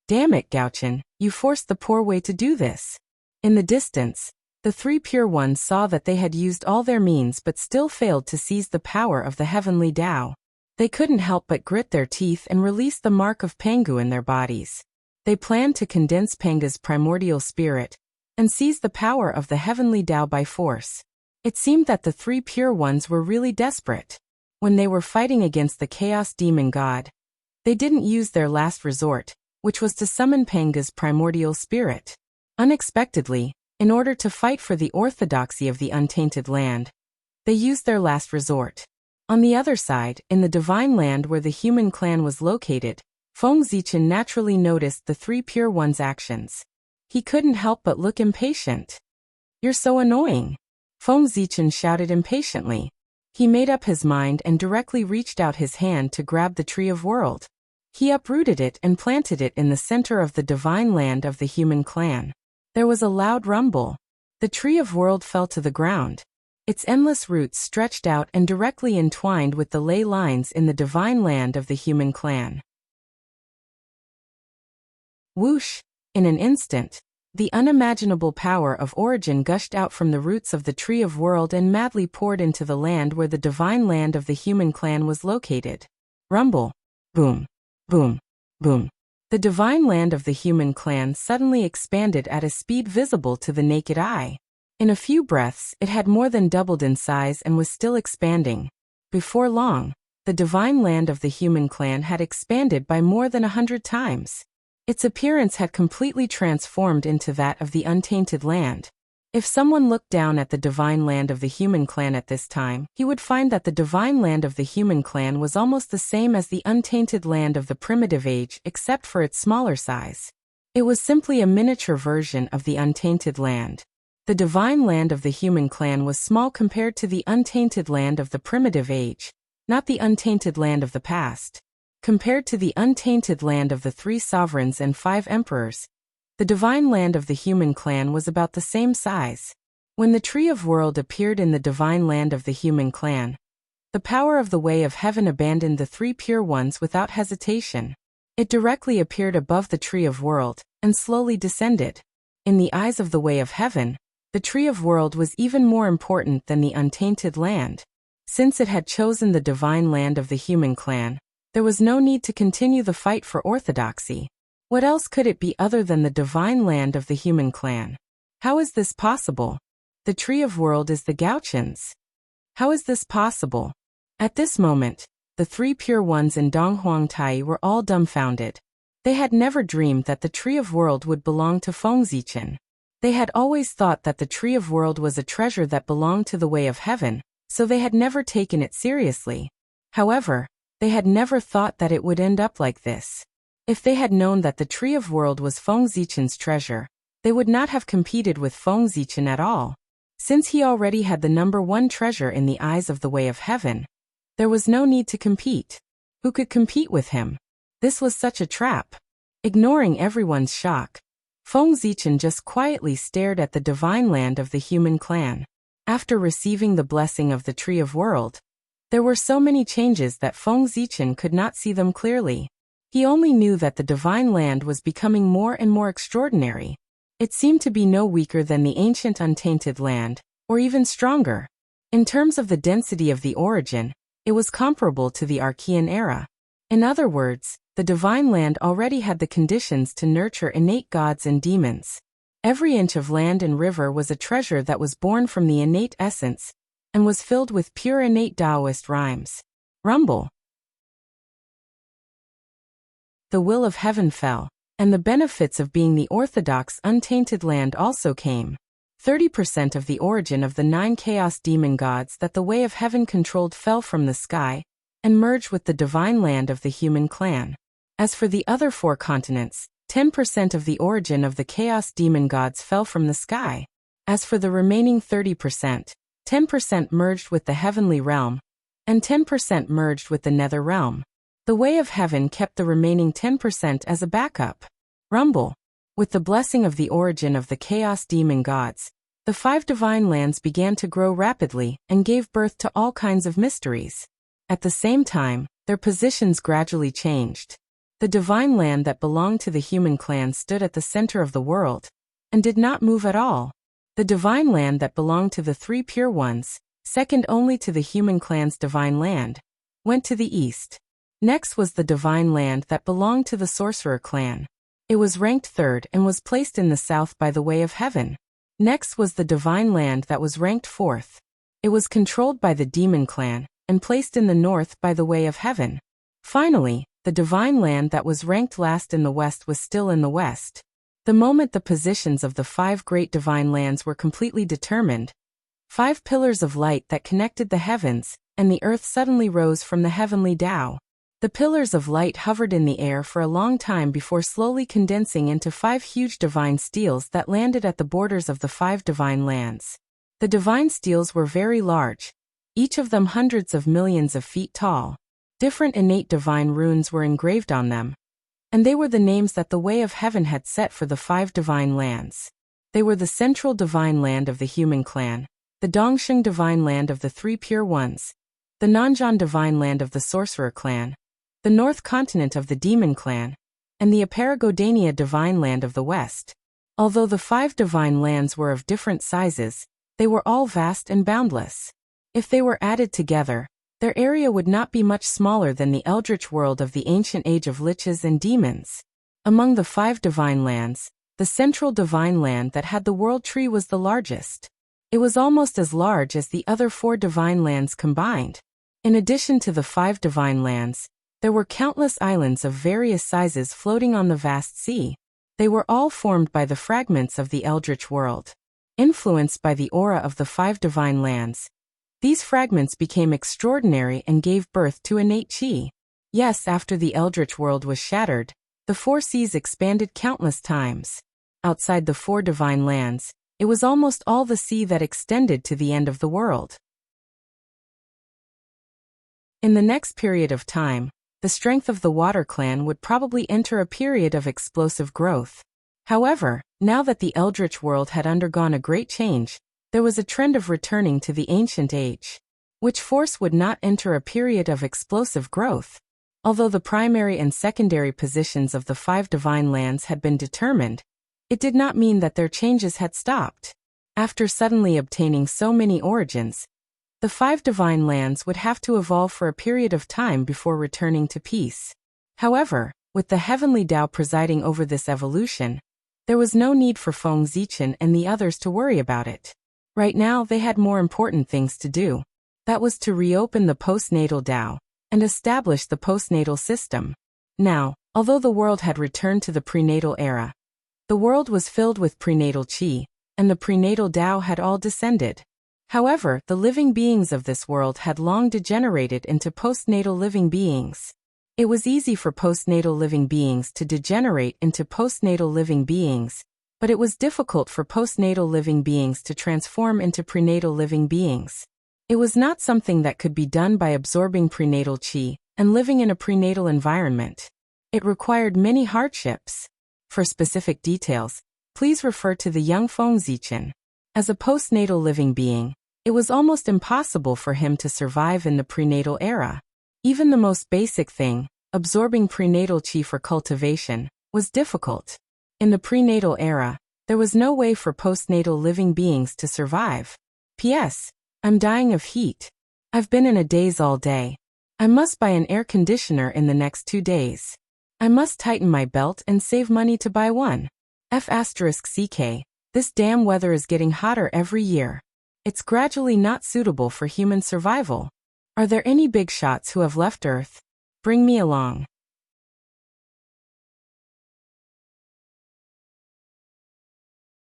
Speaker 1: Damn it, Gaochen, you forced the poor way to do this. In the distance, the 3 pure ones saw that they had used all their means but still failed to seize the power of the heavenly Tao. They couldn't help but grit their teeth and release the mark of Pangu in their bodies. They planned to condense Panga's primordial spirit and seize the power of the heavenly Tao by force. It seemed that the three pure ones were really desperate. When they were fighting against the chaos demon god, they didn't use their last resort, which was to summon Panga's primordial spirit. Unexpectedly, in order to fight for the orthodoxy of the untainted land, they used their last resort. On the other side, in the divine land where the human clan was located, Feng Zichen naturally noticed the three pure ones' actions. He couldn't help but look impatient. "You're so annoying," Feng Zichen shouted impatiently. He made up his mind and directly reached out his hand to grab the Tree of World. He uprooted it and planted it in the center of the divine land of the human clan. There was a loud rumble. The Tree of World fell to the ground. Its endless roots stretched out and directly entwined with the ley lines in the divine land of the human clan. Whoosh! In an instant, the unimaginable power of origin gushed out from the roots of the Tree of World and madly poured into the land where the divine land of the human clan was located. Rumble. Boom. Boom. Boom. The divine land of the human clan suddenly expanded at a speed visible to the naked eye. In a few breaths, it had more than doubled in size and was still expanding. Before long, the divine land of the human clan had expanded by more than 100 times. Its appearance had completely transformed into that of the untainted land. If someone looked down at the divine land of the human clan at this time, he would find that the divine land of the human clan was almost the same as the untainted land of the primitive age except for its smaller size. It was simply a miniature version of the untainted land. The divine land of the human clan was small compared to the untainted land of the primitive age, not the untainted land of the past. Compared to the untainted land of the 3 sovereigns and 5 emperors, the divine land of the human clan was about the same size. When the Tree of World appeared in the divine land of the human clan, the power of the Way of Heaven abandoned the 3 pure ones without hesitation. It directly appeared above the Tree of World and slowly descended. In the eyes of the Way of Heaven, the Tree of World was even more important than the untainted land. Since it had chosen the divine land of the human clan, there was no need to continue the fight for orthodoxy. What else could it be other than the divine land of the human clan? How is this possible? The Tree of World is the Gauchans. How is this possible? At this moment, the 3 pure ones in Donghuang Tai were all dumbfounded. They had never dreamed that the Tree of World would belong to Feng Zichen. They had always thought that the Tree of World was a treasure that belonged to the Way of Heaven, so they had never taken it seriously. However, they had never thought that it would end up like this. If they had known that the Tree of World was Feng Zichen's treasure, they would not have competed with Feng Zichen at all. Since he already had the #1 treasure in the eyes of the Way of Heaven, there was no need to compete. Who could compete with him? This was such a trap. Ignoring everyone's shock, Feng Zichen just quietly stared at the divine land of the human clan. After receiving the blessing of the Tree of World, there were so many changes that Feng Zichen could not see them clearly. He only knew that the divine land was becoming more and more extraordinary. It seemed to be no weaker than the ancient untainted land, or even stronger. In terms of the density of the origin, it was comparable to the Archean era. In other words, the divine land already had the conditions to nurture innate gods and demons. Every inch of land and river was a treasure that was born from the innate essence and was filled with pure innate Taoist rhymes. Rumble. The will of heaven fell, and the benefits of being the orthodox untainted land also came. 30% of the origin of the 9 chaos demon gods that the Way of Heaven controlled fell from the sky and merged with the divine land of the human clan. As for the other 4 continents, 10% of the origin of the chaos demon gods fell from the sky. As for the remaining 30%, 10% merged with the heavenly realm, and 10% merged with the nether realm. The Way of Heaven kept the remaining 10% as a backup. Rumble. With the blessing of the origin of the chaos demon gods, the 5 divine lands began to grow rapidly and gave birth to all kinds of mysteries. At the same time, their positions gradually changed. The divine land that belonged to the human clan stood at the center of the world and did not move at all. The divine land that belonged to the 3 pure ones, second only to the human clan's divine land, went to the east. Next was the divine land that belonged to the sorcerer clan. It was ranked third and was placed in the south by the way of heaven. Next was the divine land that was ranked fourth. It was controlled by the demon clan and placed in the north by the way of heaven. Finally, the divine land that was ranked last in the west was still in the west. The moment the positions of the 5 great divine lands were completely determined, 5 pillars of light that connected the heavens and the earth suddenly rose from the heavenly Tao. The pillars of light hovered in the air for a long time before slowly condensing into 5 huge divine steels that landed at the borders of the 5 divine lands. The divine steels were very large, each of them hundreds of millions of feet tall. Different innate divine runes were engraved on them, and they were the names that the way of heaven had set for the 5 divine lands. They were the central divine land of the human clan, the Dongsheng divine land of the 3 pure ones, the Nanzhan divine land of the sorcerer clan, the north continent of the demon clan, and the Aparagodania divine land of the west. Although the 5 divine lands were of different sizes, they were all vast and boundless. If they were added together, their area would not be much smaller than the eldritch world of the ancient age of liches and demons. Among the 5 divine lands, the central divine land that had the world tree was the largest. It was almost as large as the other 4 divine lands combined. In addition to the 5 divine lands, there were countless islands of various sizes floating on the vast sea. They were all formed by the fragments of the eldritch world. Influenced by the aura of the 5 divine lands, these fragments became extraordinary and gave birth to innate chi. Yes, after the eldritch world was shattered, the 4 seas expanded countless times. Outside the 4 divine lands, it was almost all the sea that extended to the end of the world. In the next period of time, the strength of the Water Clan would probably enter a period of explosive growth. However, now that the eldritch world had undergone a great change, there was a trend of returning to the ancient age. Which force would not enter a period of explosive growth? Although the primary and secondary positions of the 5 divine lands had been determined, it did not mean that their changes had stopped. After suddenly obtaining so many origins, the 5 divine lands would have to evolve for a period of time before returning to peace. However, with the heavenly Tao presiding over this evolution, there was no need for Feng Zichen and the others to worry about it. Right now they had more important things to do. That was to reopen the postnatal Tao and establish the postnatal system. Now, although the world had returned to the prenatal era, the world was filled with prenatal qi, and the prenatal Tao had all descended. However, the living beings of this world had long degenerated into postnatal living beings. It was easy for postnatal living beings to degenerate into postnatal living beings, but it was difficult for postnatal living beings to transform into prenatal living beings. It was not something that could be done by absorbing prenatal qi and living in a prenatal environment. It required many hardships. For specific details, please refer to the Young Feng Zichen. As a postnatal living being, it was almost impossible for him to survive in the prenatal era. Even the most basic thing, absorbing prenatal qi for cultivation, was difficult. In the prenatal era, there was no way for postnatal living beings to survive. P.S. I'm dying of heat. I've been in a daze all day. I must buy an air conditioner in the next 2 days. I must tighten my belt and save money to buy one. F***CK. This damn weather is getting hotter every year. It's gradually not suitable for human survival. Are there any big shots who have left Earth? Bring me along.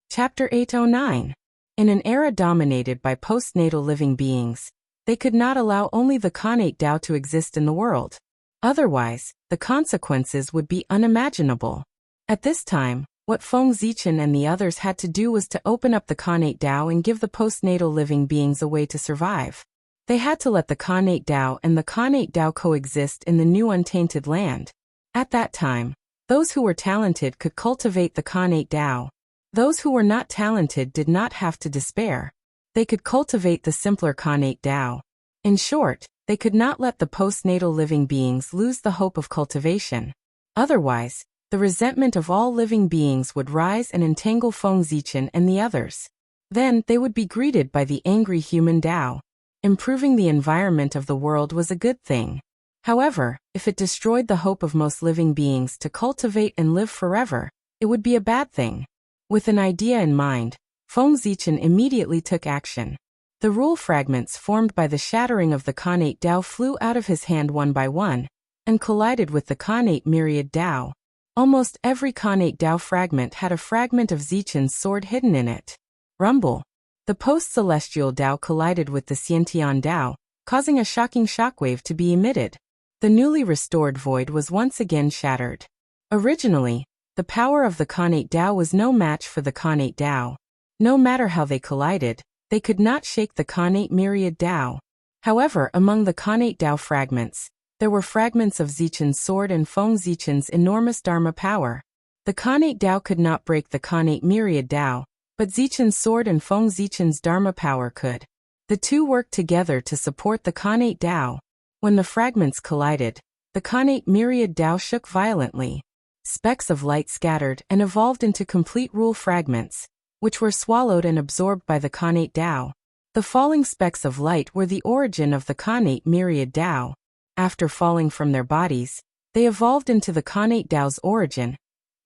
Speaker 1: Chapter 809. In an era dominated by postnatal living beings, they could not allow only the Khanate Tao to exist in the world. Otherwise, the consequences would be unimaginable. At this time, what Feng Zichen and the others had to do was to open up the Khanate Tao and give the postnatal living beings a way to survive. They had to let the Khanate Tao and the Khanate Tao coexist in the new untainted land. At that time, those who were talented could cultivate the Khanate Tao. Those who were not talented did not have to despair. They could cultivate the simpler Khanate Tao. In short, they could not let the postnatal living beings lose the hope of cultivation. Otherwise, the resentment of all living beings would rise and entangle Feng Zichen and the others. Then they would be greeted by the angry human Tao. Improving the environment of the world was a good thing. However, if it destroyed the hope of most living beings to cultivate and live forever, it would be a bad thing. With an idea in mind, Feng Zichen immediately took action. The rule fragments formed by the shattering of the Khanate Dao flew out of his hand one by one, and collided with the Khanate Myriad Dao. Almost every Khanate Dao fragment had a fragment of Zichen's sword hidden in it. Rumble. The post-celestial Dao collided with the Xiantian Dao, causing a shocking shockwave to be emitted. The newly restored void was once again shattered. Originally, the power of the Khanate Dao was no match for the Khanate Dao. No matter how they collided, they could not shake the Khanate Myriad Dao. However, among the Khanate Dao fragments, there were fragments of Zichen's sword and Feng Zichen's enormous Dharma power. The Khanate Dao could not break the Khanate Myriad Dao, but Zichen's sword and Feng Zichen's Dharma power could. The two worked together to support the Khanate Dao. When the fragments collided, the Khanate Myriad Dao shook violently. Specks of light scattered and evolved into complete rule fragments, which were swallowed and absorbed by the Khanate Dao. The falling specks of light were the origin of the Khanate Myriad Dao. After falling from their bodies, they evolved into the Khanate Dao's origin,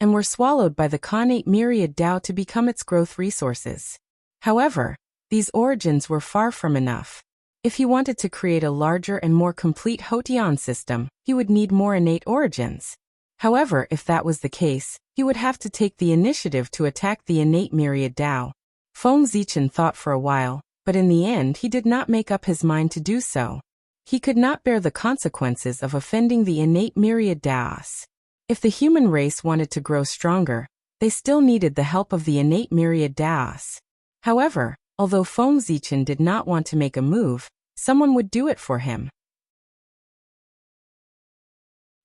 Speaker 1: and were swallowed by the Khanate Myriad Dao to become its growth resources. However, these origins were far from enough. If he wanted to create a larger and more complete Hotian system, he would need more innate origins. However, if that was the case, he would have to take the initiative to attack the innate Myriad Dao. Feng Zichen thought for a while, but in the end he did not make up his mind to do so. He could not bear the consequences of offending the innate Myriad Daos. If the human race wanted to grow stronger, they still needed the help of the innate Myriad Daos. However, although Feng Zichen did not want to make a move, someone would do it for him.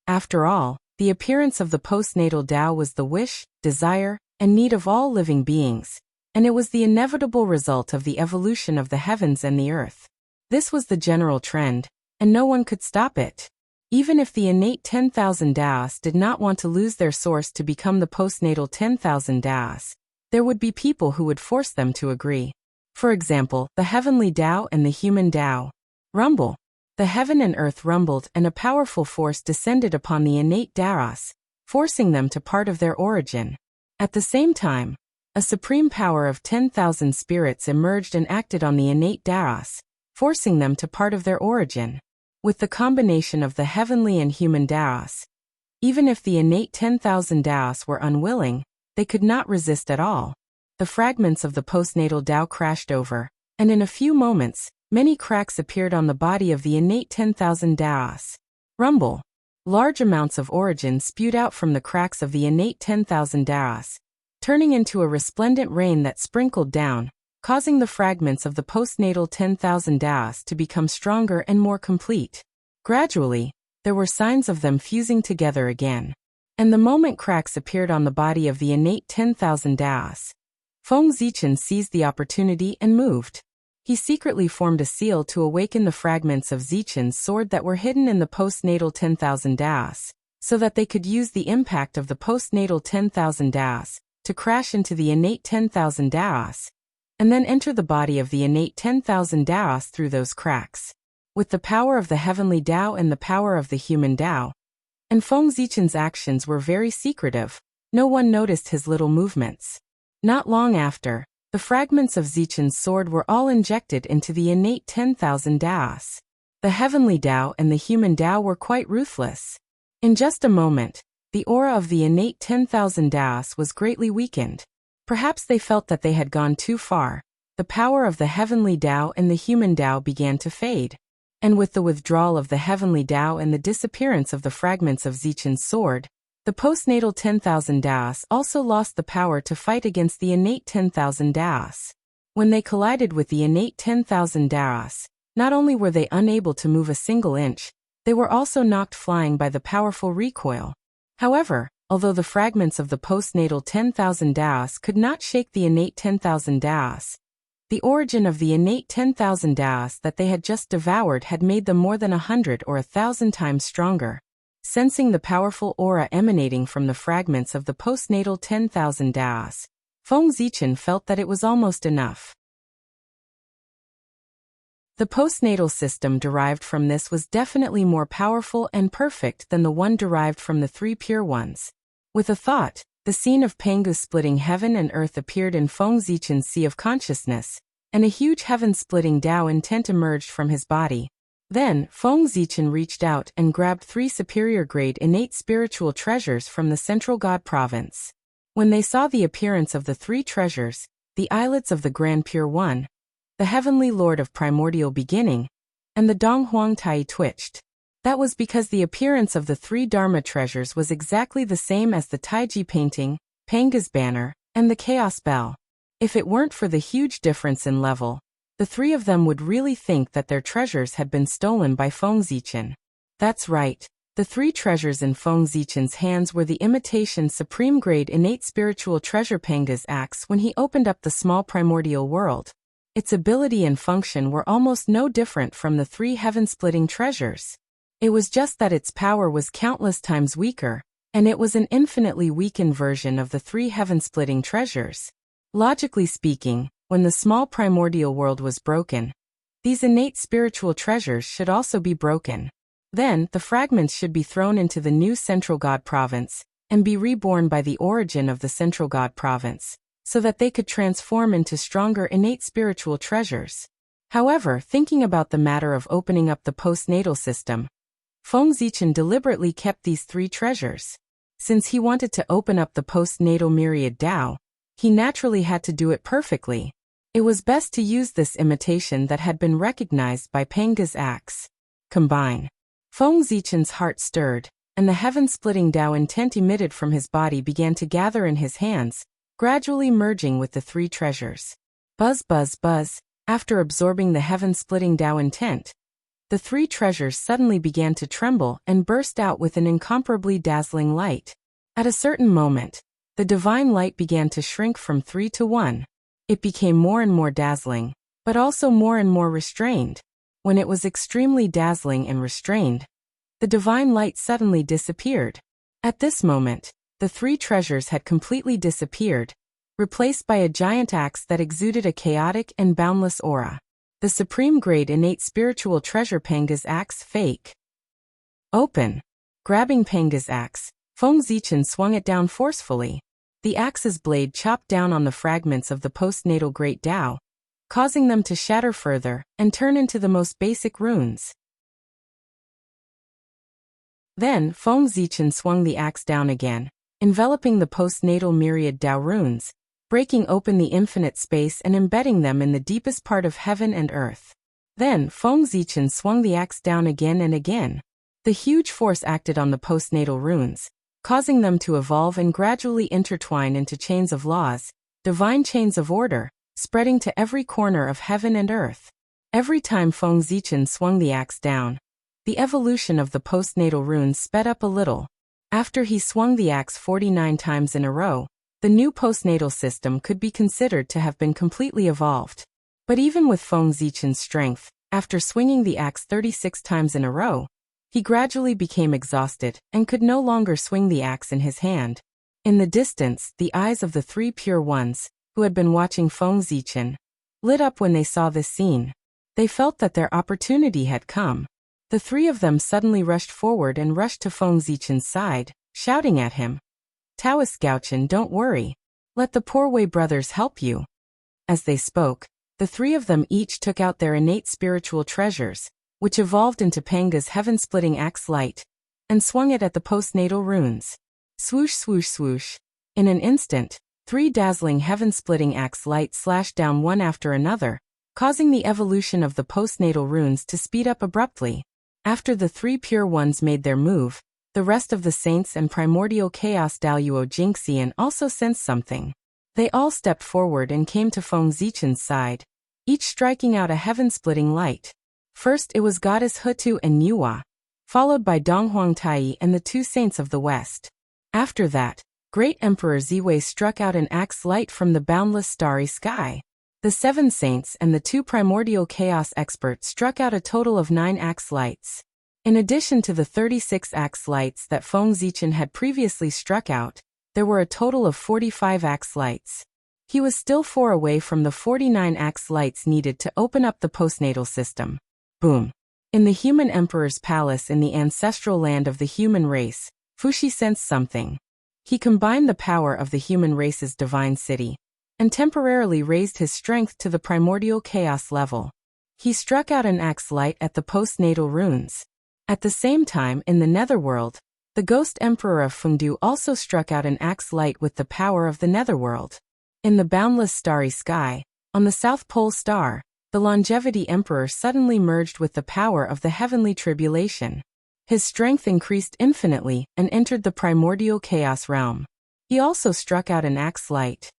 Speaker 1: After all, the appearance of the postnatal Dao was the wish, desire, and need of all living beings, and it was the inevitable result of the evolution of the heavens and the earth. This was the general trend, and no one could stop it. Even if the innate 10,000 Daos did not want to lose their source to become the postnatal 10,000 Daos, there would be people who would force them to agree. For example, the heavenly Dao and the human Dao. Rumble. The heaven and earth rumbled and a powerful force descended upon the innate Daos, forcing them to part of their origin. At the same time, a supreme power of 10,000 spirits emerged and acted on the innate Daos, forcing them to part of their origin. With the combination of the heavenly and human Daos, even if the innate 10,000 Daos were unwilling, they could not resist at all. The fragments of the postnatal Dao crashed over, and in a few moments, many cracks appeared on the body of the innate 10,000 Daos. Rumble. Large amounts of origin spewed out from the cracks of the innate 10,000 Daos, turning into a resplendent rain that sprinkled down, causing the fragments of the postnatal 10,000 Daos to become stronger and more complete. Gradually, there were signs of them fusing together again. And the moment cracks appeared on the body of the innate 10,000 Daos, Feng Zichen seized the opportunity and moved. He secretly formed a seal to awaken the fragments of Zichen's sword that were hidden in the postnatal 10,000 Daos, so that they could use the impact of the postnatal 10,000 Daos to crash into the innate 10,000 Daos, and then enter the body of the innate 10,000 Daos through those cracks. With the power of the heavenly Dao and the power of the human Dao, and Feng Zichen's actions were very secretive, no one noticed his little movements. Not long after, the fragments of Zichen's sword were all injected into the innate 10,000 Daos. The heavenly Dao and the human Dao were quite ruthless. In just a moment, the aura of the innate 10,000 Daos was greatly weakened. Perhaps they felt that they had gone too far. The power of the heavenly Dao and the human Dao began to fade. And with the withdrawal of the heavenly Dao and the disappearance of the fragments of Zichen's sword, the postnatal 10,000 Daos also lost the power to fight against the innate 10,000 Daos. When they collided with the innate 10,000 Daos, not only were they unable to move a single inch, they were also knocked flying by the powerful recoil. However, although the fragments of the postnatal 10,000 Daos could not shake the innate 10,000 Daos, the origin of the innate 10,000 Daos that they had just devoured had made them more than 100 or 1,000 times stronger. Sensing the powerful aura emanating from the fragments of the postnatal 10,000 Daos, Feng Zichen felt that it was almost enough. The postnatal system derived from this was definitely more powerful and perfect than the one derived from the three pure ones. With a thought, the scene of Pangu splitting heaven and earth appeared in Feng Zichen's sea of consciousness, and a huge heaven-splitting Tao intent emerged from his body. Then, Feng Zichen reached out and grabbed 3 superior-grade innate spiritual treasures from the Central God Province. When they saw the appearance of the 3 treasures, the islets of the Grand Pure One, the Heavenly Lord of Primordial Beginning, and the Dong Huang Tai twitched. That was because the appearance of the 3 Dharma treasures was exactly the same as the Taiji painting, Panga's banner, and the Chaos Bell. If it weren't for the huge difference in level, the 3 of them would really think that their treasures had been stolen by Feng Zichen. That's right, the 3 treasures in Feng Zichen's hands were the imitation supreme-grade innate spiritual treasure Panga's axe when he opened up the small primordial world. Its ability and function were almost no different from the 3 heaven-splitting treasures. It was just that its power was countless times weaker, and it was an infinitely weakened version of the 3 heaven-splitting treasures. Logically speaking, when the small primordial world was broken, these innate spiritual treasures should also be broken. Then, the fragments should be thrown into the new Central God Province, and be reborn by the origin of the Central God Province, so that they could transform into stronger innate spiritual treasures. However, thinking about the matter of opening up the postnatal system, Feng Zichen deliberately kept these 3 treasures. Since he wanted to open up the postnatal myriad Tao, he naturally had to do it perfectly. It was best to use this imitation that had been recognized by Panga's axe. Combine. Feng Zichen's heart stirred, and the heaven-splitting Tao intent emitted from his body began to gather in his hands, gradually merging with the 3 treasures. Buzz buzz buzz, after absorbing the heaven-splitting Tao intent, the 3 treasures suddenly began to tremble and burst out with an incomparably dazzling light. At a certain moment, the divine light began to shrink from 3 to 1. It became more and more dazzling, but also more and more restrained. When it was extremely dazzling and restrained, the divine light suddenly disappeared. At this moment, the 3 treasures had completely disappeared, replaced by a giant axe that exuded a chaotic and boundless aura. The supreme-grade innate spiritual treasure Panga's axe fake. Open. Grabbing Panga's axe, Feng Zichen swung it down forcefully. The axe's blade chopped down on the fragments of the postnatal Great Tao, causing them to shatter further and turn into the most basic runes. Then, Feng Zichen swung the axe down again, enveloping the postnatal myriad Tao runes, breaking open the infinite space and embedding them in the deepest part of heaven and earth. Then, Feng Zichen swung the axe down again and again. The huge force acted on the postnatal runes, causing them to evolve and gradually intertwine into chains of laws, divine chains of order, spreading to every corner of heaven and earth. Every time Feng Zichen swung the axe down, the evolution of the postnatal runes sped up a little. After he swung the axe 49 times in a row, the new postnatal system could be considered to have been completely evolved. But even with Feng Zichen's strength, after swinging the axe 36 times in a row, he gradually became exhausted and could no longer swing the axe in his hand. In the distance, the eyes of the 3 pure ones, who had been watching Feng Zichen, lit up when they saw this scene. They felt that their opportunity had come. The 3 of them suddenly rushed forward and rushed to Feng Zichen's side, shouting at him, "Taoist Gaochen, don't worry. Let the Poor Way brothers help you." As they spoke, the 3 of them each took out their innate spiritual treasures, which evolved into Panga's heaven-splitting axe light, and swung it at the postnatal runes. Swoosh swoosh swoosh. In an instant, 3 dazzling heaven-splitting axe lights slashed down one after another, causing the evolution of the postnatal runes to speed up abruptly. After the 3 pure ones made their move, the rest of the saints and primordial chaos Daluo Jingxian also sensed something. They all stepped forward and came to Feng Zichen's side, each striking out a heaven-splitting light. First it was Goddess Hutu and Nuwa, followed by Donghuang Tai and the 2 saints of the west. After that, Great Emperor Ziwei struck out an axe light from the boundless starry sky. The 7 saints and the 2 primordial chaos experts struck out a total of 9 axe lights. In addition to the 36 axe lights that Feng Zichen had previously struck out, there were a total of 45 axe lights. He was still 4 away from the 49 axe lights needed to open up the postnatal system. Boom. In the human emperor's palace in the ancestral land of the human race, Fuxi sensed something. He combined the power of the human race's divine city and temporarily raised his strength to the primordial chaos level. He struck out an axe light at the postnatal runes. At the same time, in the netherworld, the ghost emperor of Fengdu also struck out an axe light with the power of the netherworld. In the boundless starry sky, on the South Pole star, the longevity emperor suddenly merged with the power of the heavenly tribulation. His strength increased infinitely and entered the primordial chaos realm. He also struck out an axe light.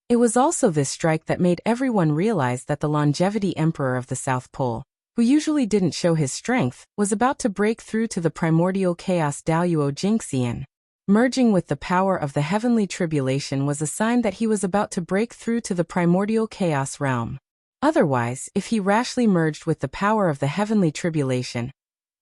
Speaker 1: It was also this strike that made everyone realize that the longevity emperor of the South Pole, who usually didn't show his strength, was about to break through to the primordial chaos Daoyuo Jingxian. Merging with the power of the heavenly tribulation was a sign that he was about to break through to the primordial chaos realm. Otherwise, if he rashly merged with the power of the heavenly tribulation,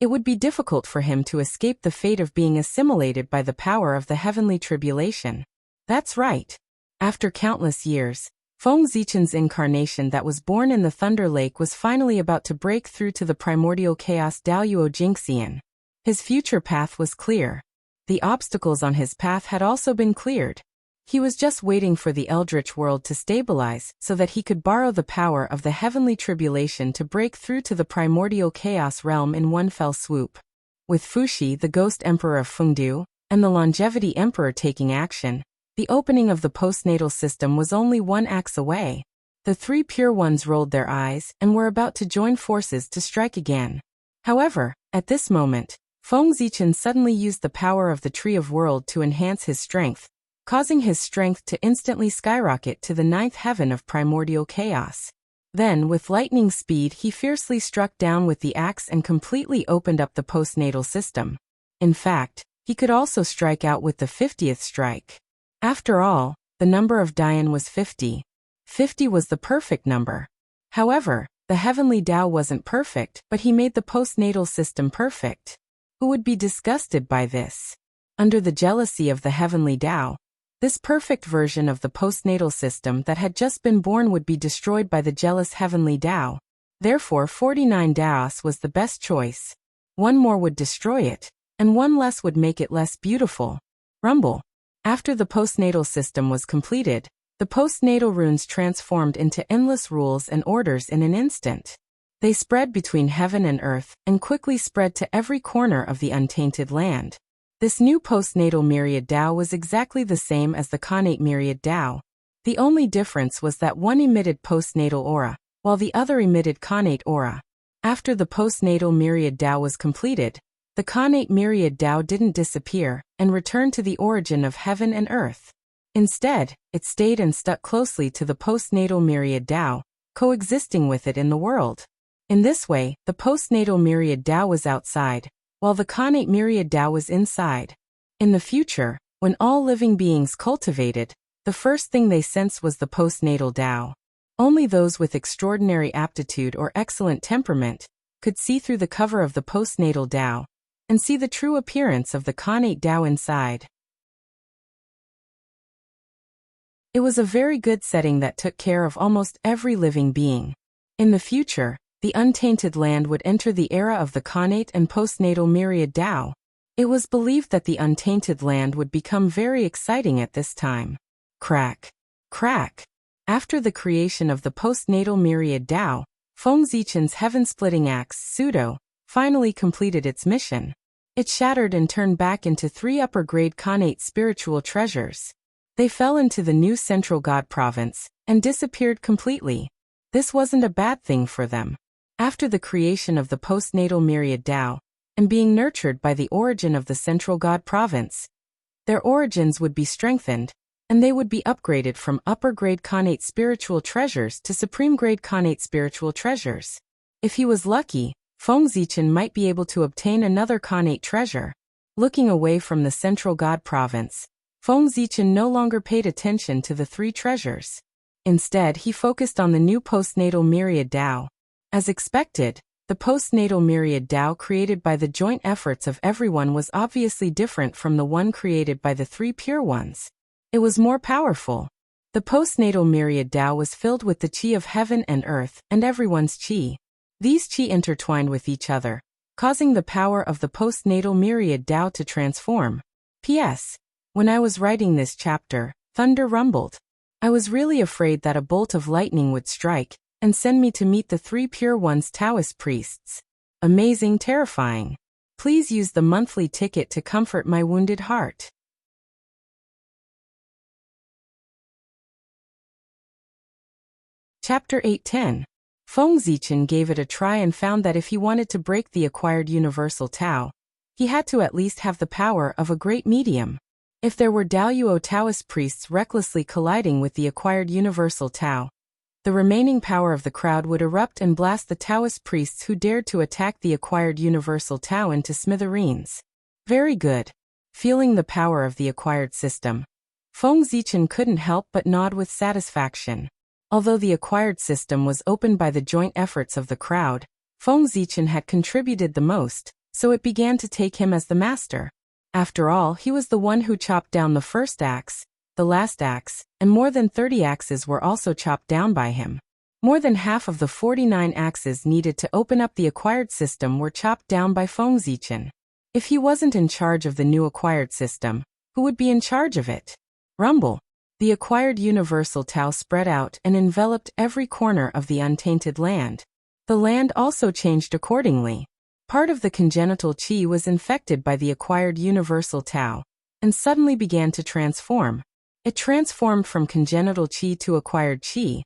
Speaker 1: it would be difficult for him to escape the fate of being assimilated by the power of the heavenly tribulation. That's right. After countless years, Feng Zichen's incarnation that was born in the Thunder Lake was finally about to break through to the primordial chaos Daoyuo Jingxian. His future path was clear. The obstacles on his path had also been cleared. He was just waiting for the Eldritch world to stabilize so that he could borrow the power of the heavenly tribulation to break through to the primordial chaos realm in one fell swoop. With Fuxi, the ghost emperor of Fengdu, and the longevity emperor taking action, the opening of the postnatal system was only one axe away. The 3 pure ones rolled their eyes and were about to join forces to strike again. However, at this moment, Feng Zichen suddenly used the power of the Tree of World to enhance his strength, causing his strength to instantly skyrocket to the 9th heaven of primordial chaos. Then, with lightning speed, he fiercely struck down with the axe and completely opened up the postnatal system. In fact, he could also strike out with the 50th strike. After all, the number of Dian was 50. 50 was the perfect number. However, the heavenly Tao wasn't perfect, but he made the postnatal system perfect. Who would be disgusted by this? Under the jealousy of the heavenly Tao, this perfect version of the postnatal system that had just been born would be destroyed by the jealous heavenly Tao. Therefore, 49 Daos was the best choice. One more would destroy it, and one less would make it less beautiful. Rumble. After the postnatal system was completed, the postnatal runes transformed into endless rules and orders in an instant. They spread between heaven and earth and quickly spread to every corner of the untainted land. This new postnatal myriad Tao was exactly the same as the connate myriad Tao. The only difference was that one emitted postnatal aura, while the other emitted connate aura. After the postnatal myriad Tao was completed, the connate myriad Tao didn't disappear and returned to the origin of heaven and earth. Instead, it stayed and stuck closely to the postnatal myriad Tao, coexisting with it in the world. In this way, the postnatal myriad Tao was outside, while the connate myriad Tao was inside. In the future, when all living beings cultivated, the first thing they sensed was the postnatal Tao. Only those with extraordinary aptitude or excellent temperament could see through the cover of the postnatal Tao and see the true appearance of the connate Tao inside. It was a very good setting that took care of almost every living being. In the future, the untainted land would enter the era of the connate and postnatal myriad Tao. It was believed that the untainted land would become very exciting at this time. Crack. Crack. After the creation of the postnatal myriad Tao, Feng Zichen's heaven-splitting axe, Pseudo, finally completed its mission. It shattered and turned back into 3 upper-grade connate spiritual treasures. They fell into the new central god province and disappeared completely. This wasn't a bad thing for them. After the creation of the postnatal myriad Tao, and being nurtured by the origin of the central god province, their origins would be strengthened, and they would be upgraded from upper-grade connate spiritual treasures to supreme-grade connate spiritual treasures. If he was lucky, Feng Zichen might be able to obtain another connate treasure. Looking away from the central god province, Feng Zichen no longer paid attention to the 3 treasures. Instead, he focused on the new postnatal myriad Tao. As expected, the postnatal myriad Tao created by the joint efforts of everyone was obviously different from the one created by the 3 pure ones. It was more powerful. The postnatal myriad Tao was filled with the qi of heaven and earth and everyone's qi. These qi intertwined with each other, causing the power of the postnatal myriad Tao to transform. P.S. When I was writing this chapter, thunder rumbled. I was really afraid that a bolt of lightning would strike and send me to meet the 3 Pure Ones Taoist priests. Amazing, terrifying. Please use the monthly ticket to comfort my wounded heart. Chapter 8:10. Feng Zichen gave it a try and found that if he wanted to break the acquired universal Tao, he had to at least have the power of a great medium. If there were Daoyuo Taoist priests recklessly colliding with the acquired universal Tao, the remaining power of the crowd would erupt and blast the Taoist priests who dared to attack the acquired universal Tao into smithereens. Very good. Feeling the power of the acquired system, Feng Zichen couldn't help but nod with satisfaction. Although the acquired system was opened by the joint efforts of the crowd, Feng Zichen had contributed the most, so it began to take him as the master. After all, he was the one who chopped down the first axe, the last axe, and more than 30 axes were also chopped down by him. More than half of the 49 axes needed to open up the acquired system were chopped down by Feng Zichen. If he wasn't in charge of the new acquired system, who would be in charge of it? Rumble. The acquired universal Tao spread out and enveloped every corner of the untainted land. The land also changed accordingly. Part of the congenital qi was infected by the acquired universal Tao, and suddenly began to transform. It transformed from congenital qi to acquired qi,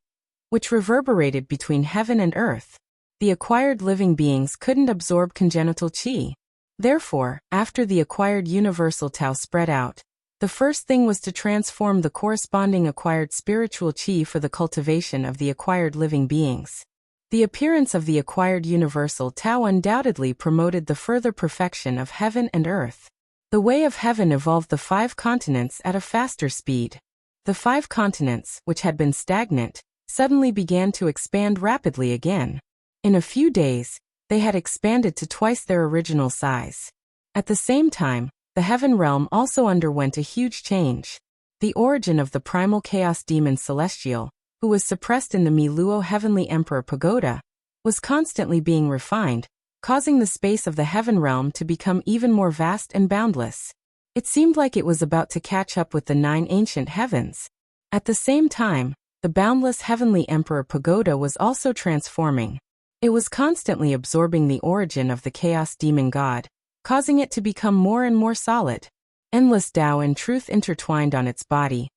Speaker 1: which reverberated between heaven and earth. The acquired living beings couldn't absorb congenital qi. Therefore, after the acquired universal Tao spread out, the first thing was to transform the corresponding acquired spiritual qi for the cultivation of the acquired living beings. The appearance of the acquired universal Tao undoubtedly promoted the further perfection of heaven and earth. The way of heaven evolved the 5 continents at a faster speed. The 5 continents, which had been stagnant, suddenly began to expand rapidly again. In a few days, they had expanded to twice their original size. At the same time, the heaven realm also underwent a huge change. The origin of the primal chaos demon Celestial, who was suppressed in the Miluo Heavenly Emperor Pagoda, was constantly being refined, causing the space of the heaven realm to become even more vast and boundless. It seemed like it was about to catch up with the 9 ancient heavens. At the same time, the boundless Heavenly Emperor Pagoda was also transforming. It was constantly absorbing the origin of the chaos demon god, causing it to become more and more solid. Endless Tao and truth intertwined on its body,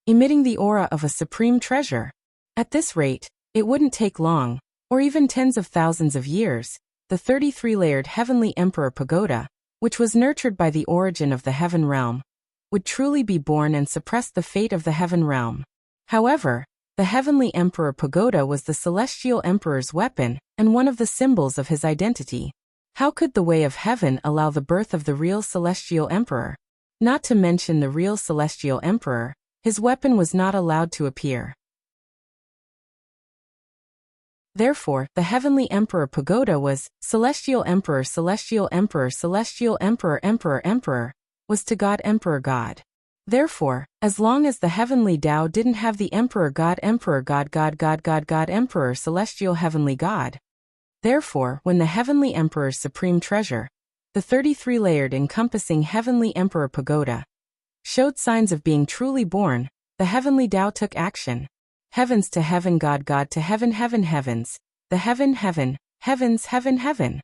Speaker 1: emitting the aura of a supreme treasure. At this rate, it wouldn't take long, or even tens of thousands of years, the 33-layered Heavenly Emperor Pagoda, which was nurtured by the origin of the heaven realm, would truly be born and suppress the fate of the heaven realm. However, the Heavenly Emperor Pagoda was the Celestial Emperor's weapon and one of the symbols of his identity. How could the way of heaven allow the birth of the real Celestial Emperor? Not to mention the real Celestial Emperor, his weapon was not allowed to appear. Therefore, the Heavenly Emperor Pagoda was Celestial Emperor, Celestial Emperor, Celestial Emperor, Emperor, Emperor, was to God Emperor God. Therefore, as long as the Heavenly Tao didn't have the Emperor God, Emperor God, God, God, God, God, Emperor, Celestial Heavenly God. Therefore, when the Heavenly Emperor's supreme treasure, the 33-layered encompassing Heavenly Emperor Pagoda, showed signs of being truly born, the Heavenly Tao took action. Heavens to heaven, God, God to heaven, heaven, heavens, the heaven, heaven, heavens, heaven, heaven.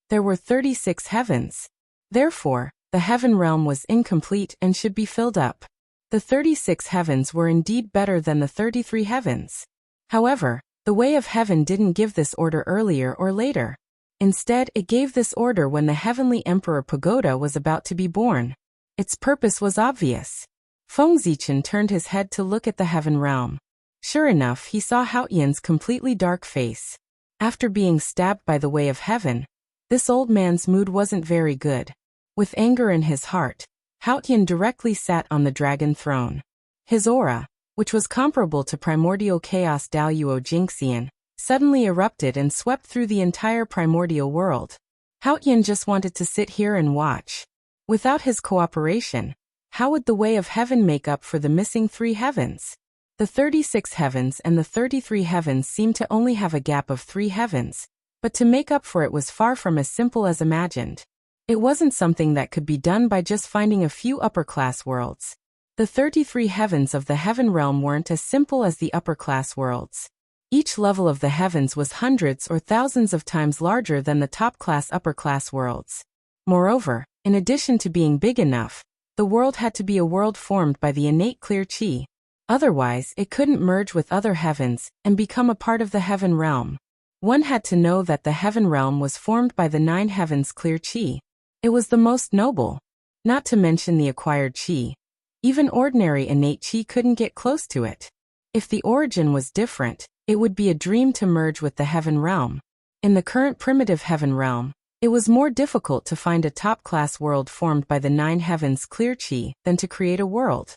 Speaker 1: There were 36 heavens. Therefore, the heaven realm was incomplete and should be filled up. The 36 heavens were indeed better than the 33 heavens. However, the way of heaven didn't give this order earlier or later. Instead, it gave this order when the Heavenly Emperor Pagoda was about to be born. Its purpose was obvious. Feng Zichen turned his head to look at the heaven realm. Sure enough, he saw Haotian's completely dark face. After being stabbed by the way of heaven, this old man's mood wasn't very good. With anger in his heart, Haotian directly sat on the dragon throne. His aura, which was comparable to primordial chaos Daoyuo Jingxian, suddenly erupted and swept through the entire primordial world. Haotian just wanted to sit here and watch. Without his cooperation, How would the way of heaven make up for the missing 3 heavens? The 36 heavens and the 33 heavens seemed to only have a gap of 3 heavens, but to make up for it was far from as simple as imagined. It wasn't something that could be done by just finding a few upper-class worlds. The 33 heavens of the heaven realm weren't as simple as the upper-class worlds. Each level of the heavens was hundreds or thousands of times larger than the top-class upper-class worlds. Moreover, in addition to being big enough, the world had to be a world formed by the innate clear chi. Otherwise, it couldn't merge with other heavens and become a part of the heaven realm. One had to know that the heaven realm was formed by the 9 heavens clear chi. It was the most noble. Not to mention the acquired chi. Even ordinary innate chi couldn't get close to it. If the origin was different, it would be a dream to merge with the heaven realm. In the current primitive heaven realm, it was more difficult to find a top-class world formed by the 9 heavens clear chi than to create a world.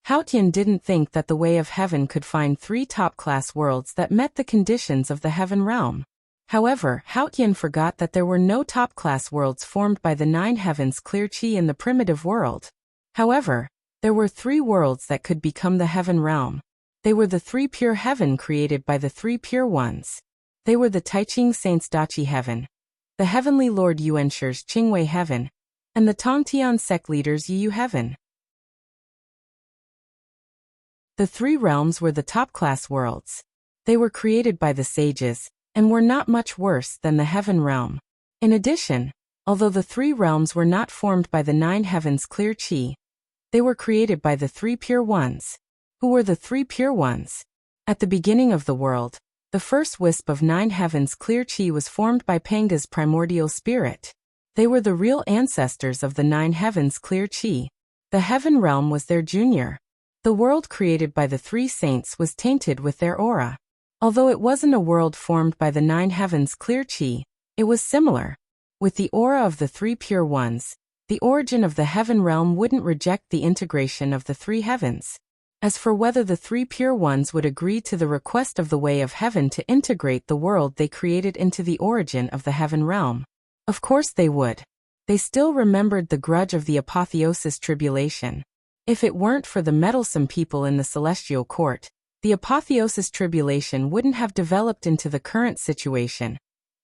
Speaker 1: Haotian didn't think that the way of heaven could find 3 top-class worlds that met the conditions of the heaven realm. However, Haotian forgot that there were no top-class worlds formed by the 9 heavens clear chi in the primitive world. However, there were 3 worlds that could become the heaven realm. They were the 3 pure heaven created by the 3 pure ones. They were the Taiching Saints Dachi heaven, the heavenly Lord Yuanshir's Qingwei heaven, and the Tongtian sect leaders Yiyu heaven. The 3 realms were the top-class worlds. They were created by the sages, and were not much worse than the heaven realm. In addition, although the 3 realms were not formed by the 9 heavens clear chi, they were created by the 3 pure ones. Who were the 3 pure ones? At the beginning of the world, the first wisp of 9 heavens clear chi was formed by Panga's primordial spirit. They were the real ancestors of the 9 heavens clear chi. The heaven realm was their junior. The world created by the 3 saints was tainted with their aura. Although it wasn't a world formed by the 9 heavens clear chi, it was similar. With the aura of the 3 pure ones, the origin of the heaven realm wouldn't reject the integration of the 3 heavens. As for whether the 3 pure ones would agree to the request of the way of heaven to integrate the world they created into the origin of the heaven realm, of course they would. They still remembered the grudge of the apotheosis tribulation. If it weren't for the meddlesome people in the celestial court, the apotheosis tribulation wouldn't have developed into the current situation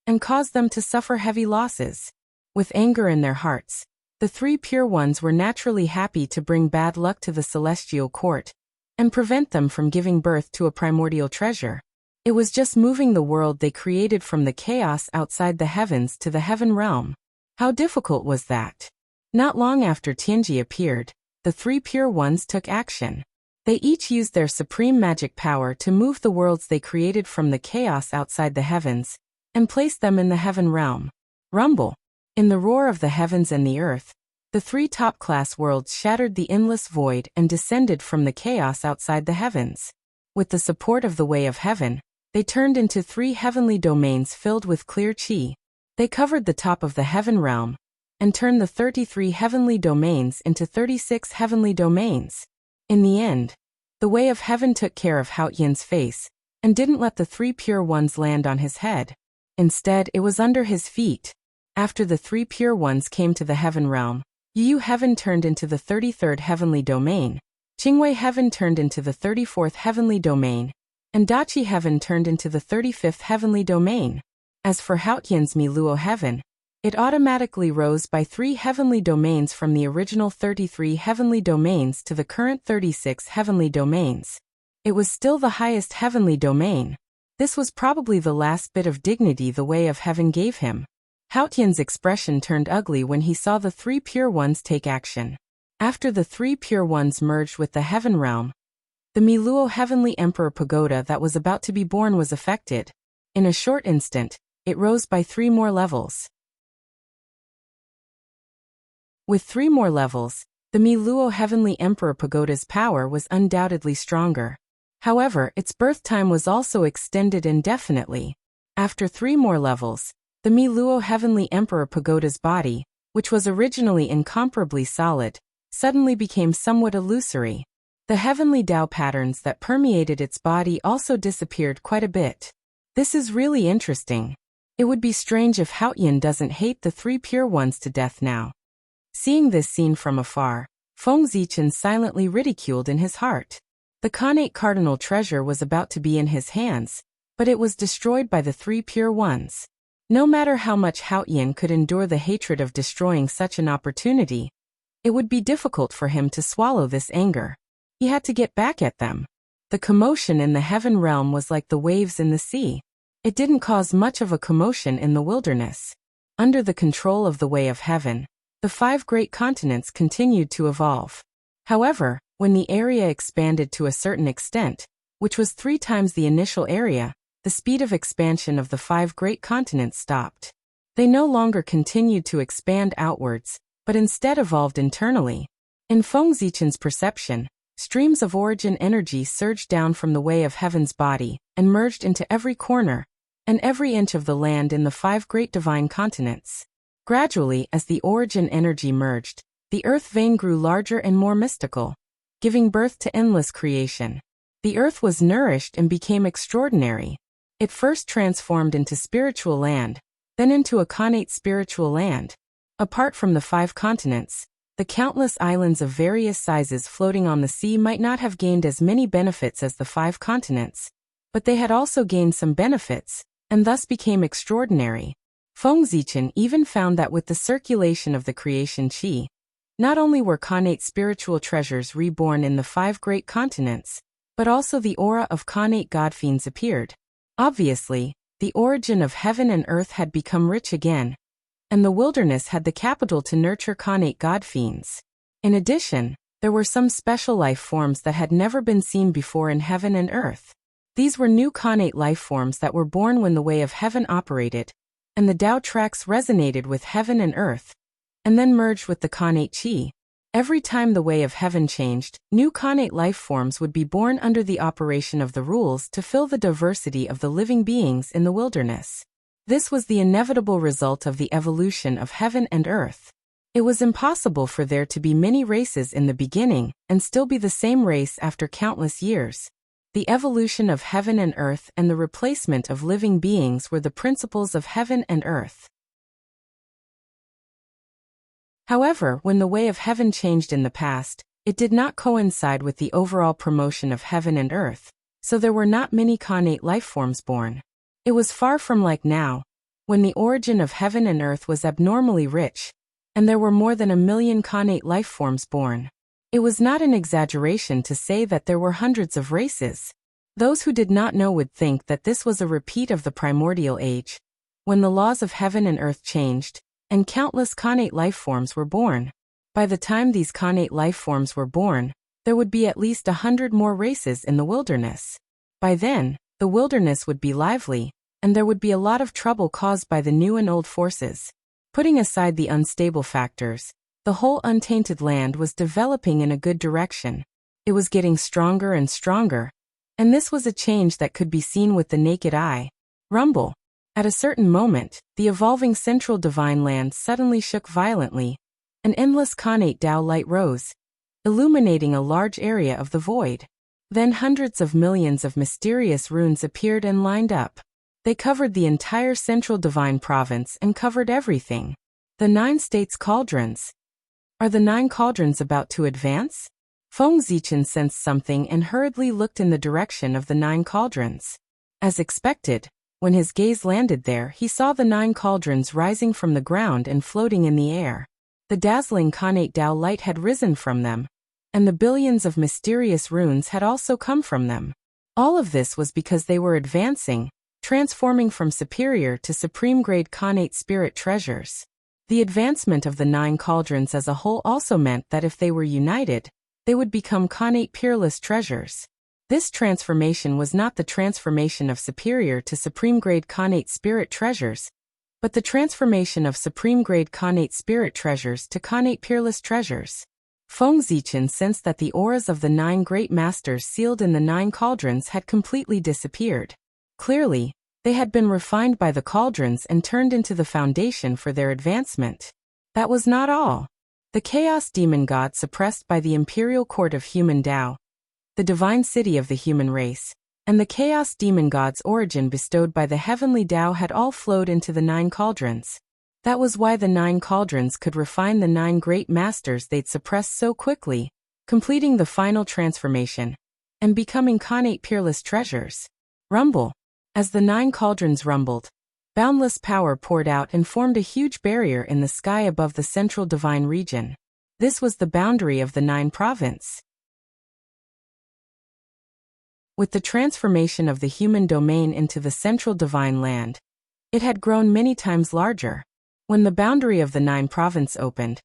Speaker 1: and caused them to suffer heavy losses. With anger in their hearts, the 3 pure ones were naturally happy to bring bad luck to the celestial court and prevent them from giving birth to a primordial treasure. It was just moving the world they created from the chaos outside the heavens to the heaven realm. How difficult was that? Not long after Tianji appeared, the 3 pure ones took action. They each used their supreme magic power to move the worlds they created from the chaos outside the heavens and place them in the heaven realm. Rumble. In the roar of the heavens and the earth, the 3 top-class worlds shattered the endless void and descended from the chaos outside the heavens. With the support of the way of heaven, they turned into 3 heavenly domains filled with clear chi. They covered the top of the heaven realm and turned the 33 heavenly domains into 36 heavenly domains. In the end, the way of heaven took care of Haotian's face and didn't let the 3 pure ones land on his head. Instead, it was under his feet. After the 3 pure ones came to the heaven realm, Yiyu heaven turned into the 33rd heavenly domain, Qingwei heaven turned into the 34th heavenly domain, and Dachi heaven turned into the 35th heavenly domain. As for Haotian's Miluo heaven, it automatically rose by 3 heavenly domains from the original 33 heavenly domains to the current 36 heavenly domains. It was still the highest heavenly domain. This was probably the last bit of dignity the way of heaven gave him. Haotian's expression turned ugly when he saw the 3 pure ones take action. After the 3 pure ones merged with the heaven realm, the Miluo heavenly emperor pagoda that was about to be born was affected. In a short instant, it rose by 3 more levels. With 3 more levels, the Miluo heavenly emperor pagoda's power was undoubtedly stronger. However, its birth time was also extended indefinitely. After 3 more levels, the Miluo heavenly emperor pagoda's body, which was originally incomparably solid, suddenly became somewhat illusory. The heavenly Tao patterns that permeated its body also disappeared quite a bit. This is really interesting. It would be strange if Haotian doesn't hate the 3 pure ones to death now. Seeing this scene from afar, Feng Zichen silently ridiculed in his heart. The Khanate cardinal treasure was about to be in his hands, but it was destroyed by the three pure ones. No matter how much Haotian could endure the hatred of destroying such an opportunity, it would be difficult for him to swallow this anger. He had to get back at them. The commotion in the heaven realm was like the waves in the sea. It didn't cause much of a commotion in the wilderness. Under the control of the way of heaven, the 5 great continents continued to evolve. However, when the area expanded to a certain extent, which was 3 times the initial area, the speed of expansion of the 5 great continents stopped. They no longer continued to expand outwards, but instead evolved internally. In Feng Zichen's perception, streams of origin energy surged down from the way of heaven's body and merged into every corner and every inch of the land in the 5 great divine continents. Gradually, as the origin energy merged, the earth vein grew larger and more mystical, giving birth to endless creation. The earth was nourished and became extraordinary. It first transformed into spiritual land, then into a Khanate spiritual land. Apart from the 5 continents, the countless islands of various sizes floating on the sea might not have gained as many benefits as the 5 continents, but they had also gained some benefits, and thus became extraordinary. Feng Zichen even found that with the circulation of the creation qi, not only were Khanate spiritual treasures reborn in the 5 great continents, but also the aura of Khanate god fiends appeared. Obviously, the origin of heaven and earth had become rich again, and the wilderness had the capital to nurture Khanate god fiends. In addition, there were some special life forms that had never been seen before in heaven and earth. These were new Khanate life forms that were born when the way of heaven operated, and the Tao tracks resonated with heaven and earth, and then merged with the Khanate qi. Every time the way of heaven changed, new Khanate life forms would be born under the operation of the rules to fill the diversity of the living beings in the wilderness. This was the inevitable result of the evolution of heaven and earth. It was impossible for there to be many races in the beginning and still be the same race after countless years. The evolution of heaven and earth and the replacement of living beings were the principles of heaven and earth. However, when the way of heaven changed in the past, it did not coincide with the overall promotion of heaven and earth, so there were not many Khanate life forms born. It was far from like now, when the origin of heaven and earth was abnormally rich, and there were more than 1 million Khanate life forms born. It was not an exaggeration to say that there were hundreds of races. Those who did not know would think that this was a repeat of the primordial age, when the laws of heaven and earth changed, and countless Khanate life forms were born. By the time these Khanate life forms were born, there would be at least 100 more races in the wilderness. By then, the wilderness would be lively, and there would be a lot of trouble caused by the new and old forces. Putting aside the unstable factors, the whole untainted land was developing in a good direction. It was getting stronger and stronger, and this was a change that could be seen with the naked eye. Rumble. At a certain moment, the evolving central divine land suddenly shook violently. An endless Khanate Tao light rose, illuminating a large area of the void. Then hundreds of millions of mysterious runes appeared and lined up. They covered the entire central divine province and covered everything. The 9 states cauldrons. Are the 9 cauldrons about to advance? Feng Zichen sensed something and hurriedly looked in the direction of the 9 cauldrons. As expected, when his gaze landed there, he saw the 9 cauldrons rising from the ground and floating in the air. The dazzling Khanate Tao light had risen from them, and the billions of mysterious runes had also come from them. All of this was because they were advancing, transforming from superior to supreme-grade Khanate spirit treasures. The advancement of the 9 cauldrons as a whole also meant that if they were united, they would become Khanate peerless treasures. This transformation was not the transformation of superior to supreme-grade Khanate spirit treasures, but the transformation of supreme-grade Khanate spirit treasures to Khanate peerless treasures. Feng Zichen sensed that the auras of the 9 great masters sealed in the 9 cauldrons had completely disappeared. Clearly, they had been refined by the cauldrons and turned into the foundation for their advancement. That was not all. The Chaos Demon God suppressed by the Imperial Court of Human Tao, the divine city of the human race, and the Chaos Demon God's origin bestowed by the heavenly Tao had all flowed into the 9 cauldrons. That was why the 9 cauldrons could refine the 9 great masters they'd suppressed so quickly, completing the final transformation and becoming Khanate peerless treasures. Rumble. As the 9 cauldrons rumbled, boundless power poured out and formed a huge barrier in the sky above the central divine region. This was the boundary of the 9 province. With the transformation of the human domain into the central divine land, it had grown many times larger. When the boundary of the 9 province opened,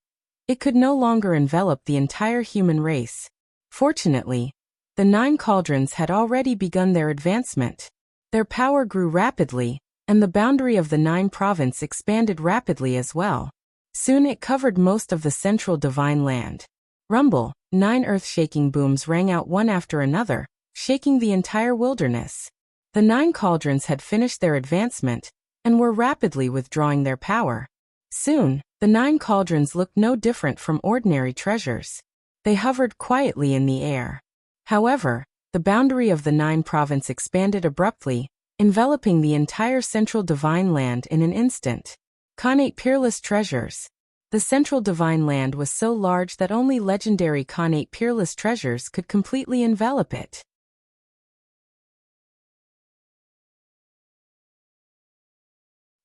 Speaker 1: it could no longer envelop the entire human race. Fortunately, the 9 cauldrons had already begun their advancement. Their power grew rapidly, and the boundary of the 9 province expanded rapidly as well. Soon it covered most of the central divine land. Rumble, 9 earth-shaking booms rang out one after another, shaking the entire wilderness. The 9 cauldrons had finished their advancement and were rapidly withdrawing their power. Soon, the 9 cauldrons looked no different from ordinary treasures. They hovered quietly in the air. However, the boundary of the 9 province expanded abruptly, enveloping the entire central divine land in an instant. Khanate peerless treasures. The central divine land was so large that only legendary Khanate peerless treasures could completely envelop it.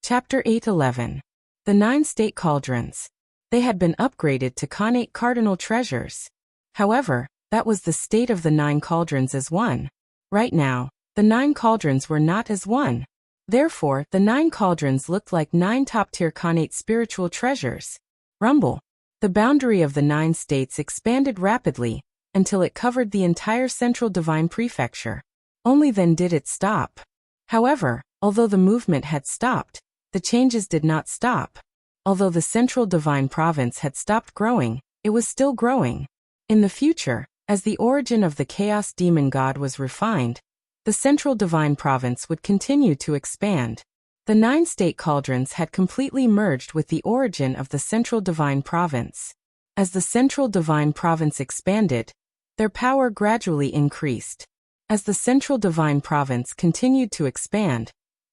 Speaker 1: Chapter 8:11. The 9 state cauldrons. They had been upgraded to Khanate cardinal treasures. However, that was the state of the 9 cauldrons as one. Right now, the 9 cauldrons were not as one. Therefore, the 9 cauldrons looked like 9 top-tier Khanate spiritual treasures. Rumble. The boundary of the 9 states expanded rapidly until it covered the entire central divine prefecture. Only then did it stop. However, although the movement had stopped, the changes did not stop. Although the central divine province had stopped growing, it was still growing. In the future, as the origin of the chaos demon god was refined, the central divine province would continue to expand. The 9 state cauldrons had completely merged with the origin of the central divine province. As the central divine province expanded, their power gradually increased. As the central divine province continued to expand,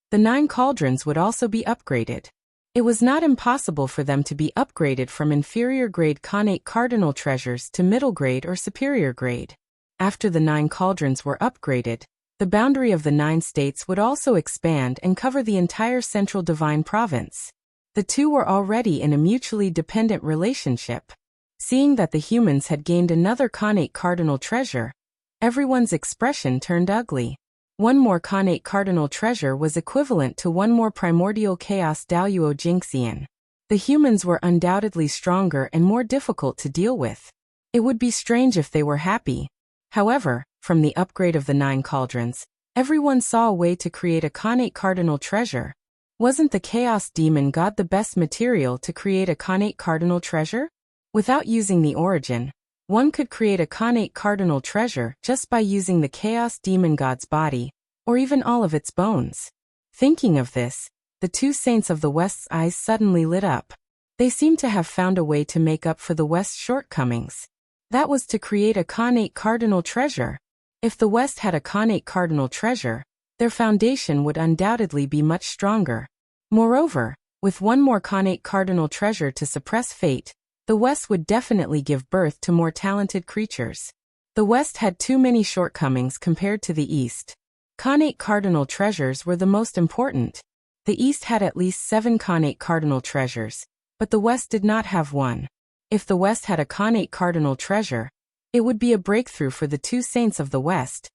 Speaker 1: the 9 cauldrons would also be upgraded. It was not impossible for them to be upgraded from inferior grade Khanate cardinal treasures to middle grade or superior grade. After the 9 cauldrons were upgraded, the boundary of the 9 states would also expand and cover the entire central divine province. The two were already in a mutually dependent relationship. Seeing that the humans had gained another Khanate cardinal treasure, everyone's expression turned ugly. One more Khanate cardinal treasure was equivalent to one more primordial chaos Daluo Jinxian. The humans were undoubtedly stronger and more difficult to deal with. It would be strange if they were happy. However, from the upgrade of the 9 cauldrons, everyone saw a way to create a Khanate cardinal treasure. Wasn't the chaos demon god the best material to create a Khanate cardinal treasure? Without using the origin, one could create a Khanate cardinal treasure just by using the chaos demon god's body, or even all of its bones. Thinking of this, the 2 saints of the West's eyes suddenly lit up. They seemed to have found a way to make up for the West's shortcomings. That was to create a Khanate cardinal treasure. If the West had a Khanate cardinal treasure, their foundation would undoubtedly be much stronger. Moreover, with one more Khanate cardinal treasure to suppress fate, the West would definitely give birth to more talented creatures. The West had too many shortcomings compared to the East. Khanate cardinal treasures were the most important. The East had at least 7 Khanate cardinal treasures, but the West did not have one. If the West had a Khanate cardinal treasure, it would be a breakthrough for the 2 saints of the West.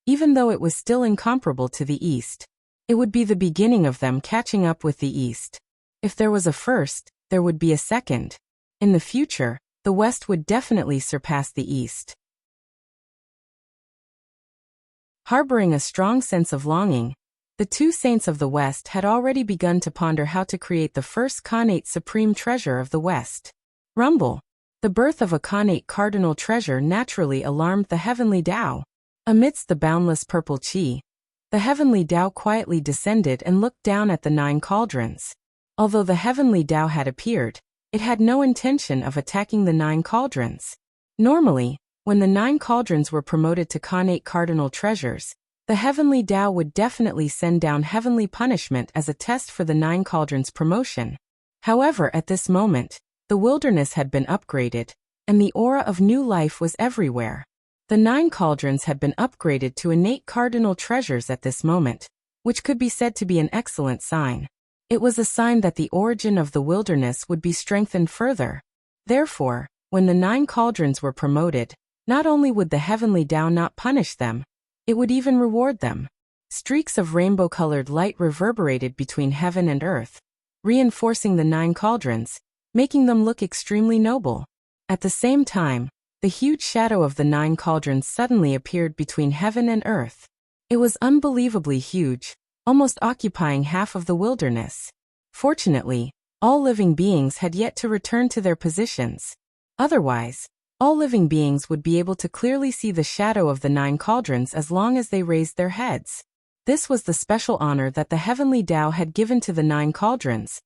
Speaker 1: Even though it was still incomparable to the East, it would be the beginning of them catching up with the East. If there was a first, there would be a second. In the future, the West would definitely surpass the East. Harboring a strong sense of longing, the 2 saints of the West had already begun to ponder how to create the first Khanate supreme treasure of the West. Rumble. The birth of a Khanate cardinal treasure naturally alarmed the heavenly Tao. Amidst the boundless purple chi, the heavenly Tao quietly descended and looked down at the 9 cauldrons. Although the heavenly Tao had appeared, it had no intention of attacking the 9 cauldrons. Normally, when the 9 cauldrons were promoted to Khanate cardinal treasures, the heavenly Tao would definitely send down heavenly punishment as a test for the 9 cauldrons' promotion. However, at this moment, the wilderness had been upgraded, and the aura of new life was everywhere. The 9 cauldrons had been upgraded to innate cardinal treasures at this moment, which could be said to be an excellent sign. It was a sign that the origin of the wilderness would be strengthened further. Therefore, when the 9 cauldrons were promoted, not only would the heavenly Tao not punish them, it would even reward them. Streaks of rainbow-colored light reverberated between heaven and earth, reinforcing the 9 cauldrons, making them look extremely noble. At the same time, the huge shadow of the 9 cauldrons suddenly appeared between heaven and earth. It was unbelievably huge, almost occupying half of the wilderness. Fortunately, all living beings had yet to return to their positions. Otherwise, all living beings would be able to clearly see the shadow of the 9 cauldrons as long as they raised their heads. This was the special honor that the heavenly Tao had given to the 9 cauldrons,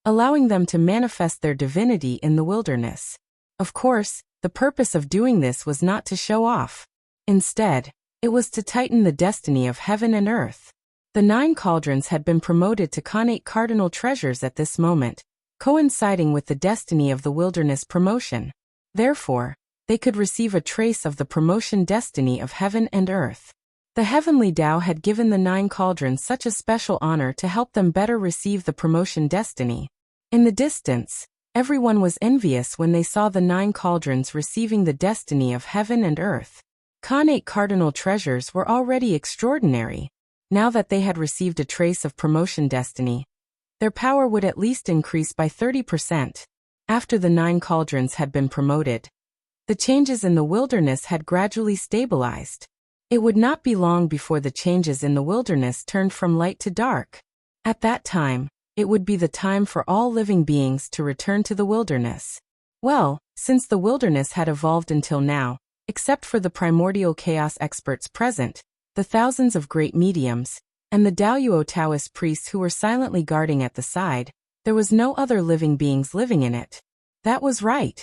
Speaker 1: allowing them to manifest their divinity in the wilderness. Of course, the purpose of doing this was not to show off. Instead, it was to tighten the destiny of heaven and earth. The 9 cauldrons had been promoted to connate cardinal treasures at this moment, coinciding with the destiny of the wilderness promotion. Therefore, they could receive a trace of the promotion destiny of heaven and earth. The heavenly Tao had given the 9 cauldrons such a special honor to help them better receive the promotion destiny. In the distance, everyone was envious when they saw the 9 cauldrons receiving the destiny of heaven and earth. Connate cardinal treasures were already extraordinary. Now that they had received a trace of promotion destiny, their power would at least increase by 30%. After the 9 cauldrons had been promoted, the changes in the wilderness had gradually stabilized. It would not be long before the changes in the wilderness turned from light to dark. At that time, it would be the time for all living beings to return to the wilderness. Well, since the wilderness had evolved until now, except for the primordial chaos experts present, the thousands of great mediums, and the Daoyuo Taoist priests who were silently guarding at the side, there was no other living beings living in it. That was right.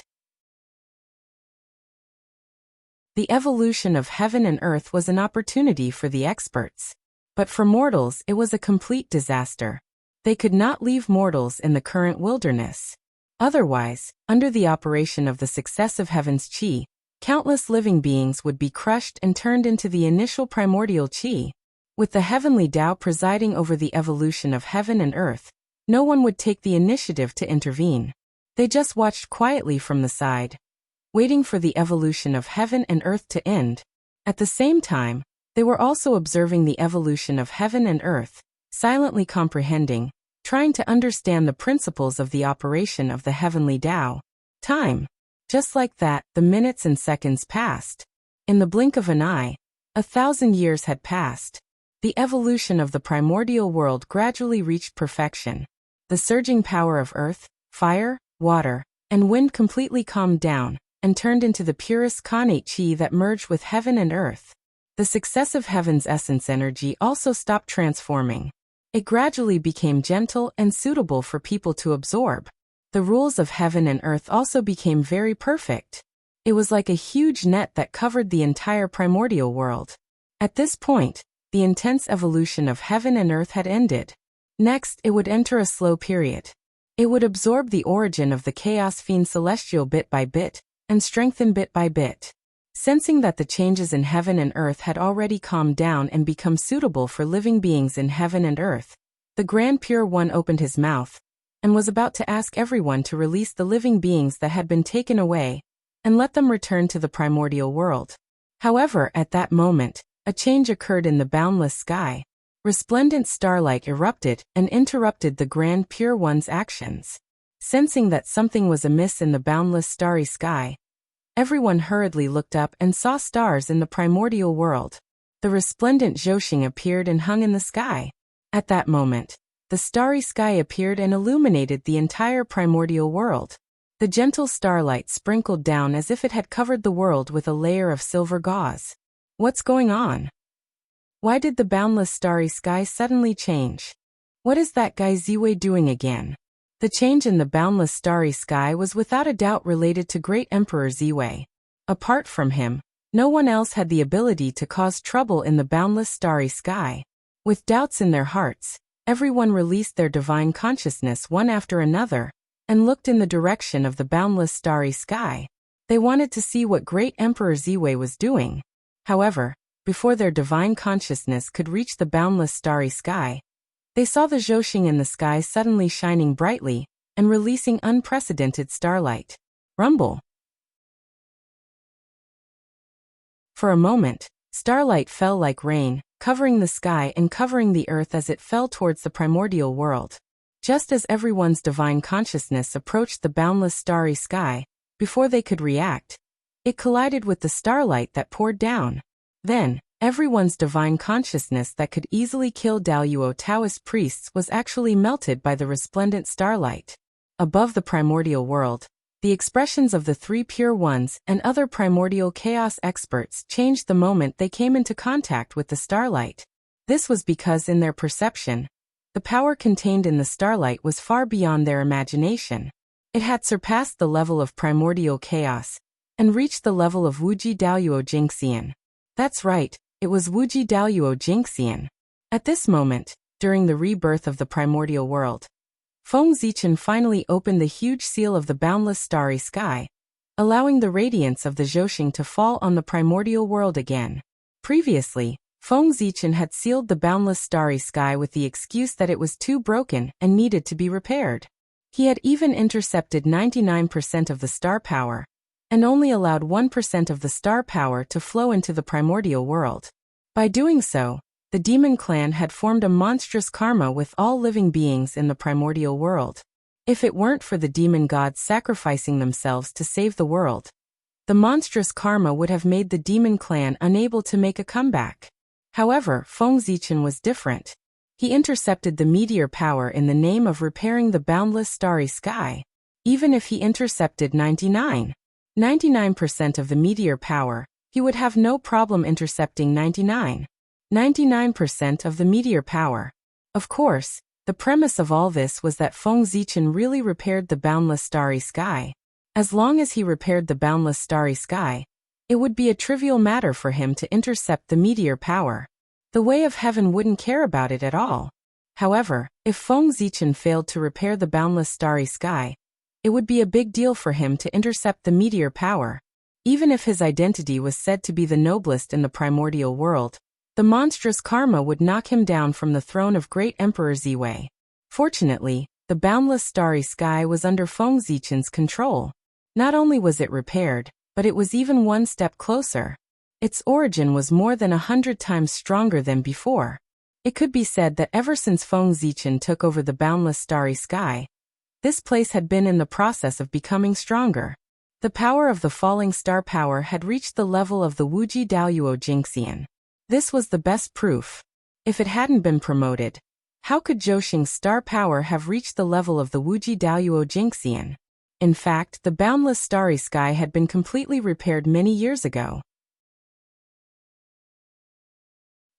Speaker 1: The evolution of heaven and earth was an opportunity for the experts. But for mortals it was a complete disaster. They could not leave mortals in the current wilderness. Otherwise, under the operation of the successive heaven's qi, countless living beings would be crushed and turned into the initial primordial qi. With the heavenly Tao presiding over the evolution of heaven and earth, no one would take the initiative to intervene. They just watched quietly from the side, waiting for the evolution of heaven and earth to end. At the same time, they were also observing the evolution of heaven and earth, silently comprehending, trying to understand the principles of the operation of the heavenly Tao. Time. Just like that, the minutes and seconds passed. In the blink of an eye, 1,000 years had passed. The evolution of the primordial world gradually reached perfection. The surging power of earth, fire, water, and wind completely calmed down and turned into the purest connate qi that merged with heaven and earth. The successive heaven's essence energy also stopped transforming. It gradually became gentle and suitable for people to absorb. The rules of heaven and earth also became very perfect. It was like a huge net that covered the entire primordial world. At this point, the intense evolution of heaven and earth had ended. Next, it would enter a slow period. It would absorb the origin of the chaos fiend celestial bit by bit, and strengthen bit by bit. Sensing that the changes in heaven and earth had already calmed down and become suitable for living beings in heaven and earth, the Grand Pure One opened his mouth, and was about to ask everyone to release the living beings that had been taken away, and let them return to the primordial world. However, at that moment, a change occurred in the boundless sky. Resplendent starlight erupted and interrupted the Grand Pure One's actions. Sensing that something was amiss in the boundless starry sky, everyone hurriedly looked up and saw stars in the primordial world. The resplendent Zhoxing appeared and hung in the sky. At that moment, the starry sky appeared and illuminated the entire primordial world. The gentle starlight sprinkled down as if it had covered the world with a layer of silver gauze. What's going on? Why did the boundless starry sky suddenly change? What is that guy Ziwei doing again? The change in the boundless starry sky was without a doubt related to Great Emperor Ziwei. Apart from him, no one else had the ability to cause trouble in the boundless starry sky. With doubts in their hearts, everyone released their divine consciousness one after another, and looked in the direction of the boundless starry sky. They wanted to see what great Emperor Ziwei was doing. However, before their divine consciousness could reach the boundless starry sky, they saw the Zhouxing in the sky suddenly shining brightly and releasing unprecedented starlight. Rumble. For a moment, starlight fell like rain, covering the sky and covering the earth as it fell towards the primordial world. Just as everyone's divine consciousness approached the boundless starry sky, before they could react, it collided with the starlight that poured down. Then, everyone's divine consciousness that could easily kill Daoyuo Taoist priests was actually melted by the resplendent starlight. Above the primordial world, the expressions of the three pure ones and other primordial chaos experts changed the moment they came into contact with the starlight. This was because in their perception, the power contained in the starlight was far beyond their imagination. It had surpassed the level of primordial chaos and reached the level of Wuji Daoyuo Jingxian. That's right, it was Wuji Daoyuo Jingxian. At this moment, during the rebirth of the primordial world, Feng Zichen finally opened the huge seal of the boundless starry sky, allowing the radiance of the Zhouxing to fall on the primordial world again. Previously, Feng Zichen had sealed the boundless starry sky with the excuse that it was too broken and needed to be repaired. He had even intercepted 99% of the star power, and only allowed 1% of the star power to flow into the primordial world. By doing so, the demon clan had formed a monstrous karma with all living beings in the primordial world. If it weren't for the demon gods sacrificing themselves to save the world, the monstrous karma would have made the demon clan unable to make a comeback. However, Feng Zichen was different. He intercepted the meteor power in the name of repairing the boundless starry sky. Even if he intercepted 99% of the meteor power, he would have no problem intercepting 99% of the meteor power. Of course, the premise of all this was that Feng Zichen really repaired the boundless starry sky. As long as he repaired the boundless starry sky, it would be a trivial matter for him to intercept the meteor power. The way of heaven wouldn't care about it at all. However, if Feng Zichen failed to repair the boundless starry sky, it would be a big deal for him to intercept the meteor power. Even if his identity was said to be the noblest in the primordial world, the monstrous karma would knock him down from the throne of great Emperor Ziwei. Fortunately, the boundless starry sky was under Feng Zichen's control. Not only was it repaired, but it was even one step closer. Its origin was more than 100 times stronger than before. It could be said that ever since Feng Zichen took over the boundless starry sky, this place had been in the process of becoming stronger. The power of the falling star power had reached the level of the Wuji Daoyuo Jingxian. This was the best proof. If it hadn't been promoted, how could Zhouxing's star power have reached the level of the Wuji Daoyuo Jingxian? In fact, the boundless starry sky had been completely repaired many years ago.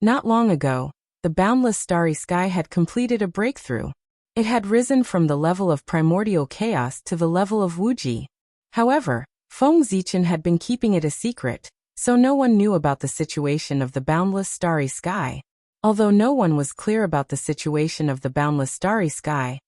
Speaker 1: Not long ago, the boundless starry sky had completed a breakthrough. It had risen from the level of primordial chaos to the level of Wuji. However, Feng Zichen had been keeping it a secret, so no one knew about the situation of the boundless starry sky. Although no one was clear about the situation of the boundless starry sky,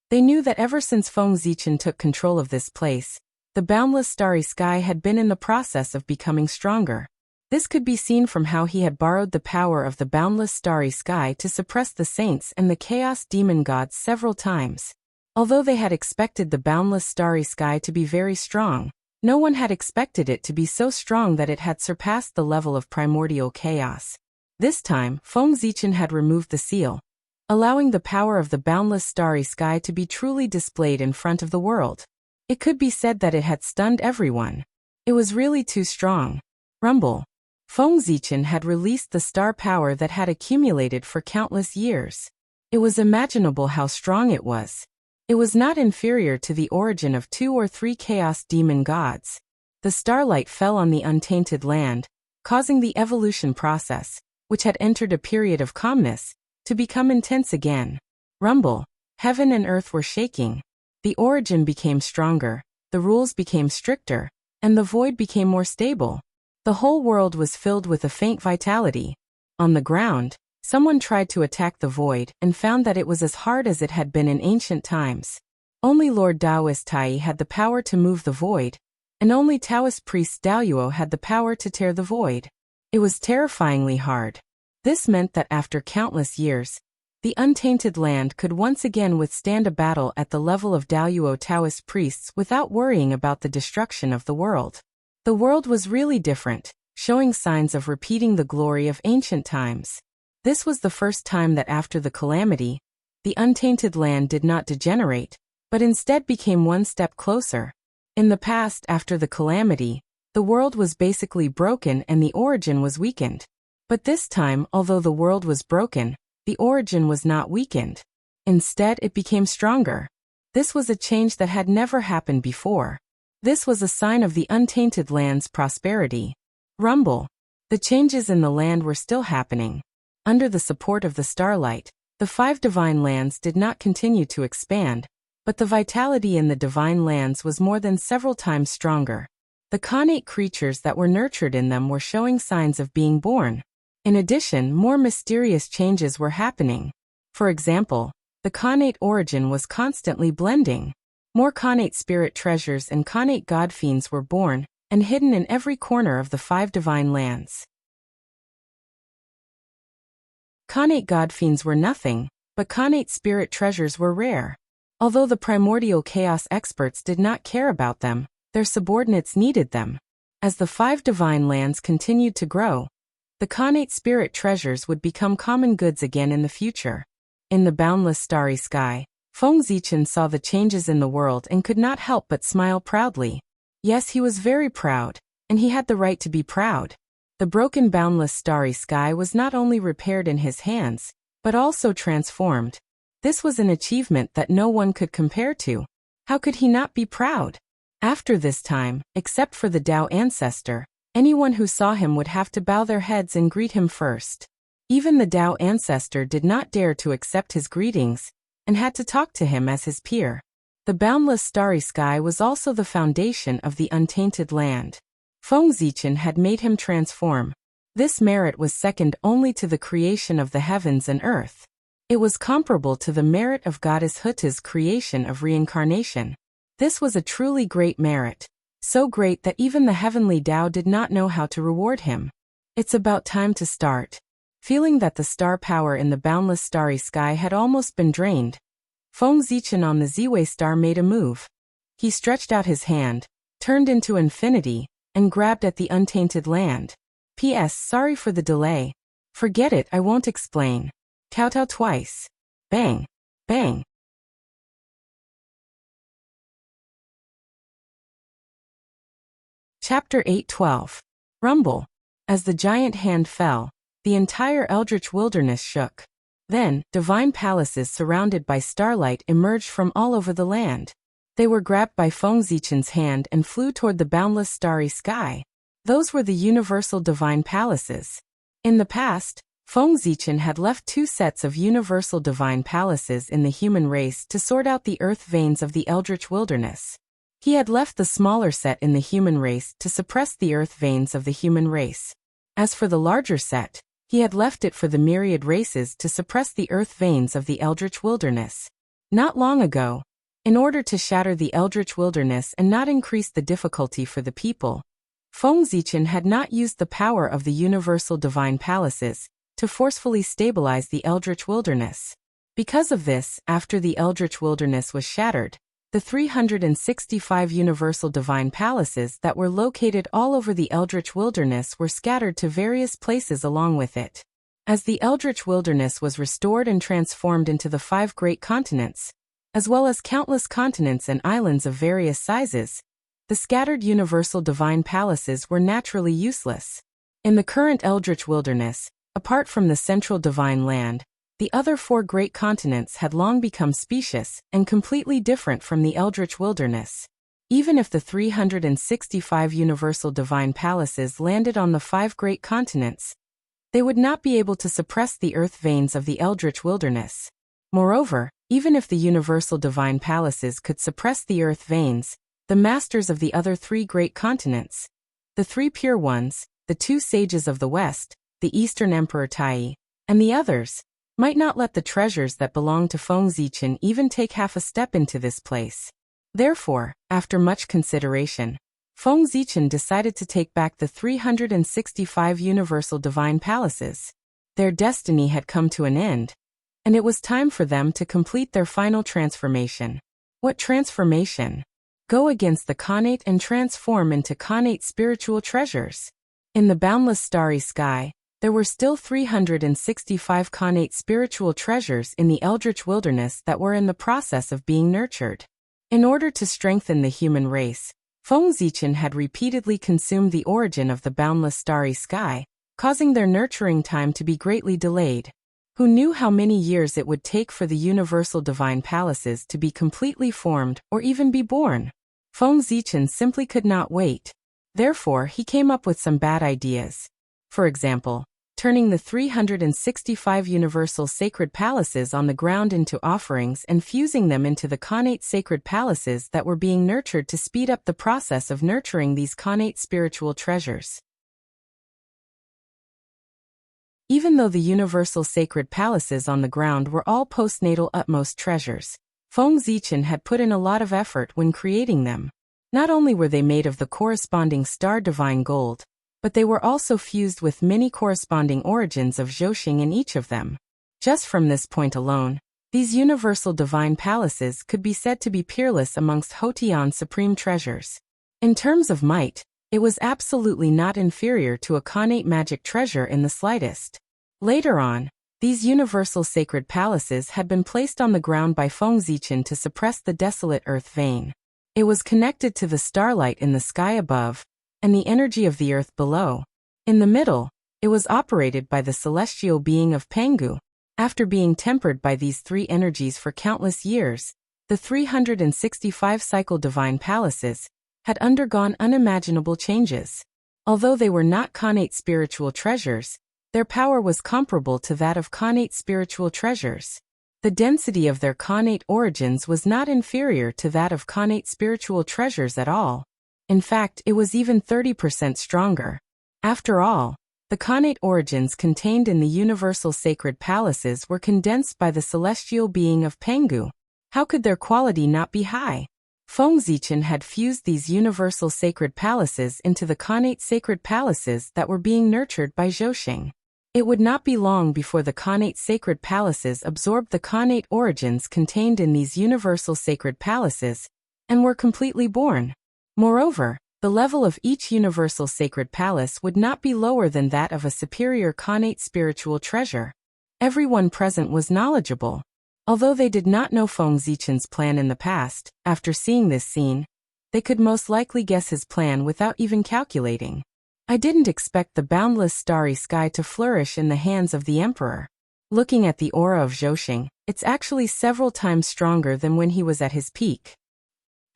Speaker 1: they knew that ever since Feng Zichen took control of this place, the boundless starry sky had been in the process of becoming stronger. This could be seen from how he had borrowed the power of the boundless starry sky to suppress the saints and the chaos demon gods several times. Although they had expected the boundless starry sky to be very strong, no one had expected it to be so strong that it had surpassed the level of primordial chaos. This time, Feng Zichen had removed the seal, allowing the power of the boundless starry sky to be truly displayed in front of the world. It could be said that it had stunned everyone. It was really too strong. Rumble. Feng Zichen had released the star power that had accumulated for countless years. It was imaginable how strong it was. It was not inferior to the origin of 2 or 3 chaos demon gods. The starlight fell on the untainted land, causing the evolution process, which had entered a period of calmness, to become intense again. Rumble. Heaven and earth were shaking. The origin became stronger, the rules became stricter, and the void became more stable. The whole world was filled with a faint vitality. On the ground, someone tried to attack the void and found that it was as hard as it had been in ancient times. Only Lord Taoist Tai had the power to move the void, and only Taoist priest Daoyuo had the power to tear the void. It was terrifyingly hard. This meant that after countless years, the untainted land could once again withstand a battle at the level of Daoyuo Taoist priests without worrying about the destruction of the world. The world was really different, showing signs of repeating the glory of ancient times. This was the first time that after the calamity, the untainted land did not degenerate, but instead became one step closer. In the past, after the calamity, the world was basically broken and the origin was weakened. But this time, although the world was broken, the origin was not weakened. Instead, it became stronger. This was a change that had never happened before. This was a sign of the untainted land's prosperity. Rumble. The changes in the land were still happening. Under the support of the starlight, the 5 divine lands did not continue to expand, but the vitality in the divine lands was more than several times stronger. The connate creatures that were nurtured in them were showing signs of being born. In addition, more mysterious changes were happening. For example, the connate origin was constantly blending. More connate spirit treasures and connate god fiends were born and hidden in every corner of the 5 divine lands. Connate god fiends were nothing, but connate spirit treasures were rare. Although the primordial chaos experts did not care about them, their subordinates needed them. As the 5 divine lands continued to grow, the connate spirit treasures would become common goods again in the future. In the boundless starry sky, Feng Zichen saw the changes in the world and could not help but smile proudly. Yes, he was very proud, and he had the right to be proud. The broken boundless starry sky was not only repaired in his hands, but also transformed. This was an achievement that no one could compare to. How could he not be proud? After this time, except for the Tao ancestor, anyone who saw him would have to bow their heads and greet him first. Even the Tao ancestor did not dare to accept his greetings, and had to talk to him as his peer. The boundless starry sky was also the foundation of the untainted land. Feng Zichen had made him transform. This merit was second only to the creation of the heavens and earth. It was comparable to the merit of Goddess Huta's creation of reincarnation. This was a truly great merit. So great that even the heavenly Tao did not know how to reward him. It's about time to start. Feeling that the star power in the boundless starry sky had almost been drained, Feng Zichen on the Ziwei star made a move. He stretched out his hand, turned into infinity, and grabbed at the untainted land. P.S. Sorry for the delay. Forget it, I won't explain. Kowtow twice. Bang. Bang. Chapter 8:12. Rumble. As the giant hand fell, the entire eldritch wilderness shook. Then, divine palaces surrounded by starlight emerged from all over the land. They were grabbed by Feng Zichen's hand and flew toward the boundless starry sky. Those were the universal divine palaces. In the past, Feng Zichen had left 2 sets of universal divine palaces in the human race to sort out the earth veins of the eldritch wilderness. He had left the smaller set in the human race to suppress the earth veins of the human race. As for the larger set, he had left it for the myriad races to suppress the earth veins of the eldritch wilderness. Not long ago, in order to shatter the eldritch wilderness and not increase the difficulty for the people, Feng Zichen had not used the power of the universal divine palaces to forcefully stabilize the eldritch wilderness. Because of this, after the eldritch wilderness was shattered, the 365 universal divine palaces that were located all over the eldritch wilderness were scattered to various places along with it. As the eldritch wilderness was restored and transformed into the 5 great continents, as well as countless continents and islands of various sizes, the scattered universal divine palaces were naturally useless. In the current eldritch wilderness, apart from the central divine land, the other 4 great continents had long become specious and completely different from the eldritch wilderness. Even if the 365 universal divine palaces landed on the 5 great continents, they would not be able to suppress the earth veins of the eldritch wilderness. Moreover, even if the universal divine palaces could suppress the earth veins, the masters of the other 3 great continents, the 3 pure ones, the 2 sages of the West, the Eastern Emperor Tai, and the others, might not let the treasures that belong to Feng Zichen even take half a step into this place. Therefore, after much consideration, Feng Zichen decided to take back the 365 universal divine palaces. Their destiny had come to an end, and it was time for them to complete their final transformation. What transformation? Go against the Khanate and transform into Khanate spiritual treasures. In the boundless starry sky, there were still 365 Khanate spiritual treasures in the Eldritch wilderness that were in the process of being nurtured. In order to strengthen the human race, Feng Zichen had repeatedly consumed the origin of the boundless starry sky, causing their nurturing time to be greatly delayed. Who knew how many years it would take for the universal divine palaces to be completely formed or even be born? Feng Zichen simply could not wait. Therefore, he came up with some bad ideas. For example, turning the 365 universal sacred palaces on the ground into offerings and fusing them into the Khanate sacred palaces that were being nurtured to speed up the process of nurturing these Khanate spiritual treasures. Even though the universal sacred palaces on the ground were all postnatal utmost treasures, Feng Zichen had put in a lot of effort when creating them. Not only were they made of the corresponding star divine gold, but they were also fused with many corresponding origins of Zhousing in each of them. Just from this point alone, these universal divine palaces could be said to be peerless amongst Hotian's supreme treasures. In terms of might, it was absolutely not inferior to a Khanate magic treasure in the slightest. Later on, these universal sacred palaces had been placed on the ground by Feng Zichen to suppress the desolate earth vein. It was connected to the starlight in the sky above, and the energy of the earth below. In the middle, it was operated by the celestial being of Pangu. After being tempered by these three energies for countless years, the 365 cycle divine palaces had undergone unimaginable changes. Although they were not Khanate spiritual treasures, their power was comparable to that of Khanate spiritual treasures. The density of their Khanate origins was not inferior to that of Khanate spiritual treasures at all. In fact, it was even 30% stronger. After all, the Khanate origins contained in the universal sacred palaces were condensed by the celestial being of Pangu. How could their quality not be high? Feng Zichen had fused these universal sacred palaces into the Khanate sacred palaces that were being nurtured by Zhousing. It would not be long before the Khanate sacred palaces absorbed the Khanate origins contained in these universal sacred palaces, and were completely born. Moreover, the level of each universal sacred palace would not be lower than that of a superior Khanate spiritual treasure. Everyone present was knowledgeable. Although they did not know Feng Zichen's plan in the past, after seeing this scene, they could most likely guess his plan without even calculating. I didn't expect the boundless starry sky to flourish in the hands of the emperor. Looking at the aura of Zhousing, it's actually several times stronger than when he was at his peak.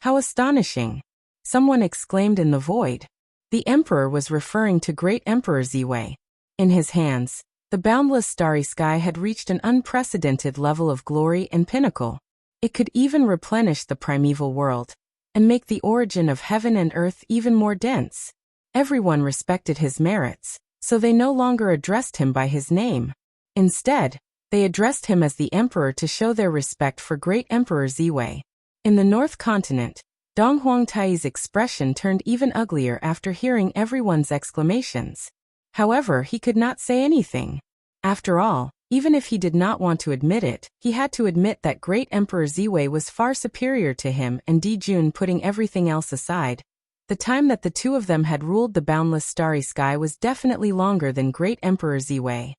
Speaker 1: How astonishing! Someone exclaimed in the void. The emperor was referring to Great Emperor Ziwei. In his hands, the boundless starry sky had reached an unprecedented level of glory and pinnacle. It could even replenish the primeval world, and make the origin of heaven and earth even more dense. Everyone respected his merits, so they no longer addressed him by his name. Instead, they addressed him as the emperor to show their respect for Great Emperor Ziwei. In the North Continent, Dong Huangtai's expression turned even uglier after hearing everyone's exclamations. However, he could not say anything. After all, even if he did not want to admit it, he had to admit that Great Emperor Ziwei was far superior to him, and Di Jun, putting everything else aside, the time that the two of them had ruled the boundless starry sky was definitely longer than Great Emperor Ziwei.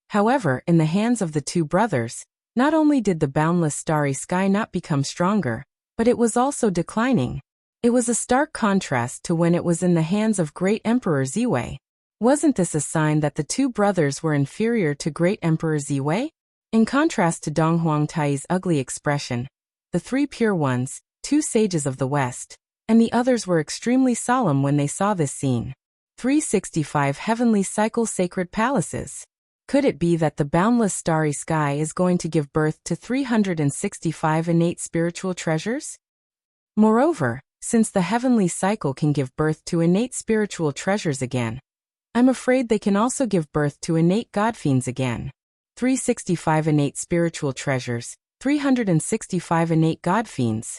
Speaker 1: However, in the hands of the two brothers, not only did the boundless starry sky not become stronger, but it was also declining. It was a stark contrast to when it was in the hands of Great Emperor Ziwei. Wasn't this a sign that the two brothers were inferior to Great Emperor Ziwei? In contrast to Dong Huangtai's ugly expression, the three pure ones, two sages of the West, and the others were extremely solemn when they saw this scene. 365 heavenly cycle sacred palaces. Could it be that the boundless starry sky is going to give birth to 365 innate spiritual treasures? Moreover, since the heavenly cycle can give birth to innate spiritual treasures again, I'm afraid they can also give birth to innate godfiends again. 365 innate spiritual treasures, 365 innate godfiends.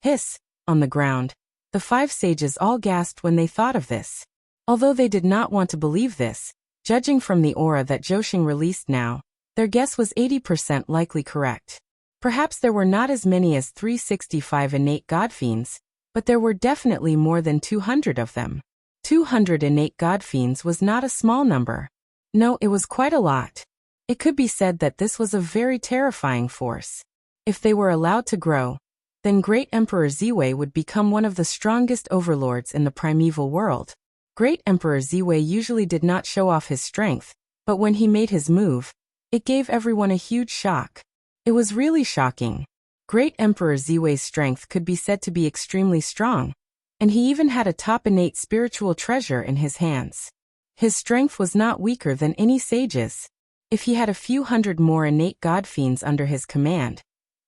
Speaker 1: Hiss, on the ground. The 5 sages all gasped when they thought of this. Although they did not want to believe this, judging from the aura that Zhou released now, their guess was 80% likely correct. Perhaps there were not as many as 365 innate godfiends, but there were definitely more than 200 of them. 200 innate godfiends was not a small number. No, it was quite a lot. It could be said that this was a very terrifying force. If they were allowed to grow, then Great Emperor Ziwei would become one of the strongest overlords in the primeval world. Great Emperor Ziwei usually did not show off his strength, but when he made his move, it gave everyone a huge shock. It was really shocking. Great Emperor Ziwei's strength could be said to be extremely strong, and he even had a top innate spiritual treasure in his hands. His strength was not weaker than any sage's. If he had a few hundred more innate godfiends under his command,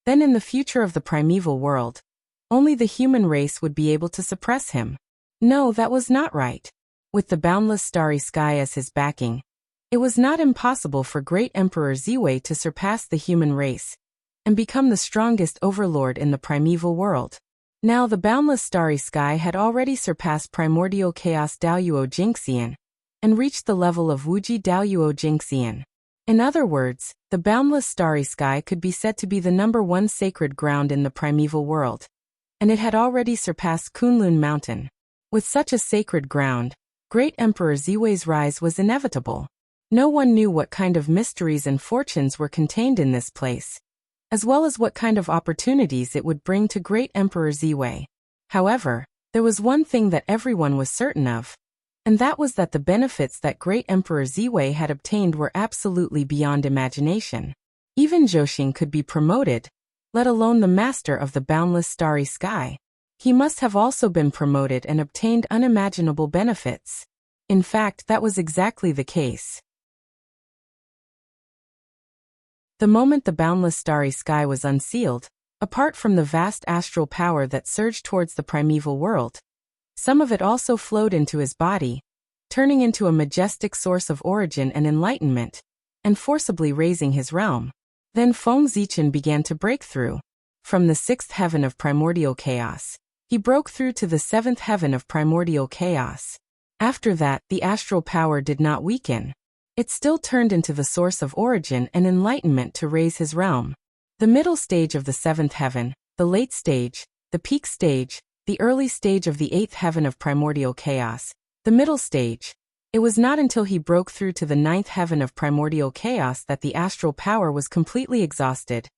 Speaker 1: then in the future of the primeval world, only the human race would be able to suppress him. No, that was not right. With the boundless starry sky as his backing, it was not impossible for Great Emperor Ziwei to surpass the human race and become the strongest overlord in the primeval world. Now the boundless starry sky had already surpassed primordial chaos Daoyuo Jingxian and reached the level of Wuji Daoyuo Jingxian. In other words, the boundless starry sky could be said to be the #1 sacred ground in the primeval world, and it had already surpassed Kunlun Mountain. With such a sacred ground, Great Emperor Ziwei's rise was inevitable. No one knew what kind of mysteries and fortunes were contained in this place, as well as what kind of opportunities it would bring to Great Emperor Ziwei. However, there was one thing that everyone was certain of, and that was that the benefits that Great Emperor Ziwei had obtained were absolutely beyond imagination. Even Zhou could be promoted, let alone the master of the boundless starry sky. He must have also been promoted and obtained unimaginable benefits. In fact, that was exactly the case. The moment the boundless starry sky was unsealed, apart from the vast astral power that surged towards the primeval world, some of it also flowed into his body, turning into a majestic source of origin and enlightenment, and forcibly raising his realm. Then Feng Zichen began to break through. From the 6th heaven of primordial chaos, he broke through to the 7th heaven of primordial chaos. After that, the astral power did not weaken. It still turned into the source of origin and enlightenment to raise his realm. The middle stage of the 7th heaven, the late stage, the peak stage, the early stage of the 8th heaven of primordial chaos, the middle stage. It was not until he broke through to the 9th heaven of primordial chaos that the astral power was completely exhausted,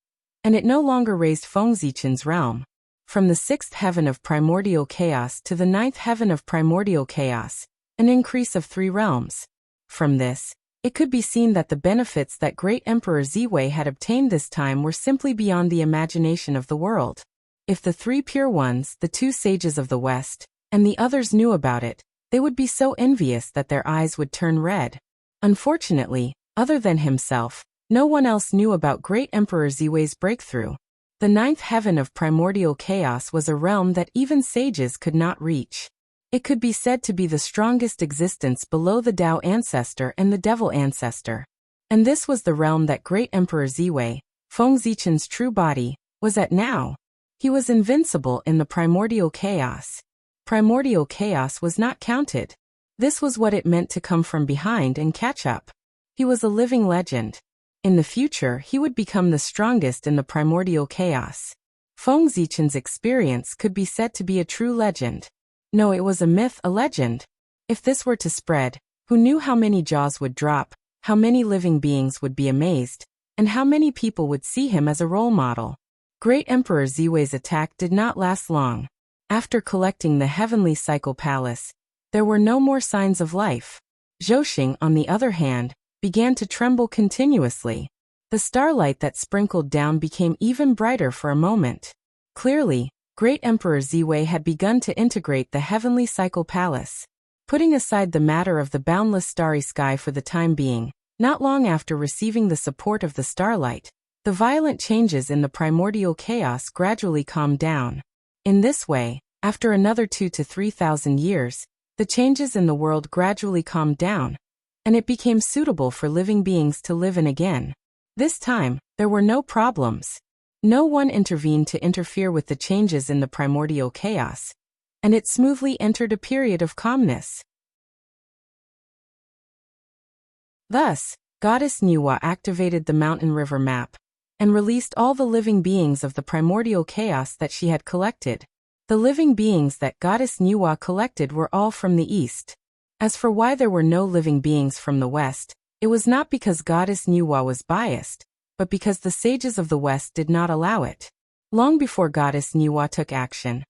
Speaker 1: and it no longer raised Feng Zichen's realm. From the 6th heaven of primordial chaos to the 9th heaven of primordial chaos, an increase of 3 realms. From this, it could be seen that the benefits that Great Emperor Ziwei had obtained this time were simply beyond the imagination of the world. If the 3 pure ones, the 2 sages of the West, and the others knew about it, they would be so envious that their eyes would turn red. Unfortunately, other than himself, no one else knew about Great Emperor Ziwei's breakthrough. The 9th heaven of primordial chaos was a realm that even sages could not reach. It could be said to be the strongest existence below the Tao ancestor and the Devil ancestor. And this was the realm that Great Emperor Ziwei, Feng Zichen's true body, was at now. He was invincible in the primordial chaos. Primordial chaos was not counted. This was what it meant to come from behind and catch up. He was a living legend. In the future, he would become the strongest in the primordial chaos. Feng Zichen's experience could be said to be a true legend. No, it was a myth, a legend. If this were to spread, who knew how many jaws would drop, how many living beings would be amazed, and how many people would see him as a role model. Great Emperor Ziwei's attack did not last long. After collecting the heavenly cycle palace, there were no more signs of life. Zhou, on the other hand, began to tremble continuously. The starlight that sprinkled down became even brighter for a moment. Clearly, Great Emperor Ziwei had begun to integrate the heavenly cycle palace. Putting aside the matter of the boundless starry sky for the time being, not long after receiving the support of the starlight, the violent changes in the primordial chaos gradually calmed down. In this way, after another 2,000 to 3,000 years, the changes in the world gradually calmed down, and it became suitable for living beings to live in again. This time, there were no problems. No one intervened to interfere with the changes in the primordial chaos, and it smoothly entered a period of calmness. Thus, Goddess Nuwa activated the mountain river map and released all the living beings of the primordial chaos that she had collected. The living beings that Goddess Nuwa collected were all from the east. As for why there were no living beings from the west, it was not because Goddess Nuwa was biased, but because the sages of the west did not allow it. Long before Goddess Nuwa took action,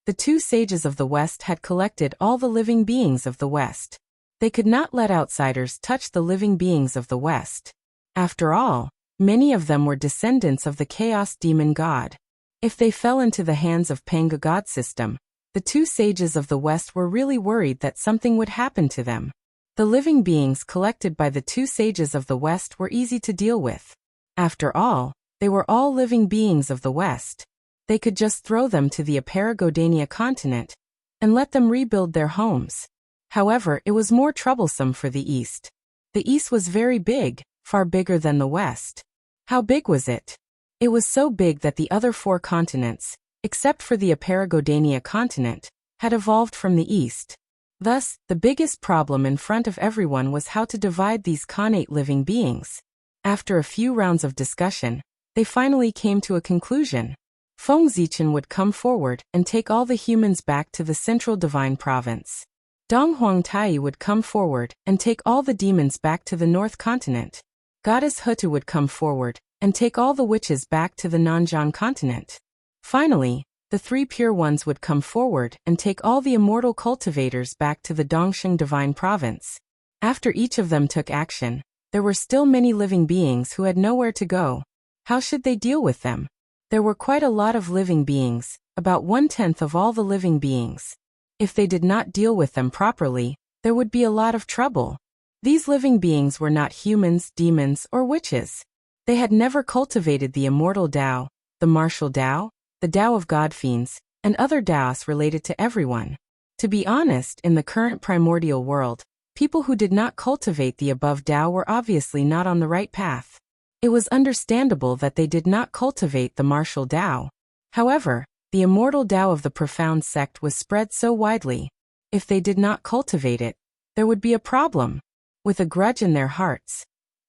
Speaker 1: the two sages of the west had collected all the living beings of the west. They could not let outsiders touch the living beings of the west. After all, many of them were descendants of the chaos demon god. If they fell into the hands of Panga god system, the two sages of the west were really worried that something would happen to them. The living beings collected by the two sages of the west were easy to deal with. After all, they were all living beings of the west. They could just throw them to the Aparagodania continent and let them rebuild their homes. However, it was more troublesome for the east. The east was very big, far bigger than the west. How big was it? It was so big that the other four continents, except for the Aparagodania continent, had evolved from the east. Thus, the biggest problem in front of everyone was how to divide these Khanate living beings. After a few rounds of discussion, they finally came to a conclusion. Feng Zichen would come forward and take all the humans back to the central divine province. Dong Huangtai would come forward and take all the demons back to the north continent. Goddess Hutu would come forward and take all the witches back to the Nanjiang continent. Finally, the three pure ones would come forward and take all the immortal cultivators back to the Dongsheng divine province. After each of them took action, there were still many living beings who had nowhere to go. How should they deal with them? There were quite a lot of living beings, about 1/10 of all the living beings. If they did not deal with them properly, there would be a lot of trouble. These living beings were not humans, demons, or witches. They had never cultivated the immortal Tao, the martial Tao, the Tao of God-fiends, and other Taos related to everyone. To be honest, in the current primordial world, people who did not cultivate the above Tao were obviously not on the right path. It was understandable that they did not cultivate the martial Tao. However, the immortal Tao of the profound sect was spread so widely. If they did not cultivate it, there would be a problem. With a grudge in their hearts,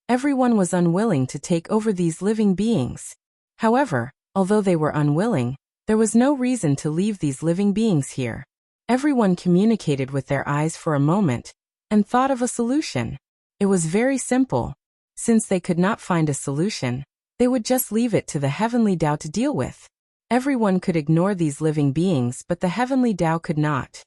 Speaker 1: everyone was unwilling to take over these living beings. However, although they were unwilling, there was no reason to leave these living beings here. Everyone communicated with their eyes for a moment and thought of a solution. It was very simple. Since they could not find a solution, they would just leave it to the heavenly Tao to deal with. Everyone could ignore these living beings, but the heavenly Tao could not.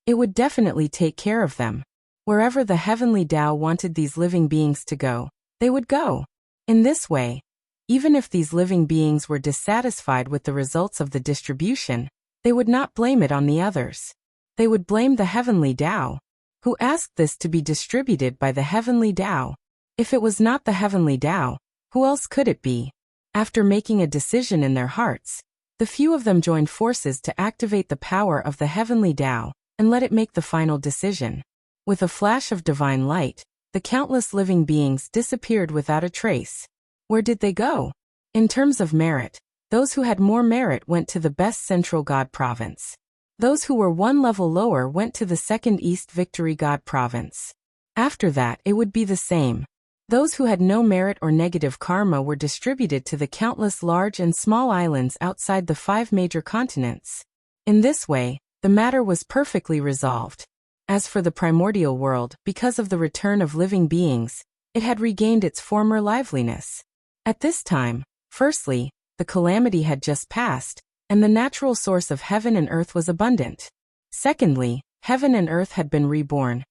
Speaker 1: It would definitely take care of them. Wherever the heavenly Tao wanted these living beings to go, they would go. In this way, even if these living beings were dissatisfied with the results of the distribution, they would not blame it on the others. They would blame the heavenly Tao, who asked this to be distributed by the heavenly Tao. If it was not the heavenly Tao, who else could it be? After making a decision in their hearts, the few of them joined forces to activate the power of the heavenly Tao and let it make the final decision. With a flash of divine light, the countless living beings disappeared without a trace. Where did they go? In terms of merit, those who had more merit went to the best central god province. Those who were one level lower went to the second East Victory God province. After that, it would be the same. Those who had no merit or negative karma were distributed to the countless large and small islands outside the 5 major continents. In this way, the matter was perfectly resolved. As for the primordial world, because of the return of living beings, it had regained its former liveliness. At this time, firstly, the calamity had just passed, and the natural source of heaven and earth was abundant. Secondly, heaven and earth had been reborn,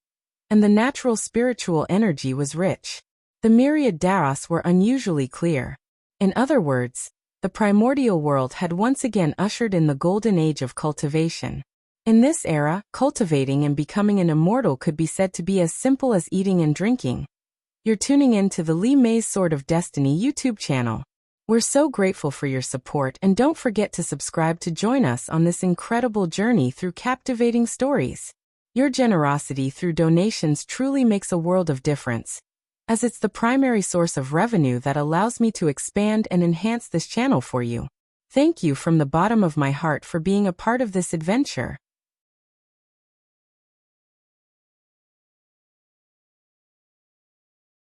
Speaker 1: and the natural spiritual energy was rich. The myriad Daros were unusually clear. In other words, the primordial world had once again ushered in the golden age of cultivation. In this era, cultivating and becoming an immortal could be said to be as simple as eating and drinking. You're tuning in to the Li Mei's Sword of Destiny YouTube channel. We're so grateful for your support, and don't forget to subscribe to join us on this incredible journey through captivating stories. Your generosity through donations truly makes a world of difference, as it's the primary source of revenue that allows me to expand and enhance this channel for you. Thank you from the bottom of my heart for being a part of this adventure.